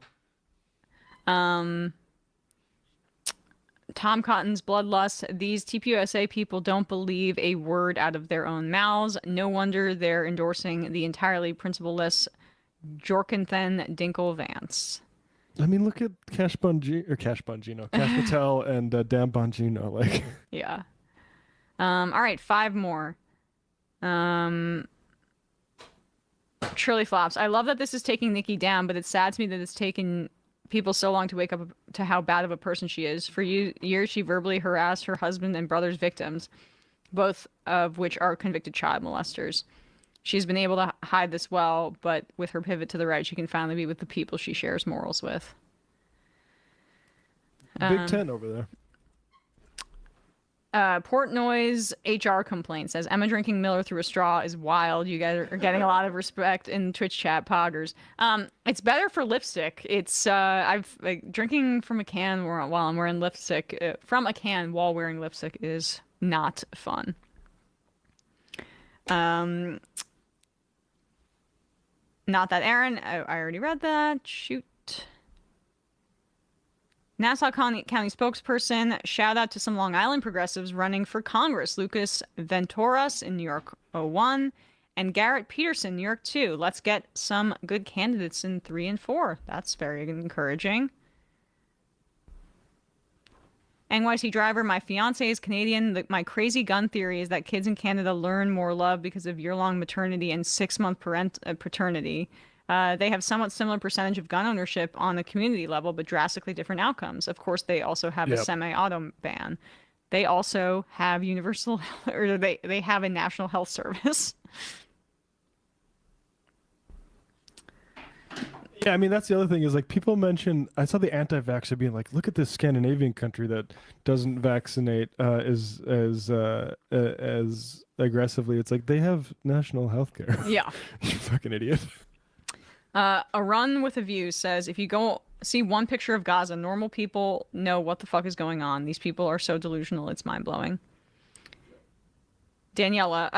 [SPEAKER 25] Tom Cotton's Bloodlust. These TPUSA people don't believe a word out of their own mouths. No wonder they're endorsing the entirely principleless Jorkanthan Dinkle Vance.
[SPEAKER 26] I mean, look at Cash Patel and Dan Bongino. Like,
[SPEAKER 25] yeah. All right, 5 more. Trilly Flops. I love that this is taking Nikki down, but it's sad to me that it's taken people so long to wake up to how bad of a person she is. For years, she verbally harassed her husband and brother's victims, both of which are convicted child molesters. She's been able to hide this well, but with her pivot to the right, she can finally be with the people she shares morals with.
[SPEAKER 26] Big 10 over there.
[SPEAKER 25] Portnoy's HR complaint says, Emma drinking Miller through a straw is wild. You guys are getting a lot of respect in Twitch chat, poggers. It's better for lipstick. It's drinking from a can while I'm wearing lipstick, from a can while wearing lipstick is not fun. Not that Aaron. I already read that. Shoot. Nassau County spokesperson, shout out to some Long Island progressives running for Congress. Lucas Venturas in New York 01 and Garrett Peterson, New York 2. Let's get some good candidates in 3 and 4. That's very encouraging. NYC driver, my fiance is Canadian. My crazy gun theory is that kids in Canada learn more love because of year-long maternity and 6-month paternity. They have somewhat similar percentage of gun ownership on the community level, but drastically different outcomes. Of course, they also have a semi-auto ban. They also have universal, or they have a national health service.
[SPEAKER 26] Yeah, I mean, that's the other thing is like people mention, I saw the anti-vaxxer being like, look at this Scandinavian country that doesn't vaccinate as aggressively. It's like they have national health care.
[SPEAKER 25] Yeah.
[SPEAKER 26] You fucking idiot.
[SPEAKER 25] A Run with a View says, if you go see one picture of Gaza, normal people know what the fuck is going on. These people are so delusional, it's mind-blowing. Daniela,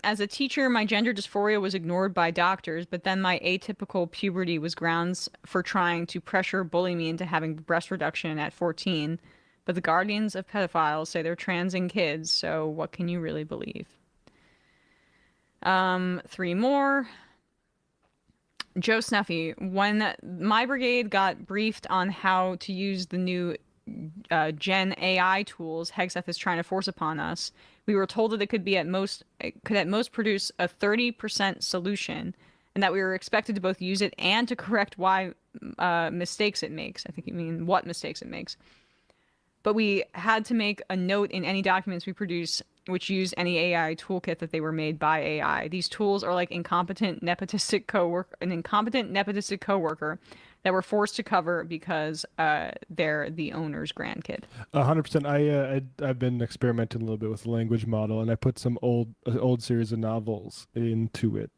[SPEAKER 25] as a teacher, my gender dysphoria was ignored by doctors, but then my atypical puberty was grounds for trying to pressure bully me into having breast reduction at 14. But the guardians of pedophiles say they're transing kids, so what can you really believe? 3 more. Joe Snuffy, when my brigade got briefed on how to use the new Gen AI tools Hegseth is trying to force upon us, we were told that it could at most produce a 30% solution, and that we were expected to both use it and to correct why mistakes it makes. I think you mean what mistakes it makes. But we had to make a note in any documents we produce which use any AI toolkit that they were made by AI. These tools are like an incompetent nepotistic coworker that we're forced to cover because they're the owner's grandkid.
[SPEAKER 26] 100%. I've been experimenting a little bit with the language model, and I put some old series of novels into it,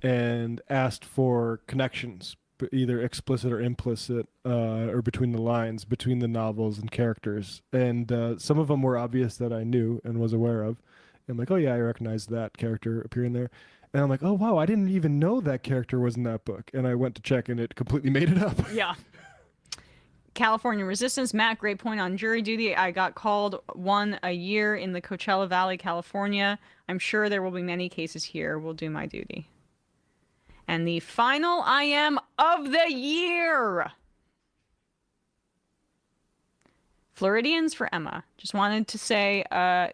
[SPEAKER 26] and asked for connections, either explicit or implicit, or between the lines, between the novels and characters. And some of them were obvious that I knew and was aware of. I'm like, oh yeah, I recognize that character appearing there. And I'm like, oh wow, I didn't even know that character was in that book. And I went to check, and it completely made it up.
[SPEAKER 25] Yeah. California Resistance, Matt, great point on jury duty. I got called one a year in the Coachella Valley, California. I'm sure there will be many cases here. Will do my duty. And the final IM of the year. Floridians for Emma. Just wanted to say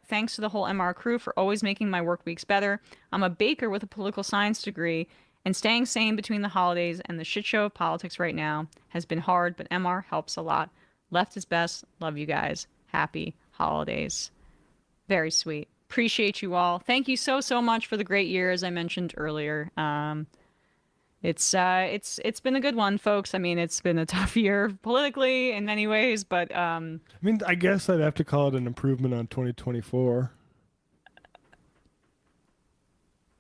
[SPEAKER 25] thanks to the whole MR crew for always making my work weeks better. I'm a baker with a political science degree, and staying sane between the holidays and the shit show of politics right now has been hard, but MR helps a lot. Left is best. Love you guys. Happy holidays. Very sweet. Appreciate you all. Thank you so much for the great year, as I mentioned earlier. It's been a good one, folks. I mean, it's been a tough year politically in many ways, but
[SPEAKER 26] I mean, I guess I'd have to call it an improvement on 2024.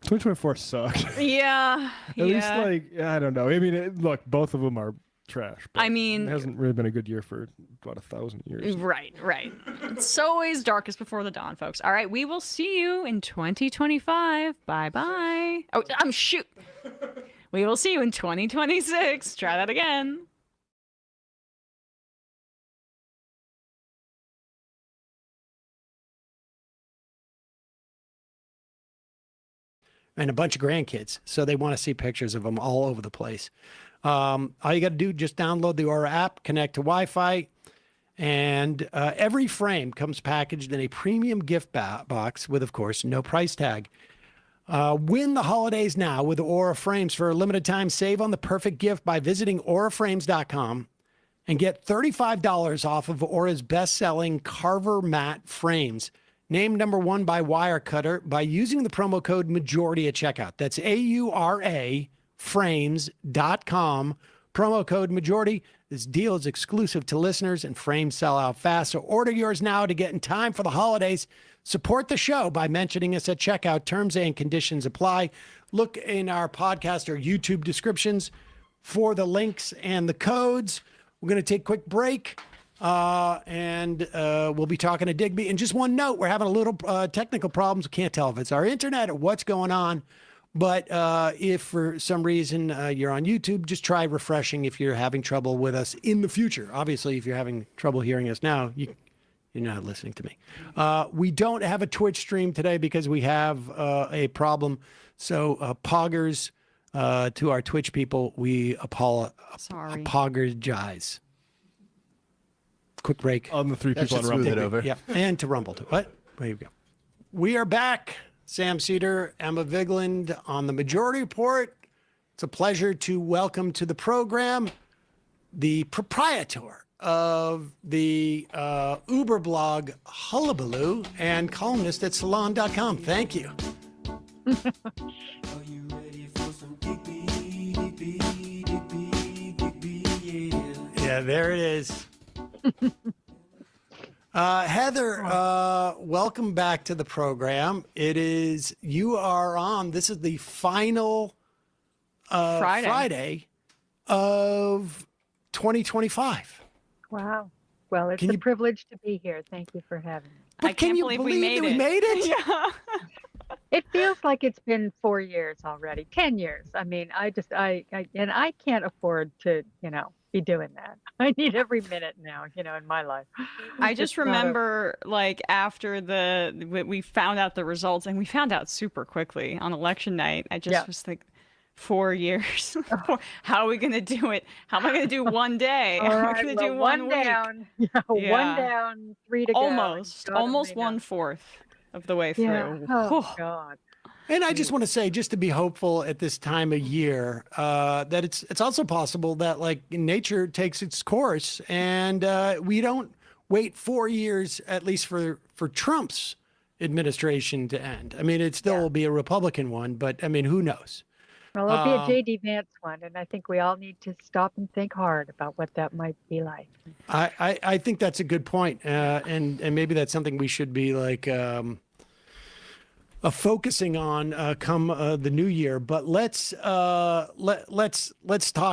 [SPEAKER 26] 2024 sucked.
[SPEAKER 25] Yeah.
[SPEAKER 26] At least, like, I don't know. I mean, look, both of them are trash. But
[SPEAKER 25] I mean,
[SPEAKER 26] it hasn't really been a good year for about 1,000 years.
[SPEAKER 25] Right. It's always darkest before the dawn, folks. All right, we will see you in 2025. Bye-bye. Oh, shoot. We will see you in 2026. Try that again.
[SPEAKER 2] And a bunch of grandkids. So they want to see pictures of them all over the place. All you got to do, just download the Aura app, connect to Wi-Fi, and every frame comes packaged in a premium gift box with, of course, no price tag. Win the holidays now with Aura Frames. For a limited time, save on the perfect gift by visiting auraframes.com and get $35 off of Aura's best-selling Carver Matte Frames. Named number 1 by Wirecutter by using the promo code MAJORITY at checkout. That's AURA frames.com. Promo code MAJORITY. This deal is exclusive to listeners, and frames sell out fast. So order yours now to get in time for the holidays. Support the show by mentioning us at checkout. Terms and conditions apply. Look in our podcast or YouTube descriptions for the links and the codes. We're going to take a quick break, and we'll be talking to Digby. And just one note, we're having a little technical problems. We can't tell if it's our internet or what's going on. But if for some reason you're on YouTube, just try refreshing if you're having trouble with us in the future. Obviously, if you're having trouble hearing us now, you're not listening to me. We don't have a Twitch stream today because we have a problem. So poggers to our Twitch people, we apologize. Quick break.
[SPEAKER 26] On the 3 people on Rumble.
[SPEAKER 2] Yeah, and to Rumble too. What? There you go. We are back. Sam Cedar, Emma Vigland on the Majority Report. It's a pleasure to welcome to the program the proprietor of the Uber blog Hullabaloo and columnist at salon.com. Thank you. Yeah, there it is. Heather, welcome back to the program. You are on, this is the final Friday of 2025
[SPEAKER 5] Wow. Well, it's a privilege to be here. Thank you for having me.
[SPEAKER 2] But can you believe that we made it?
[SPEAKER 5] Yeah. It feels like it's been 4 years already, 10 years. I mean, I can't afford to, be doing that. I need every minute now, in my life.
[SPEAKER 25] I just remember, like, after we found out the results, and we found out super quickly on election night. I just was like, 4 years. How are we going to do it? How am I going to do one day?
[SPEAKER 5] All
[SPEAKER 25] How am I
[SPEAKER 5] right,
[SPEAKER 25] going to do
[SPEAKER 5] well,
[SPEAKER 25] one
[SPEAKER 5] down.
[SPEAKER 25] week?
[SPEAKER 5] One down, 3 to go.
[SPEAKER 25] Almost
[SPEAKER 5] God only knows.
[SPEAKER 25] 1/4 of the way through.
[SPEAKER 5] Yeah. Oh, God.
[SPEAKER 2] And I just want to say, just to be hopeful at this time of year, that it's also possible that, like, nature takes its course, and we don't wait 4 years, at least for Trump's administration to end. I mean, it still will be a Republican one, but I mean, who knows?
[SPEAKER 5] Well, it'll be a J.D. Vance one, and I think we all need to stop and think hard about what that might be like.
[SPEAKER 2] I think that's a good point, and maybe that's something we should be like focusing on come the new year. But let's talk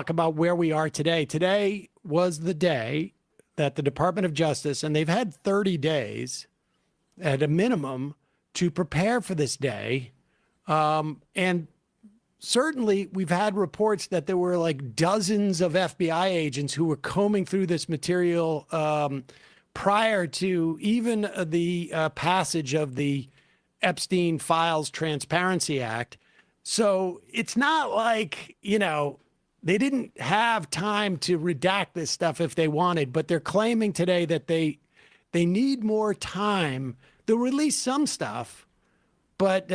[SPEAKER 2] about where we are today. Today was the day that the Department of Justice, and they've had 30 days at a minimum to prepare for this day, and certainly we've had reports that there were like dozens of FBI agents who were combing through this material prior to even the passage of the Epstein Files Transparency Act. So it's not like, they didn't have time to redact this stuff if they wanted, but they're claiming today that they need more time. They'll release some stuff, but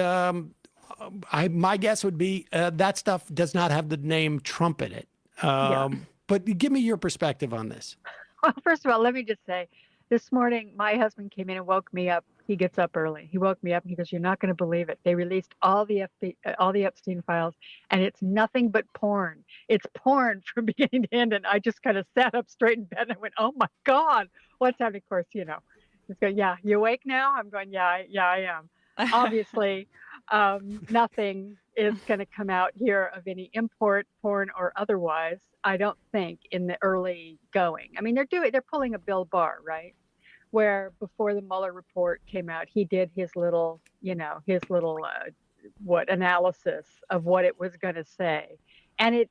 [SPEAKER 2] my guess would be that stuff does not have the name Trump in it. But give me your perspective on this.
[SPEAKER 5] Well, first of all, let me just say, this morning, my husband came in and woke me up. He gets up early. He woke me up and he goes, "You're not going to believe it. They released all the Epstein files, and it's nothing but porn. It's porn from beginning to end." And I just kind of sat up straight in bed and I went, "Oh my God, what's happening?" Of course, he's going, "Yeah, you awake now?" I'm going, "Yeah, I am." Obviously, nothing is going to come out here of any import, porn or otherwise. I don't think in the early going. I mean, they're pulling a Bill Barr, right? Where before the Mueller report came out, he did his little analysis of what it was going to say, and it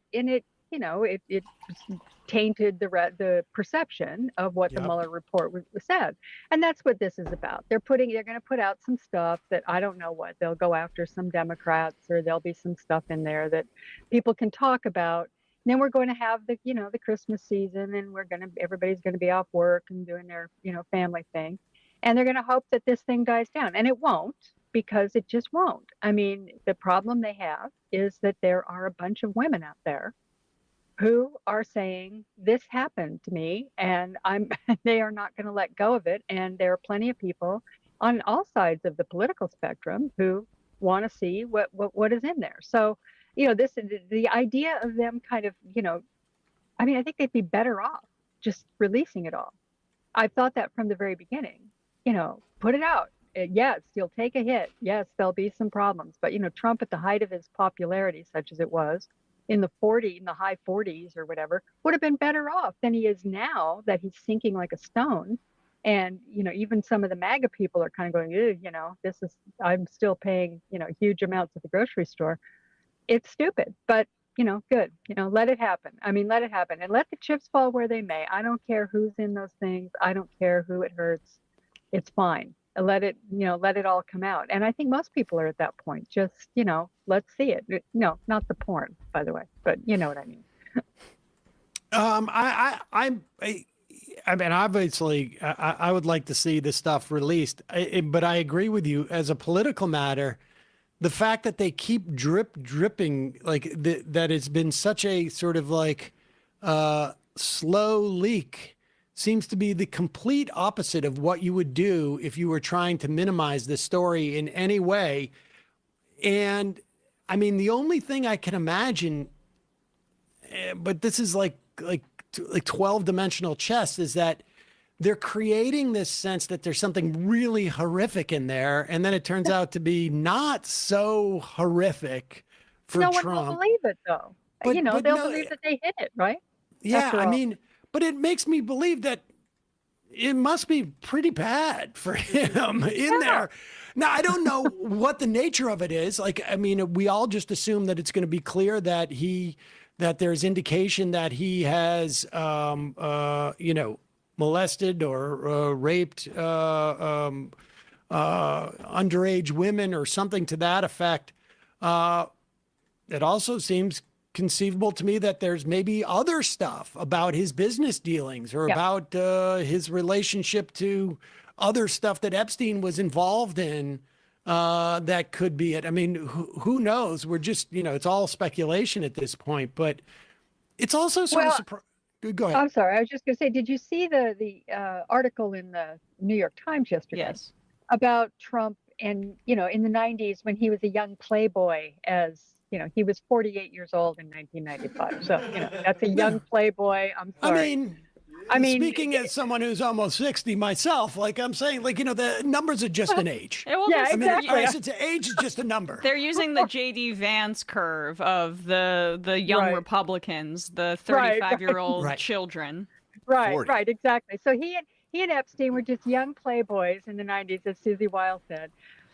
[SPEAKER 5] tainted the perception of what the Mueller report was said, and that's what this is about. They're going to put out some stuff that I don't know what they'll go after some Democrats, or there'll be some stuff in there that people can talk about. And then we're going to have the Christmas season, and everybody's going to be off work and doing their family thing, and they're going to hope that this thing dies down, and it won't, because it just won't. I mean, the problem they have is that there are a bunch of women out there who are saying, "This happened to me," and they are not going to let go of it. And there are plenty of people on all sides of the political spectrum who want to see what is in there. So, the idea of them kind of, I mean, I think they'd be better off just releasing it all. I've thought that from the very beginning. Put it out. Yes, you'll take a hit. Yes, there'll be some problems. But Trump, at the height of his popularity, such as it was, in the high 40s or whatever, would have been better off than he is now, that he's sinking like a stone. And, even some of the MAGA people are kind of going, I'm still paying, huge amounts at the grocery store. It's stupid, but, good. Let it happen. I mean, let it happen, and let the chips fall where they may. I don't care who's in those things. I don't care who it hurts. It's fine. Let it all come out. And I think most people are at that point. Just, let's see it. No, not the porn, by the way, but you know what I mean.
[SPEAKER 2] I mean, obviously, I would like to see this stuff released, but I agree with you. As a political matter, the fact that they keep dripping, like that it's been such a sort of like slow leak seems to be the complete opposite of what you would do if you were trying to minimize the story in any way. And I mean, the only thing I can imagine, but this is like 12-dimensional chess, is that they're creating this sense that there's something really horrific in there, and then it turns out to be not so horrific for
[SPEAKER 5] No
[SPEAKER 2] Trump.
[SPEAKER 5] one will believe it, though.
[SPEAKER 2] But-
[SPEAKER 5] you know,
[SPEAKER 2] but
[SPEAKER 5] they'll
[SPEAKER 2] no,
[SPEAKER 5] believe that they hit it, right?
[SPEAKER 2] Yeah,
[SPEAKER 5] After
[SPEAKER 2] I
[SPEAKER 5] all.
[SPEAKER 2] mean, but it makes me believe that it must be pretty bad for him in there. Now, I don't know what the nature of it is. Like, I mean, we all just assume that it's going to be clear that there's indication that he has, molested or raped underage women or something to that effect. It also seems conceivable to me that there's maybe other stuff about his business dealings or about his relationship to other stuff that Epstein was involved in that could be it. I mean, who knows? We're just, it's all speculation at this point, but it's also sort of surprising. Go ahead.
[SPEAKER 5] I'm sorry. I was just going to say, did you see the article in the New York Times yesterday?
[SPEAKER 25] Yes.
[SPEAKER 5] About Trump and, in the 90s when he was a young playboy he was 48 years old in 1995. So, that's a young playboy. I'm sorry.
[SPEAKER 2] I mean, speaking as someone who's almost 60 myself, like I'm saying, the numbers are just an age.
[SPEAKER 5] Exactly.
[SPEAKER 2] Age is just a number.
[SPEAKER 25] They're using the J.D. Vance curve of the young Republicans, the 35-year-old children.
[SPEAKER 5] Right, exactly. So he and Epstein were just young playboys in the 90s, as Susie Weil said.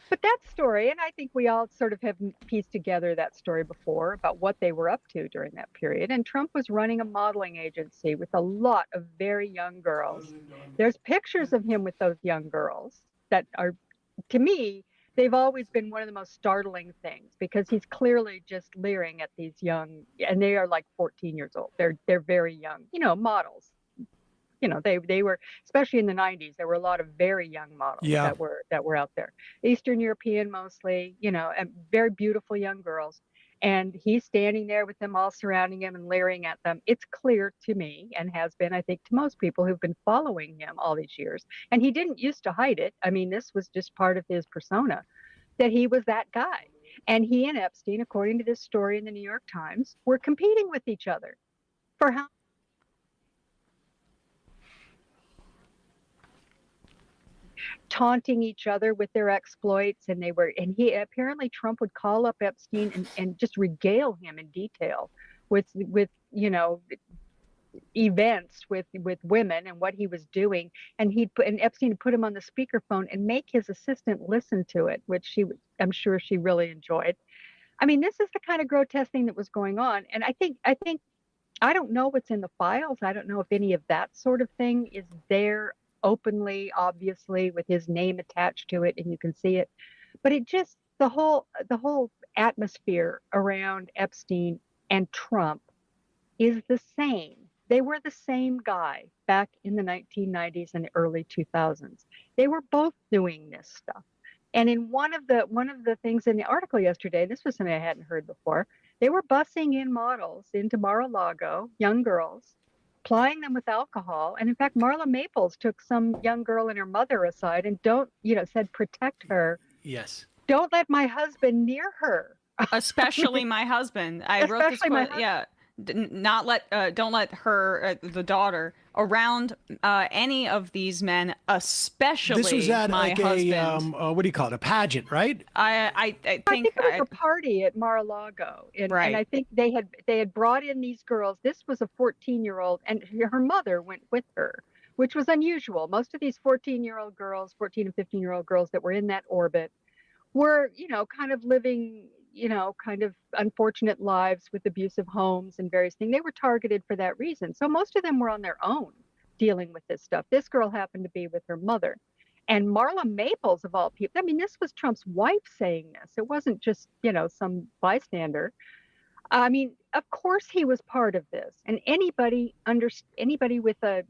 [SPEAKER 5] But that story, and I think we all sort of have pieced together that story before about what they were up to during that period. And Trump was running a modeling agency with a lot of very young girls. There's pictures of him with those young girls that are, to me, they've always been one of the most startling things because he's clearly just leering at these young, and they are like 14 years old. They're very young, models. They were, especially in the 90s, there were a lot of very young models that were out there. Eastern European mostly, and very beautiful young girls. And he's standing there with them all surrounding him and leering at them. It's clear to me, and has been, I think, to most people who've been following him all these years. And he didn't used to hide it. I mean, this was just part of his persona, that he was that guy. And he and Epstein, according to this story in the New York Times, were competing with each other for how taunting each other with their exploits, and he apparently Trump would call up Epstein and just regale him in detail with events with women and what he was doing, and Epstein would put him on the speakerphone and make his assistant listen to it, which I'm sure she really enjoyed. I mean, this is the kind of grotesque thing that was going on, and I think I don't know what's in the files. I don't know if any of that sort of thing is there openly, obviously, with his name attached to it, and you can see it. But it just, the whole atmosphere around Epstein and Trump is the same. They were the same guy back in the 1990s and the early 2000s. They were both doing this stuff. And in one of the things in the article yesterday, this was something I hadn't heard before, they were busing in models into Mar-a-Lago, young girls, plying them with alcohol. And in fact, Marla Maples took some young girl and her mother aside and said, protect her.
[SPEAKER 2] Yes.
[SPEAKER 5] Don't let my husband near her.
[SPEAKER 25] Especially my husband. I wrote this quote. Yeah. Don't let her, the daughter, around any of these men, especially
[SPEAKER 2] this was at
[SPEAKER 25] my
[SPEAKER 2] like
[SPEAKER 25] husband.
[SPEAKER 2] what do you call it? A pageant, right?
[SPEAKER 5] I think it was a party at Mar-a-Lago, and I think they had brought in these girls. This was a 14-year-old, and her mother went with her, which was unusual. Most of these 14-year-old girls, 14 and 15-year-old girls that were in that orbit, were kind of living kind of unfortunate lives with abusive homes and various things. They were targeted for that reason. So most of them were on their own dealing with this stuff. This girl happened to be with her mother. And Marla Maples, of all people, I mean, this was Trump's wife saying this. It wasn't just, some bystander. I mean, of course he was part of this. And anybody with a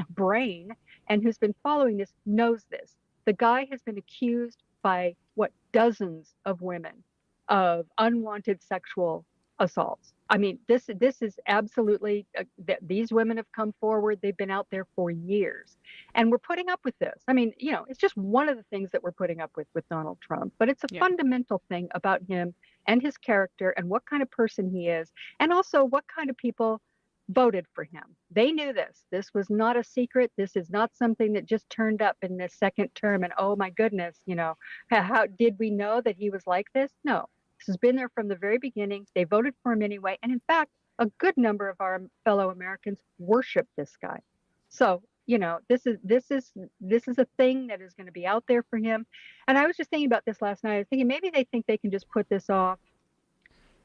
[SPEAKER 5] brain and who's been following this knows this. The guy has been accused by dozens of women. of unwanted sexual assaults. I mean, this is absolutely these women have come forward. They've been out there for years, and we're putting up with this. I mean, you know, it's just one of the things that we're putting up with Donald Trump, but it's a fundamental thing about him and his character and what kind of person he is, and also what kind of people voted for him. They knew this. This was not a secret. This is not something that just turned up in this second term and oh my goodness, you know, how did we know that he was like this? No. This has been there from the very beginning. They voted for him anyway. And in fact, a good number of our fellow Americans worship this guy. So, you know, this is a thing that is going to be out there for him. And I was just thinking about this last night. I was thinking maybe they think they can just put this off.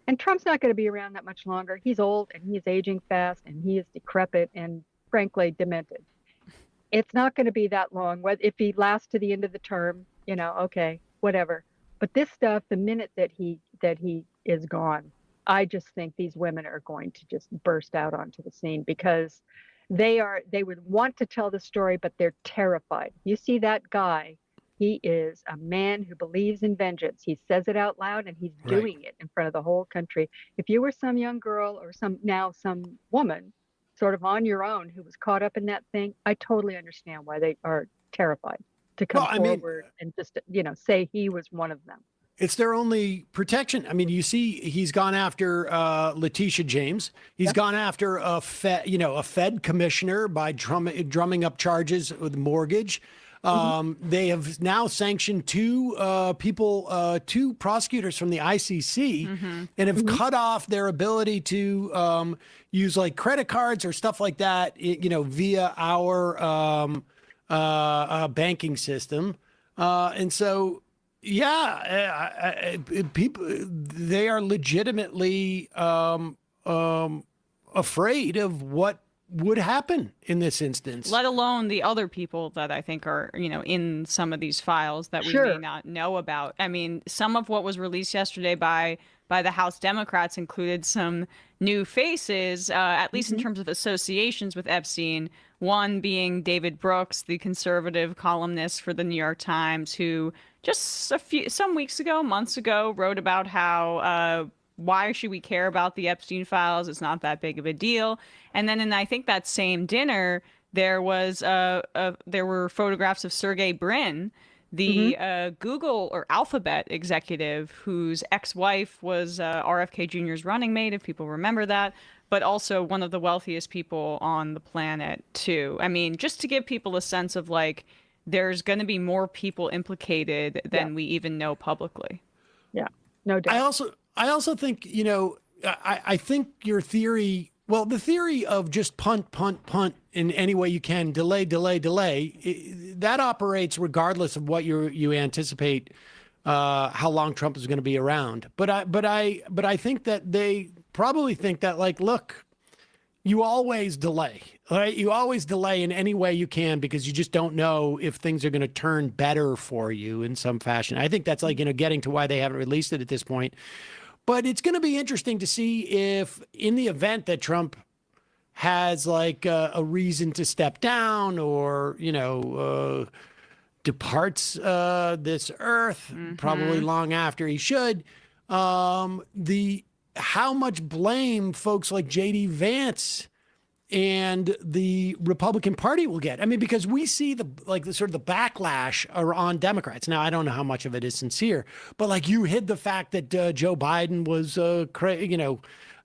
[SPEAKER 5] And Trump's not going to be around that much longer. He's old and he's aging fast and he is decrepit and frankly demented. It's not going to be that long. If he lasts to the end of the term, you know, okay, whatever. But this stuff, the minute that he is gone, I just think these women are going to just burst out onto the scene because they would want to tell the story, but they're terrified. You see that guy, he is a man who believes in vengeance. He says it out loud and he's doing it in front of the whole country. If you were some young girl or some woman sort of on your own who was caught up in that thing, I totally understand why they are terrified to come forward and just, you know, say he was one of them.
[SPEAKER 2] It's their only protection. I mean, you see, he's gone after Letitia James. He's gone after a Fed commissioner by drumming up charges with mortgage. They have now sanctioned two prosecutors from the ICC and have cut off their ability to use like credit cards or stuff like that, you know, via our banking system. And so, people, they are legitimately afraid of what would happen in this instance.
[SPEAKER 25] Let alone the other people that I think are, you know, in some of these files that we may not know about. I mean, some of what was released yesterday by the House Democrats included some new faces, at least in terms of associations with Epstein. One being David Brooks, the conservative columnist for the New York Times, who just months ago, wrote about how why should we care about the Epstein files? It's not that big of a deal. And then in I think that same dinner, there were photographs of Sergey Brin, the Google or Alphabet executive whose ex-wife was RFK Jr.'s running mate, if people remember that, but also one of the wealthiest people on the planet too. I mean, just to give people a sense of like, there's going to be more people implicated than we even know publicly.
[SPEAKER 5] Yeah, no doubt.
[SPEAKER 2] I also think, you know, I think your theory, well, the theory of just punt in any way you can, delay, that operates regardless of what you anticipate how long Trump is going to be around. But I think that they probably think that, like, look, you always delay, right? You always delay in any way you can because you just don't know if things are going to turn better for you in some fashion. I think that's like, you know, getting to why they haven't released it at this point. But it's going to be interesting to see if in the event that Trump has like a reason to step down or, you know, departs this earth probably long after he should, how much blame folks like J.D. Vance and the Republican Party will get. I mean, because we see the sort of the backlash on Democrats. Now, I don't know how much of it is sincere, but like you hid the fact that Joe Biden was,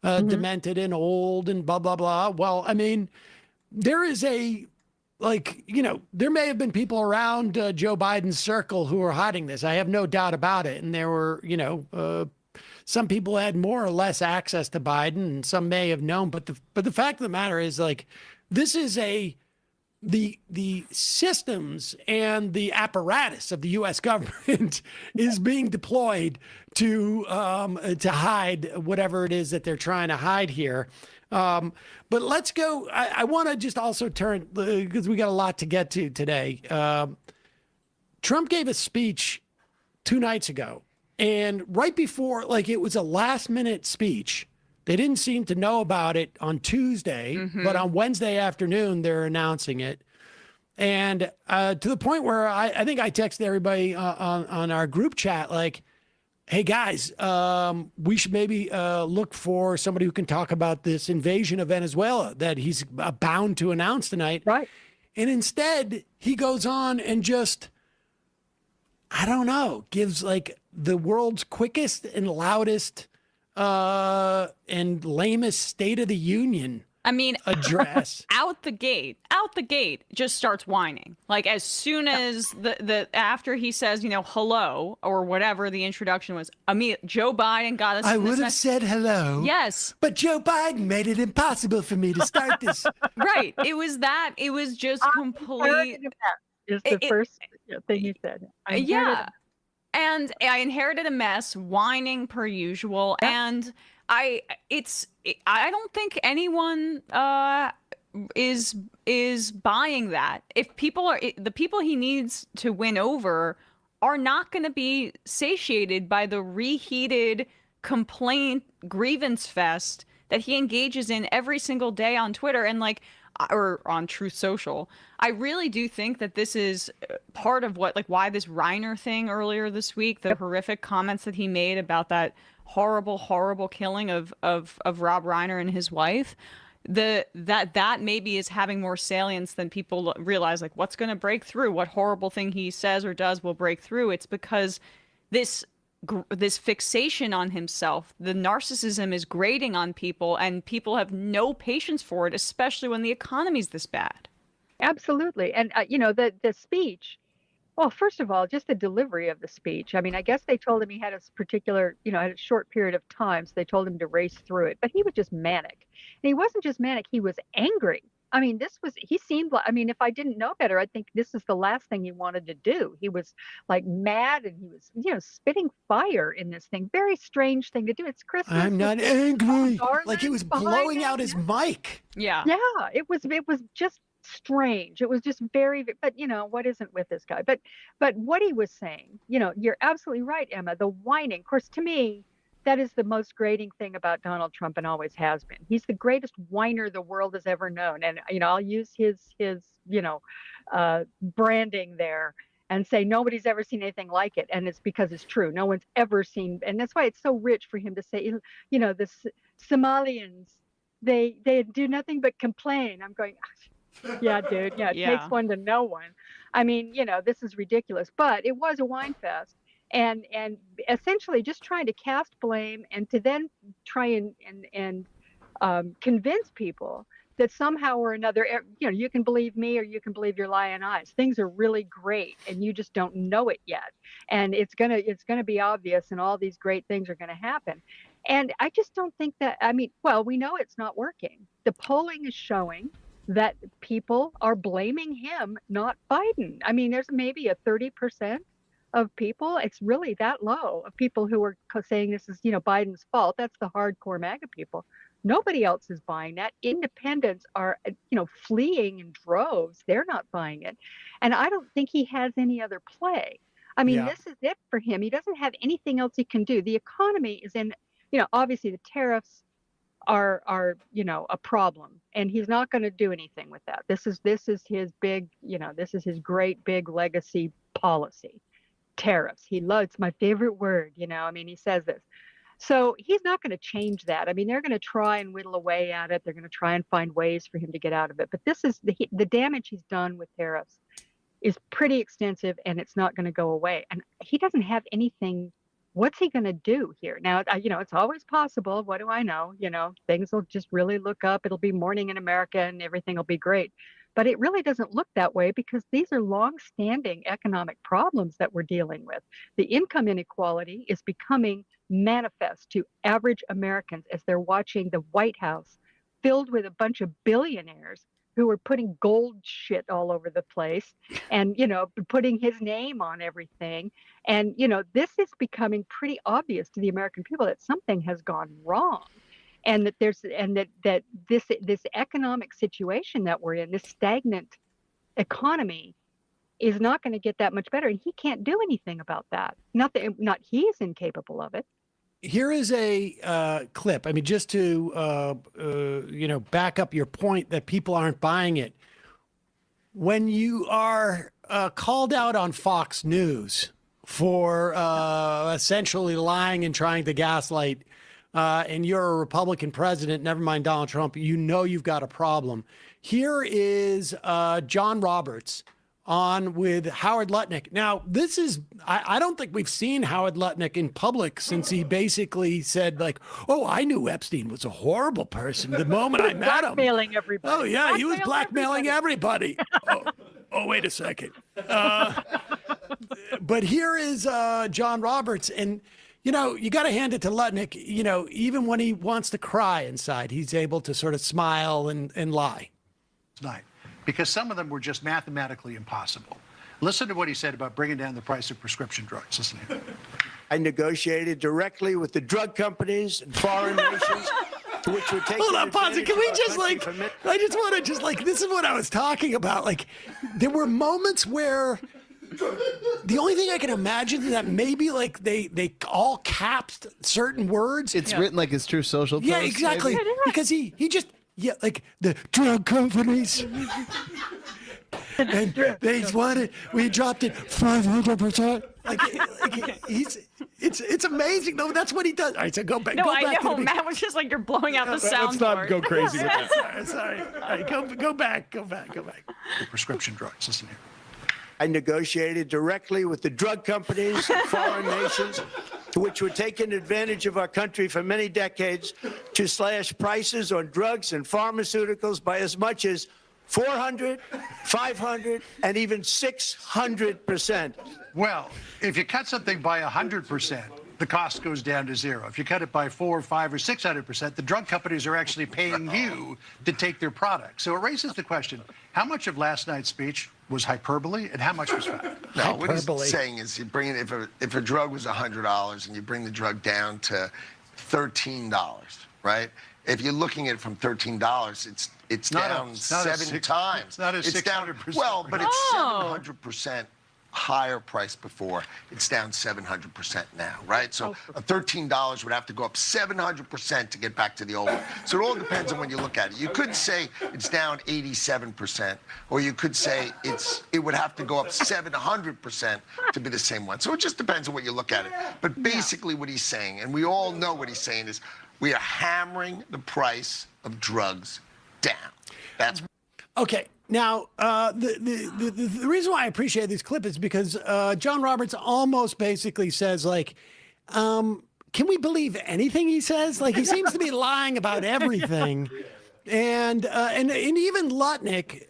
[SPEAKER 2] demented and old and blah, blah, blah. Well, I mean, there is there may have been people around Joe Biden's circle who were hiding this. I have no doubt about it. And there were, some people had more or less access to Biden, and some may have known. But the fact of the matter is, like, this is the systems and the apparatus of the U.S. government is being deployed to hide whatever it is that they're trying to hide here. But let's go. I want to just also turn, because we got a lot to get to today. Trump gave a speech 2 nights ago. And right before, like, it was a last minute speech. They didn't seem to know about it on Tuesday, but on Wednesday afternoon, they're announcing it. And to the point where I think I texted everybody on our group chat, like, hey guys, we should maybe look for somebody who can talk about this invasion of Venezuela that he's bound to announce tonight.
[SPEAKER 5] Right.
[SPEAKER 2] And instead, he goes on and just, I don't know, gives like the world's quickest and loudest and lamest State of the Union address.
[SPEAKER 25] out the gate, just starts whining. Like as soon as after he says, hello or whatever the introduction was, Joe Biden got us.
[SPEAKER 2] I would have said hello.
[SPEAKER 25] Yes.
[SPEAKER 2] But Joe Biden made it impossible for me to start this.
[SPEAKER 25] Right. It was just complete.
[SPEAKER 5] Is the first thing he said.
[SPEAKER 25] And I inherited a mess, whining per usual, and I don't think anyone is buying that. If the people he needs to win over are not going to be satiated by the reheated complaint grievance fest that he engages in every single day on Twitter and or on Truth Social. I really do think that this is part of why this Reiner thing earlier this week, the horrific comments that he made about that horrible, horrible killing of Rob Reiner and his wife, that maybe is having more salience than people realize. Like, what's going to break through? What horrible thing he says or does will break through? It's because this fixation on himself, the narcissism is grating on people, and people have no patience for it, especially when the economy's this bad.
[SPEAKER 5] Absolutely. And, the speech, well, first of all, just the delivery of the speech. I mean, I guess they told him he had a particular, had a short period of time, so they told him to race through it. But he was just manic. And he wasn't just manic, he was angry. I mean, he seemed like, if I didn't know better, I'd think this is the last thing he wanted to do. He was like mad, and he was, spitting fire in this thing. Very strange thing to do. It's Christmas.
[SPEAKER 2] I'm not angry. Like he was blowing out his mic.
[SPEAKER 25] Yeah.
[SPEAKER 5] Yeah. It was just strange. It was just very, but what isn't with this guy? But what he was saying, you're absolutely right, Emma. The whining, of course, to me, that is the most grating thing about Donald Trump and always has been. He's the greatest whiner the world has ever known. And, I'll use his branding there and say nobody's ever seen anything like it. And it's because it's true. No one's ever seen. And that's why it's so rich for him to say, the Somalians, they do nothing but complain. I'm going, yeah, dude. Yeah, it takes one to know one. I mean, this is ridiculous. But it was a whine fest. And essentially just trying to cast blame and to then try and convince people that somehow or another, you can believe me or you can believe your lying eyes. Things are really great and you just don't know it yet. And it's gonna be obvious, and all these great things are gonna happen. And I just don't think that. We know it's not working. The polling is showing that people are blaming him, not Biden. There's maybe a 30% of people, it's really that low, of people who are saying this is, Biden's fault. That's the hardcore MAGA people. Nobody else is buying that. Independents are, fleeing in droves. They're not buying it. And I don't think he has any other play. This is it for him. He doesn't have anything else he can do. The economy is in, obviously the tariffs are a problem, and he's not going to do anything with that. This is his big, this is his great big legacy policy. Tariffs. It's my favorite word, he says this. So he's not going to change that. They're going to try and whittle away at it. They're going to try and find ways for him to get out of it. But this is the damage he's done with tariffs is pretty extensive, and it's not going to go away. And he doesn't have anything. What's he going to do here? Now, it's always possible. What do I know? Things will just really look up. It'll be morning in America and everything will be great. But it really doesn't look that way, because these are long-standing economic problems that we're dealing with. The income inequality is becoming manifest to average Americans as they're watching the White House filled with a bunch of billionaires who are putting gold shit all over the place and, putting his name on everything. And, this is becoming pretty obvious to the American people that something has gone wrong. And that this economic situation that we're in, this stagnant economy, is not going to get that much better, and he can't do anything about that. Not he's incapable of it.
[SPEAKER 2] Here is a clip. Just to back up your point that people aren't buying it. When you are called out on Fox News for essentially lying and trying to gaslight, and you're a Republican president, never mind Donald Trump, you know you've got a problem. Here is John Roberts on with Howard Lutnick. Now, this is, I don't think we've seen Howard Lutnick in public since he basically said, like, oh, I knew Epstein was a horrible person the moment I met him.
[SPEAKER 5] Blackmailing everybody.
[SPEAKER 2] Oh, yeah, he was blackmailing everybody. Oh, wait a second. But here is John Roberts. And, you know, you got to hand it to Lutnick. You know, even when he wants to cry inside, he's able to sort of smile and lie.
[SPEAKER 13] Tonight, because some of them were just mathematically impossible. Listen to what he said about bringing down the price of prescription drugs. Listen to him.
[SPEAKER 15] I negotiated directly with the drug companies and foreign nations to which we're taking.
[SPEAKER 2] Hold on, pause it. Can we just like, I just want to just like, this is what I was talking about. Like, there were moments where the only thing I can imagine is that maybe like they all capped certain words.
[SPEAKER 20] It's written like his True Social post.
[SPEAKER 2] Yeah, exactly.
[SPEAKER 20] Maybe?
[SPEAKER 2] Because he just, yeah, like the drug companies. And they wanted, we dropped it 500%. It's amazing though. That's what he does. All right, so go back.
[SPEAKER 25] No,
[SPEAKER 2] go
[SPEAKER 25] I
[SPEAKER 2] back
[SPEAKER 25] know.
[SPEAKER 2] to the
[SPEAKER 25] Matt was just like, you're blowing out the
[SPEAKER 26] Let's
[SPEAKER 25] soundboard.
[SPEAKER 26] not go crazy with that.
[SPEAKER 2] Sorry. All right, go back.
[SPEAKER 13] Prescription drugs. Listen here.
[SPEAKER 15] I negotiated directly with the drug companies and foreign nations to which were taking advantage of our country for many decades to slash prices on drugs and pharmaceuticals by as much as 400, 500, and even 600%.
[SPEAKER 13] Well, if you cut something by 100%, the cost goes down to zero. If you cut it by 4, 5, or 600%, the drug companies are actually paying you to take their product. So it raises the question, how much of last night's speech was hyperbole and how much was fact?
[SPEAKER 21] No, what he's saying is you bring it, if a drug was $100 and you bring the drug down to $13, right? If you're looking at it from $13, it's down 7 times.
[SPEAKER 13] It's not a 600%.
[SPEAKER 21] Well, but it's 700% higher price before. It's down 700% now, right? So a $13 would have to go up 700% to get back to the old one. So it all depends on when you look at it. You could say it's down 87%, or you could say it would have to go up 700% to be the same one. So it just depends on what you look at it. But basically what he's saying, and we all know what he's saying, is we are hammering the price of drugs down. That's
[SPEAKER 2] okay. Now, the reason why I appreciate this clip is because John Roberts almost basically says, like, can we believe anything he says? Like, he seems to be lying about everything. And even Lutnick,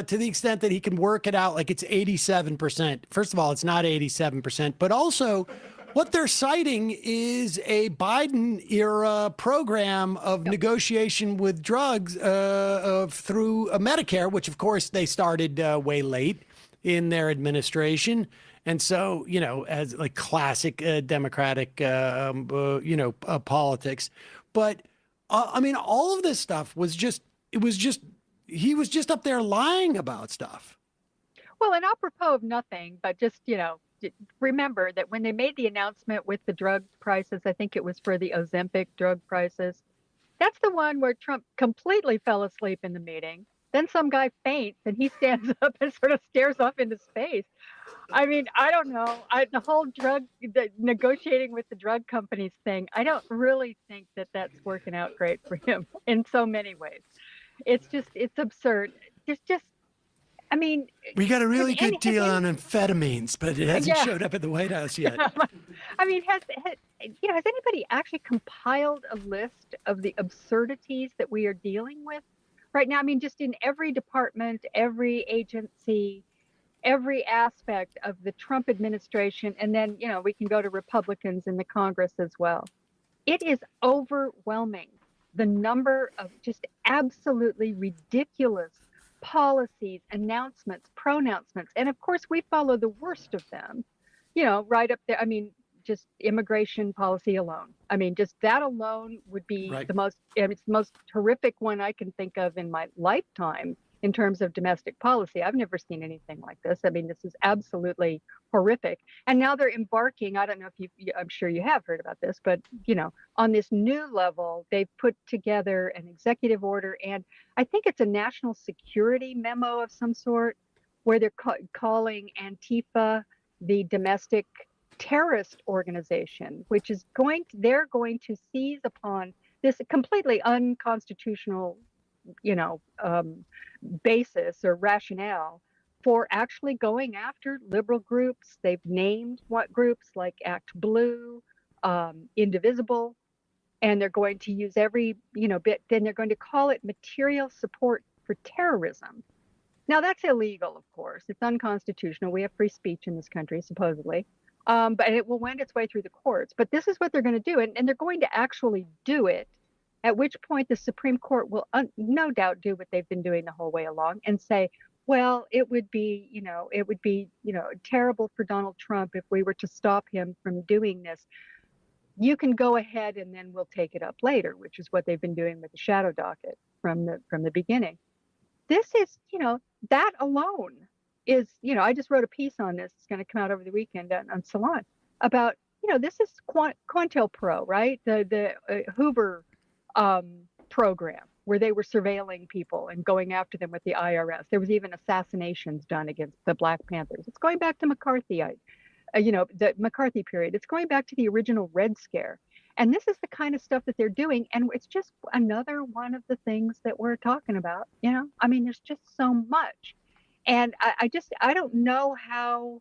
[SPEAKER 2] to the extent that he can work it out, like it's 87%. First of all, it's not 87%, but also what they're citing is a Biden-era program of negotiation with drugs through Medicare, which, of course, they started way late in their administration. And so, you know, as like classic Democratic, politics. But, I mean, all of this stuff was just, he was just up there lying about stuff.
[SPEAKER 5] Well, and apropos of nothing, but just, remember that when they made the announcement with the drug prices, I think it was for the Ozempic drug prices, that's the one where Trump completely fell asleep in the meeting. Then some guy faints and he stands up and sort of stares off into space. I mean, I don't know. The whole negotiating with the drug companies thing, I don't really think that that's working out great for him in so many ways. It's absurd. I mean,
[SPEAKER 2] we got a really good deal on amphetamines, but it hasn't showed up at the White House yet.
[SPEAKER 5] I mean, has anybody actually compiled a list of the absurdities that we are dealing with right now? I mean, just in every department, every agency, every aspect of the Trump administration, and then, we can go to Republicans in the Congress as well. It is overwhelming, the number of just absolutely ridiculous policies, announcements, pronouncements. And of course, we follow the worst of them, right up there. I mean, just immigration policy alone. I mean, just that alone would be it's the most horrific one I can think of in my lifetime in terms of domestic policy. I've never seen anything like this. I mean, this is absolutely horrific. And now they're embarking, I don't know if I'm sure you have heard about this, but, on this new level, they've put together an executive order, and I think it's a national security memo of some sort, where they're calling Antifa the domestic terrorist organization, which is they're going to seize upon this completely unconstitutional, basis or rationale for actually going after liberal groups. They've named what groups like Act Blue, Indivisible, and they're going to use every, bit. Then they're going to call it material support for terrorism. Now that's illegal, of course. It's unconstitutional. We have free speech in this country, supposedly. But it will wend its way through the courts. But this is what they're going to do, and they're going to actually do it. At which point the Supreme Court will no doubt do what they've been doing the whole way along and say, well, it would be terrible for Donald Trump if we were to stop him from doing this. You can go ahead and then we'll take it up later, which is what they've been doing with the shadow docket from the beginning. This is, that alone is, I just wrote a piece on this. It's going to come out over the weekend on Salon about, this is COINTELPRO, right? The Hoover program where they were surveilling people and going after them with the IRS. There was even assassinations done against the Black Panthers. It's going back to McCarthyite, the McCarthy period. It's going back to the original Red Scare. And this is the kind of stuff that they're doing. And it's just another one of the things that we're talking about. I mean, there's just so much. And I don't know how,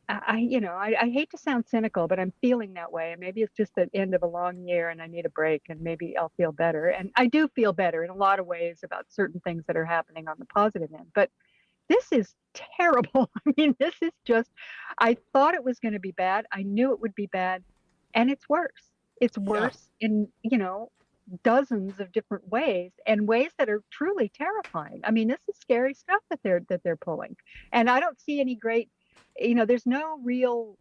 [SPEAKER 5] I hate to sound cynical, but I'm feeling that way. And maybe it's just the end of a long year and I need a break and maybe I'll feel better. And I do feel better in a lot of ways about certain things that are happening on the positive end. But this is terrible. I mean, this is just, I thought it was going to be bad. I knew it would be bad. And it's worse. It's worse in, dozens of different ways, and ways that are truly terrifying. I mean, this is scary stuff that they're pulling. And I don't see any great, there's no real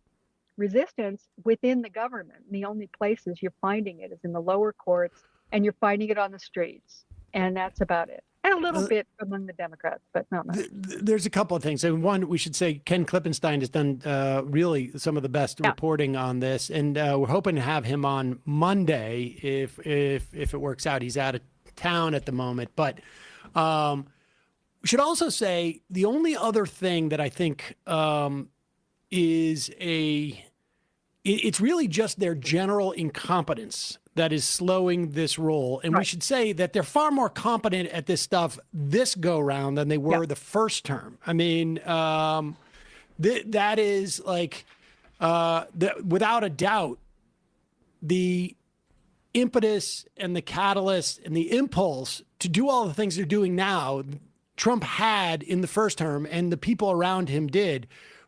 [SPEAKER 5] resistance within the government. The only places you're finding it is in the lower courts, and you're finding it on the streets. And that's about it. And a little bit among the Democrats, but not much.
[SPEAKER 2] There's a couple of things. And one, we should say Ken Klippenstein has done really some of the best reporting on this. And we're hoping to have him on Monday if it works out. He's out of town at the moment. But we should also say the only other thing that I think is it's really just their general incompetence that is slowing this roll. And we should say that they're far more competent at this stuff this go round than they were the first term. I mean, that is like, without a doubt, the impetus and the catalyst and the impulse to do all the things they're doing now, Trump had in the first term and the people around him did,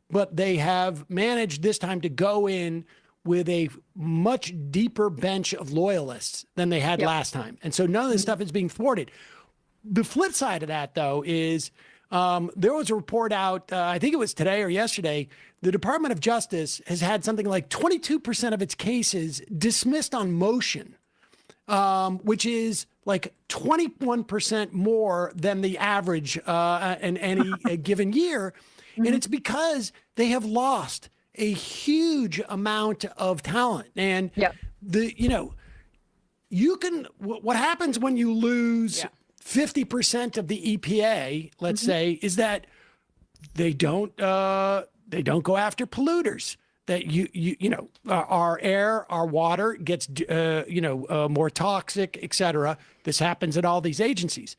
[SPEAKER 2] but they have managed this time to go in with a much deeper bench of loyalists than they had last time. And so none of this stuff is being thwarted. The flip side of that, though, is there was a report out, I think it was today or yesterday, the Department of Justice has had something like 22% of its cases dismissed on motion, which is like 21% more than the average in any given year. And it's because they have lost a huge amount of talent. And you can, what happens when you lose 50% of the EPA, let's say, is that they don't go after polluters. That our air, our water gets more toxic, et cetera. This happens at all these agencies.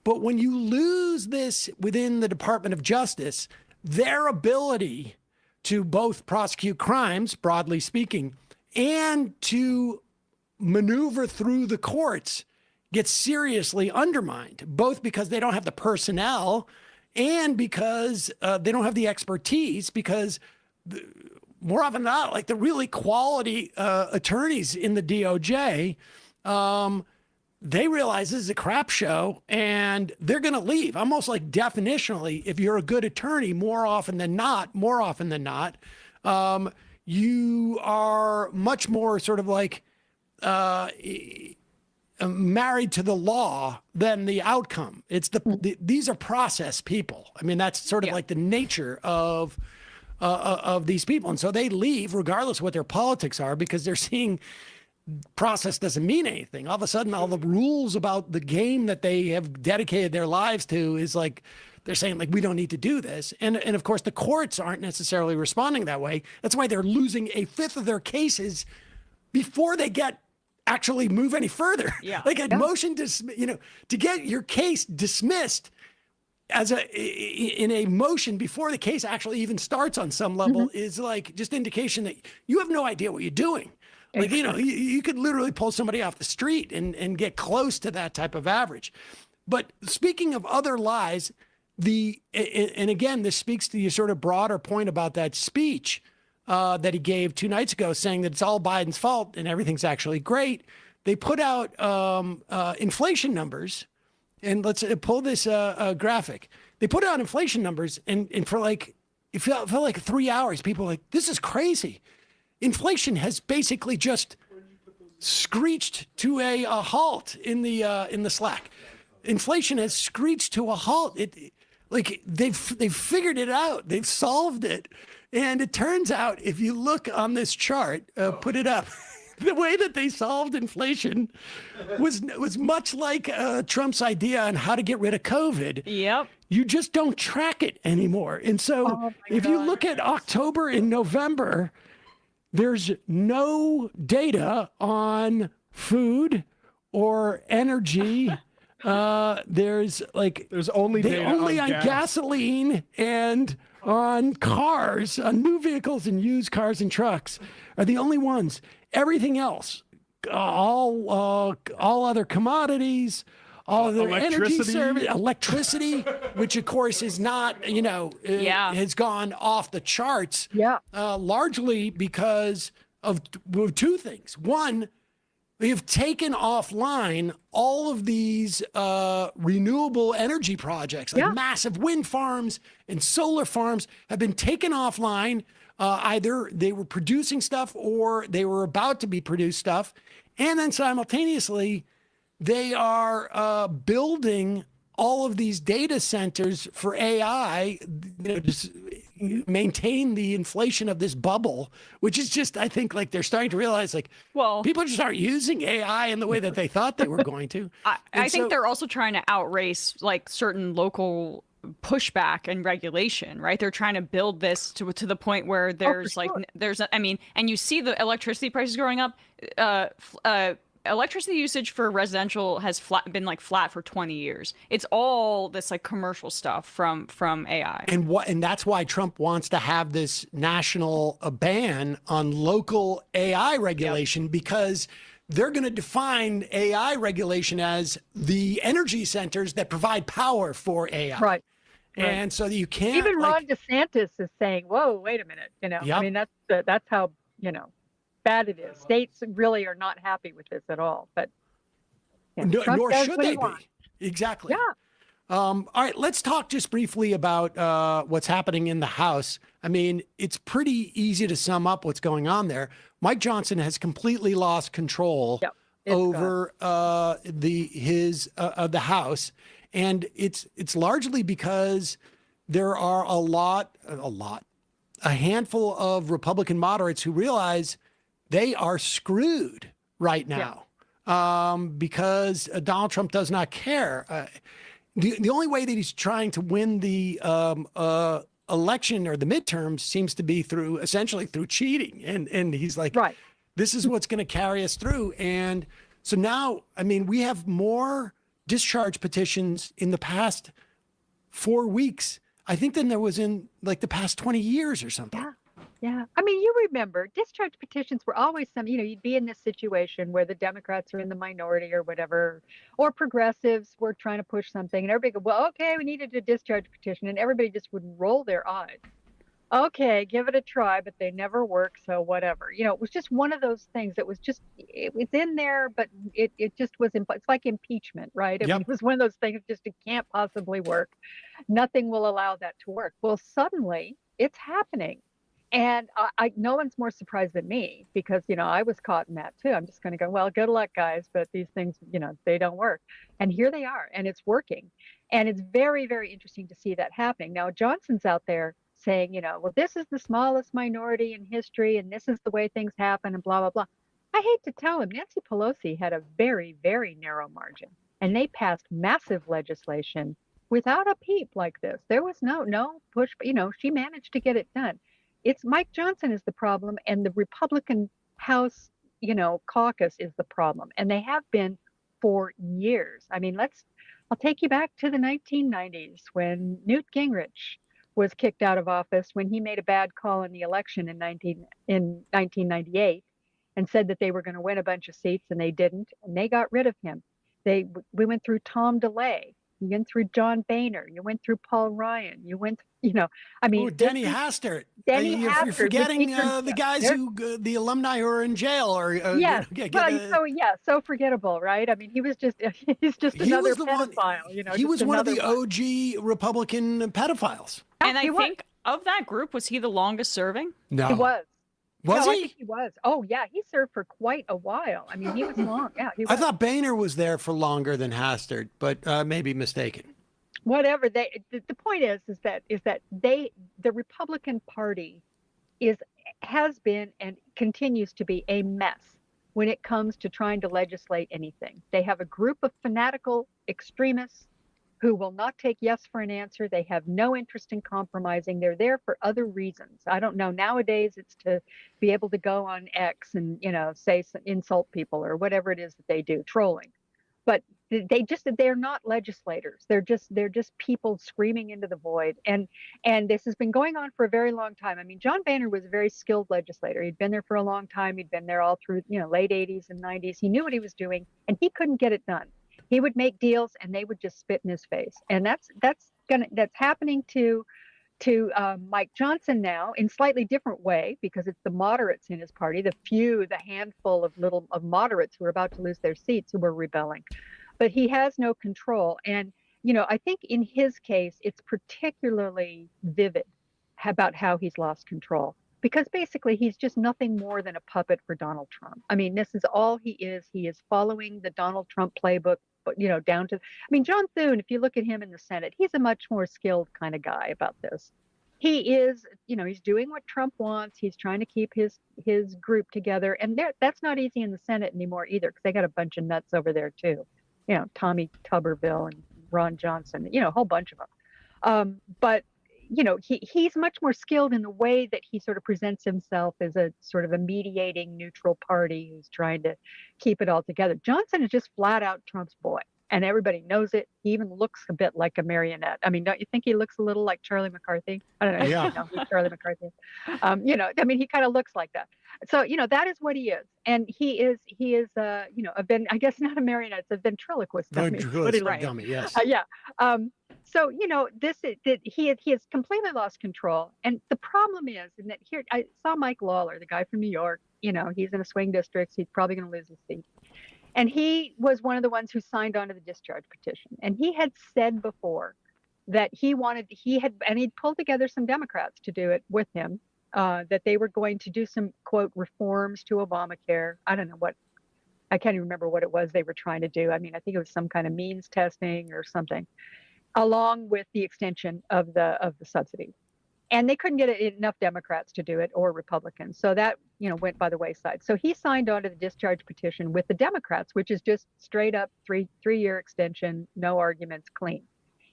[SPEAKER 2] But when you lose this within the Department of Justice, their ability to both prosecute crimes, broadly speaking, and to maneuver through the courts gets seriously undermined, both because they don't have the personnel and because they don't have the expertise, because more often than not, like the really quality attorneys in the DOJ, they realize this is a crap show and they're going to leave. Almost like definitionally, if you're a good attorney, more often than not, you are much more sort of like married to the law than the outcome. It's these are process people. I mean, that's sort of like the nature of these people. And so they leave regardless of what their politics are, because they're seeing process doesn't mean anything. All of a sudden, all the rules about the game that they have dedicated their lives to is like,
[SPEAKER 7] they're saying like, we don't need to do this. And of course the courts aren't necessarily responding that way. That's why they're losing a fifth of their cases before they actually move any further.
[SPEAKER 25] Yeah.
[SPEAKER 7] Like a motion to get your case dismissed in a motion before the case actually even starts on some level is like just indication that you have no idea what you're doing. Like, you could literally pull somebody off the street and get close to that type of average. But speaking of other lies, and again, this speaks to your sort of broader point about that speech that he gave 2 nights ago, saying that it's all Biden's fault and everything's actually great. They put out inflation numbers, and let's pull this graphic. They put out inflation numbers, and for like, it felt like 3 hours, people were like, this is crazy. Inflation has basically just screeched to a halt in the Slack. Inflation has screeched to a halt. They've figured it out. They've solved it. And it turns out, if you look on this chart, put it up, the way that they solved inflation was much like Trump's idea on how to get rid of COVID.
[SPEAKER 25] Yep.
[SPEAKER 7] You just don't track it anymore. And so if you look at October and November, there's no data on food or energy. There's
[SPEAKER 26] only data
[SPEAKER 7] on
[SPEAKER 26] gas.
[SPEAKER 7] gasoline and on cars, on new vehicles and used cars and trucks are the only ones. Everything else, all other commodities, all other energy service, electricity, which of course is not, has gone off the charts.
[SPEAKER 5] Yeah.
[SPEAKER 7] Largely because of 2 things. One, we have taken offline all of these renewable energy projects, like massive wind farms and solar farms have been taken offline. Either they were producing stuff or they were about to be produced stuff. And then simultaneously, they are building all of these data centers for AI, just maintain the inflation of this bubble, which is just, I think, like they're starting to realize, like, people just aren't using AI in the way that they thought they were going to.
[SPEAKER 25] I think they're also trying to outrace like certain local pushback and regulation, right? They're trying to build this to the point where there's and you see the electricity prices growing up. Electricity usage for residential has been flat for 20 years. It's all this like commercial stuff from AI.
[SPEAKER 7] And that's why Trump wants to have this national ban on local AI regulation, because they're going to define AI regulation as the energy centers that provide power for AI.
[SPEAKER 5] Right.
[SPEAKER 7] And so you can't.
[SPEAKER 5] Even Ron DeSantis is saying, "Whoa, wait a minute." I mean, that's how bad it is. States really are not happy with this at all. But
[SPEAKER 7] nor should they be. Exactly.
[SPEAKER 5] Yeah.
[SPEAKER 7] All right, let's talk just briefly about what's happening in the House. I mean, it's pretty easy to sum up what's going on there. Mike Johnson has completely lost control over the House, and it's largely because there are a handful of Republican moderates who realize they are screwed right now because Donald Trump does not care. The only way that he's trying to win the election or the midterms seems to be essentially through cheating. And he's like, this is what's going to carry us through. And so now, I mean, we have more discharge petitions in the past 4 weeks, I think, than there was in like the past 20 years or something.
[SPEAKER 5] Yeah. I mean, you remember discharge petitions were always you'd be in this situation where the Democrats are in the minority or whatever, or progressives were trying to push something and everybody go, well, okay, we needed a discharge petition. And everybody just would roll their eyes. Okay, give it a try, but they never work. So whatever, it was just one of those things that was just, it was in there, but it just was, it's like impeachment, right? It was one of those things, just it can't possibly work. Nothing will allow that to work. Well, suddenly it's happening. And no one's more surprised than me because, I was caught in that too. I'm just going to go, well, good luck, guys. But these things, they don't work. And here they are, and it's working. And it's very, very interesting to see that happening. Now, Johnson's out there saying, well, this is the smallest minority in history, and this is the way things happen, and blah, blah, blah. I hate to tell him, Nancy Pelosi had a very, very narrow margin, and they passed massive legislation without a peep like this. There was no push, she managed to get it done. It's Mike Johnson is the problem, and the Republican House, caucus is the problem. And they have been for years. I mean, I'll take you back to the 1990s when Newt Gingrich was kicked out of office when he made a bad call in the election in 1998 and said that they were going to win a bunch of seats, and they didn't, and they got rid of him. We went through Tom DeLay. You went through John Boehner. You went through Paul Ryan. You went,
[SPEAKER 7] Denny Hastert. You're forgetting the guys the alumni who are in jail or
[SPEAKER 5] yes. So forgettable, right? I mean, he's just another pedophile.
[SPEAKER 7] He was one of the OG Republican pedophiles.
[SPEAKER 25] And I think of that group, was he the longest serving?
[SPEAKER 7] No,
[SPEAKER 5] he was.
[SPEAKER 7] Was
[SPEAKER 5] no,
[SPEAKER 7] he?
[SPEAKER 5] I think he was. Oh yeah, he served for quite a while. I mean, he was long. Yeah, he was.
[SPEAKER 7] I thought Boehner was there for longer than Hastert, but maybe mistaken.
[SPEAKER 5] Whatever. The point is that the Republican Party has been and continues to be a mess when it comes to trying to legislate anything. They have a group of fanatical extremists who will not take yes for an answer. They have no interest in compromising. They're there for other reasons. I don't know. Nowadays, it's to be able to go on X and, insult people or whatever it is that they do, trolling. But they're not legislators. They're just people screaming into the void. And this has been going on for a very long time. I mean, John Boehner was a very skilled legislator. He'd been there for a long time. He'd been there all through, late 80s and 90s. He knew what he was doing, and he couldn't get it done. He would make deals and they would just spit in his face. And that's happening to Mike Johnson now in slightly different way, because it's the moderates in his party, the handful of moderates who are about to lose their seats who are rebelling. But he has no control. And, I think in his case, it's particularly vivid about how he's lost control, because basically he's just nothing more than a puppet for Donald Trump. I mean, this is all he is. He is following the Donald Trump playbook, but down to, John Thune, if you look at him in the Senate, he's a much more skilled kind of guy about this. He is, he's doing what Trump wants. He's trying to keep his group together. And that's not easy in the Senate anymore either, because they got a bunch of nuts over there too. Tommy Tuberville and Ron Johnson, a whole bunch of them. But he's much more skilled in the way that he sort of presents himself as a sort of a mediating neutral party who's trying to keep it all together. Johnson is just flat out Trump's boy, and everybody knows it. He even looks a bit like a marionette. I mean, don't you think he looks a little like Charlie McCarthy? I don't know.
[SPEAKER 7] Yeah.
[SPEAKER 5] Who Charlie McCarthy is. He kind of looks like that. So, that is what he is. And he is, I guess not a marionette, it's a ventriloquist dummy.
[SPEAKER 7] Ventriloquist dummy, yes.
[SPEAKER 5] So, he has completely lost control. And the problem is, and that here, I saw Mike Lawler, the guy from New York, he's in a swing district. He's probably going to lose his seat. And he was one of the ones who signed on to the discharge petition. And he had said before that he'd pulled together some Democrats to do it with him, that they were going to do some, quote, reforms to Obamacare. I don't know I can't even remember what it was they were trying to do. I mean, I think it was some kind of means testing or something, along with the extension of the subsidy. And they couldn't get enough Democrats to do it, or Republicans. So that, went by the wayside. So he signed on to the discharge petition with the Democrats, which is just straight up three-year extension, no arguments, clean.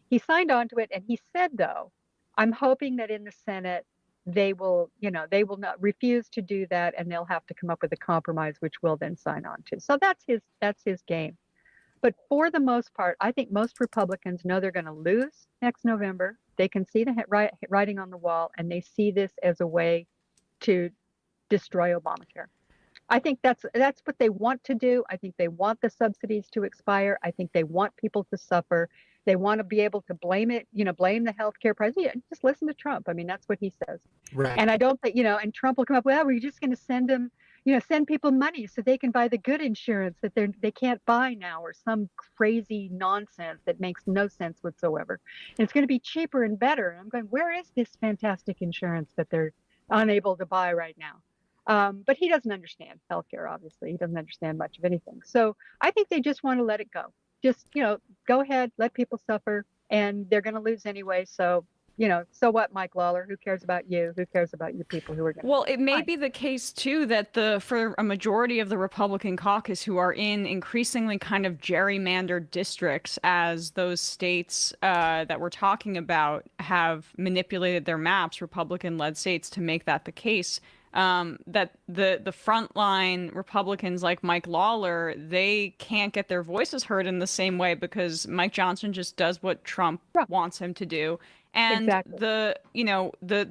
[SPEAKER 5] He signed on to it, and he said, though, I'm hoping that in the Senate, they will not refuse to do that, and they'll have to come up with a compromise, which we'll then sign on to. So that's his game. But for the most part, I think most Republicans know they're going to lose next November. They can see the writing on the wall, and they see this as a way to destroy Obamacare. I think that's what they want to do. I think they want the subsidies to expire. I think they want people to suffer. They want to be able to blame the healthcare price. Yeah, just listen to Trump. I mean, that's what he says.
[SPEAKER 7] Right.
[SPEAKER 5] And I don't think, and Trump will come up, well, we're just going to send them, send people money so they can buy the good insurance that they can't buy now, or some crazy nonsense that makes no sense whatsoever. And it's going to be cheaper and better. And I'm going, where is this fantastic insurance that they're unable to buy right now? But he doesn't understand healthcare, obviously. He doesn't understand much of anything. So I think they just want to let it go. Just, go ahead, let people suffer, and they're going to lose anyway. So So what, Mike Lawler? Who cares about you? Who cares about you people who are going to?
[SPEAKER 25] Well, it may be the case too that for a majority of the Republican caucus who are in increasingly kind of gerrymandered districts, as those states that we're talking about have manipulated their maps, Republican-led states, to make that the case. That the frontline Republicans like Mike Lawler, they can't get their voices heard in the same way because Mike Johnson just does what Trump wants him to do. And the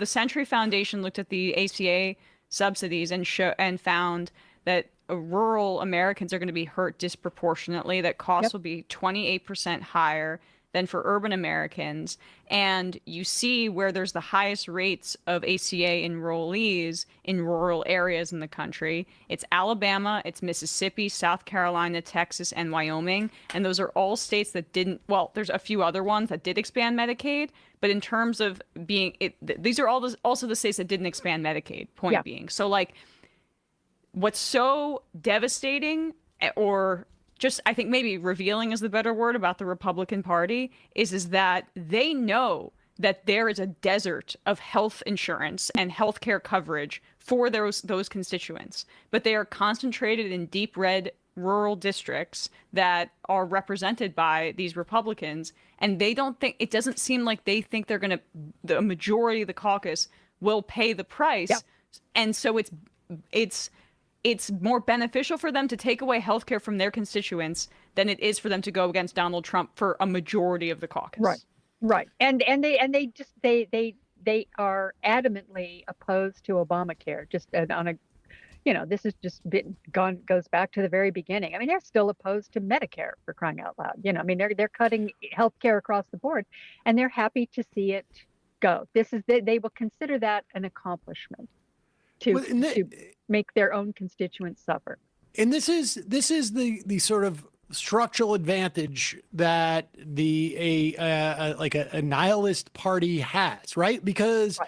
[SPEAKER 25] Century Foundation looked at the ACA subsidies and found that rural Americans are going to be hurt disproportionately, that costs will be 28% higher than for urban Americans. And you see where there's the highest rates of ACA enrollees in rural areas in the country. It's Alabama, it's Mississippi, South Carolina, Texas, and Wyoming. And those are all states that didn't, well, there's a few other ones that did expand Medicaid. But in terms of these are also the states that didn't expand Medicaid, point being. So like, what's so devastating, or just, I think maybe revealing is the better word, about the Republican Party is that they know that there is a desert of health insurance and healthcare coverage for those constituents, but they are concentrated in deep red rural districts that are represented by these Republicans, and they don't think, it doesn't seem like they think the majority of the caucus will pay the price. And so it's more beneficial for them to take away healthcare from their constituents than it is for them to go against Donald Trump for a majority of the caucus.
[SPEAKER 5] Right. And they are adamantly opposed to Obamacare. Just on a, this has just goes back to the very beginning. I mean, they're still opposed to Medicare, for crying out loud. I mean, they're cutting healthcare across the board, and they're happy to see it go. They will consider that an accomplishment to make their own constituents suffer.
[SPEAKER 2] And this is the sort of structural advantage that a nihilist party has, right? Because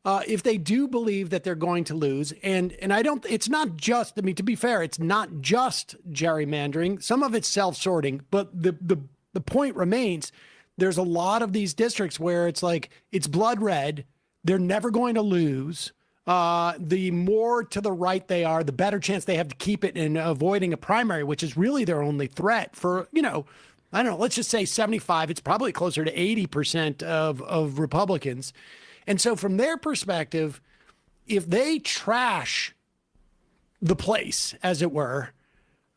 [SPEAKER 2] if they do believe that they're going to lose, and it's not just, I mean, to be fair, it's not just gerrymandering. Some of it's self-sorting, but the point remains, there's a lot of these districts where it's like, it's blood red, they're never going to lose. The more to the right they are, the better chance they have to keep it in avoiding a primary, which is really their only threat for, I don't know, let's just say 75, it's probably closer to 80% of Republicans. And so from their perspective, if they trash the place, as it were,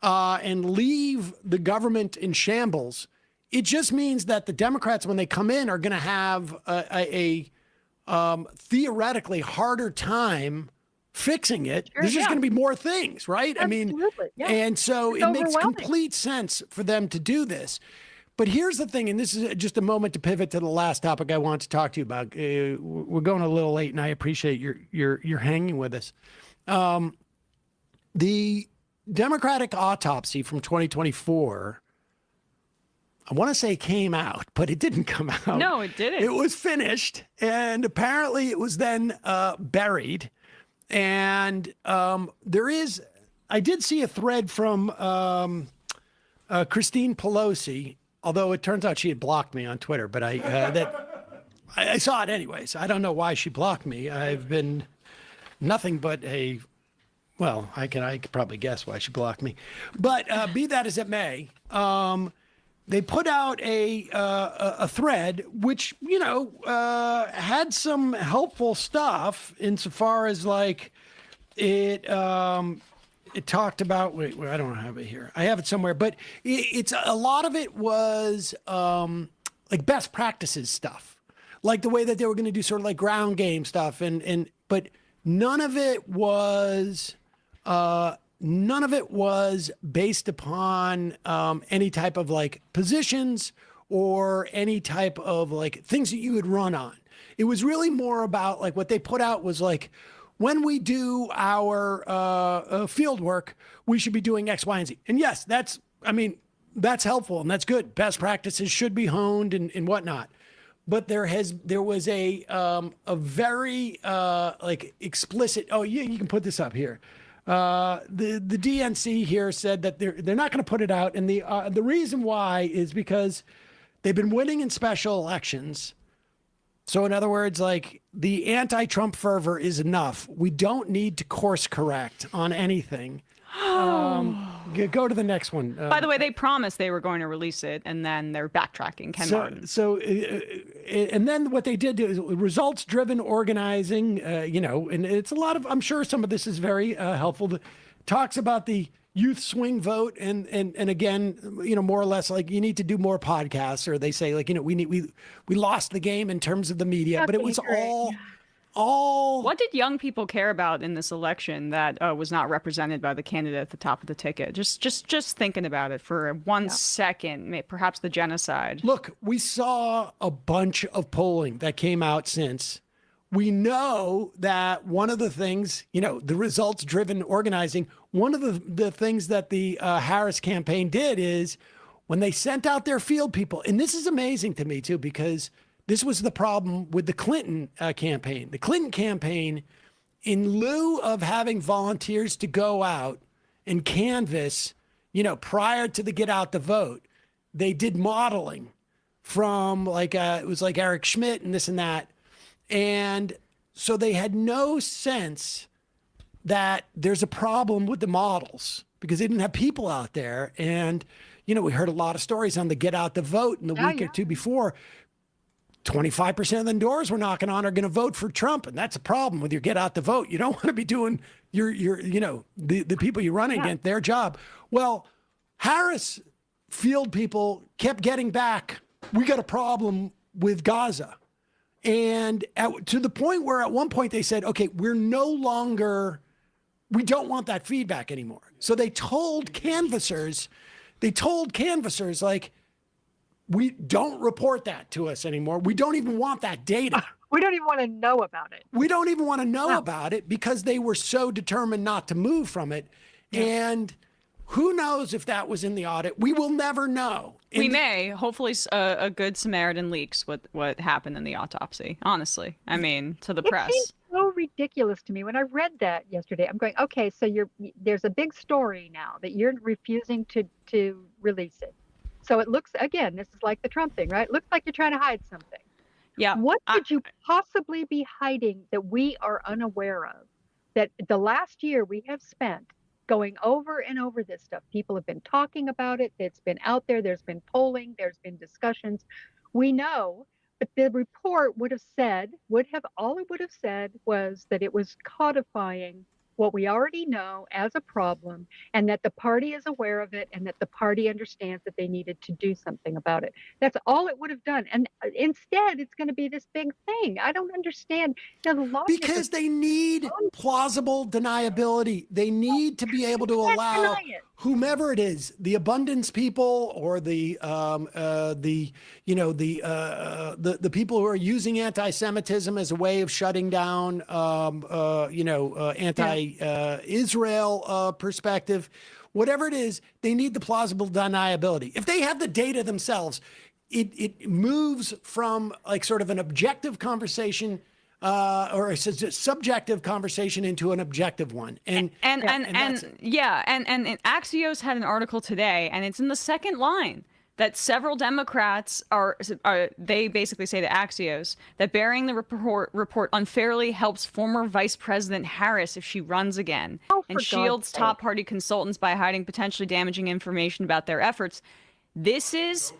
[SPEAKER 2] and leave the government in shambles, it just means that the Democrats, when they come in, are going to have a theoretically harder time fixing it. There's just going to be more things, right?
[SPEAKER 5] Absolutely.
[SPEAKER 2] And so it makes complete sense for them to do this. But here's the thing, and this is just a moment to pivot to the last topic I want to talk to you about. We're going a little late, and I appreciate you're hanging with us. The Democratic autopsy from 2024, I want to say came out, but it didn't come out.
[SPEAKER 25] No, it didn't.
[SPEAKER 2] It was finished, and apparently it was then buried. And I did see a thread from Christine Pelosi, although it turns out she had blocked me on Twitter, but I saw it anyways. I don't know why she blocked me. I've been nothing but well, I could probably guess why she blocked me. But be that as it may, they put out a thread which, had some helpful stuff insofar as like it talked about, wait, I don't have it here. I have it somewhere, but it's a lot of it was like best practices stuff, like the way that they were going to do sort of like ground game stuff. But none of it was based upon any type of like positions or any type of like things that you would run on. It was really more about like what they put out was like, when we do our field work, we should be doing X, Y, and Z. And yes, that's helpful and that's good. Best practices should be honed and whatnot. But there was a very like explicit. Oh yeah, you can put this up here. The DNC here said that they're not going to put it out, and the reason why is because they've been winning in special elections
[SPEAKER 7] So in other words, like the anti-Trump fervor is enough. We don't need to course correct on anything. Go to the next one.
[SPEAKER 25] By the way, they promised they were going to release it, and then they're backtracking. Ken Martin.
[SPEAKER 7] And then what they did is results-driven organizing. And it's a lot of. I'm sure some of this is very helpful. Talks about the youth swing vote, and again, more or less like you need to do more podcasts, or they say like we lost the game in terms of the media, but it was all.
[SPEAKER 25] What did young people care about in this election that was not represented by the candidate at the top of the ticket? Just thinking about it for 1 second, perhaps the genocide.
[SPEAKER 7] Look, we saw a bunch of polling that came out since. We know that one of the things, the results-driven organizing, one of the things that the Harris campaign did is when they sent out their field people, and this is amazing to me too, because this was the problem with the Clinton campaign. The Clinton campaign, in lieu of having volunteers to go out and canvass, prior to the get out the vote, they did modeling from it was like Eric Schmidt and this and that. And so they had no sense that there's a problem with the models because they didn't have people out there. And, we heard a lot of stories on the get out the vote in the week or two before. 25% of the doors we're knocking on are going to vote for Trump. And that's a problem with your get out the vote. You don't want to be doing the people you're running against, their job. Well, Harris field people kept getting back. We got a problem with Gaza. And to the point where at one point they said, okay, we don't want that feedback anymore. So they told canvassers, like, we don't report that to us anymore. We don't even want that data.
[SPEAKER 5] We don't even want to know about it.
[SPEAKER 7] We don't even want to know about it because they were so determined not to move from it. Yeah. And who knows if that was in the audit? We will never know.
[SPEAKER 25] We may. Hopefully a good Samaritan leaks what happened in the autopsy, honestly. I mean, to the press.
[SPEAKER 5] It seems so ridiculous to me. When I read that yesterday, I'm going, okay, so there's a big story now that you're refusing to release it. So it looks, again, this is like the Trump thing, right? It looks like you're trying to hide something.
[SPEAKER 25] Yeah.
[SPEAKER 5] What could you possibly be hiding that we are unaware of? That the last year we have spent going over and over this stuff. People have been talking about it. It's been out there. There's been polling. There's been discussions. We know, but the report all it would have said was that it was codifying what we already know as a problem, and that the party is aware of it, and that the party understands that they needed to do something about it. That's all it would have done. And instead, it's going to be this big thing. I don't understand.
[SPEAKER 7] Because they need plausible deniability. They need to be able to allow whomever it is, the abundance people or the people who are using anti-Semitism as a way of shutting down, anti-Israel perspective, whatever it is, they need the plausible deniability. If they have the data themselves, it moves from like sort of an objective conversation or a subjective conversation into an objective one. And
[SPEAKER 25] Axios had an article today, and it's in the second line that several Democrats they basically say to Axios that burying the report unfairly helps former Vice President Harris if she runs again, and shields top party consultants by hiding potentially damaging information about their efforts. This is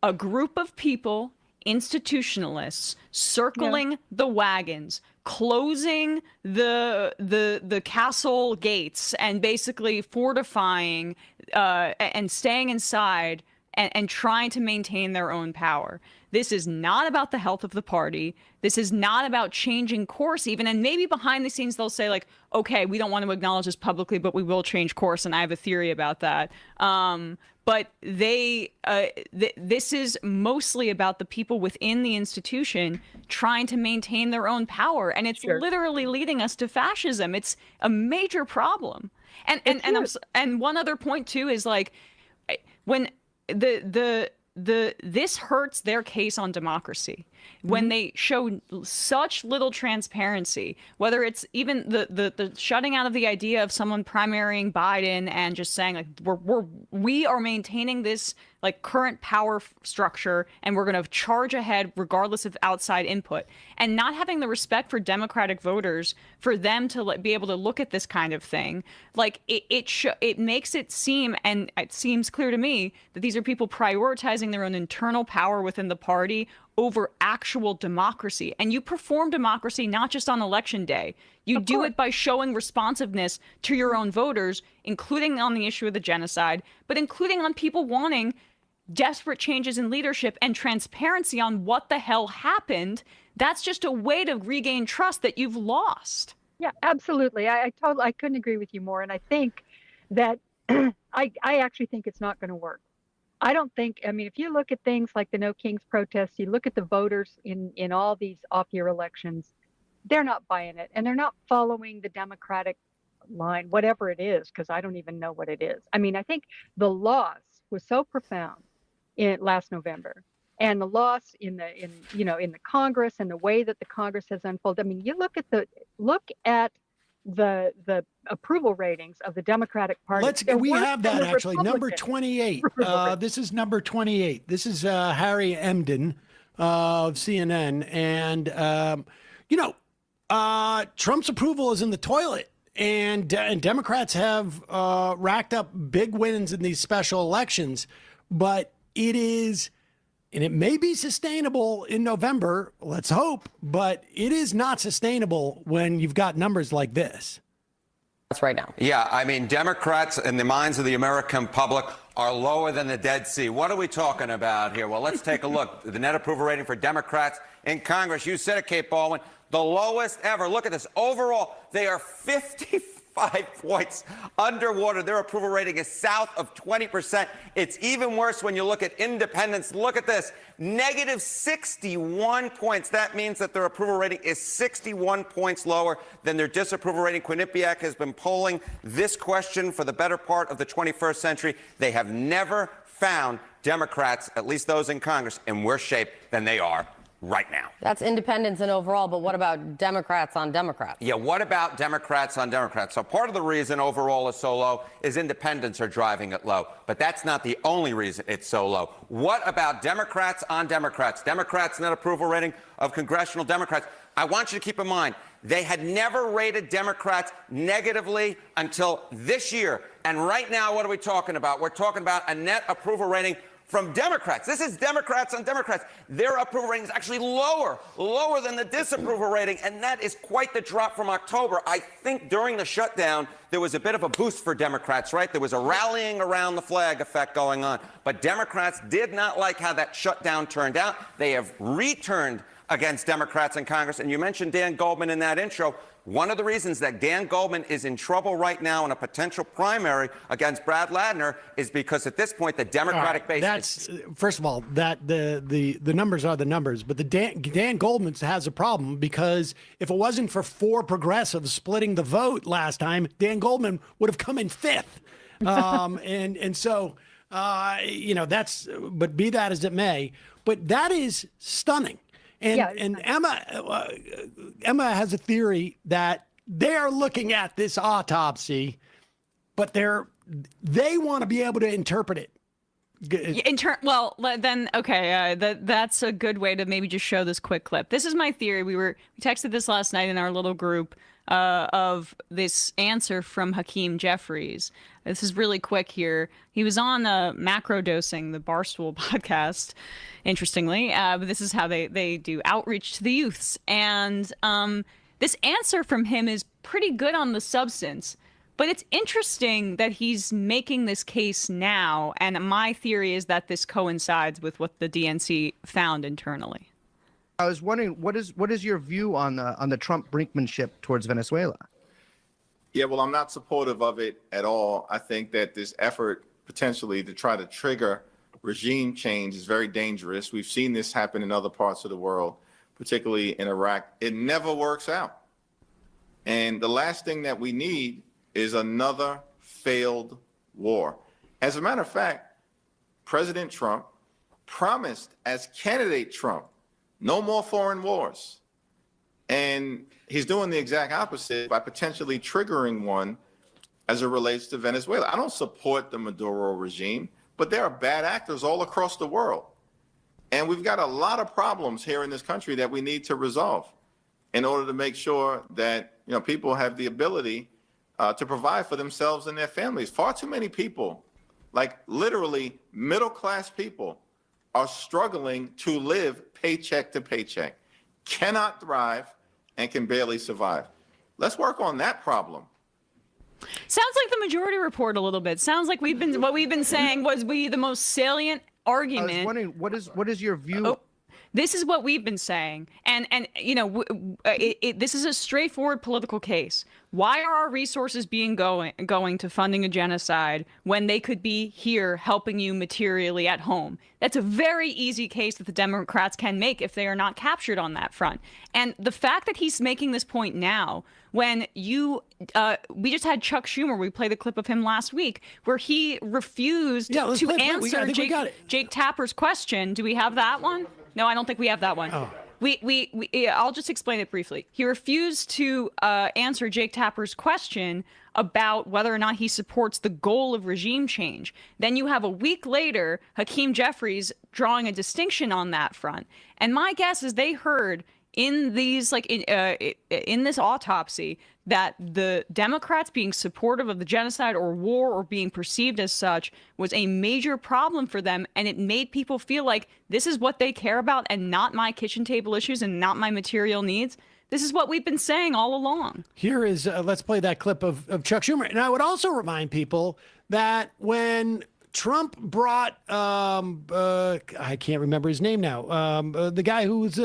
[SPEAKER 25] a group of people, institutionalists, circling the wagons, closing the castle gates, and basically fortifying and staying inside and trying to maintain their own power. This is not about the health of the party. This is not about changing course even. And maybe behind the scenes they'll say like, okay, we don't want to acknowledge this publicly, but we will change course. And I have a theory about that. But this is mostly about the people within the institution trying to maintain their own power. And it's literally leading us to fascism. It's a major problem. And one other point too is like when this hurts their case on democracy when they show such little transparency, whether it's even the shutting out of the idea of someone primarying Biden and just saying like we are maintaining this like current power structure, and we're going to charge ahead regardless of outside input, and not having the respect for Democratic voters for them to be able to look at this kind of thing. Like it makes it seem, and it seems clear to me, that these are people prioritizing their own internal power within the party over actual democracy. And you perform democracy not just on election day. You do it by showing responsiveness to your own voters, including on the issue of the genocide, but including on people wanting desperate changes in leadership and transparency on what the hell happened. That's just a way to regain trust that you've lost.
[SPEAKER 5] Yeah, absolutely. I couldn't agree with you more. And I think that I actually think it's not going to work. I don't think, I mean, if you look at things like the No Kings protests, you look at the voters in all these off-year elections, they're not buying it, and they're not following the Democratic line, whatever it is, because I don't even know what it is. I mean, I think the loss was so profound last November, and the loss in the Congress and the way that the Congress has unfolded. I mean, you look at the approval ratings of the Democratic Party.
[SPEAKER 2] We have that actually. Number 28. This is number 28. This is Harry Emden of CNN. And, Trump's approval is in the toilet. And Democrats have racked up big wins in these special elections. But it is, and it may be sustainable in November, let's hope, but it is not sustainable when you've got numbers like this.
[SPEAKER 10] That's right now.
[SPEAKER 16] Yeah, I mean, Democrats in the minds of the American public are lower than the Dead Sea. What are we talking about here? Well, let's take a look. The net approval rating for Democrats in Congress, you said it, Kate Baldwin, the lowest ever. Look at this. Overall, they are 55 points underwater. Their approval rating is south of 20%. It's even worse when you look at independents. Look at this. Negative 61 points. That means that their approval rating is 61 points lower than their disapproval rating. Quinnipiac has been polling this question for the better part of the 21st century. They have never found Democrats, at least those in Congress, in worse shape than they are right now.
[SPEAKER 10] That's independents and overall, but what about Democrats on Democrats?
[SPEAKER 16] Yeah, what about Democrats on Democrats? So part of the reason overall is so low is independents are driving it low. But that's not the only reason it's so low. What about Democrats on Democrats? Democrats net approval rating of congressional Democrats. I want you to keep in mind, they had never rated Democrats negatively until this year. And right now, what are we talking about? We're talking about a net approval rating from Democrats. This is Democrats on Democrats. Their approval rating is actually lower than the disapproval rating, and that is quite the drop from October. I think during the shutdown, there was a bit of a boost for Democrats, right? There was a rallying around the flag effect going on. But Democrats did not like how that shutdown turned out. They have returned against Democrats in Congress. And you mentioned Dan Goldman in that intro. One of the reasons that Dan Goldman is in trouble right now in a potential primary against Brad Ladner is because at this point the Democratic base.
[SPEAKER 2] That's first of all that the numbers are the numbers, but the Dan Goldman has a problem because if it wasn't for 4 progressives splitting the vote last time, Dan Goldman would have come in 5th, and so that's. But be that as it may, but that is stunning. And Emma has a theory that they're looking at this autopsy, but they want to be able to interpret it.
[SPEAKER 25] That's a good way to maybe just show this quick clip. This is my theory. We texted this last night in our little group of this answer from Hakeem Jeffries. This is really quick here. He was on Macro Dosing, the Barstool podcast, interestingly. But this is how they do outreach to the youths. And this answer from him is pretty good on the substance. But it's interesting that he's making this case now. And my theory is that this coincides with what the DNC found internally.
[SPEAKER 17] I was wondering, what is your view on the Trump brinkmanship towards Venezuela?
[SPEAKER 20] Yeah, well, I'm not supportive of it at all. I think that this effort potentially to try to trigger regime change is very dangerous. We've seen this happen in other parts of the world, particularly in Iraq. It never works out. And the last thing that we need is another failed war. As a matter of fact, President Trump promised as candidate Trump, no more foreign wars. And he's doing the exact opposite by potentially triggering one as it relates to Venezuela. I don't support the Maduro regime, but there are bad actors all across the world. And we've got a lot of problems here in this country that we need to resolve in order to make sure that people have the ability to provide for themselves and their families. Far too many people, like literally middle-class people, are struggling to live paycheck to paycheck, cannot thrive, and can barely survive. Let's work on that problem.
[SPEAKER 25] Sounds like the majority report a little bit. Sounds like what we've been saying was the most salient argument.
[SPEAKER 17] I was wondering, what is your view?
[SPEAKER 25] Oh, this is what we've been saying, and this is a straightforward political case. Why are our resources being going to funding a genocide when they could be here helping you materially at home? That's a very easy case that the Democrats can make if they are not captured on that front. And the fact that he's making this point now, when we just had Chuck Schumer, we played the clip of him last week, where he refused to answer Jake Tapper's question. Do we have that one? No, I don't think we have that one. Oh. I'll just explain it briefly. He refused to answer Jake Tapper's question about whether or not he supports the goal of regime change. Then you have a week later, Hakeem Jeffries drawing a distinction on that front. And my guess is they heard in these, in this autopsy, that the Democrats being supportive of the genocide or war or being perceived as such was a major problem for them, and it made people feel like this is what they care about and not my kitchen table issues and not my material needs. This is what we've been saying all along.
[SPEAKER 7] Here is, let's play that clip of Chuck Schumer. And I would also remind people that when Trump brought, I can't remember his name now, the guy who's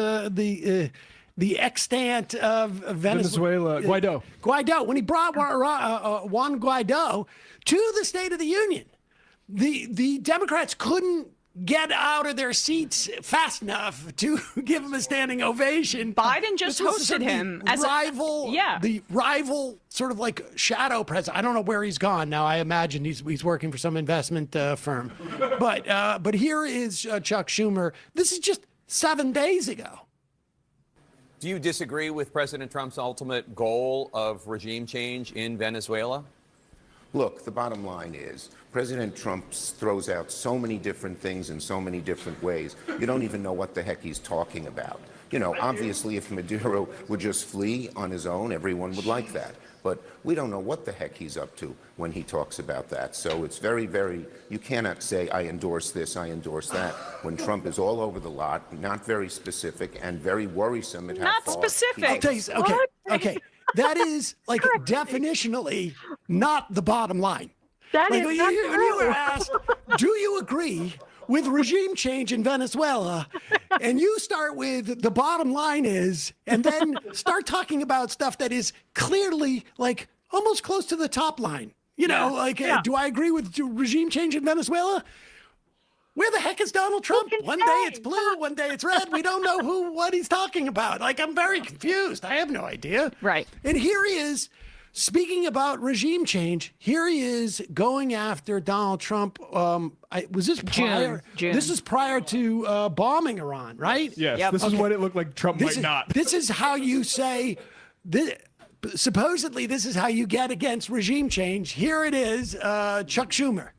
[SPEAKER 7] the extant of Venezuela, Guaido. When he brought Juan Guaido to the State of the Union, the Democrats couldn't get out of their seats fast enough to give him a standing ovation.
[SPEAKER 25] Biden just hosted him as
[SPEAKER 7] the rival sort of like shadow president. I don't know where he's gone now. I imagine he's working for some investment firm. But here is Chuck Schumer. This is just 7 days ago.
[SPEAKER 1] Do you disagree with President Trump's ultimate goal of regime change in Venezuela?
[SPEAKER 9] Look, the bottom line is President Trump throws out so many different things in so many different ways. You don't even know what the heck he's talking about. Obviously, if Maduro would just flee on his own, everyone would like that. But we don't know what the heck he's up to when he talks about that. So it's very, you cannot say, I endorse this, I endorse that, when Trump is all over the lot, not very specific, and very worrisome at how
[SPEAKER 25] not
[SPEAKER 9] far
[SPEAKER 25] specific.
[SPEAKER 7] I'll tell you, okay. That is, like, definitionally not the bottom line.
[SPEAKER 5] That
[SPEAKER 7] like,
[SPEAKER 5] is
[SPEAKER 7] when
[SPEAKER 5] not
[SPEAKER 7] you were
[SPEAKER 5] true.
[SPEAKER 7] asked, do you agree with regime change in Venezuela? And you start with the bottom line is, and then start talking about stuff that is clearly like almost close to the top line. Do I agree with regime change in Venezuela? Where the heck is Donald Trump? One day it's blue, one day it's red. We don't know what he's talking about. Like, I'm very confused. I have no idea.
[SPEAKER 25] Right.
[SPEAKER 7] And here he is, speaking about regime change, here he is going after Donald Trump. Was this prior?
[SPEAKER 25] June.
[SPEAKER 7] This is prior to bombing Iran, right?
[SPEAKER 26] Yes. Yep. This is what it looked like Trump might not.
[SPEAKER 7] This is how you say, supposedly this is how you get against regime change. Here it is, Chuck Schumer.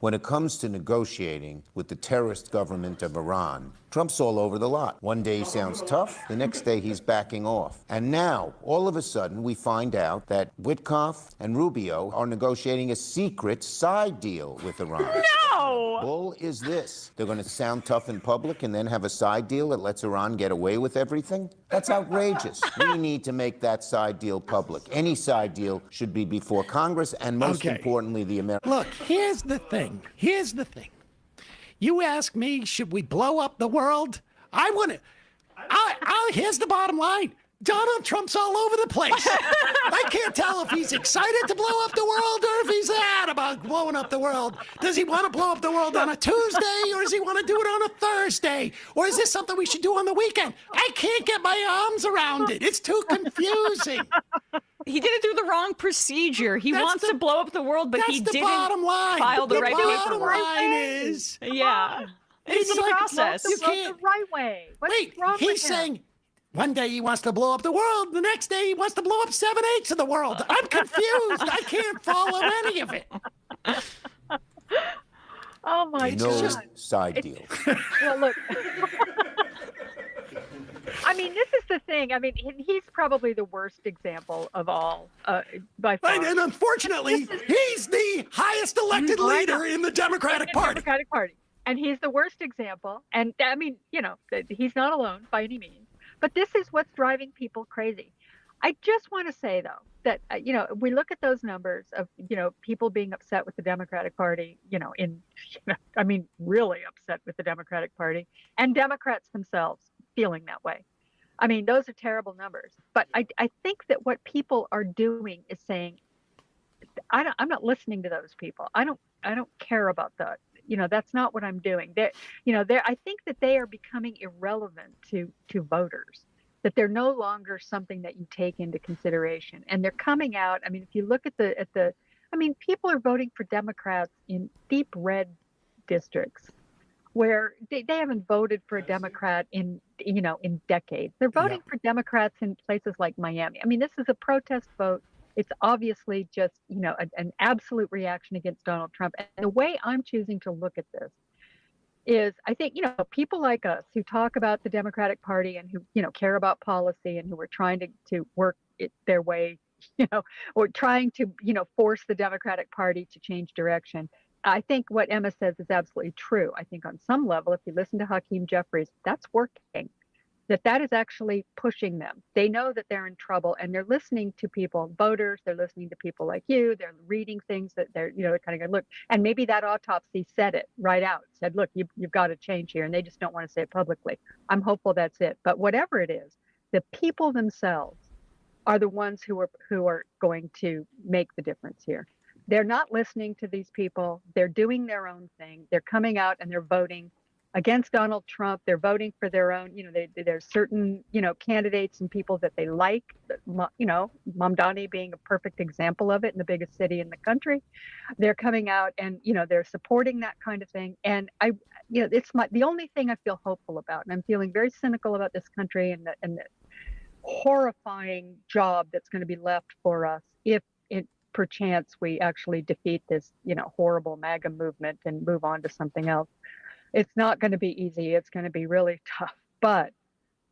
[SPEAKER 9] When it comes to negotiating with the terrorist government of Iran, Trump's all over the lot. One day he sounds tough, the next day he's backing off. And now, all of a sudden, we find out that Witkoff and Rubio are negotiating a secret side deal with Iran.
[SPEAKER 25] No!
[SPEAKER 9] Bull is this. They're going to sound tough in public and then have a side deal that lets Iran get away with everything? That's outrageous. We need to make that side deal public. Any side deal should be before Congress and, most importantly, the American.
[SPEAKER 7] Look, here's the thing. You ask me, should we blow up the world? I want to. Here's the bottom line. Donald Trump's all over the place. I can't tell if he's excited to blow up the world or if he's sad about blowing up the world. Does he want to blow up the world on a Tuesday or does he want to do it on a Thursday? Or is this something we should do on the weekend? I can't get my arms around it. It's too confusing.
[SPEAKER 25] He did it through the wrong procedure. He wants to blow up the world, but he didn't file the right paperwork.
[SPEAKER 7] The bottom line is,
[SPEAKER 25] it's the process.
[SPEAKER 5] You can't the right way.
[SPEAKER 7] Wait, he's saying one day he wants to blow up the world, the next day he wants to blow up 7/8 of the world. I'm confused. I can't follow any of it.
[SPEAKER 5] Oh my
[SPEAKER 9] No
[SPEAKER 5] God.
[SPEAKER 9] side
[SPEAKER 5] It's-
[SPEAKER 9] deals.
[SPEAKER 5] Well, look. I mean, this is the thing. I mean, he's probably the worst example of all, by far.
[SPEAKER 7] And unfortunately, he's the highest elected leader in the Democratic Party.
[SPEAKER 5] Democratic Party. And he's the worst example. And I mean, you know, he's not alone by any means. But this is what's driving people crazy. I just want to say, though, that, you know, we look at those numbers of, you know, people being upset with the Democratic Party, I mean, really upset with the Democratic Party, and Democrats themselves feeling that way. I mean, those are terrible numbers. But I think that what people are doing is saying, I'm not listening to those people. I don't care about that. You know, that's not what I'm doing. I think that they are becoming irrelevant to voters, that they're no longer something that you take into consideration. And they're coming out. I mean, if you look at I mean, people are voting for Democrats in deep red districts where they haven't voted for a Democrat in decades. They're voting for Democrats in places like Miami. I mean, this is a protest vote. It's obviously just, an absolute reaction against Donald Trump. And the way I'm choosing to look at this is, I think, people like us who talk about the Democratic Party and who, care about policy and who are trying to work it their way, or trying to, force the Democratic Party to change direction. I think what Emma says is absolutely true. I think on some level, if you listen to Hakeem Jeffries, that's working. That is actually pushing them. They know that they're in trouble, and they're listening to people, voters. They're listening to people like you. They're reading things that they're, kind of going, look. And maybe that autopsy said it right out. Said, look, you've got to change here, and they just don't want to say it publicly. I'm hopeful that's it. But whatever it is, the people themselves are the ones who are going to make the difference here. They're not listening to these people. They're doing their own thing. They're coming out and they're voting against Donald Trump. They're voting for their own, there's certain, candidates and people that they like, Mamdani being a perfect example of it in the biggest city in the country. They're coming out and, they're supporting that kind of thing. And it's the only thing I feel hopeful about. And I'm feeling very cynical about this country and the horrifying job that's going to be left for us if perchance we actually defeat this, horrible MAGA movement and move on to something else. It's not going to be easy. It's going to be really tough. But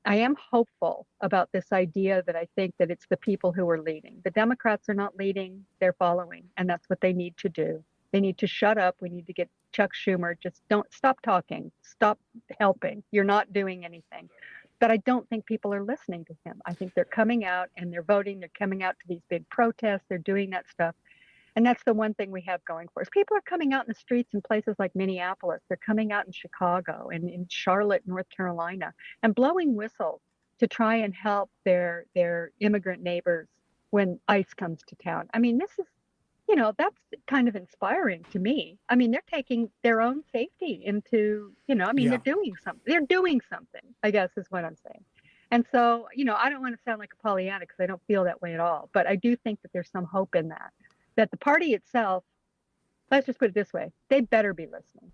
[SPEAKER 5] I am hopeful about this idea that I think that it's the people who are leading. The Democrats are not leading, they're following. And that's what they need to do. They need to shut up. We need to get Chuck Schumer, just don't stop talking, stop helping. You're not doing anything. But I don't think people are listening to him. I think they're coming out and they're voting. They're coming out to these big protests. They're doing that stuff. And that's the one thing we have going for us. People are coming out in the streets in places like Minneapolis. They're coming out in Chicago and in Charlotte, North Carolina, and blowing whistles to try and help their immigrant neighbors when ICE comes to town. I mean, this is, that's kind of inspiring to me. I mean, they're taking their own safety into, they're doing something. They're doing something, I guess is what I'm saying. And so, I don't want to sound like a Pollyanna because I don't feel that way at all. But I do think that there's some hope in that the party itself, let's just put it this way, they better be listening.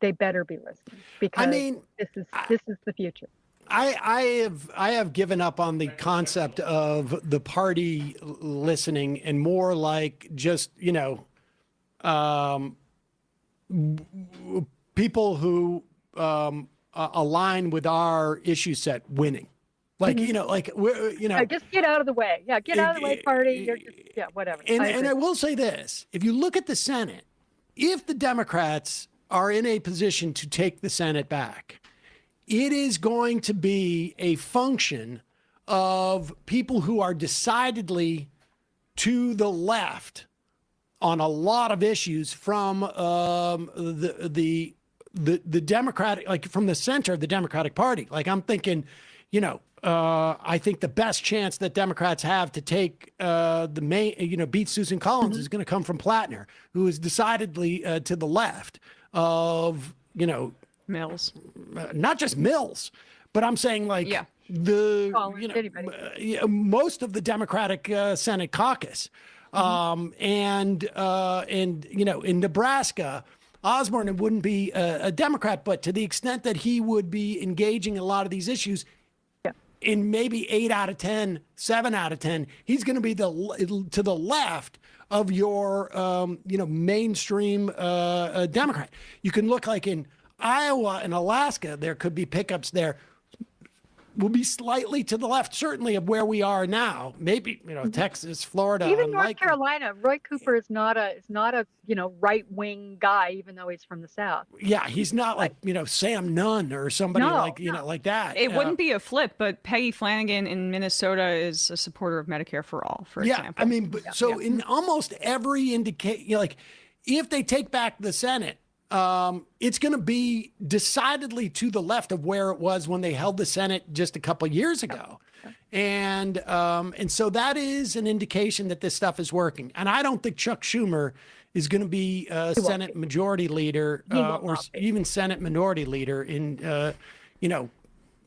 [SPEAKER 5] They better be listening because this is the future.
[SPEAKER 7] I have given up on the concept of the party listening and more like just, people who align with our issue set winning. Like,
[SPEAKER 5] just get out of the way. Yeah, get out of the way, party. You're just, whatever.
[SPEAKER 7] And I will say this, if you look at the Senate, if the Democrats are in a position to take the Senate back, it is going to be a function of people who are decidedly to the left on a lot of issues from the Democratic, like from the center of the Democratic Party. Like I'm thinking, I think the best chance that Democrats have to take beat Susan Collins is going to come from Plattner, who is decidedly to the left of,
[SPEAKER 25] Mills,
[SPEAKER 7] not just Mills, but I'm saying like most of the Democratic Senate caucus, and in Nebraska, Osborne wouldn't be a Democrat, but to the extent that he would be engaging in a lot of these issues, in maybe 8 out of 10, 7 out of 10, he's going to be to the left of your, mainstream Democrat. You can look like in Iowa and Alaska, there could be pickups there. Will be slightly to the left, certainly of where we are now. Maybe Texas, Florida,
[SPEAKER 5] even North
[SPEAKER 7] unlikely.
[SPEAKER 5] Carolina. Roy Cooper is not a right wing guy, even though he's from the South.
[SPEAKER 7] Yeah, he's not like Sam Nunn or somebody like that.
[SPEAKER 25] It wouldn't be a flip, but Peggy Flanagan in Minnesota is a supporter of Medicare for All, for example.
[SPEAKER 7] I mean, in almost every like if they take back the Senate, it's going to be decidedly to the left of where it was when they held the Senate just a couple of years ago. And so that is an indication that this stuff is working. And I don't think Chuck Schumer is going to be Senate Majority Leader or even Senate Minority Leader in,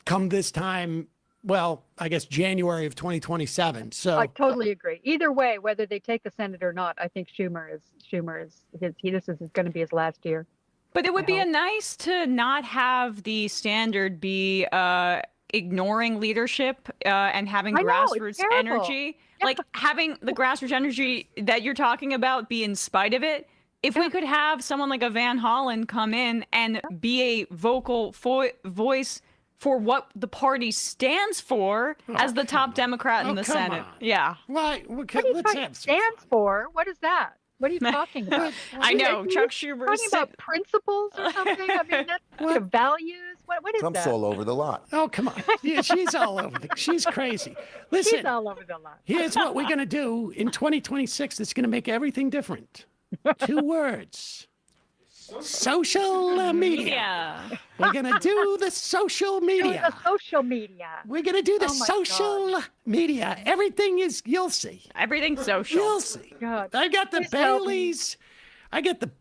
[SPEAKER 7] come this time. Well, I guess January of 2027. So
[SPEAKER 5] I totally agree. Either way, whether they take the Senate or not, I think Schumer is this is going to be his last year.
[SPEAKER 25] But it would be nice to not have the standard be ignoring leadership and having grassroots energy. Yeah. Like having the grassroots energy that you're talking about be in spite of it. If we could have someone like a Van Hollen come in and be a vocal voice for what the party stands for as the top Democrat in the Senate. Yeah.
[SPEAKER 7] Why?
[SPEAKER 5] What are you talking stands for? What is that? What are you talking about?
[SPEAKER 25] I know, Chuck Schumer.
[SPEAKER 5] Talking about principles or something? I mean, that's values. What is
[SPEAKER 9] Trump's
[SPEAKER 5] that?
[SPEAKER 9] all over the lot.
[SPEAKER 7] Oh, come on. Yeah, she's all over she's crazy. Listen,
[SPEAKER 5] She's all over the lot.
[SPEAKER 7] Here's what we're going to do in 2026 that's going to make everything different. 2 words. Social media. We're going to do the social media.
[SPEAKER 5] The social media.
[SPEAKER 7] We're going to do the social media. Everything is, you'll see.
[SPEAKER 25] Everything's social.
[SPEAKER 7] You'll see.
[SPEAKER 5] God.
[SPEAKER 7] I got the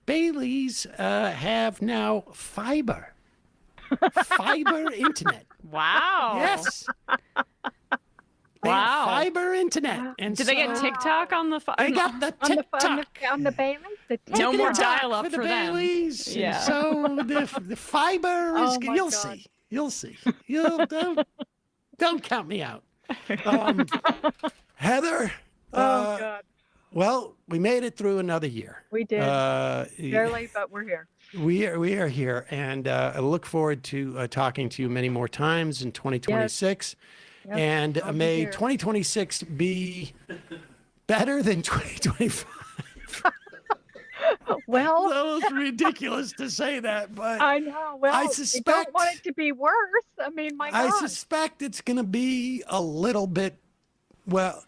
[SPEAKER 7] Baileys. Have now fiber. Fiber internet.
[SPEAKER 25] Wow.
[SPEAKER 7] Yes. They have fiber internet. And
[SPEAKER 25] did they get TikTok on the
[SPEAKER 7] They got the TikTok.
[SPEAKER 5] On the Baileys?
[SPEAKER 25] No more dial-up
[SPEAKER 7] for the
[SPEAKER 25] them.
[SPEAKER 7] Baileys.
[SPEAKER 25] Yeah.
[SPEAKER 7] So the fiber is, you'll see. You'll see. Don't count me out. Heather.
[SPEAKER 5] God.
[SPEAKER 7] Well, we made it through another year.
[SPEAKER 5] We did. Barely, but we're here.
[SPEAKER 7] We are here, and I look forward to talking to you many more times in 2026.
[SPEAKER 5] Yep,
[SPEAKER 7] and
[SPEAKER 5] I'll be
[SPEAKER 7] may
[SPEAKER 5] here.
[SPEAKER 7] 2026 be better than 2025.
[SPEAKER 5] Well,
[SPEAKER 7] that was ridiculous to say that, but
[SPEAKER 5] I know. Well,
[SPEAKER 7] I
[SPEAKER 5] you don't want it to be worse. I mean, my God.
[SPEAKER 7] I suspect it's going to be a little bit. Well,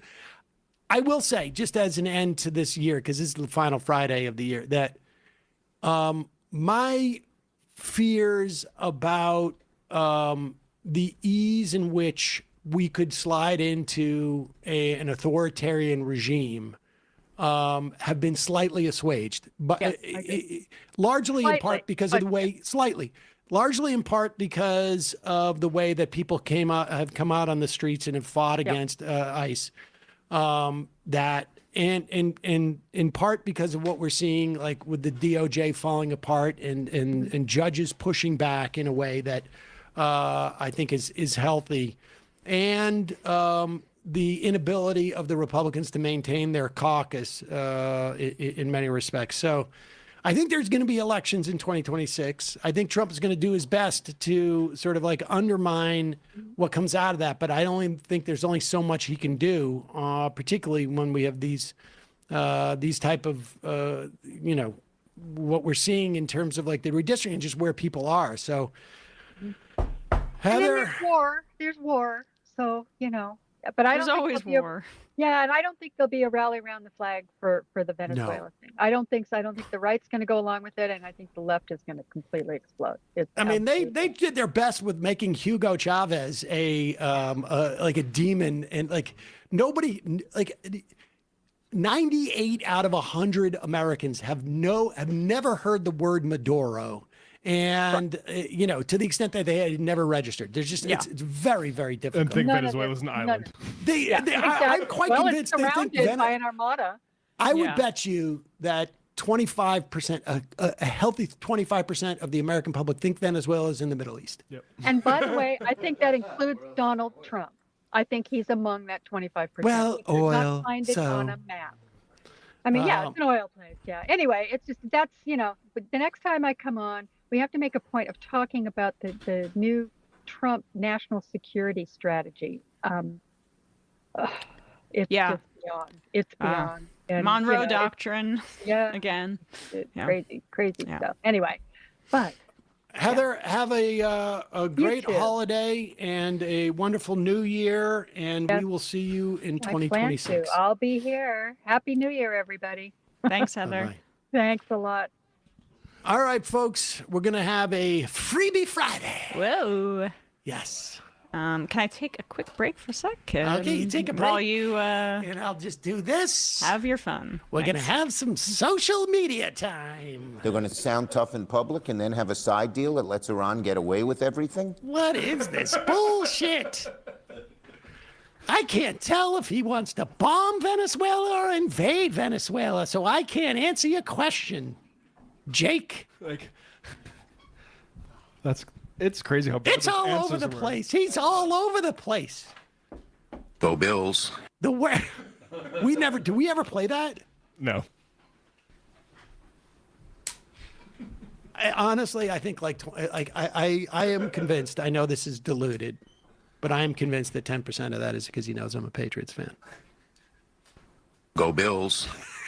[SPEAKER 7] I will say, just as an end to this year, because this is the final Friday of the year, that my fears about the ease in which we could slide into an authoritarian regime have been slightly assuaged, but largely in part because of the way, largely in part because of the way that people have come out on the streets and have fought against ICE. That and in part because of what we're seeing, like with the DOJ falling apart and judges pushing back in a way that I think is healthy, and the inability of the Republicans to maintain their caucus in many respects. So I think there's going to be elections in 2026. I think Trump is going to do his best to sort of like undermine what comes out of that. But I don't think there's only so much he can do, particularly when we have these type of, what we're seeing in terms of like the redistricting and just where people are. So Heather.
[SPEAKER 5] There's war. So, but I
[SPEAKER 25] There's
[SPEAKER 5] don't
[SPEAKER 25] always
[SPEAKER 5] think
[SPEAKER 25] war.
[SPEAKER 5] Yeah, and I don't think there'll be a rally around the flag for the Venezuela thing. I don't think so. I don't think the right's going to go along with it, and I think the left is going to completely explode.
[SPEAKER 7] They did their best with making Hugo Chavez like a demon, and like nobody, like 98 out of 100 Americans have never heard the word Maduro. And, to the extent that they had never registered, there's just, it's very, very difficult.
[SPEAKER 26] And think Venezuela's an island.
[SPEAKER 7] I'm quite convinced
[SPEAKER 5] it's
[SPEAKER 7] they think
[SPEAKER 5] surrounded by an armada.
[SPEAKER 7] I would bet you that 25%, a healthy 25% of the American public think Venezuela is in the Middle East.
[SPEAKER 5] And by the way, I think that includes Donald Trump. I think he's among that 25%.
[SPEAKER 7] Well,
[SPEAKER 5] He could not
[SPEAKER 7] oil,
[SPEAKER 5] find it on
[SPEAKER 7] so-
[SPEAKER 5] a map. I mean, yeah, it's an oil place. Yeah. Anyway, it's just that's But the next time I come on, we have to make a point of talking about the new Trump national security strategy. It's just beyond. It's beyond. And,
[SPEAKER 25] Monroe
[SPEAKER 5] it's-
[SPEAKER 25] Doctrine.
[SPEAKER 5] Yeah.
[SPEAKER 25] Again. Yeah.
[SPEAKER 5] Crazy stuff. Anyway, but
[SPEAKER 7] Heather, have a great
[SPEAKER 5] too.
[SPEAKER 7] holiday and a wonderful new year, and we will see you in
[SPEAKER 5] I plan
[SPEAKER 7] 2026.
[SPEAKER 5] to. I'll be here. Happy New Year, everybody.
[SPEAKER 25] Thanks, Heather.
[SPEAKER 7] Bye-bye.
[SPEAKER 5] Thanks a lot.
[SPEAKER 7] All right, folks, we're going to have a freebie Friday.
[SPEAKER 25] Whoa.
[SPEAKER 7] Yes.
[SPEAKER 25] Can I take a quick break for a sec?
[SPEAKER 7] Okay, you take a break.
[SPEAKER 25] While you
[SPEAKER 7] and I'll just do this.
[SPEAKER 25] Have your fun.
[SPEAKER 7] We're going to have some social media time.
[SPEAKER 9] They're going to sound tough in public and then have a side deal that lets Iran get away with everything?
[SPEAKER 7] What is this bullshit? I can't tell if he wants to bomb Venezuela or invade Venezuela, so I can't answer your question, Jake.
[SPEAKER 26] It's crazy how bad
[SPEAKER 7] It's
[SPEAKER 26] those
[SPEAKER 7] all over
[SPEAKER 26] answers
[SPEAKER 7] the
[SPEAKER 26] were.
[SPEAKER 7] place. He's all over the place.
[SPEAKER 9] Go Bills.
[SPEAKER 7] The way do we ever play that?
[SPEAKER 26] No.
[SPEAKER 7] Honestly, I think I am convinced. I know this is diluted, but I am convinced that 10% of that is because he knows I'm a Patriots fan.
[SPEAKER 9] Go Bills.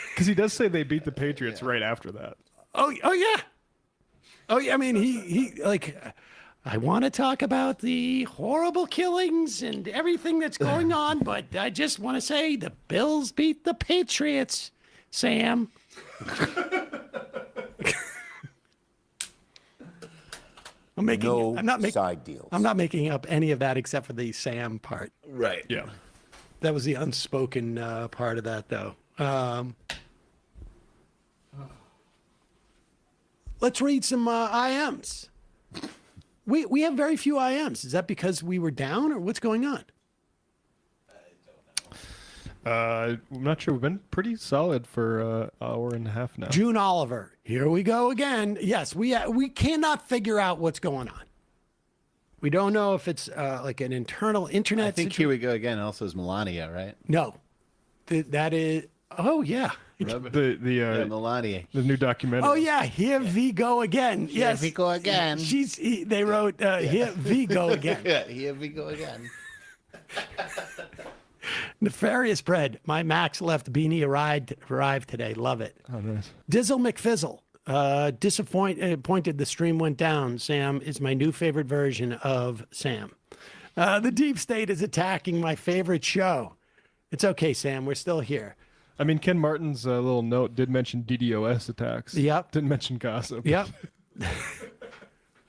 [SPEAKER 26] Because he does say they beat the Patriots right after that.
[SPEAKER 7] Oh yeah. Oh yeah. I mean, he I want to talk about the horrible killings and everything that's going on, but I just want to say the Bills beat the Patriots, Sam. I'm not making
[SPEAKER 9] side deals.
[SPEAKER 7] I'm not making up any of that except for the Sam part.
[SPEAKER 9] Right.
[SPEAKER 26] Yeah.
[SPEAKER 7] That was the unspoken part of that, though. Let's read some IMs. We have very few IMs. Is that because we were down, or what's going on?
[SPEAKER 26] I'm not sure. We've been pretty solid for an hour and a half now.
[SPEAKER 7] June Oliver, here we go again. Yes, we cannot figure out what's going on. We don't know if it's like an internal internet.
[SPEAKER 3] I think here we go again. Also, is Melania, right?
[SPEAKER 7] No, that is. Oh yeah.
[SPEAKER 26] The
[SPEAKER 3] Melania.
[SPEAKER 26] The new documentary.
[SPEAKER 7] Oh yeah, here we go again. Yes,
[SPEAKER 3] we go again.
[SPEAKER 7] They wrote here we go again.
[SPEAKER 3] Yeah, here we go again.
[SPEAKER 7] Nefarious bread. My Max left beanie arrived today. Love it.
[SPEAKER 26] Oh, nice.
[SPEAKER 7] Dizzle McFizzle. Disappointed the stream went down. Sam is my new favorite version of Sam. The deep state is attacking my favorite show. It's okay, Sam. We're still here.
[SPEAKER 26] I mean, Ken Martin's little note did mention DDoS attacks.
[SPEAKER 7] Yep.
[SPEAKER 26] Didn't mention gossip.
[SPEAKER 7] Yep.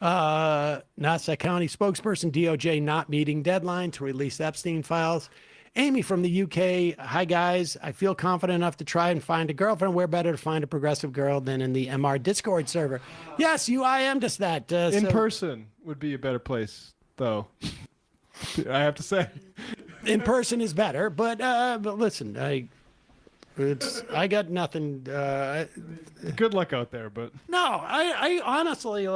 [SPEAKER 7] Nassau County spokesperson DOJ not meeting deadline to release Epstein files. Amy from the UK. Hi, guys. I feel confident enough to try and find a girlfriend. Where better to find a progressive girl than in the MR Discord server? Yes, you IM'd us that.
[SPEAKER 26] In person would be a better place, though. I have to say.
[SPEAKER 7] In person is better, but listen, I got nothing.
[SPEAKER 26] Good luck out there, but
[SPEAKER 7] No, I honestly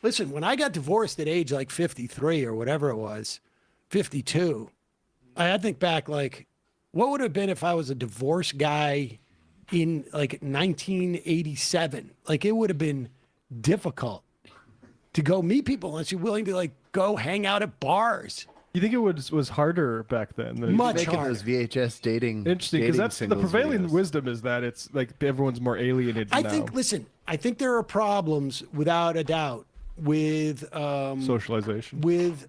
[SPEAKER 7] listen, when I got divorced at age 53 or whatever it was, 52, I think back what would it have been if I was a divorced guy in 1987? It would have been difficult to go meet people unless you're willing to go hang out at bars.
[SPEAKER 26] You think it was harder back then?
[SPEAKER 7] Much harder.
[SPEAKER 3] Those VHS dating.
[SPEAKER 26] Interesting, because that's the
[SPEAKER 3] singles
[SPEAKER 26] prevailing
[SPEAKER 3] videos.
[SPEAKER 26] wisdom is that it's everyone's more alienated
[SPEAKER 7] I
[SPEAKER 26] now.
[SPEAKER 7] think there are problems without a doubt with
[SPEAKER 26] socialization,
[SPEAKER 7] with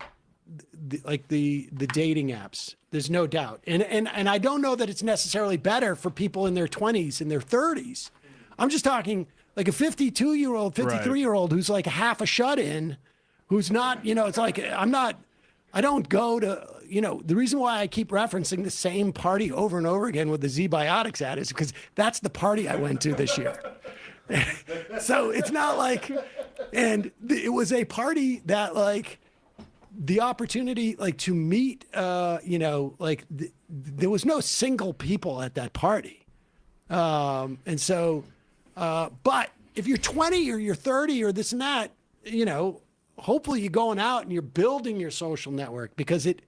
[SPEAKER 7] the dating apps. There's no doubt, and I don't know that it's necessarily better for people in their 20s and their 30s. I'm just talking a 52-year-old, 53-year-old who's half a shut-in, who's not. It's I don't go to, the reason why I keep referencing the same party over and over again with the Z-Biotics ad is because that's the party I went to this year. So it's not and it was a party that the opportunity to meet, there was no single people at that party. And so, but if you're 20 or you're 30 or this and that, hopefully you're going out and you're building your social network because it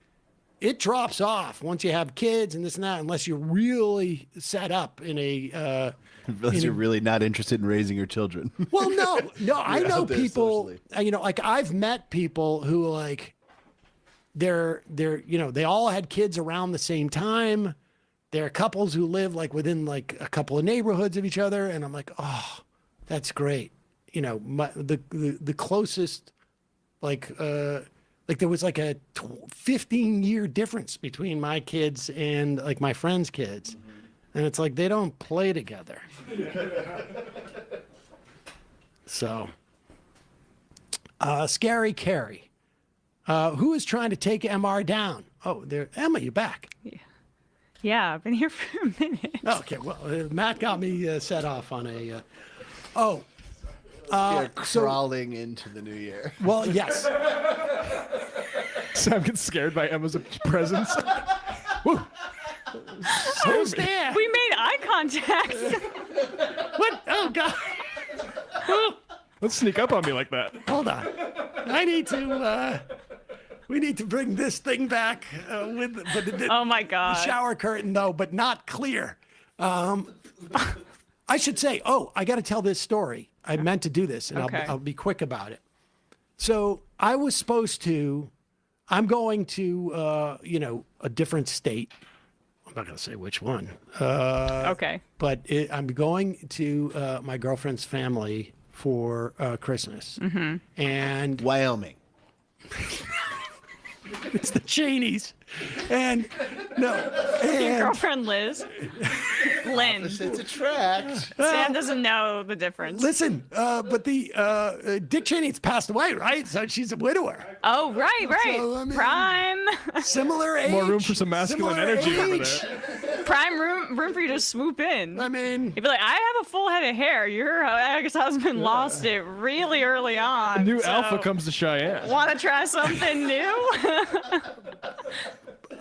[SPEAKER 7] it drops off once you have kids and this and that, unless you're really set up in a.
[SPEAKER 3] Unless you're really not interested in raising your children.
[SPEAKER 7] Well, no, I
[SPEAKER 3] You're
[SPEAKER 7] know
[SPEAKER 3] out there
[SPEAKER 7] people.
[SPEAKER 3] socially.
[SPEAKER 7] Like I've met people who like, they're they all had kids around the same time. There are couples who live like within like a couple of neighborhoods of each other, and I'm like, oh, that's great. The closest, like there was like a 15-year difference between my kids and like my friends' kids. And it's like they don't play together. So, Scary Carrie. Who is trying to take MR down? Oh, there, Emma, you're back.
[SPEAKER 25] Yeah, I've been here for a minute.
[SPEAKER 7] Okay, well, Matt got me set off on a.
[SPEAKER 3] You're crawling into the new year.
[SPEAKER 7] Well, yes.
[SPEAKER 26] Sam gets scared by Emma's presence.
[SPEAKER 7] Who's there?
[SPEAKER 25] We made eye contact.
[SPEAKER 7] What? Oh, God.
[SPEAKER 26] Let's sneak up on me like that.
[SPEAKER 7] Hold on. I need to. We need to bring this thing back with.
[SPEAKER 25] Oh my God.
[SPEAKER 7] The shower curtain, though, but not clear. I should say. Oh, I got to tell this story. I meant to do this, and
[SPEAKER 25] Okay.
[SPEAKER 7] I'll be quick about it. So I was supposed to. I'm going to, a different state. I'm not going to say which one.
[SPEAKER 25] Okay.
[SPEAKER 7] But I'm going to my girlfriend's family for Christmas.
[SPEAKER 25] Mm-hmm.
[SPEAKER 7] And
[SPEAKER 3] Wyoming.
[SPEAKER 7] It's the Cheneys. And no.
[SPEAKER 25] Your
[SPEAKER 7] And,
[SPEAKER 25] girlfriend Liz. Lynn.
[SPEAKER 3] Opposites attract.
[SPEAKER 25] Sam doesn't know the difference.
[SPEAKER 7] listen, but the Dick Cheney's passed away, right? So she's a widower.
[SPEAKER 25] Oh, right.
[SPEAKER 7] So, I mean,
[SPEAKER 25] Prime.
[SPEAKER 7] Similar age.
[SPEAKER 26] More room for some masculine
[SPEAKER 7] similar
[SPEAKER 26] energy over
[SPEAKER 7] age.
[SPEAKER 26] there.
[SPEAKER 25] Prime room for you to swoop in.
[SPEAKER 7] I mean,
[SPEAKER 25] you'd be like, I have a full head of hair. Your ex-husband lost it really early on.
[SPEAKER 26] A new
[SPEAKER 25] so
[SPEAKER 26] alpha comes to Cheyenne.
[SPEAKER 25] Want to try something new?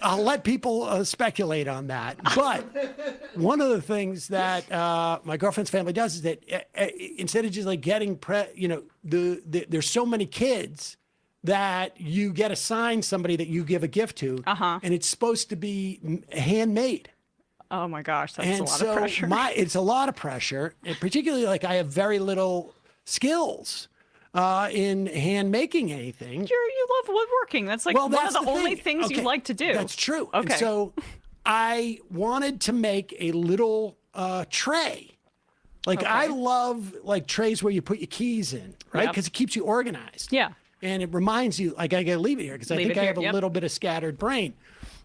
[SPEAKER 7] I'll let people speculate on that. But one of the things that my girlfriend's family does is that instead of just like getting, there's so many kids that you get assigned somebody that you give a gift to, and it's supposed to be handmade.
[SPEAKER 25] Oh my gosh, that's
[SPEAKER 7] And
[SPEAKER 25] a lot
[SPEAKER 7] so
[SPEAKER 25] of pressure.
[SPEAKER 7] it's a lot of pressure, and particularly like I have very little skills in hand making anything.
[SPEAKER 25] You love woodworking. That's like one of the only things you like to do.
[SPEAKER 7] That's true.
[SPEAKER 25] Okay.
[SPEAKER 7] And so I wanted to make a little tray. Like I love like trays where you put your keys in, right? Because it keeps you organized.
[SPEAKER 25] Yeah.
[SPEAKER 7] And it reminds you, like I gotta leave it here because I
[SPEAKER 25] Leave
[SPEAKER 7] think
[SPEAKER 25] it
[SPEAKER 7] I
[SPEAKER 25] here,
[SPEAKER 7] have a little bit of scattered brain.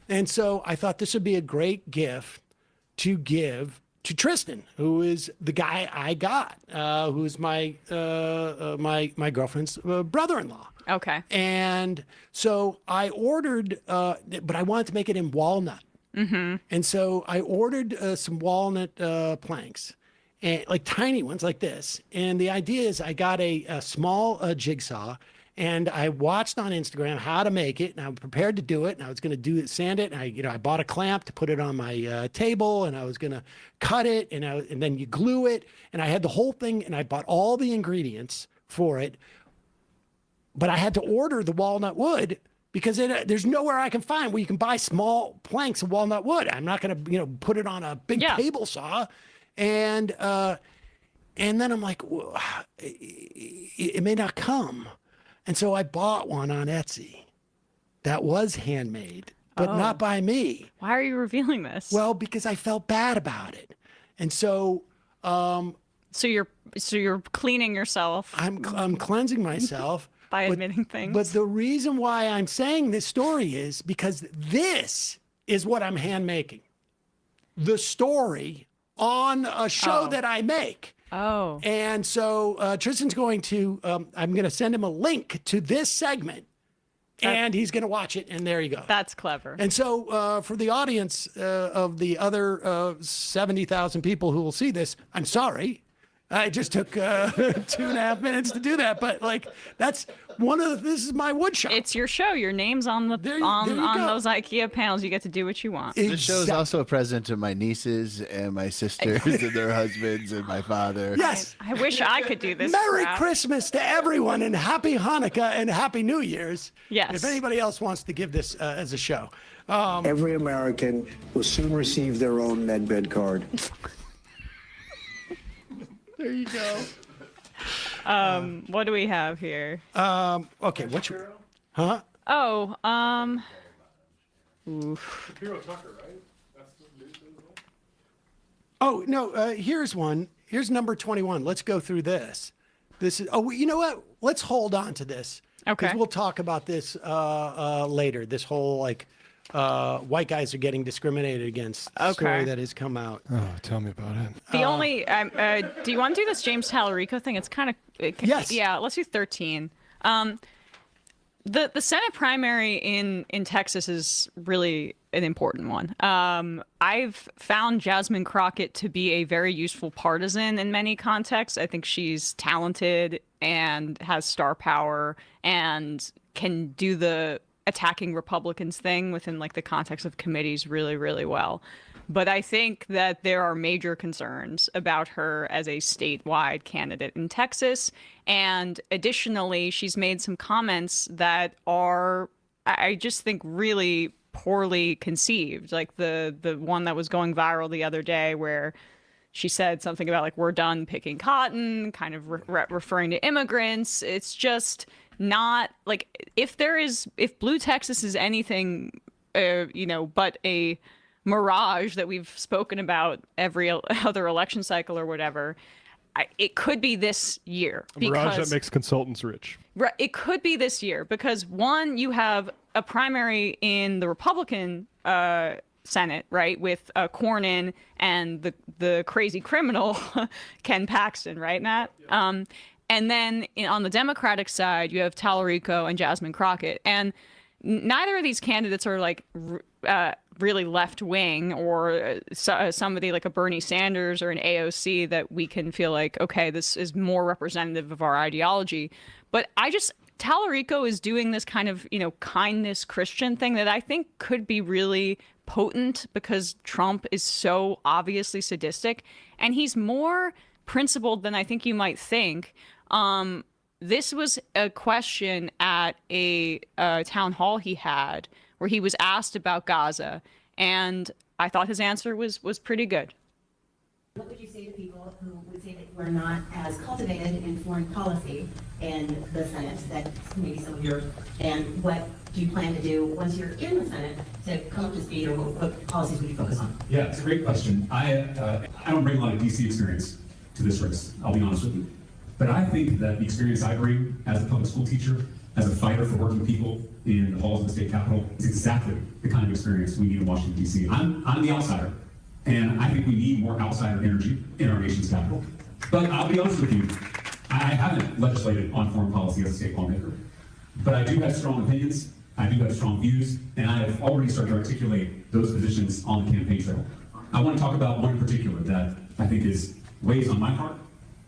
[SPEAKER 7] And so I thought this would be a great gift to give to Tristan, who is the guy I got, who is my my girlfriend's brother-in-law.
[SPEAKER 25] Okay.
[SPEAKER 7] And so I ordered, but I wanted to make it in walnut.
[SPEAKER 25] Mm-hmm.
[SPEAKER 7] And so I ordered some walnut planks, and like tiny ones like this. And the idea is I got a small jigsaw, and I watched on Instagram how to make it, and I was prepared to do it, and I was going to do it, sand it, and I bought a clamp to put it on my table, and I was going to cut it, and then you glue it, and I had the whole thing, and I bought all the ingredients for it, but I had to order the walnut wood because there's nowhere I can find where you can buy small planks of walnut wood. I'm not going to put it on a big table saw, and then I'm like, well, it may not come. And so I bought one on Etsy that was handmade, but not by me.
[SPEAKER 25] Why are you revealing this?
[SPEAKER 7] Well, because I felt bad about it. And so
[SPEAKER 25] So you're cleaning yourself.
[SPEAKER 7] I'm cleansing myself
[SPEAKER 25] by admitting things.
[SPEAKER 7] But the reason why I'm saying this story is because this is what I'm hand making. The story on a show that I make.
[SPEAKER 25] Oh.
[SPEAKER 7] And so Tristan's going to, I'm going to send him a link to this segment and he's going to watch it. And there you go.
[SPEAKER 25] That's clever.
[SPEAKER 7] And so for the audience of the other 70,000 people who will see this, I'm sorry. I just took 2.5 minutes to do that, but like that's one of the, this is my woodshop.
[SPEAKER 25] It's your show. Your name's on the
[SPEAKER 7] there you
[SPEAKER 25] on
[SPEAKER 7] go.
[SPEAKER 25] those IKEA panels. You get to do what you want.
[SPEAKER 3] This show is also a present to my nieces and my sisters and their husbands and my father.
[SPEAKER 7] Yes.
[SPEAKER 25] I wish I could do this.
[SPEAKER 7] Merry
[SPEAKER 25] crap.
[SPEAKER 7] Christmas to everyone and Happy Hanukkah and Happy New Year's.
[SPEAKER 25] Yes.
[SPEAKER 7] If anybody else wants to give this as a show.
[SPEAKER 4] Every American will soon receive their own MedBed card.
[SPEAKER 7] There you go.
[SPEAKER 25] What do we have here?
[SPEAKER 7] Okay, what's your... Huh?
[SPEAKER 25] Oh, oof.
[SPEAKER 7] Oh, no, here's one. Here's number 21. Let's go through this. This is, oh, you know what? Let's hold on to this.
[SPEAKER 25] Okay.
[SPEAKER 7] 'Cause we'll talk about this later. This whole, like, white guys are getting discriminated against story that has come out.
[SPEAKER 26] Oh, tell me about it.
[SPEAKER 25] The only, do you want to do this James Tallarico thing? It's kind of,
[SPEAKER 7] yes.
[SPEAKER 25] Yeah, let's do 13. The Senate primary in Texas is really an important one. I've found Jasmine Crockett to be a very useful partisan in many contexts. I think she's talented and has star power and can do the attacking Republicans thing within like the context of committees really, really well. But I think that there are major concerns about her as a statewide candidate in Texas. And additionally, she's made some comments that are, I just think, really poorly conceived. Like the one that was going viral the other day where she said something about like, we're done picking cotton, kind of referring to immigrants. It's just not like if Blue Texas is anything, but a mirage that we've spoken about every other election cycle or whatever, it could be this year.
[SPEAKER 26] A mirage that makes consultants rich.
[SPEAKER 25] Right, it could be this year because one, you have a primary in the Republican Senate, right, with Cornyn and the crazy criminal Ken Paxton, right, Matt? Yeah. And then on the Democratic side, you have Tallarico and Jasmine Crockett, and neither of these candidates are like really left wing or somebody like a Bernie Sanders or an AOC that we can feel like, okay, this is more representative of our ideology. But Tallarico is doing this kind of, kindness Christian thing that I think could be really potent because Trump is so obviously sadistic and he's more principled than I think you might think. This was a question at a town hall he had where he was asked about Gaza, and I thought his answer was pretty good.
[SPEAKER 14] What would you say to people who would say that we're not as cultivated in foreign policy in the Senate, that maybe some of yours, and what do you plan to do once you're in the Senate to come up to speed, or what policies would you focus on?
[SPEAKER 18] Yeah, it's a great question. I don't bring a lot of DC experience to this race, I'll be honest with you. But I think that the experience I bring as a public school teacher, as a fighter for working people in the halls of the state capitol, is exactly the kind of experience we need in Washington, D.C. I'm the outsider, and I think we need more outsider energy in our nation's capital. But I'll be honest with you, I haven't legislated on foreign policy as a state lawmaker. But I do have strong opinions, I do have strong views, and I have already started to articulate those positions on the campaign trail. I want to talk about one in particular that I think weighs on my heart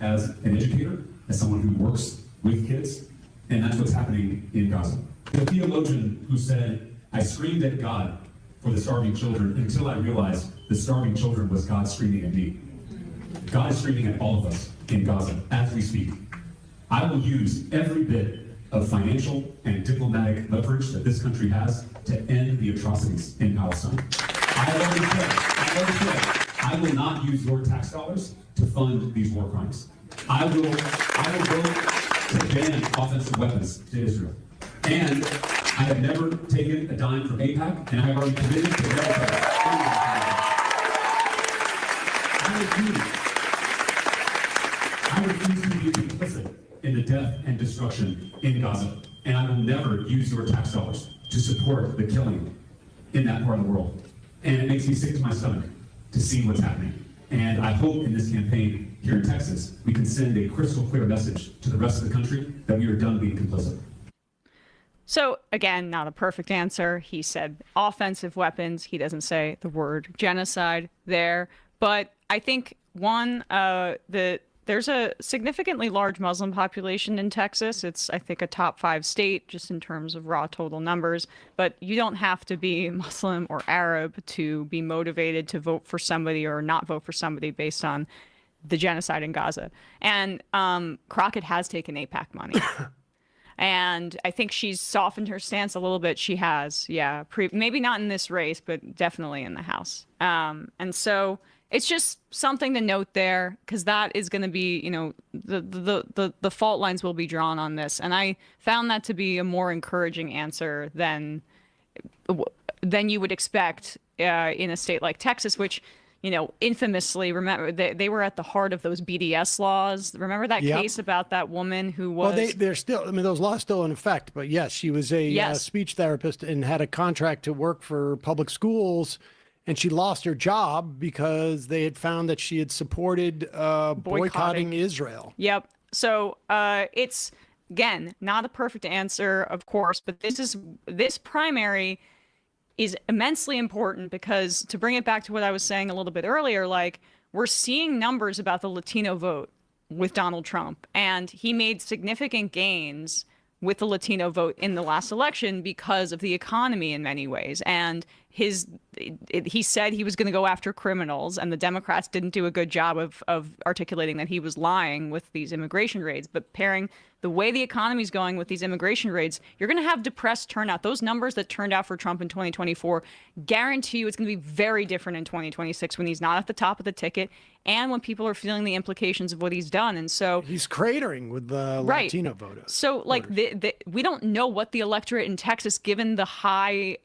[SPEAKER 18] as an educator, as someone who works with kids, and that's what's happening in Gaza. The theologian who said, I screamed at God for the starving children until I realized the starving children was God screaming at me. God is screaming at all of us in Gaza as we speak. I will use every bit of financial and diplomatic leverage that this country has to end the atrocities in Palestine. I already said, I will not use your tax dollars to fund these war crimes. I will vote to ban offensive weapons to Israel. And I have never taken a dime from AIPAC, and I have already committed to America. I refuse to be complicit in the death and destruction in Gaza, and I will never use your tax dollars to support the killing in that part of the world. And it makes me sick to my stomach to see what's happening. And I hope in this campaign here in Texas, we can send a crystal clear message to the rest of the country that we are done being complicit.
[SPEAKER 25] So again, not a perfect answer. He said offensive weapons. He doesn't say the word genocide there. But I think one, the there's a significantly large Muslim population in Texas. It's, I think, a top 5 state just in terms of raw total numbers. But you don't have to be Muslim or Arab to be motivated to vote for somebody or not vote for somebody based on the genocide in Gaza. And Crockett has taken AIPAC money. And I think she's softened her stance a little bit. She has, yeah. Maybe not in this race, but definitely in the House. And so it's just something to note there, because that is going to be, you know, the fault lines will be drawn on this. And I found that to be a more encouraging answer than you would expect in a state like Texas, which, you know, infamously, remember, they were at the heart of those BDS laws. Remember that case about that woman who was...
[SPEAKER 7] Well, they're still, I mean, those laws still in effect, but yes, she was a speech therapist and had a contract to work for public schools, and she lost her job because they had found that she had supported boycotting Israel.
[SPEAKER 25] Yep. So it's, again, not a perfect answer, of course, but this primary is immensely important because, to bring it back to what I was saying a little bit earlier, like, we're seeing numbers about the Latino vote with Donald Trump, and he made significant gains with the Latino vote in the last election because of the economy in many ways. And he said he was going to go after criminals, and the Democrats didn't do a good job of articulating that he was lying with these immigration raids. But pairing the way the economy is going with these immigration raids, you're going to have depressed turnout. Those numbers that turned out for Trump in 2024 guarantee you it's going to be very different in 2026 when he's not at the top of the ticket and when people are feeling the implications of what he's done. And so
[SPEAKER 7] he's cratering with the Latino voters.
[SPEAKER 25] So, like, we don't know what the electorate in Texas, given the high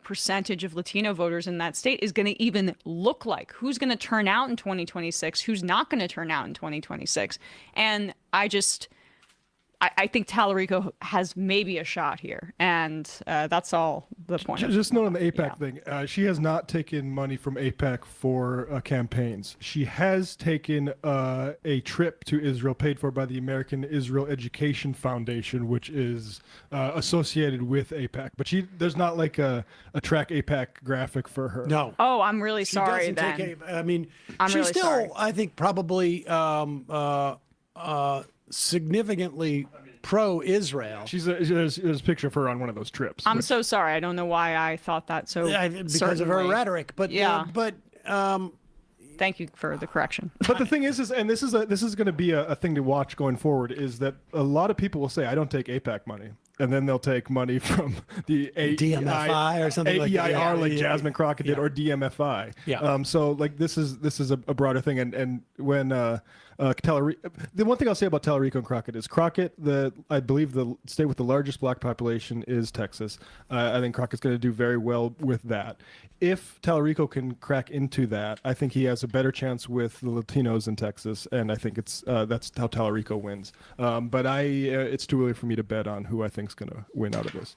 [SPEAKER 25] percentage of Latino voters in that state, is going to even look like. Who's going to turn out in 2026? Who's not going to turn out in 2026? And I think Tallarico has maybe a shot here, and that's all the point.
[SPEAKER 26] Just note on the AIPAC thing, she has not taken money from AIPAC for campaigns. She has taken a trip to Israel paid for by the American Israel Education Foundation, which is associated with AIPAC. But there's not like a track AIPAC graphic for her.
[SPEAKER 7] No.
[SPEAKER 25] Oh, I'm really
[SPEAKER 7] She
[SPEAKER 25] sorry
[SPEAKER 7] doesn't
[SPEAKER 25] then.
[SPEAKER 7] take I mean,
[SPEAKER 25] I'm
[SPEAKER 7] she's
[SPEAKER 25] really
[SPEAKER 7] still,
[SPEAKER 25] sorry.
[SPEAKER 7] I think, probably significantly pro-Israel.
[SPEAKER 26] There's a picture of her on one of those trips.
[SPEAKER 25] I'm so sorry. I don't know why I thought that so
[SPEAKER 7] because of her
[SPEAKER 25] certainly.
[SPEAKER 7] rhetoric. But
[SPEAKER 25] yeah. Thank you for the correction.
[SPEAKER 26] But the thing is and this is going to be a thing to watch going forward, is that a lot of people will say, I don't take AIPAC money. And then they'll take money from the
[SPEAKER 7] DMFI or something like that.
[SPEAKER 26] AEIR, like Jasmine Crockett did, or DMFI.
[SPEAKER 7] Yeah.
[SPEAKER 26] So like this is a broader thing. And when the one thing I'll say about Tallarico and Crockett is I believe the state with the largest black population is Texas. I think Crockett's going to do very well with that. If Tallarico can crack into that, I think he has a better chance with the Latinos in Texas, and I think that's how Tallarico wins. But it's too early for me to bet on who I think is going to win out of this.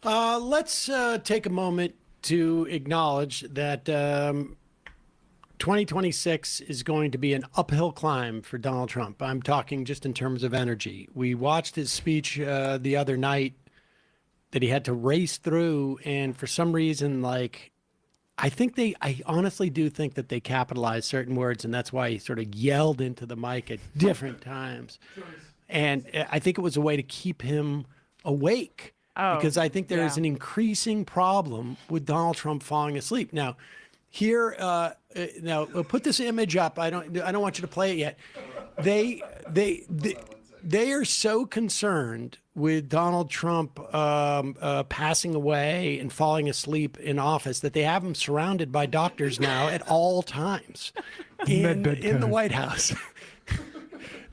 [SPEAKER 7] Let's take a moment to acknowledge that 2026 is going to be an uphill climb for Donald Trump. I'm talking just in terms of energy. We watched his speech the other night that he had to race through, and for some reason, like, I honestly do think that they capitalized certain words, and that's why he sort of yelled into the mic at different times. And I think it was a way to keep him awake, because I think there is an increasing problem with Donald Trump falling asleep. Now, here, now we'll put this image up. I don't want you to play it yet. They are so concerned with Donald Trump passing away and falling asleep in office that they have him surrounded by doctors now at all times in the White House.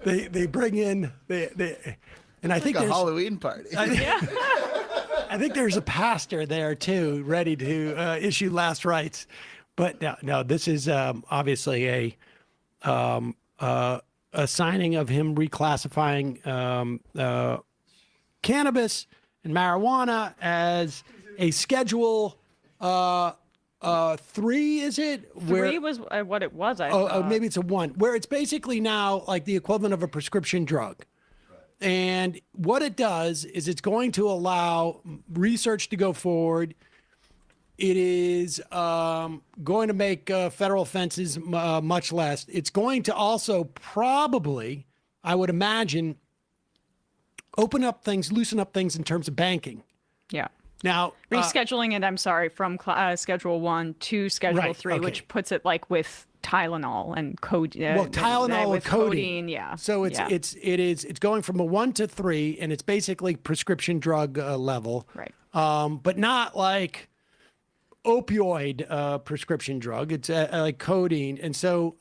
[SPEAKER 7] They bring in and I think
[SPEAKER 3] like a
[SPEAKER 7] there's
[SPEAKER 3] Halloween party.
[SPEAKER 7] I think there's a pastor there too, ready to issue last rites. But no, this is obviously a signing of him reclassifying cannabis and marijuana as a Schedule 3, is it?
[SPEAKER 25] Three was what it was, I thought.
[SPEAKER 7] Oh, maybe it's a 1, where it's basically now like the equivalent of a prescription drug. And what it does is it's going to allow research to go forward It is going to make federal offenses much less. It's going to also probably, I would imagine, open up things, loosen up things in terms of banking.
[SPEAKER 25] Yeah.
[SPEAKER 7] Now,
[SPEAKER 25] rescheduling it, I'm sorry, from Schedule 1 to Schedule 3, which puts it like with Tylenol and codeine.
[SPEAKER 7] Well, Tylenol
[SPEAKER 25] with
[SPEAKER 7] and codeine.
[SPEAKER 25] Yeah.
[SPEAKER 7] So it's going from a 1 to 3, and it's basically prescription drug level.
[SPEAKER 25] Right.
[SPEAKER 7] But not like opioid prescription drug. It's like codeine. And so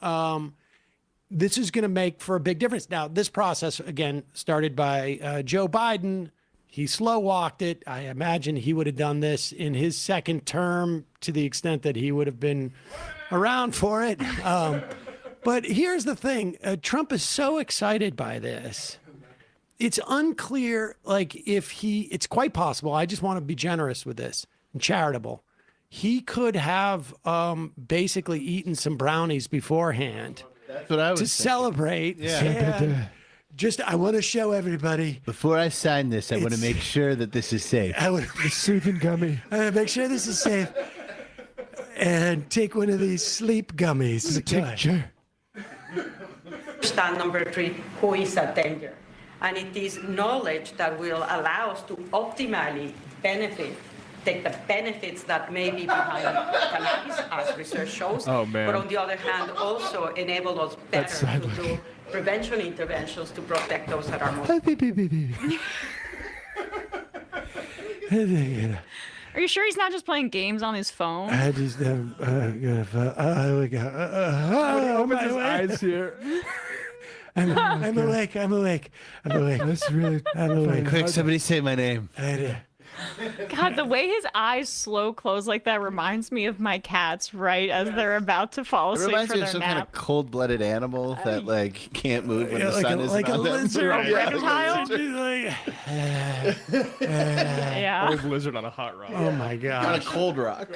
[SPEAKER 7] this is going to make for a big difference. Now, this process, again, started by Joe Biden. He slow walked it. I imagine he would have done this in his second term to the extent that he would have been around for it. But here's the thing. Trump is so excited by this. It's unclear, like, if it's quite possible. I just want to be generous with this and charitable. He could have basically eaten some brownies beforehand.
[SPEAKER 3] That's what I was
[SPEAKER 7] to
[SPEAKER 3] thinking.
[SPEAKER 7] celebrate.
[SPEAKER 3] Yeah.
[SPEAKER 7] Just, I want to show everybody.
[SPEAKER 3] Before I sign this, I want to make sure that this is safe.
[SPEAKER 7] I want
[SPEAKER 26] The soothing gummy.
[SPEAKER 7] to make sure this is safe. And take one of these sleep gummies.
[SPEAKER 8] Stand number 3, who is a danger. And it is knowledge that will allow us to optimally take the benefits that may be behind cannabis, as research shows.
[SPEAKER 26] Oh, man.
[SPEAKER 8] But on the other hand, also enable us better to do prevention interventions to protect those that are most.
[SPEAKER 25] Are you sure he's not just playing games on his phone?
[SPEAKER 7] I just open
[SPEAKER 26] his eyes here.
[SPEAKER 7] I'm awake.
[SPEAKER 26] That's really.
[SPEAKER 7] I'm awake.
[SPEAKER 3] Quick, somebody say my name.
[SPEAKER 25] God, the way his eyes slow close like that reminds me of my cats right as they're about to fall
[SPEAKER 3] It
[SPEAKER 25] asleep
[SPEAKER 3] reminds
[SPEAKER 25] for
[SPEAKER 3] me
[SPEAKER 25] their
[SPEAKER 3] of some
[SPEAKER 25] nap.
[SPEAKER 3] kind of cold-blooded animal that like can't move when the
[SPEAKER 7] Like
[SPEAKER 3] sun
[SPEAKER 7] a-
[SPEAKER 3] is
[SPEAKER 7] like a
[SPEAKER 3] on them.
[SPEAKER 7] lizard.
[SPEAKER 25] Yeah.
[SPEAKER 26] Old lizard on a hot rock.
[SPEAKER 7] Oh my gosh.
[SPEAKER 3] On a cold rock.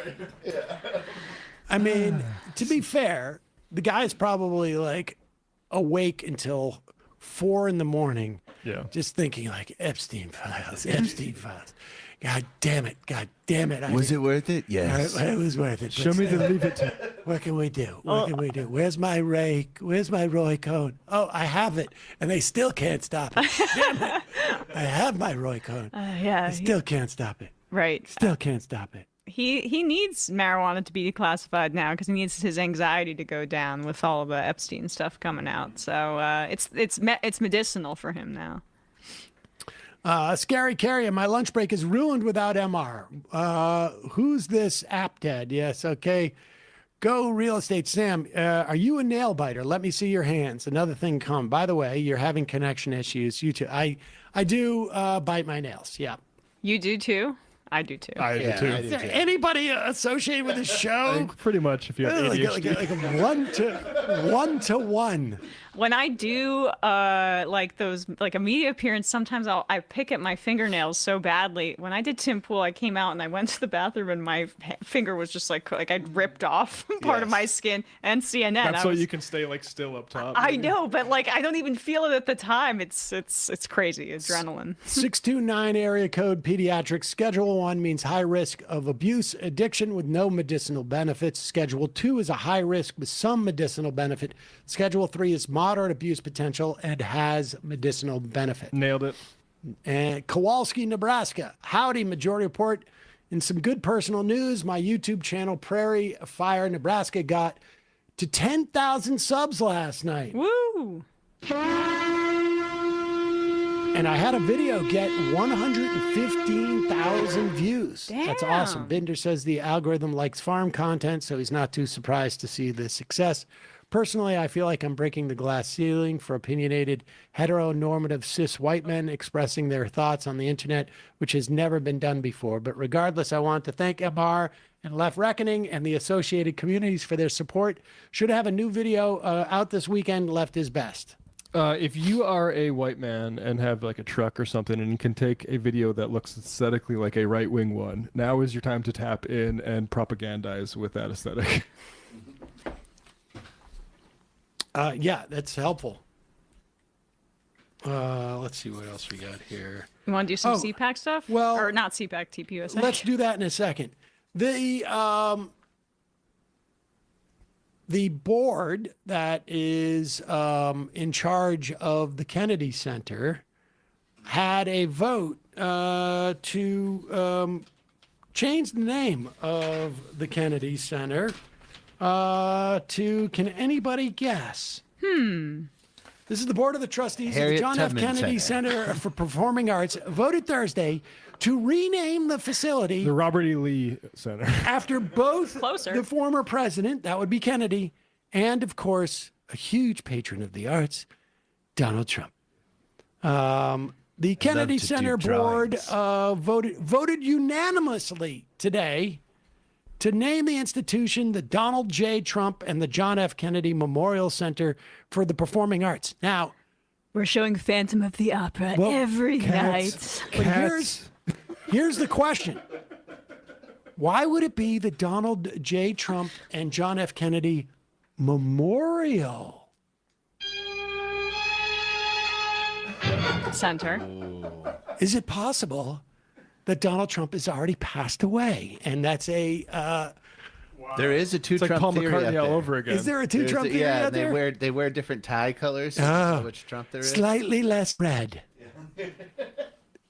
[SPEAKER 7] I mean, to be fair, the guy's probably like awake until 4 a.m.
[SPEAKER 26] Yeah.
[SPEAKER 7] Just thinking like Epstein files. God damn it.
[SPEAKER 3] Was it worth it? Yes.
[SPEAKER 7] It was worth it.
[SPEAKER 26] Show me the leave it.
[SPEAKER 7] What can we do? Where's my rake? Where's my Roy Cohn? Oh, I have it. And they still can't stop it. Damn it. I have my Roy Cohn.
[SPEAKER 25] Yeah.
[SPEAKER 7] I still can't stop it.
[SPEAKER 25] Right.
[SPEAKER 7] Still can't stop it.
[SPEAKER 25] He needs marijuana to be declassified now because he needs his anxiety to go down with all the Epstein stuff coming out. So it's medicinal for him now.
[SPEAKER 7] Scary Carrier, my lunch break is ruined without MR. Who's this app dead? Yes, okay. Go Real Estate. Sam, are you a nail biter? Let me see your hands. Another thing come. By the way, you're having connection issues. You too. I do bite my nails. Yeah.
[SPEAKER 25] You do too? I do too.
[SPEAKER 26] I do too.
[SPEAKER 7] Is there anybody associated with the show?
[SPEAKER 26] Pretty much, if you have ADHD.
[SPEAKER 7] Like a 1-to-1.
[SPEAKER 25] When I do like those like a media appearance, sometimes I pick at my fingernails so badly. When I did Tim Pool, I came out and I went to the bathroom and my finger was just like I'd ripped off part of my skin. And CNN.
[SPEAKER 26] That's so you can stay like still up top.
[SPEAKER 25] I know, but like I don't even feel it at the time. It's crazy adrenaline.
[SPEAKER 7] 629 area code pediatrics. Schedule 1 means high risk of abuse, addiction with no medicinal benefits. Schedule 2 is a high risk with some medicinal benefit. Schedule 3 is moderate abuse potential and has medicinal benefit.
[SPEAKER 26] Nailed it.
[SPEAKER 7] And Kowalski, Nebraska. Howdy, Majority Report. In some good personal news, my YouTube channel, Prairie Fire Nebraska, got to 10,000 subs last night.
[SPEAKER 25] Woo!
[SPEAKER 7] And I had a video get 115,000 views.
[SPEAKER 25] Damn.
[SPEAKER 7] That's awesome. Binder says the algorithm likes farm content, so he's not too surprised to see the success. Personally, I feel like I'm breaking the glass ceiling for opinionated, heteronormative cis white men expressing their thoughts on the internet, which has never been done before. But regardless, I want to thank MR and Left Reckoning and the associated communities for their support. Should have a new video out this weekend. Left is best.
[SPEAKER 26] If you are a white man and have like a truck or something and can take a video that looks aesthetically like a right-wing one, now is your time to tap in and propagandize with that aesthetic.
[SPEAKER 7] Yeah, that's helpful. Let's see what else we got here.
[SPEAKER 25] You want to do some CPAC stuff?
[SPEAKER 7] well,
[SPEAKER 25] or not CPAC, TPUSA?
[SPEAKER 7] Let's do that in a second. The board that is in charge of the Kennedy Center had a vote to change the name of the Kennedy Center to, can anybody guess? This is the board of the trustees of the
[SPEAKER 3] Harriet
[SPEAKER 7] John F.
[SPEAKER 3] Tubman
[SPEAKER 7] Kennedy Center for Performing Arts voted Thursday to rename the facility
[SPEAKER 26] The Robert E. Lee Center.
[SPEAKER 7] after both the former president, that would be Kennedy, and of course, a huge patron of the arts, Donald Trump. The Kennedy
[SPEAKER 3] to do
[SPEAKER 7] Center board
[SPEAKER 3] drawings.
[SPEAKER 7] voted unanimously today to name the institution the Donald J. Trump and the John F. Kennedy Memorial Center for the Performing Arts. Now,
[SPEAKER 6] we're showing Phantom of the Opera every night.
[SPEAKER 7] But here's the question. Why would it be the Donald J. Trump and John F. Kennedy Memorial
[SPEAKER 25] Center?
[SPEAKER 7] Is it possible that Donald Trump has already passed away? And that's a...
[SPEAKER 3] There is a two
[SPEAKER 26] It's like
[SPEAKER 3] Trump
[SPEAKER 26] Paul
[SPEAKER 3] theory
[SPEAKER 26] McCartney
[SPEAKER 3] out
[SPEAKER 26] all
[SPEAKER 3] there.
[SPEAKER 26] over again.
[SPEAKER 7] Is there a two Trump theory
[SPEAKER 3] Yeah,
[SPEAKER 7] out there?
[SPEAKER 3] they wear different tie colors. So you know which Trump there is.
[SPEAKER 7] Slightly less red.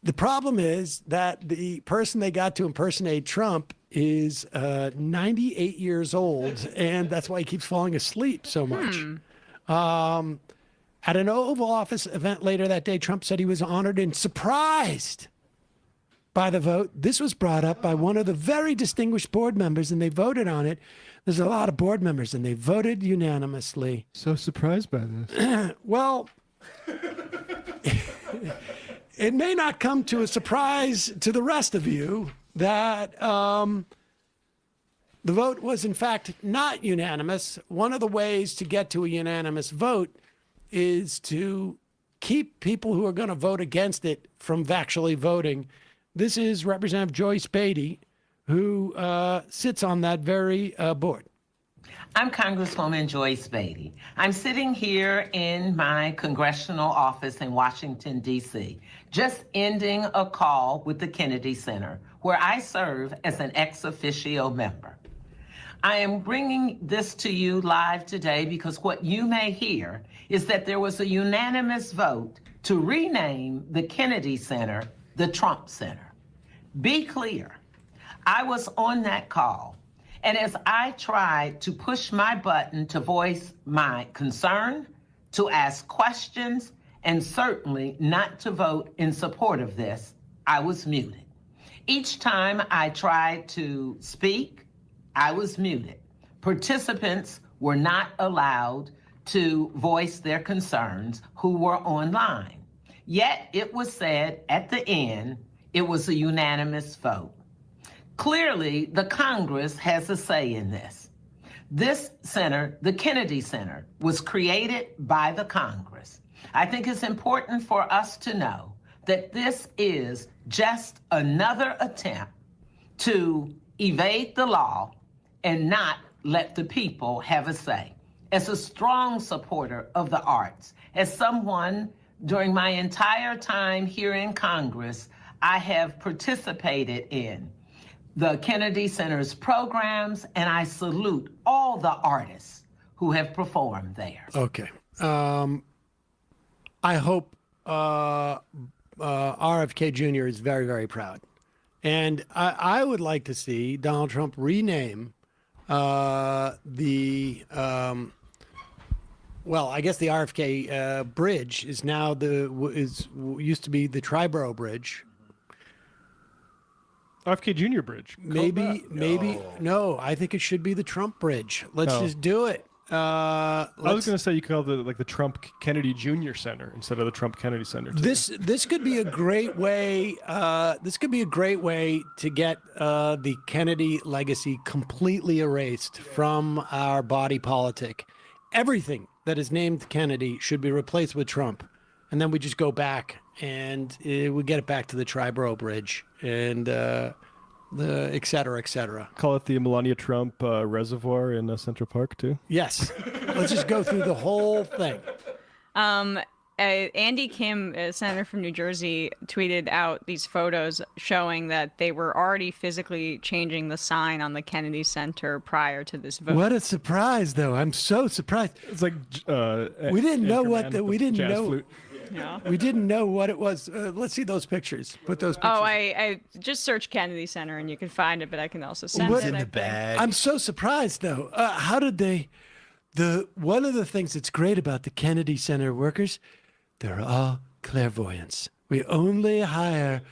[SPEAKER 7] The problem is that the person they got to impersonate Trump is 98 years old, and that's why he keeps falling asleep so much. At an Oval Office event later that day, Trump said he was honored and surprised by the vote. This was brought up by one of the very distinguished board members, and they voted on it. There's a lot of board members, and they voted unanimously.
[SPEAKER 26] So surprised by this.
[SPEAKER 7] Well, it may not come to a surprise to the rest of you that the vote was, in fact, not unanimous. One of the ways to get to a unanimous vote is to keep people who are going to vote against it from actually voting. This is Representative Joyce Beatty, who sits on that very board.
[SPEAKER 11] I'm Congresswoman Joyce Beatty. I'm sitting here in my congressional office in Washington, D.C., just ending a call with the Kennedy Center, where I serve as an ex officio member. I am bringing this to you live today because what you may hear is that there was a unanimous vote to rename the Kennedy Center the Trump Center. Be clear, I was on that call, and as I tried to push my button to voice my concern, to ask questions, and certainly not to vote in support of this, I was muted. Each time I tried to speak, I was muted. Participants were not allowed to voice their concerns who were online. Yet it was said at the end, it was a unanimous vote. Clearly, the Congress has a say in this. This center, the Kennedy Center, was created by the Congress. I think it's important for us to know that this is just another attempt to evade the law and not let the people have a say. As a strong supporter of the arts, as someone during my entire time here in Congress, I have participated in the Kennedy Center's programs, and I salute all the artists who have performed there.
[SPEAKER 7] Okay. I hope RFK Jr. is very, very proud. And I would like to see Donald Trump rename well, I guess the RFK bridge is now used to be the Triborough Bridge.
[SPEAKER 26] RFK Jr. Bridge.
[SPEAKER 7] Maybe, no. I think it should be the Trump Bridge. Let's just do it.
[SPEAKER 26] I was going to say you call it the Trump Kennedy Jr. Center instead of the Trump Kennedy Center.
[SPEAKER 7] This could be a great way. This could be a great way to get the Kennedy legacy completely erased from our body politic. Everything that is named Kennedy should be replaced with Trump, and then we just go back and we get it back to the Triborough Bridge and the et cetera, et cetera.
[SPEAKER 26] Call it the Melania Trump Reservoir in Central Park too.
[SPEAKER 7] Yes, let's just go through the whole thing.
[SPEAKER 25] Andy Kim, a senator from New Jersey, tweeted out these photos showing that they were already physically changing the sign on the Kennedy Center prior to this vote.
[SPEAKER 7] What a surprise, though! I'm so surprised.
[SPEAKER 26] It's like
[SPEAKER 7] we didn't know what
[SPEAKER 26] Anchorman,
[SPEAKER 7] we didn't
[SPEAKER 26] jazz
[SPEAKER 7] know.
[SPEAKER 26] flute.
[SPEAKER 25] Yeah.
[SPEAKER 7] We didn't know what it was. Let's see those pictures. Put those pictures.
[SPEAKER 25] Oh, I just searched Kennedy Center and you can find it, but I can also send
[SPEAKER 7] What's
[SPEAKER 25] it.
[SPEAKER 7] in
[SPEAKER 25] I
[SPEAKER 7] the
[SPEAKER 25] think.
[SPEAKER 3] bag?
[SPEAKER 7] I'm so surprised, though. How did they? One of the things that's great about the Kennedy Center workers, they're all clairvoyants. We only hire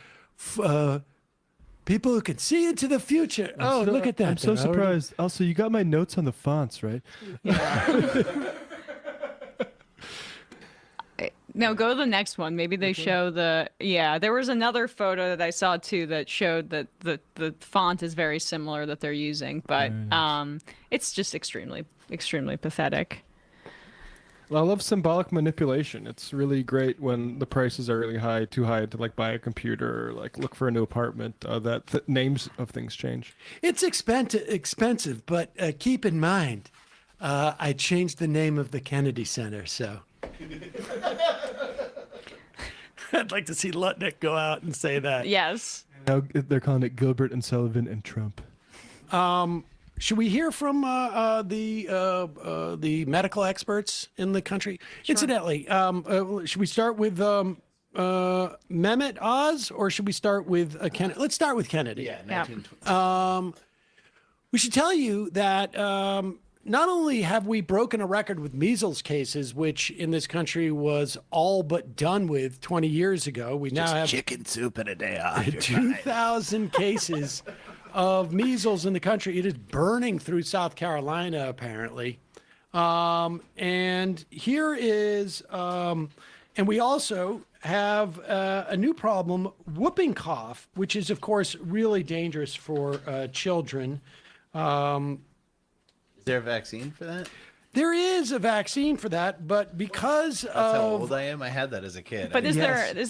[SPEAKER 7] people who can see into the future. Look at that!
[SPEAKER 26] I'm so
[SPEAKER 7] They're already-
[SPEAKER 26] surprised. Also, you got my notes on the fonts, right?
[SPEAKER 25] No, go to the next one. Maybe they show there was another photo that I saw too that showed that the font is very similar that they're using, but it's just extremely pathetic.
[SPEAKER 26] Well, I love symbolic manipulation. It's really great when the prices are really high, too high to like buy a computer or like look for a new apartment. That names of things change.
[SPEAKER 7] It's expensive, but keep in mind, I changed the name of the Kennedy Center, so. I'd like to see Lutnick go out and say that.
[SPEAKER 25] Yes.
[SPEAKER 26] Now they're calling it Gilbert and Sullivan and Trump.
[SPEAKER 7] Should we hear from the medical experts in the country? Sure. Incidentally, should we start with Mehmet Oz, or should we start with Kennedy? Let's start with Kennedy.
[SPEAKER 3] Yeah, 1920.
[SPEAKER 7] We should tell you that not only have we broken a record with measles cases, which in this country was all but done with 20 years ago, we now have
[SPEAKER 3] chicken soup and a day off.
[SPEAKER 7] 2,000 cases of measles in the country. It is burning through South Carolina, apparently. And here is, and we also have a new problem, whooping cough, which is, of course, really dangerous for children.
[SPEAKER 3] Is there a vaccine for that?
[SPEAKER 7] There is a vaccine for that, but because
[SPEAKER 3] That's
[SPEAKER 7] of
[SPEAKER 3] how old I am. I had that as a kid.
[SPEAKER 25] But is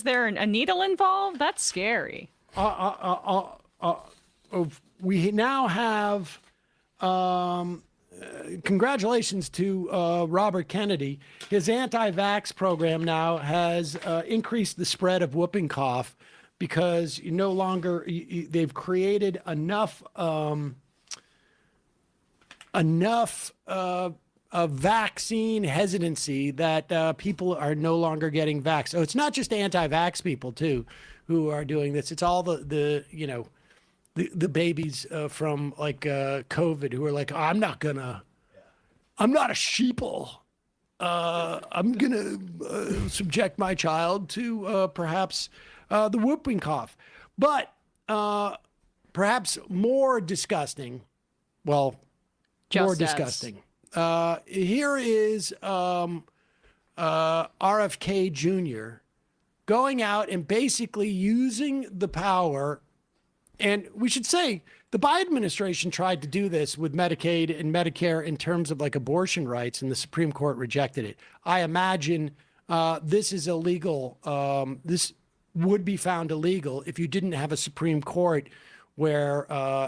[SPEAKER 25] there a needle involved? That's scary.
[SPEAKER 7] we now have congratulations to Robert Kennedy. His anti-vax program now has increased the spread of whooping cough because you no longer they've created enough vaccine hesitancy that people are no longer getting vaxxed. So it's not just anti-vax people too who are doing this. It's all the babies from like COVID who are like, I'm not a sheeple. I'm gonna subject my child to perhaps the whooping cough. But perhaps more disgusting, more disgusting. Here is RFK Jr. going out and basically using the power. And we should say the Biden administration tried to do this with Medicaid and Medicare in terms of like abortion rights, and the Supreme Court rejected it. I imagine this is illegal. This would be found illegal if you didn't have a Supreme Court where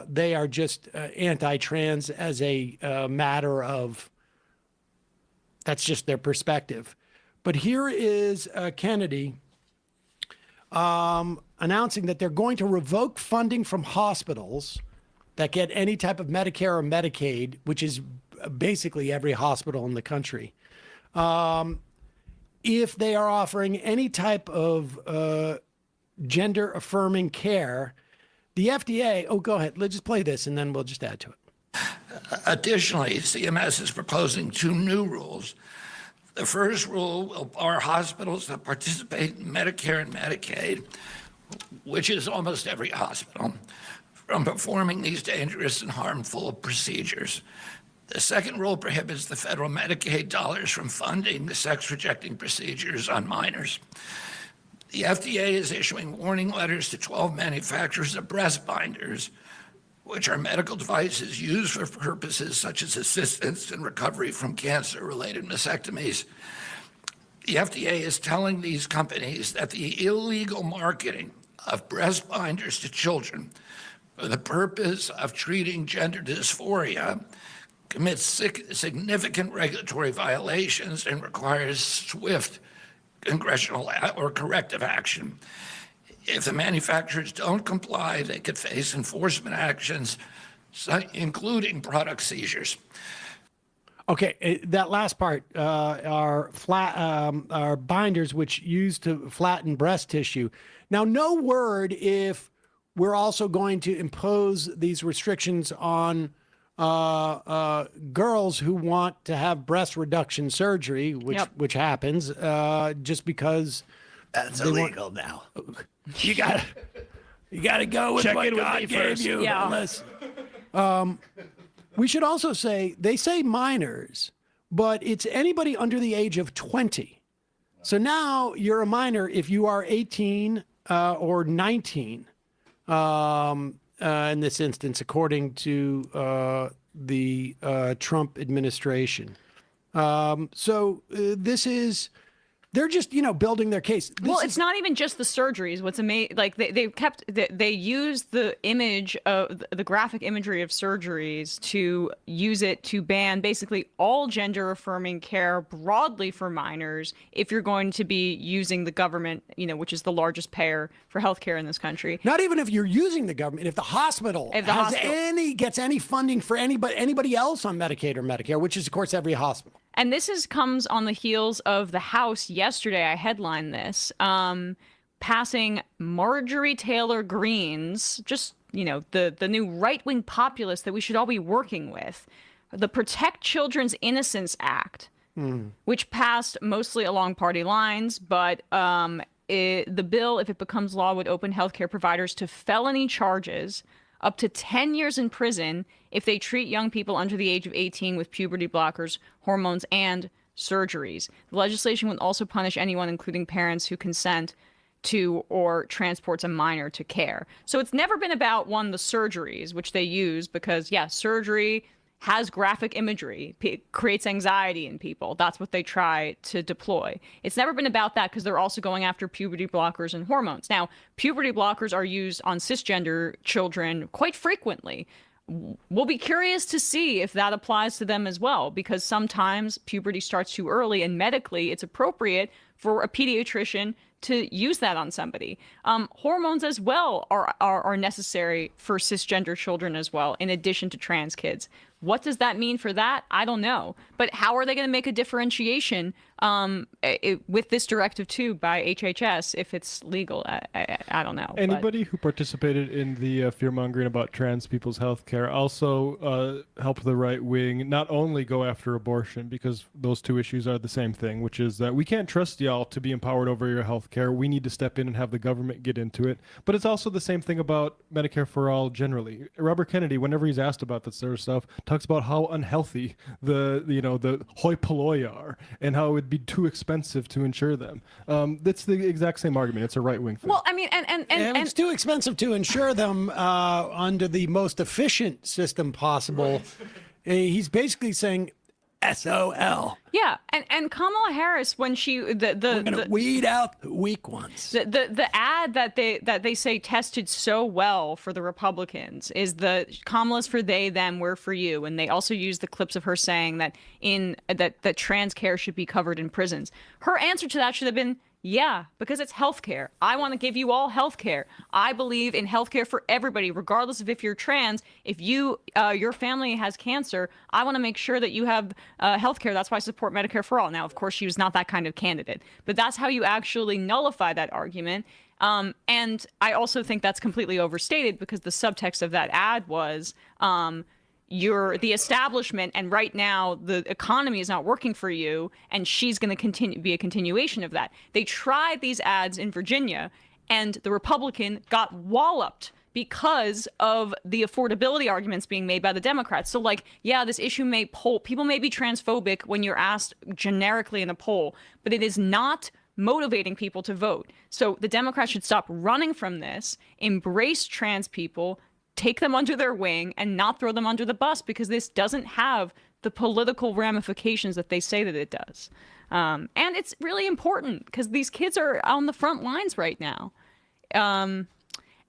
[SPEAKER 7] they are just anti-trans as a matter of, that's just their perspective. But here is Kennedy announcing that they're going to revoke funding from hospitals that get any type of Medicare or Medicaid, which is basically every hospital in the country, if they are offering any type of gender-affirming care. The FDA, go ahead, let's just play this and then we'll just add to it.
[SPEAKER 12] Additionally, CMS is proposing 2 new rules. The first rule will bar hospitals that participate in Medicare and Medicaid, which is almost every hospital, from performing these dangerous and harmful procedures. The second rule prohibits the federal Medicaid dollars from funding the sex-rejecting procedures on minors. The FDA is issuing warning letters to 12 manufacturers of breast binders, which are medical devices used for purposes such as assistance in recovery from cancer-related mastectomies. The FDA is telling these companies that the illegal marketing of breast binders to children for the purpose of treating gender dysphoria commits significant regulatory violations and requires swift congressional or corrective action. If the manufacturers don't comply, they could face enforcement actions, including product seizures.
[SPEAKER 7] Okay, that last part are binders which used to flatten breast tissue. Now, no word if we're also going to impose these restrictions on girls who want to have breast reduction surgery, which happens just because
[SPEAKER 13] that's illegal now.
[SPEAKER 7] You gotta go with what God gave you.
[SPEAKER 25] Yeah.
[SPEAKER 7] Unless, we should also say they say minors, but it's anybody under the age of 20. So now you're a minor if you are 18 or 19. In this instance, according to the Trump administration. So this is, they're just, building their case.
[SPEAKER 25] It's not even just the surgeries. What's amazing, like they use the image of the graphic imagery of surgeries to use it to ban basically all gender affirming care broadly for minors if you're going to be using the government, which is the largest payer for healthcare in this country.
[SPEAKER 7] Not even if you're using the government, if the hospital gets any funding for anybody else on Medicaid or Medicare, which is of course every hospital.
[SPEAKER 25] And this comes on the heels of the House yesterday. I headlined this, passing Marjorie Taylor Greene's, just, the new right-wing populist that we should all be working with, the Protect Children's Innocence Act, which passed mostly along party lines, but the bill, if it becomes law, would open healthcare providers to felony charges up to 10 years in prison if they treat young people under the age of 18 with puberty blockers, hormones, and surgeries. The legislation would also punish anyone, including parents, who consent to or transports a minor to care. So it's never been about, one, the surgeries, which they use because, surgery has graphic imagery, creates anxiety in people. That's what they try to deploy. It's never been about that because they're also going after puberty blockers and hormones. Now, puberty blockers are used on cisgender children quite frequently. We'll be curious to see if that applies to them as well, because sometimes puberty starts too early and medically it's appropriate for a pediatrician to use that on somebody. Hormones as well are necessary for cisgender children as well, in addition to trans kids. What does that mean for that? I don't know. But how are they going to make a differentiation with this directive too by HHS if it's legal? I don't know.
[SPEAKER 26] Anybody who participated in the fear-mongering about trans people's health care also helped the right wing not only go after abortion, because those two issues are the same thing, which is that we can't trust y'all to be empowered over your health care. We need to step in and have the government get into it. But it's also the same thing about Medicare for all generally. Robert Kennedy, whenever he's asked about that sort of stuff, talks about how unhealthy the hoi polloi are and how it would be too expensive to insure them. That's the exact same argument. It's a right-wing thing.
[SPEAKER 25] Well, I mean, and
[SPEAKER 7] it's too expensive to insure them under the most efficient system possible. He's basically saying SOL.
[SPEAKER 25] Yeah, and Kamala Harris, when we're
[SPEAKER 7] gonna weed out the weak ones.
[SPEAKER 25] The ad that they say tested so well for the Republicans is the Kamala's for they, them, we're for you, and they also use the clips of her saying that that trans care should be covered in prisons. Her answer to that should have been, yeah, because it's healthcare. I want to give you all healthcare. I believe in healthcare for everybody, regardless of if you're trans. If your family has cancer, I want to make sure that you have healthcare. That's why I support Medicare for all. Now, of course, she was not that kind of candidate, but that's how you actually nullify that argument. And I also think that's completely overstated because the subtext of that ad was, you're the establishment, and right now the economy is not working for you, and she's going to be a continuation of that. They tried these ads in Virginia, and the Republican got walloped because of the affordability arguments being made by the Democrats. So, this issue may people may be transphobic when you're asked generically in a poll, but it is not motivating people to vote. So the Democrats should stop running from this, embrace trans people, take them under their wing, and not throw them under the bus, because this doesn't have the political ramifications that they say that it does. And it's really important because these kids are on the front lines right now. And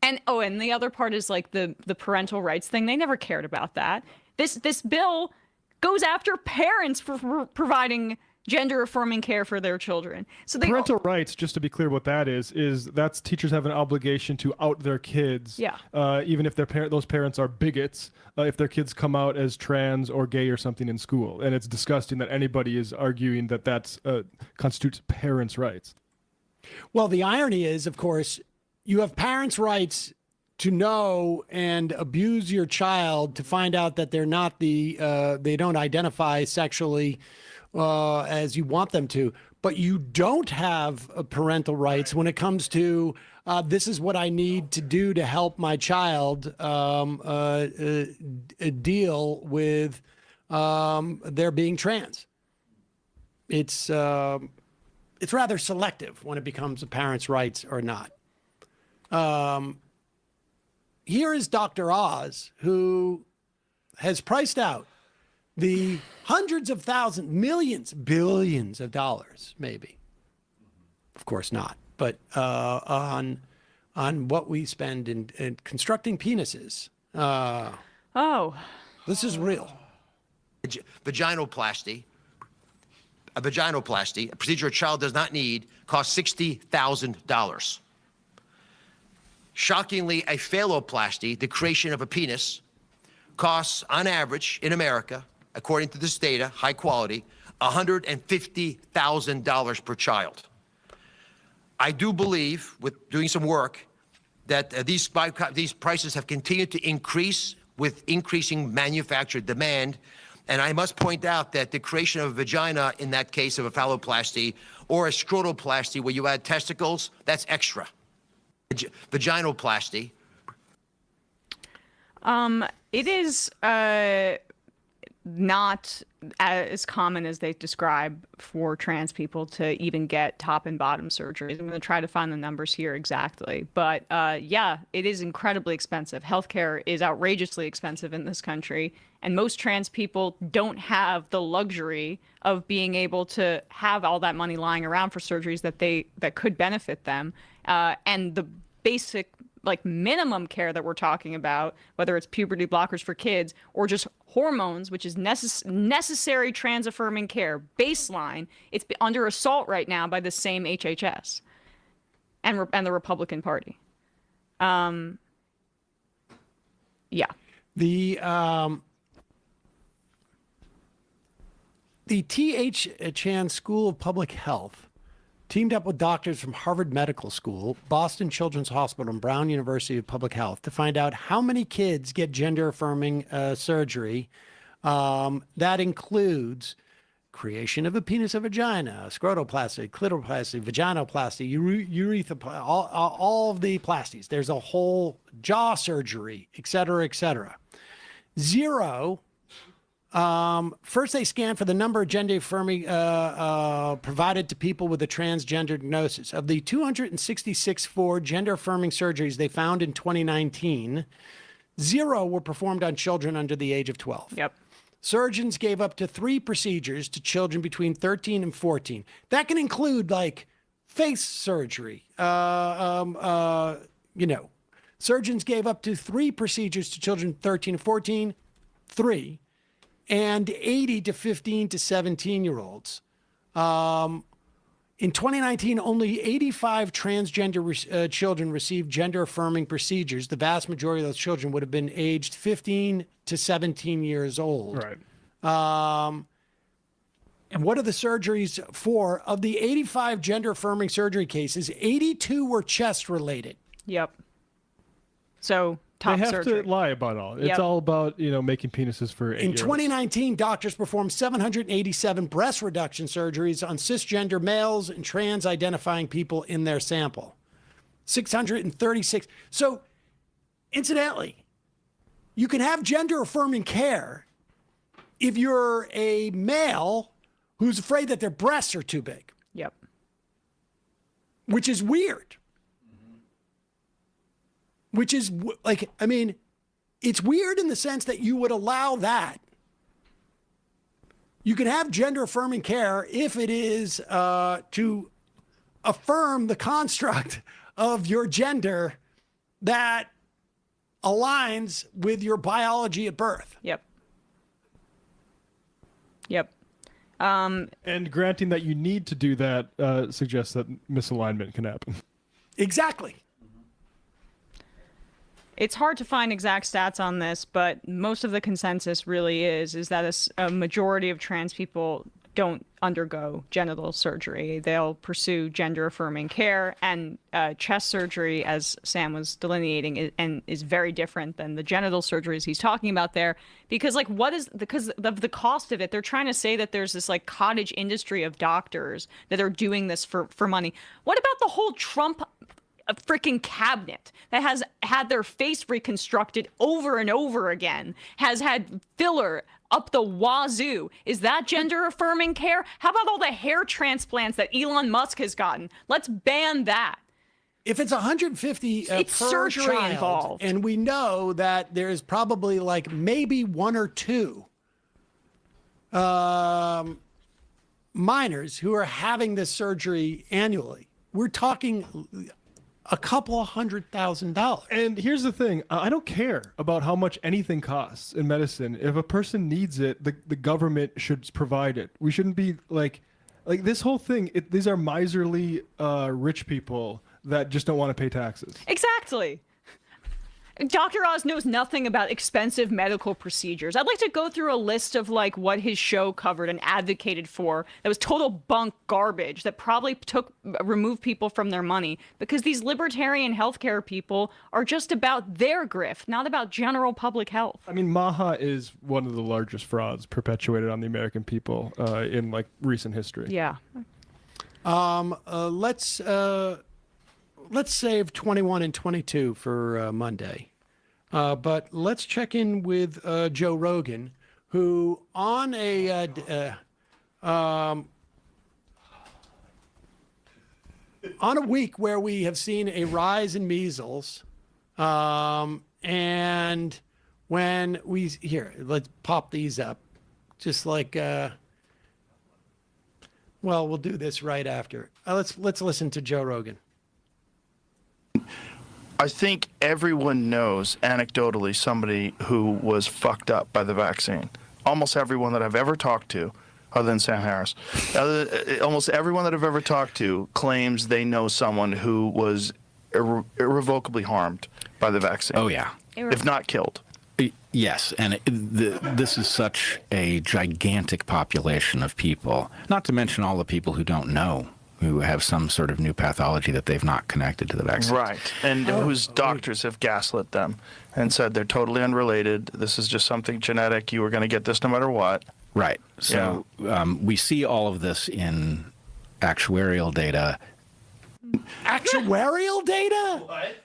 [SPEAKER 25] the other part is the parental rights thing. They never cared about that. This bill goes after parents for providing gender affirming care for their children. So they
[SPEAKER 26] Parental rights, just to be clear what that is that's teachers have an obligation to out their kids.
[SPEAKER 25] Yeah.
[SPEAKER 26] Even if those parents are bigots, if their kids come out as trans or gay or something in school. And it's disgusting that anybody is arguing that that's constitutes parents' rights.
[SPEAKER 7] Well, the irony is, of course, you have parents' rights to know and abuse your child to find out that they're not they don't identify sexually as you want them to, but you don't have parental rights when it comes to this is what I need to do to help my child deal with their being trans. It's rather selective when it becomes a parent's rights or not. Here is Dr. Oz, who has priced out the hundreds of thousands, millions, billions of dollars, maybe. Of course not, but on what we spend in constructing penises. This is real.
[SPEAKER 15] Vaginoplasty, a procedure a child does not need, costs $60,000. Shockingly, a phalloplasty, the creation of a penis, costs on average in America, according to this data, high quality, $150,000 per child. I do believe, with doing some work, that these prices have continued to increase with increasing manufactured demand. And I must point out that the creation of a vagina, in that case of a phalloplasty, or a scrotoplasty where you add testicles, that's extra. Vaginoplasty.
[SPEAKER 25] It is not as common as they describe for trans people to even get top and bottom surgeries. I'm going to try to find the numbers here exactly. But yeah, it is incredibly expensive. Healthcare is outrageously expensive in this country. And most trans people don't have the luxury of being able to have all that money lying around for surgeries that could benefit them. And the basic minimum care that we're talking about, whether it's puberty blockers for kids or just hormones, which is necessary trans affirming care baseline, it's under assault right now by the same HHS and the Republican Party. Yeah.
[SPEAKER 7] The T.H. Chan School of Public Health teamed up with doctors from Harvard Medical School, Boston Children's Hospital, and Brown University of Public Health to find out how many kids get gender-affirming surgery. That includes creation of a penis or vagina, scrotoplasty, clitoroplasty, vaginoplasty, urethroplasty, all of the plasties. There's a whole jaw surgery, et cetera, et cetera. Zero. First, they scanned for the number of gender affirming provided to people with a transgender diagnosis. Of the 266 gender affirming surgeries they found in 2019, 0 were performed on children under the age of 12.
[SPEAKER 25] Yep.
[SPEAKER 7] Surgeons gave up to 3 procedures to children between 13 and 14. That can include face surgery. Surgeons gave up to 3 procedures to children 13 and 14, 3. And 80 to 15 to 17-year-olds. In 2019, only 85 transgender children received gender-affirming procedures. The vast majority of those children would have been aged 15 to 17 years old.
[SPEAKER 26] Right.
[SPEAKER 7] And what are the surgeries for? Of the 85 gender-affirming surgery cases, 82 were chest-related.
[SPEAKER 25] Yep. So top
[SPEAKER 26] they have
[SPEAKER 25] surgery.
[SPEAKER 26] to lie about all. It's
[SPEAKER 25] Yep.
[SPEAKER 26] all about making penises for 8-year-olds.
[SPEAKER 7] In 2019, doctors performed 787 breast reduction surgeries on cisgender males and trans-identifying people in their sample. 636. So, incidentally, you can have gender-affirming care if you're a male who's afraid that their breasts are too big.
[SPEAKER 25] Yep.
[SPEAKER 7] Which is weird. Which is it's weird in the sense that you would allow that. You can have gender affirming care if it is to affirm the construct of your gender that aligns with your biology at birth.
[SPEAKER 25] Yep. Yep.
[SPEAKER 26] And granting that you need to do that suggests that misalignment can happen.
[SPEAKER 7] Exactly.
[SPEAKER 25] It's hard to find exact stats on this, but most of the consensus really is that a majority of trans people don't undergo genital surgery. They'll pursue gender-affirming care, and chest surgery, as Sam was delineating, is very different than the genital surgeries he's talking about there. Because, like, because of the cost of it, they're trying to say that there's this, like, cottage industry of doctors that are doing this for money. What about the whole Trump freaking cabinet that has had their face reconstructed over and over again, has had filler up the wazoo? Is that gender affirming care? How about all the hair transplants that Elon Musk has gotten? Let's ban that.
[SPEAKER 7] If it's 150
[SPEAKER 25] it's
[SPEAKER 7] per
[SPEAKER 25] surgery
[SPEAKER 7] child,
[SPEAKER 25] involved,
[SPEAKER 7] and we know that there's probably like maybe one or two minors who are having this surgery annually, we're talking a couple of $100,000.
[SPEAKER 26] And here's the thing. I don't care about how much anything costs in medicine. If a person needs it, the government should provide it. We shouldn't be like this whole thing. These are miserly rich people that just don't want to pay taxes.
[SPEAKER 25] Exactly. Dr. Oz knows nothing about expensive medical procedures. I'd like to go through a list of like what his show covered and advocated for that was total bunk garbage that probably removed people from their money, because these libertarian healthcare people are just about their grift, not about general public health.
[SPEAKER 26] I mean, Maha is one of the largest frauds perpetuated on the American people in like recent history.
[SPEAKER 25] Yeah.
[SPEAKER 7] Let's save 21 and 22 for Monday. But let's check in with Joe Rogan, who on a week where we have seen a rise in measles, and when let's pop these up, just like, we'll do this right after. Let's listen to Joe Rogan.
[SPEAKER 10] I think everyone knows anecdotally somebody who was fucked up by the vaccine. Almost everyone that I've ever talked to, other than Sam Harris, almost everyone that I've ever talked to claims they know someone who was irrevocably harmed by the vaccine.
[SPEAKER 19] Oh, yeah.
[SPEAKER 10] If not killed.
[SPEAKER 19] Yes, and this is such a gigantic population of people, not to mention all the people who don't know, who have some sort of new pathology that they've not connected to the vaccine.
[SPEAKER 10] Right, and whose doctors have gaslit them and said they're totally unrelated. This is just something genetic. You were going to get this no matter what.
[SPEAKER 19] Right. So we see all of this in actuarial data.
[SPEAKER 7] Actuarial data?
[SPEAKER 10] What?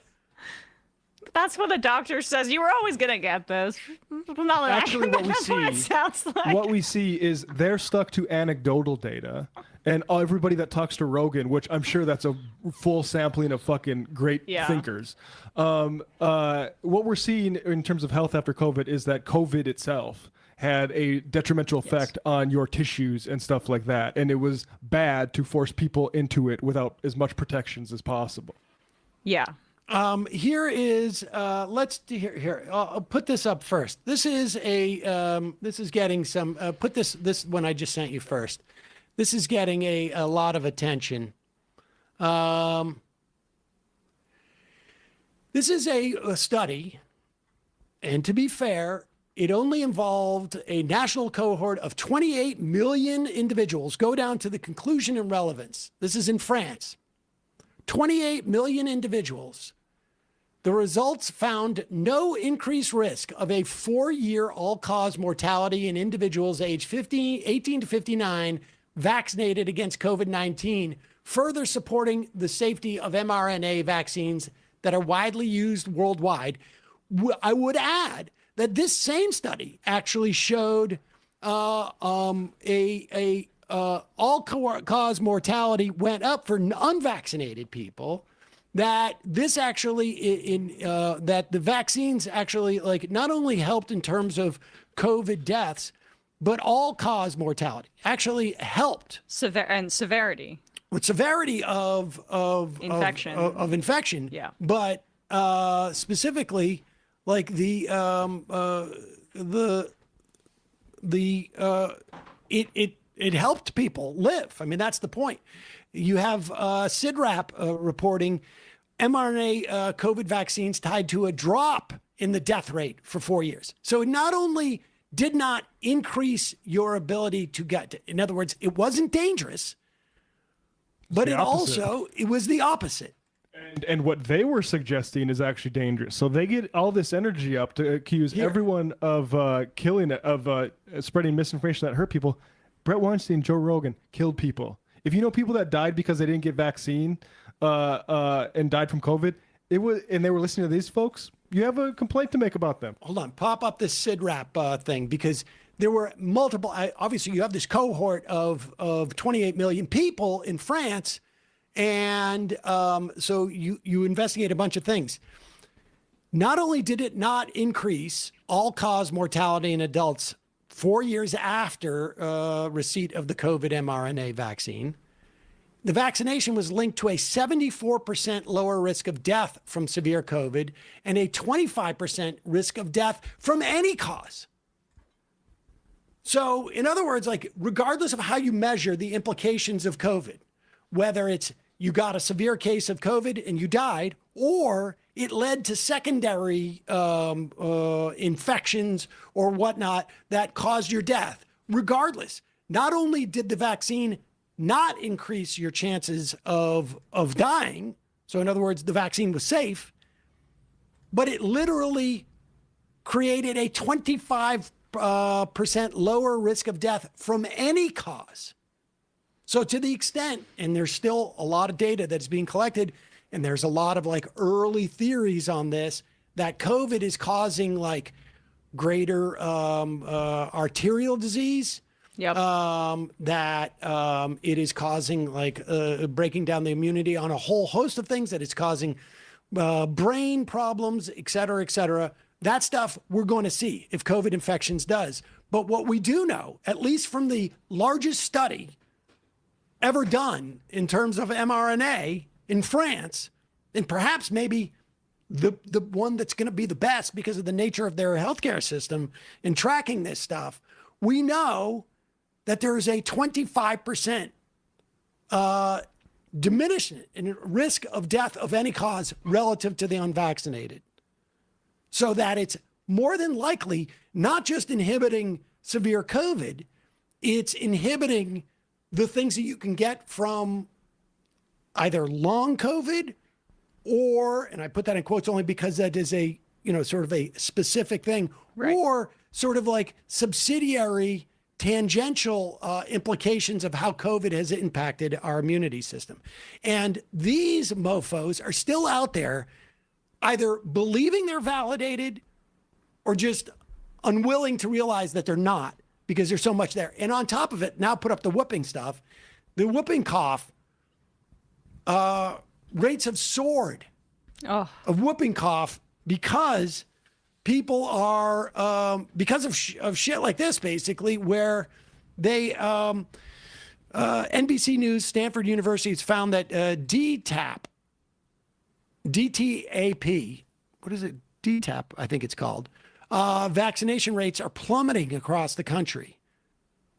[SPEAKER 25] That's what the doctor says. You were always going to get this.
[SPEAKER 26] Actually, what we
[SPEAKER 25] That's what it
[SPEAKER 26] see,
[SPEAKER 25] sounds like.
[SPEAKER 26] what we see is they're stuck to anecdotal data, and everybody that talks to Rogan, which I'm sure that's a full sampling of fucking great thinkers. What we're seeing in terms of health after COVID is that COVID itself had a detrimental effect on your tissues and stuff like that, and it was bad to force people into it without as much protections as possible.
[SPEAKER 25] Yeah.
[SPEAKER 7] Here is I'll put this up first. This is getting some. Put this one I just sent you first. This is getting a lot of attention. This is a study, and to be fair, it only involved a national cohort of 28 million individuals. Go down to the conclusion and relevance. This is in France. 28 million individuals. The results found no increased risk of a 4-year all-cause mortality in individuals aged 18 to 59 vaccinated against COVID-19, further supporting the safety of mRNA vaccines that are widely used worldwide. I would add that this same study actually showed all-cause mortality went up for unvaccinated people. That this actually that the vaccines actually not only helped in terms of COVID deaths, but all-cause mortality actually helped.
[SPEAKER 25] Severity.
[SPEAKER 7] With severity of
[SPEAKER 25] infection.
[SPEAKER 7] Of infection.
[SPEAKER 25] Yeah.
[SPEAKER 7] But specifically, like it helped people live. I mean, that's the point. You have CIDRAP reporting mRNA COVID vaccines tied to a drop in the death rate for 4 years. So it not only did not increase your ability to get, in other words, it wasn't dangerous, but it also, it was the opposite.
[SPEAKER 26] And what they were suggesting is actually dangerous. So they get all this energy up to accuse everyone of spreading misinformation that hurt people. Brett Weinstein, Joe Rogan killed people. If you know people that died because they didn't get vaccine and died from COVID, and they were listening to these folks, you have a complaint to make about them.
[SPEAKER 7] Hold on, pop up this CIDRAP thing, because there were multiple, obviously you have this cohort of 28 million people in France, and so you investigate a bunch of things. Not only did it not increase all-cause mortality in adults 4 years after receipt of the COVID mRNA vaccine, the vaccination was linked to a 74% lower risk of death from severe COVID and a 25% risk of death from any cause. So, in other words, like, regardless of how you measure the implications of COVID, whether it's you got a severe case of COVID and you died, or it led to secondary infections or whatnot that caused your death, regardless, not only did the vaccine not increase your chances of dying, so in other words, the vaccine was safe, but it literally created a 25% lower risk of death from any cause. So to the extent, and there's still a lot of data that's being collected, and there's a lot of like early theories on this, that COVID is causing like greater arterial disease, that it is causing like breaking down the immunity on a whole host of things, that it's causing brain problems, et cetera, et cetera. That stuff we're going to see if COVID infections does. But what we do know, at least from the largest study ever done in terms of mRNA in France, and perhaps maybe the one that's going to be the best because of the nature of their healthcare system in tracking this stuff, we know that there is a 25% diminishment in risk of death of any cause relative to the unvaccinated. So that it's more than likely not just inhibiting severe COVID, it's inhibiting the things that you can get from either long COVID or, and I put that in quotes only because that is a, sort of a specific thing, or sort of like subsidiary tangential implications of how COVID has impacted our immunity system. And these mofos are still out there either believing they're validated or just unwilling to realize that they're not, because there's so much there. And on top of it, now put up the whooping stuff. The whooping cough rates have soared of whooping cough because people are, because of shit like this, basically, where they, NBC News, Stanford University has found that DTaP, what is it? DTaP, I think it's called. Vaccination rates are plummeting across the country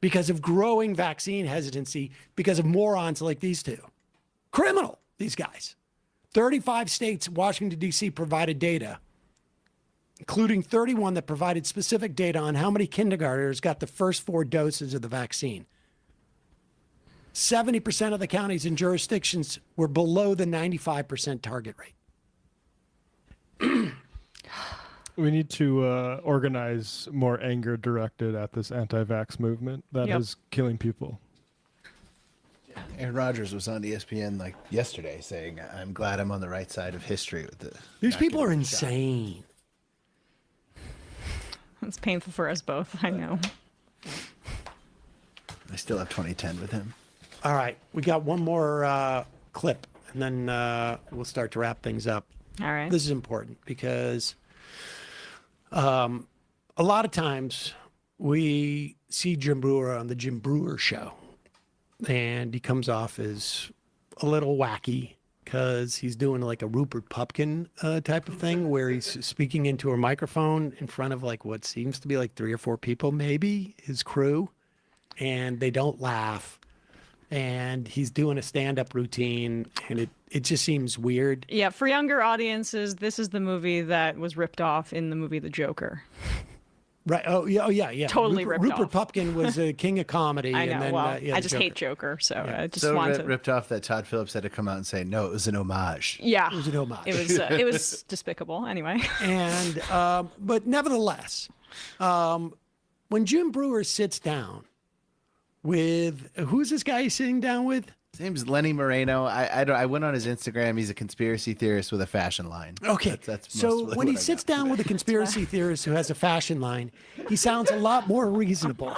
[SPEAKER 7] because of growing vaccine hesitancy, because of morons like these two. Criminal, these guys. 35 states, Washington, D.C. provided data, including 31 that provided specific data on how many kindergartners got the first 4 doses of the vaccine. 70% of the counties and jurisdictions were below the 95% target rate.
[SPEAKER 26] We need to organize more anger directed at this anti-vax movement that is killing people.
[SPEAKER 3] Aaron Rodgers was on ESPN like yesterday saying, "I'm glad I'm on the right side of history with the."
[SPEAKER 7] These people are insane.
[SPEAKER 25] It's painful for us both, I know.
[SPEAKER 3] I still have 2010 with him.
[SPEAKER 7] All right, we got one more clip, and then we'll start to wrap things up.
[SPEAKER 25] All right.
[SPEAKER 7] This is important because a lot of times we see Jim Brewer on the Jim Brewer Show, and he comes off as a little wacky because he's doing like a Rupert Pupkin type of thing where he's speaking into a microphone in front of like what seems to be like 3 or 4 people, maybe his crew. and they don't laugh. And he's doing a stand-up routine, and it just seems weird.
[SPEAKER 25] Yeah, for younger audiences, this is the movie that was ripped off in the movie The Joker.
[SPEAKER 7] Right. Oh yeah.
[SPEAKER 25] Totally
[SPEAKER 7] Rupert
[SPEAKER 25] ripped off.
[SPEAKER 7] Pupkin was a king of comedy.
[SPEAKER 25] I know.
[SPEAKER 7] And then,
[SPEAKER 25] well,
[SPEAKER 7] yeah,
[SPEAKER 25] I
[SPEAKER 7] the
[SPEAKER 25] just hate Joker, so I just
[SPEAKER 3] So
[SPEAKER 25] wanted to.
[SPEAKER 3] ripped off that Todd Phillips had to come out and say, no, it was an homage.
[SPEAKER 25] Yeah,
[SPEAKER 7] It was an homage.
[SPEAKER 25] It was despicable. Anyway.
[SPEAKER 7] And but nevertheless, when Jim Brewer sits down with who's this guy he's sitting down with?
[SPEAKER 3] His name's Lenny Moreno. I went on his Instagram. He's a conspiracy theorist with a fashion line.
[SPEAKER 7] Okay.
[SPEAKER 3] That's
[SPEAKER 7] so
[SPEAKER 3] mostly
[SPEAKER 7] when he
[SPEAKER 3] what I
[SPEAKER 7] sits down with a conspiracy theorist who has a fashion line, he sounds a lot more reasonable.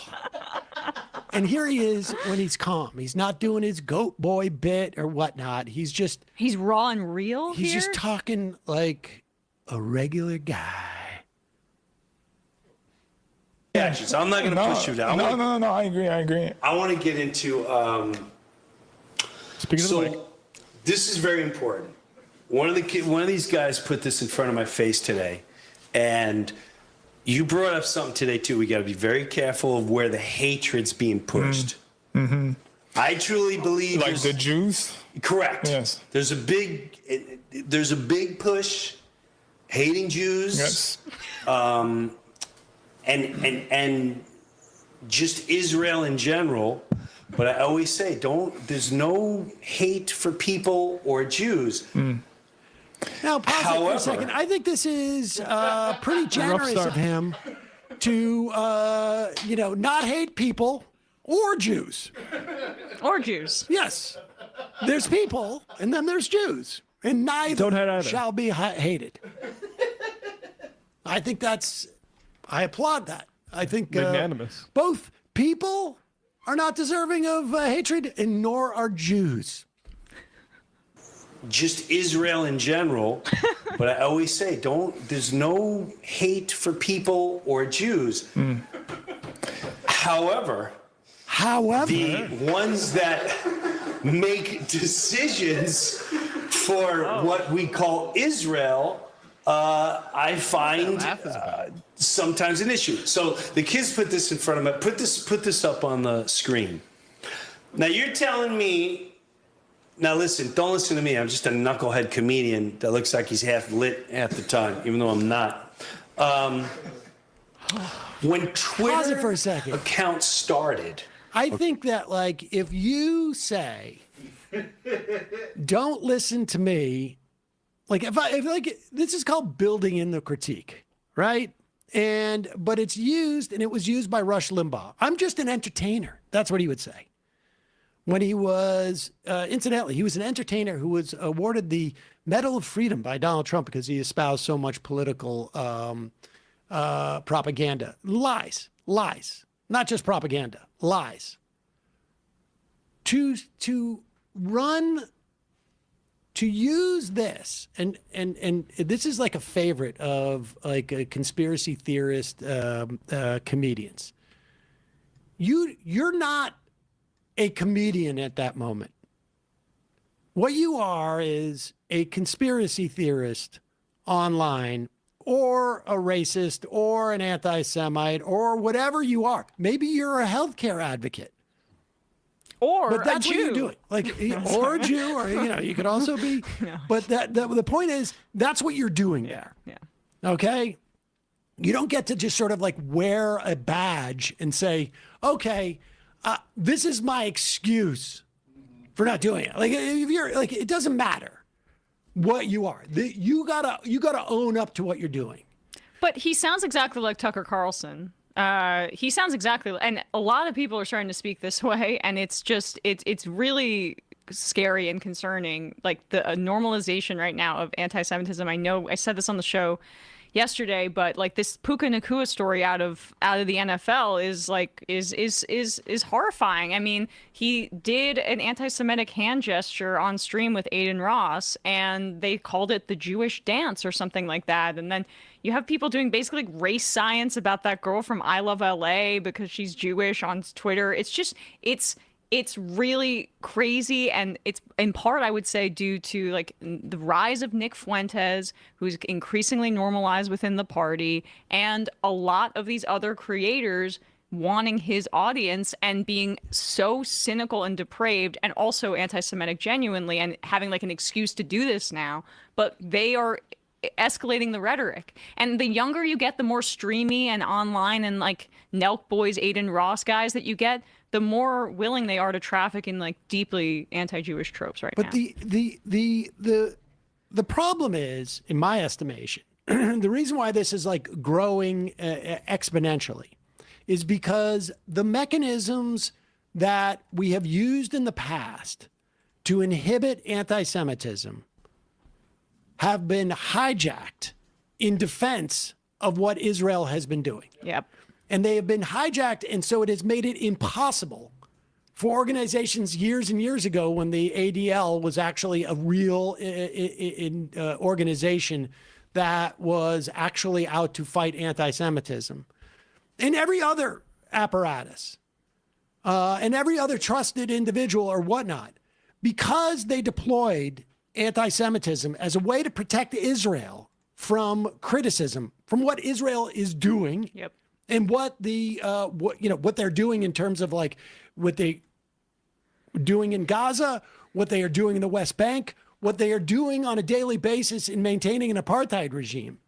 [SPEAKER 7] And here he is when he's calm. He's not doing his goat boy bit or whatnot. He's
[SPEAKER 25] raw and real.
[SPEAKER 7] He's
[SPEAKER 25] here?
[SPEAKER 7] just talking like a regular guy.
[SPEAKER 2] Yeah, so I'm not going to push you down.
[SPEAKER 16] No, I agree.
[SPEAKER 2] I want to get into. So this is very important. One of these guys put this in front of my face today, and you brought up something today too. We got to be very careful of where the hatred's being pushed.
[SPEAKER 16] Mm-hmm.
[SPEAKER 2] I truly believe,
[SPEAKER 16] like the Jews.
[SPEAKER 2] Correct.
[SPEAKER 16] Yes.
[SPEAKER 2] There's a big push, hating Jews.
[SPEAKER 16] Yes.
[SPEAKER 2] And just Israel in general. But I always say, there's no hate for people or Jews.
[SPEAKER 7] Now, pause it for a second. I think this is pretty generous of him to, not hate people or Jews.
[SPEAKER 25] Or Jews.
[SPEAKER 7] Yes. There's people, and then there's Jews. And neither
[SPEAKER 26] Don't hate either.
[SPEAKER 7] shall be hated. I think I applaud that. I think
[SPEAKER 26] Magnanimous.
[SPEAKER 7] both people are not deserving of hatred, and nor are Jews.
[SPEAKER 2] Just Israel in general. But I always say, there's no hate for people or Jews. However, the ones that make decisions for what we call Israel, I find sometimes an issue. So the kids put this in front of me. Put this up on the screen. Now you're telling me. Now listen, don't listen to me. I'm just a knucklehead comedian that looks like he's half lit half the time, even though I'm not. When
[SPEAKER 7] Pause it for a
[SPEAKER 2] Twitter
[SPEAKER 7] second.
[SPEAKER 2] accounts started,
[SPEAKER 7] I think that, like, if you say, don't listen to me, like, if this is called building in the critique, right? But it's used, and it was used by Rush Limbaugh. I'm just an entertainer. That's what he would say. When he was, incidentally, he was an entertainer who was awarded the Medal of Freedom by Donald Trump because he espoused so much political propaganda. Lies. Not just propaganda. Lies. To use this, and this is like a favorite of like a conspiracy theorist comedians. You're not a comedian at that moment. What you are is a conspiracy theorist online, or a racist, or an anti-Semite, or whatever you are. Maybe you're a healthcare advocate.
[SPEAKER 25] But
[SPEAKER 7] that's
[SPEAKER 25] a
[SPEAKER 7] what you're
[SPEAKER 25] Jew.
[SPEAKER 7] doing. Like, or a Jew, or you could also be.
[SPEAKER 25] No.
[SPEAKER 7] But the point is, that's what you're doing there.
[SPEAKER 25] Yeah.
[SPEAKER 7] Okay. You don't get to just sort of like wear a badge and say, okay, this is my excuse for not doing it. Like, if you're like, it doesn't matter what you are. You gotta own up to what you're doing.
[SPEAKER 25] But he sounds exactly like Tucker Carlson. He sounds exactly, and a lot of people are starting to speak this way, and it's really scary and concerning. Like the normalization right now of anti-Semitism. I know I said this on the show yesterday, but like this Puka Nacua story out of the NFL is horrifying. I mean, he did an anti-Semitic hand gesture on stream with Aiden Ross, and they called it the Jewish dance or something like that. And then you have people doing basically like race science about that girl from I Love LA because she's Jewish on Twitter. It's really crazy, and it's in part, I would say, due to like the rise of Nick Fuentes, who's increasingly normalized within the party, and a lot of these other creators wanting his audience and being so cynical and depraved and also anti-Semitic genuinely and having like an excuse to do this now. But they are escalating the rhetoric. And the younger you get, the more streamy and online and like Nelk Boys, Aiden Ross guys that you get, the more willing they are to traffic in like deeply anti-Jewish tropes right now.
[SPEAKER 7] But the problem is, in my estimation, the reason why this is like growing exponentially is because the mechanisms that we have used in the past to inhibit anti-Semitism have been hijacked in defense of what Israel has been doing.
[SPEAKER 25] Yep.
[SPEAKER 7] And they have been hijacked, and so it has made it impossible for organizations years and years ago, when the ADL was actually a real organization that was actually out to fight anti-Semitism, and every other apparatus, and every other trusted individual or whatnot, because they deployed anti-Semitism as a way to protect Israel from criticism, from what Israel is doing.
[SPEAKER 25] Yep.
[SPEAKER 7] And what what they're doing in terms of like what they doing in Gaza, what they are doing in the West Bank, what they are doing on a daily basis in maintaining an apartheid regime.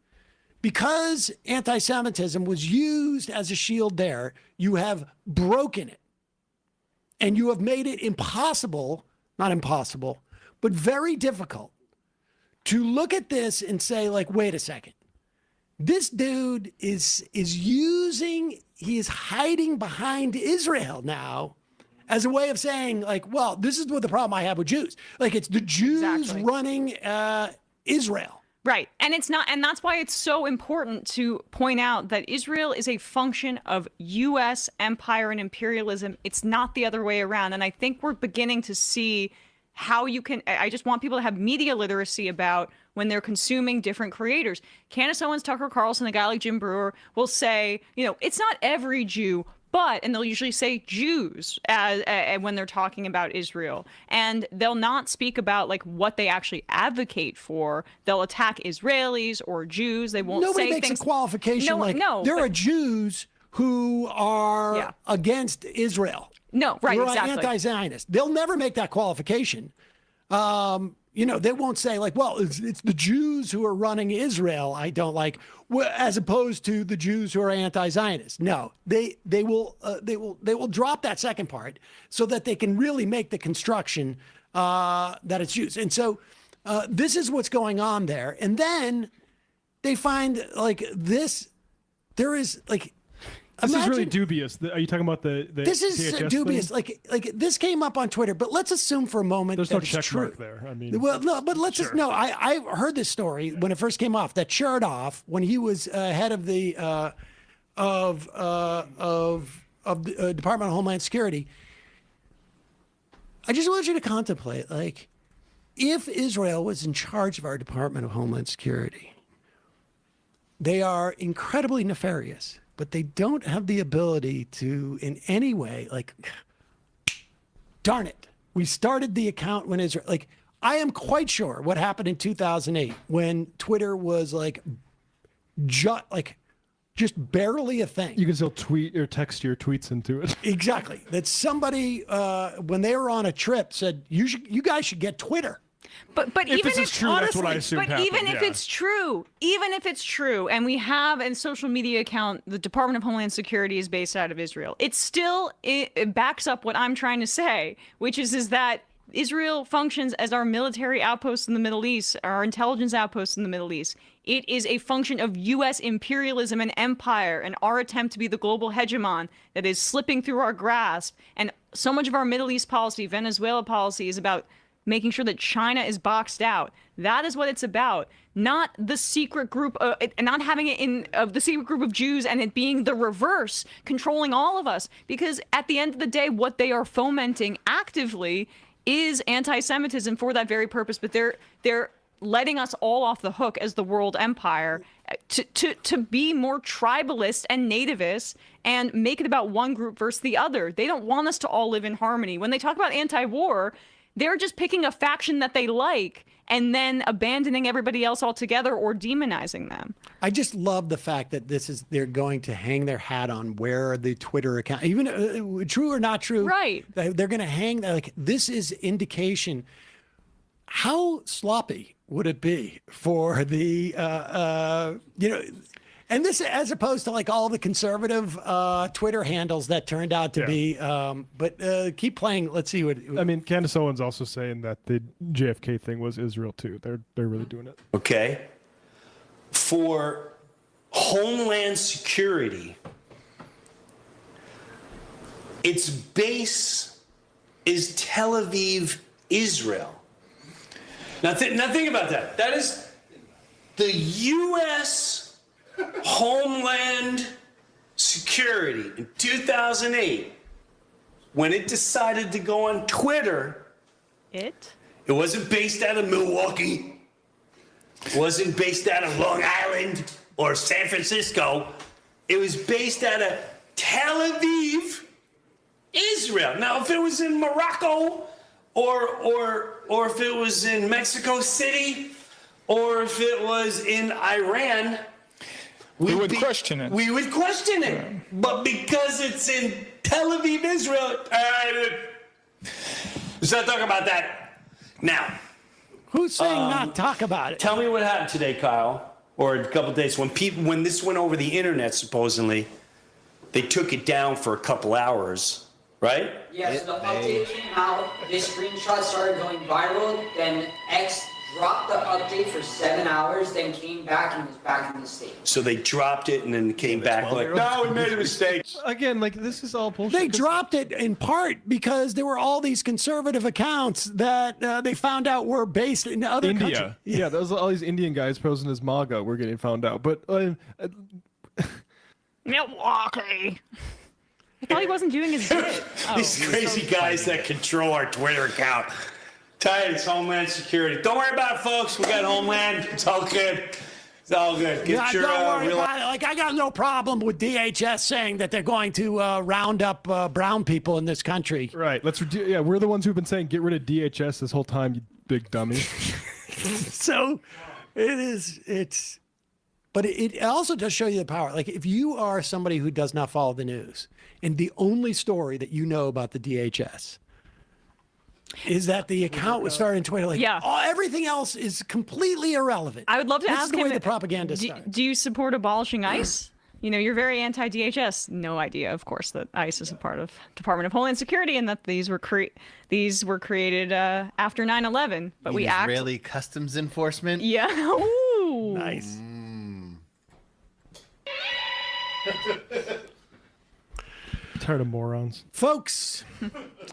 [SPEAKER 7] Because anti-Semitism was used as a shield there, you have broken it. And you have made it impossible, not impossible, but very difficult to look at this and say, like, wait a second. This dude he is hiding behind Israel now as a way of saying, like, well, this is what the problem I have with Jews. Like, it's the Jews running Israel.
[SPEAKER 25] Right. And it's not, and that's why it's so important to point out that Israel is a function of U.S. empire and imperialism. It's not the other way around. And I think we're beginning to see how you can, I just want people to have media literacy about when they're consuming different creators. Candace Owens, Tucker Carlson, a guy like Jim Brewer will say, it's not every Jew, but, and they'll usually say Jews when they're talking about Israel. And they'll not speak about like what they actually advocate for. They'll attack Israelis or Jews. They won't
[SPEAKER 7] Nobody
[SPEAKER 25] say
[SPEAKER 7] makes
[SPEAKER 25] things.
[SPEAKER 7] a qualification there are Jews who are against Israel.
[SPEAKER 25] No, right,
[SPEAKER 7] Who are
[SPEAKER 25] exactly.
[SPEAKER 7] anti-Zionist. They'll never make that qualification. They won't say like, well, it's the Jews who are running Israel I don't like, as opposed to the Jews who are anti-Zionist. No, they will drop that second part so that they can really make the construction that it's Jews. And so this is what's going on there. And then they find like this. There is like.
[SPEAKER 26] This is really dubious. Are you talking about the
[SPEAKER 7] This is
[SPEAKER 26] PHS
[SPEAKER 7] dubious.
[SPEAKER 26] thing?
[SPEAKER 7] Like this came up on Twitter, but let's assume for a moment
[SPEAKER 26] There's
[SPEAKER 7] that
[SPEAKER 26] no
[SPEAKER 7] it's
[SPEAKER 26] check
[SPEAKER 7] true.
[SPEAKER 26] mark there. I mean,
[SPEAKER 7] Well, no, but let's just no. I heard this story when it first came off that Chertoff, when he was head of the Department of Homeland Security. I just want you to contemplate, like, if Israel was in charge of our Department of Homeland Security, they are incredibly nefarious. But they don't have the ability to, in any way, like, darn it, we started the account when Israel, like, I am quite sure what happened in 2008 when Twitter was like, just barely a thing.
[SPEAKER 26] You can still tweet or text your tweets into it.
[SPEAKER 7] Exactly. That somebody, when they were on a trip, said, you guys should get Twitter.
[SPEAKER 25] But
[SPEAKER 26] If
[SPEAKER 25] even
[SPEAKER 26] this is true, that's what I assumed
[SPEAKER 25] but
[SPEAKER 26] happened,
[SPEAKER 25] even if it's true, and we have a social media account, the Department of Homeland Security is based out of Israel. It backs up what I'm trying to say, which is that Israel functions as our military outpost in the Middle East, our intelligence outpost in the Middle East. It is a function of U.S. imperialism and empire and our attempt to be the global hegemon that is slipping through our grasp. And so much of our Middle East policy, Venezuela policy, is about making sure that China is boxed out. That is what it's about. Not the secret group, not having it in the secret group of Jews and it being the reverse, controlling all of us. Because at the end of the day, what they are fomenting actively is anti-Semitism for that very purpose. But they're letting us all off the hook as the world empire to be more tribalist and nativist and make it about one group versus the other. They don't want us to all live in harmony. When they talk about anti-war, They're just picking a faction that they like and then abandoning everybody else altogether or demonizing them.
[SPEAKER 7] I just love the fact that they're going to hang their hat on where the Twitter account, even true or not true,
[SPEAKER 25] right?
[SPEAKER 7] They're going to hang that. Like, this is indication. How sloppy would it be for the and this, as opposed to like all the conservative Twitter handles that turned out to be, but keep playing. Let's see what.
[SPEAKER 26] I mean, Candace Owens also saying that the JFK thing was Israel too. They're really doing it.
[SPEAKER 2] Okay. For Homeland Security, its base is Tel Aviv, Israel. Now think about that. That is the U.S. Homeland Security in 2008, when it decided to go on Twitter. It wasn't based out of Milwaukee. It wasn't based out of Long Island or San Francisco. It was based out of Tel Aviv, Israel. Now, if it was in Morocco, or if it was in Mexico City, or if it was in Iran,
[SPEAKER 16] we would question it.
[SPEAKER 2] We would question it. Yeah. But because it's in Tel Aviv, Israel, let's not talk about that. Now,
[SPEAKER 7] who's saying not talk about it?
[SPEAKER 2] Tell me what happened today, Kyle, or a couple of days when this went over the internet. Supposedly, they took it down for a couple hours, right?
[SPEAKER 17] Yeah. So the update came out. This screenshot started going viral. Then X dropped the update for 7 hours, then came back and was back in the state.
[SPEAKER 2] So they dropped it and then came back like, no, we made a mistake.
[SPEAKER 26] Again, like, this is all bullshit.
[SPEAKER 7] They dropped it in part because there were all these conservative accounts that they found out were based in other countries.
[SPEAKER 26] Yeah, those all these Indian guys posing as MAGA were getting found out. But
[SPEAKER 25] Milwaukee. I thought he wasn't doing his bit.
[SPEAKER 2] These crazy guys that control our Twitter account. Tight, it's Homeland Security. Don't worry about it, folks. We got Homeland. It's all good. It's all good.
[SPEAKER 7] Don't worry about it. Like, I got no problem with DHS saying that they're going to round up brown people in this country.
[SPEAKER 26] Right. We're the ones who've been saying get rid of DHS this whole time, you big dummy.
[SPEAKER 7] So but it also does show you the power. Like, if you are somebody who does not follow the news, and the only story that you know about the DHS is that the account was started on Twitter, like, everything else is completely irrelevant.
[SPEAKER 25] I would love to
[SPEAKER 7] this
[SPEAKER 25] ask
[SPEAKER 7] is the
[SPEAKER 25] him,
[SPEAKER 7] way the propaganda starts.
[SPEAKER 25] Do you support abolishing ICE? You know, you're very anti-DHS. No idea, of course, that ICE is a part of Department of Homeland Security and that these were created after 9/11. But we act
[SPEAKER 3] Israeli customs enforcement.
[SPEAKER 25] Yeah. Ooh.
[SPEAKER 7] Nice.
[SPEAKER 26] Tired of morons.
[SPEAKER 7] Folks,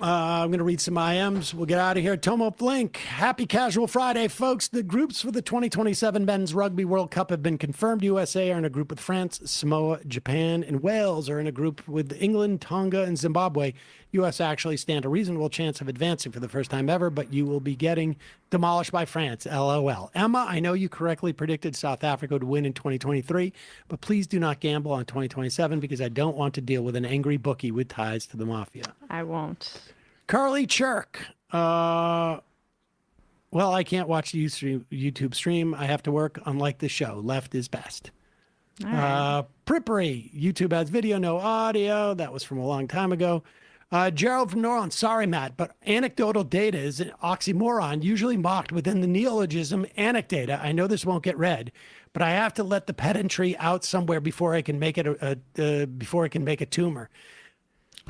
[SPEAKER 7] I'm going to read some IMs. We'll get out of here. Tomo Flink, happy Casual Friday, folks. The groups for the 2027 Men's Rugby World Cup have been confirmed. USA are in a group with France, Samoa, Japan, and Wales are in a group with England, Tonga, and Zimbabwe. U.S. actually stand a reasonable chance of advancing for the first time ever, but you will be getting demolished by France. LOL. Emma, I know you correctly predicted South Africa to win in 2023, but please do not gamble on 2027 because I don't want to deal with an angry bookie with ties to the mafia.
[SPEAKER 25] I won't.
[SPEAKER 7] Carly Chirk. Well, I can't watch the YouTube stream. I have to work. Unlike the show, left is best.
[SPEAKER 25] Right.
[SPEAKER 7] Prippery. YouTube has video, no audio. That was from a long time ago. Gerald from New Orleans. Sorry, Matt, but anecdotal data is an oxymoron, usually mocked within the neologism anecdata. I know this won't get read, but I have to let the pedantry out somewhere before I can make it before I can make a tumor.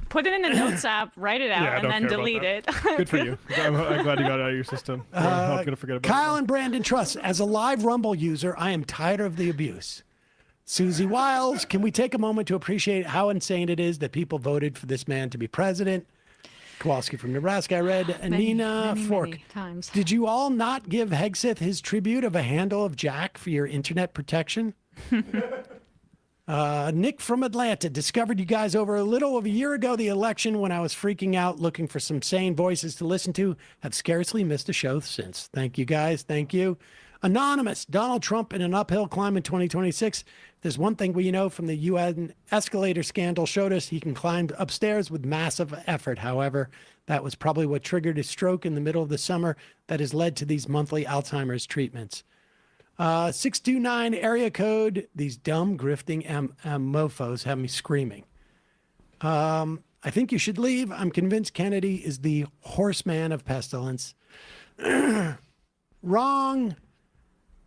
[SPEAKER 25] Put it in a notes app, write it out, and then delete it.
[SPEAKER 26] Good for you. I'm glad you got it out of your system. I'm not going to forget about it.
[SPEAKER 7] Kyle and Brandon Truss. As a live Rumble user, I am tired of the abuse. Susie Wiles, can we take a moment to appreciate how insane it is that people voted for this man to be president? Kowalski from Nebraska, I read. Nina Fork.
[SPEAKER 25] Many times.
[SPEAKER 7] Did you all not give Hegseth his tribute of a handle of Jack for your internet protection? Nick from Atlanta discovered you guys over a little over a year ago, the election, when I was freaking out looking for some sane voices to listen to. Have scarcely missed a show since. Thank you, guys. Thank you. Anonymous, Donald Trump in an uphill climb in 2026. There's one thing we know from the UN escalator scandal showed us: he can climb upstairs with massive effort. However, that was probably what triggered his stroke in the middle of the summer that has led to these monthly Alzheimer's treatments. 629 area code. These dumb grifting mofos have me screaming. I think you should leave. I'm convinced Kennedy is the horseman of pestilence. Wrong.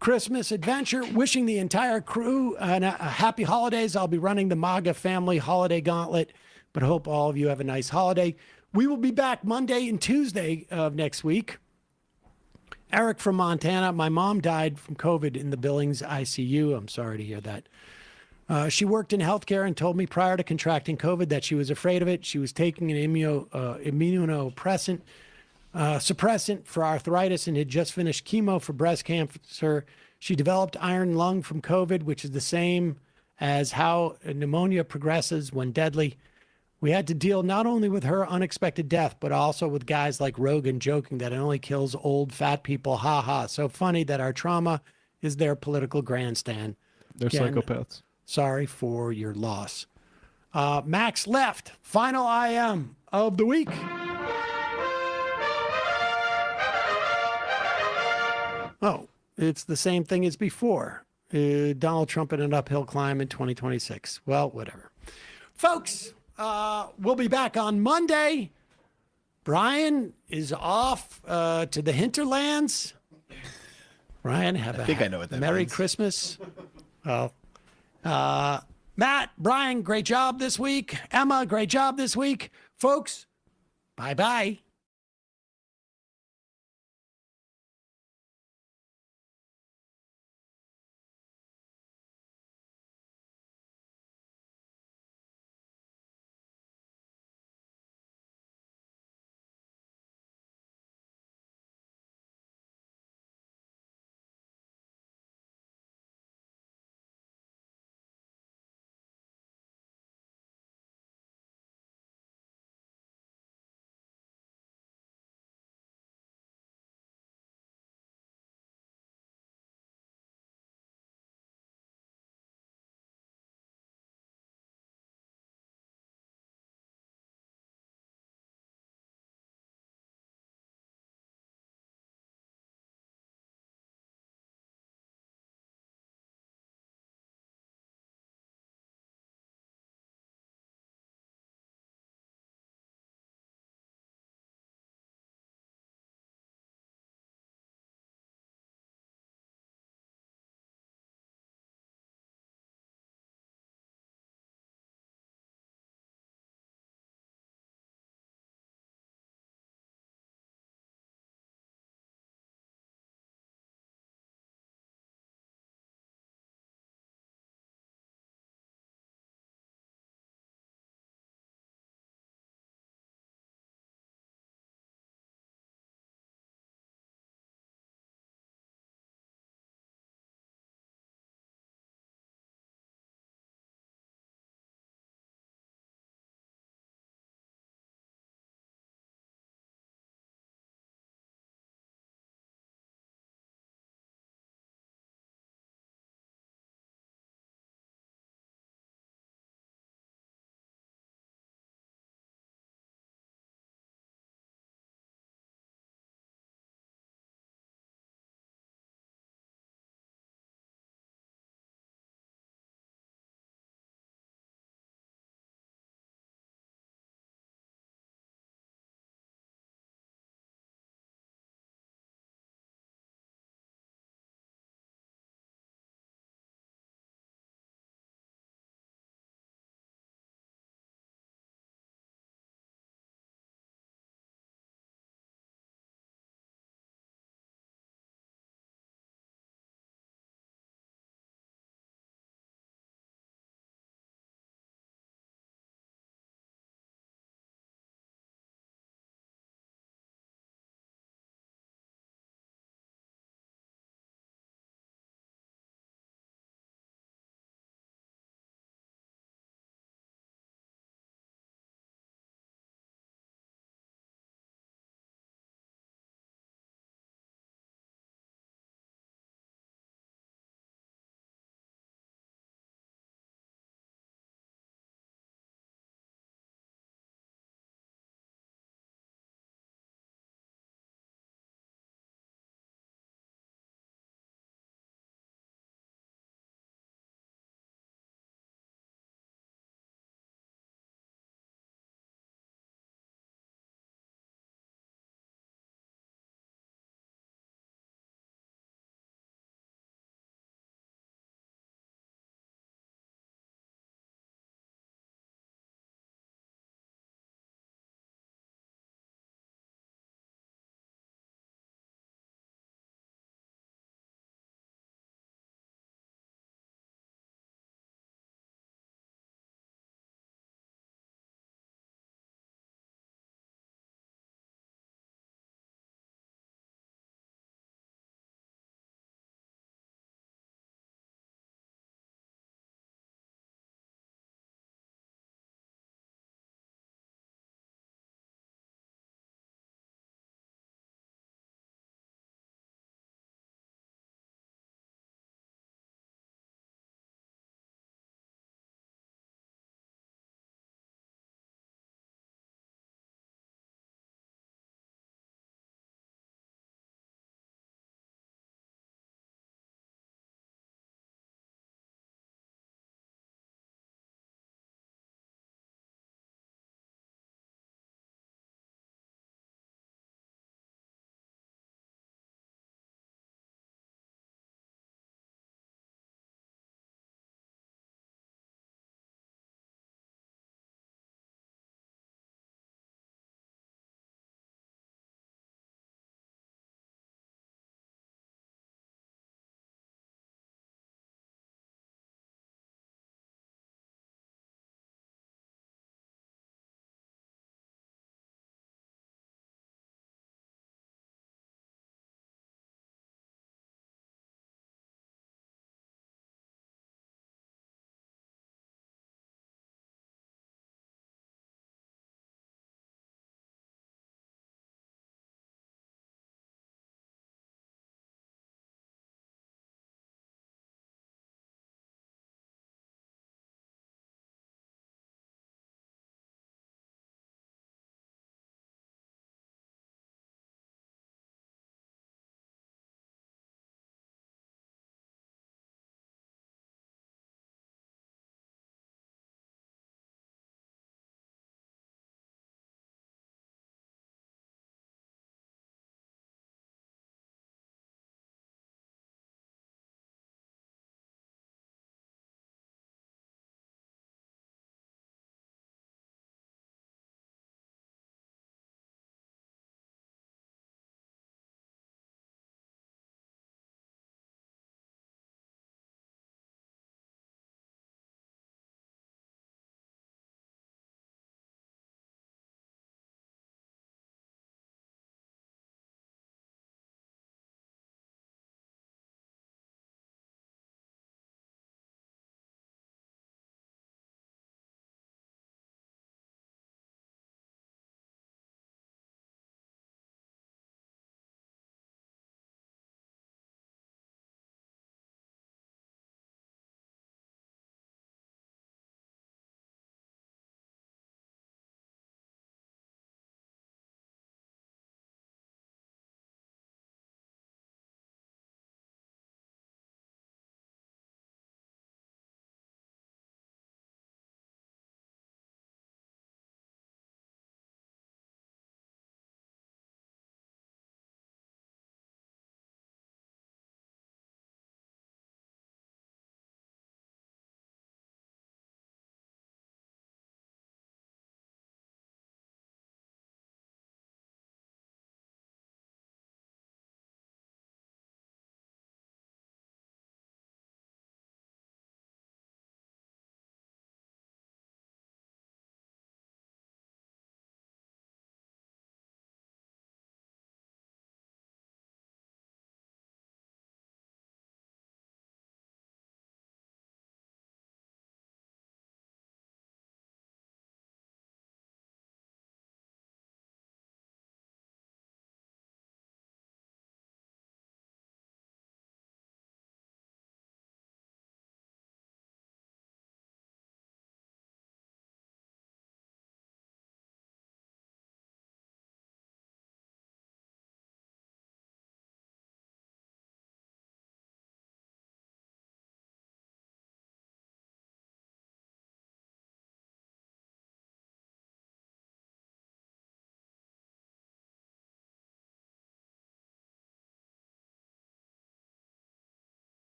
[SPEAKER 7] Christmas adventure. Wishing the entire crew a happy holidays. I'll be running the MAGA family holiday gauntlet, but hope all of you have a nice holiday. We will be back Monday and Tuesday of next week. Eric from Montana. My mom died from COVID in the Billings ICU. I'm sorry to hear that. She worked in healthcare and told me prior to contracting COVID that she was afraid of it. She was taking an immunosuppressant for arthritis and had just finished chemo for breast cancer. She developed iron lung from COVID, which is the same as how pneumonia progresses when deadly. We had to deal not only with her unexpected death, but also with guys like Rogan joking that it only kills old fat people. Ha ha. So funny that our trauma is their political grandstand.
[SPEAKER 26] They're psychopaths.
[SPEAKER 7] Sorry for your loss. Max left. Final IM of the week. Oh, it's the same thing as before. Donald Trump in an uphill climb in 2026. Well, whatever. Folks, we'll be back on Monday. Brian is off to the hinterlands. Brian, have
[SPEAKER 3] I know what that
[SPEAKER 7] Merry
[SPEAKER 3] means.
[SPEAKER 7] Christmas. Well, Matt, Brian, great job this week. Emma, great job this week. Folks, bye-bye.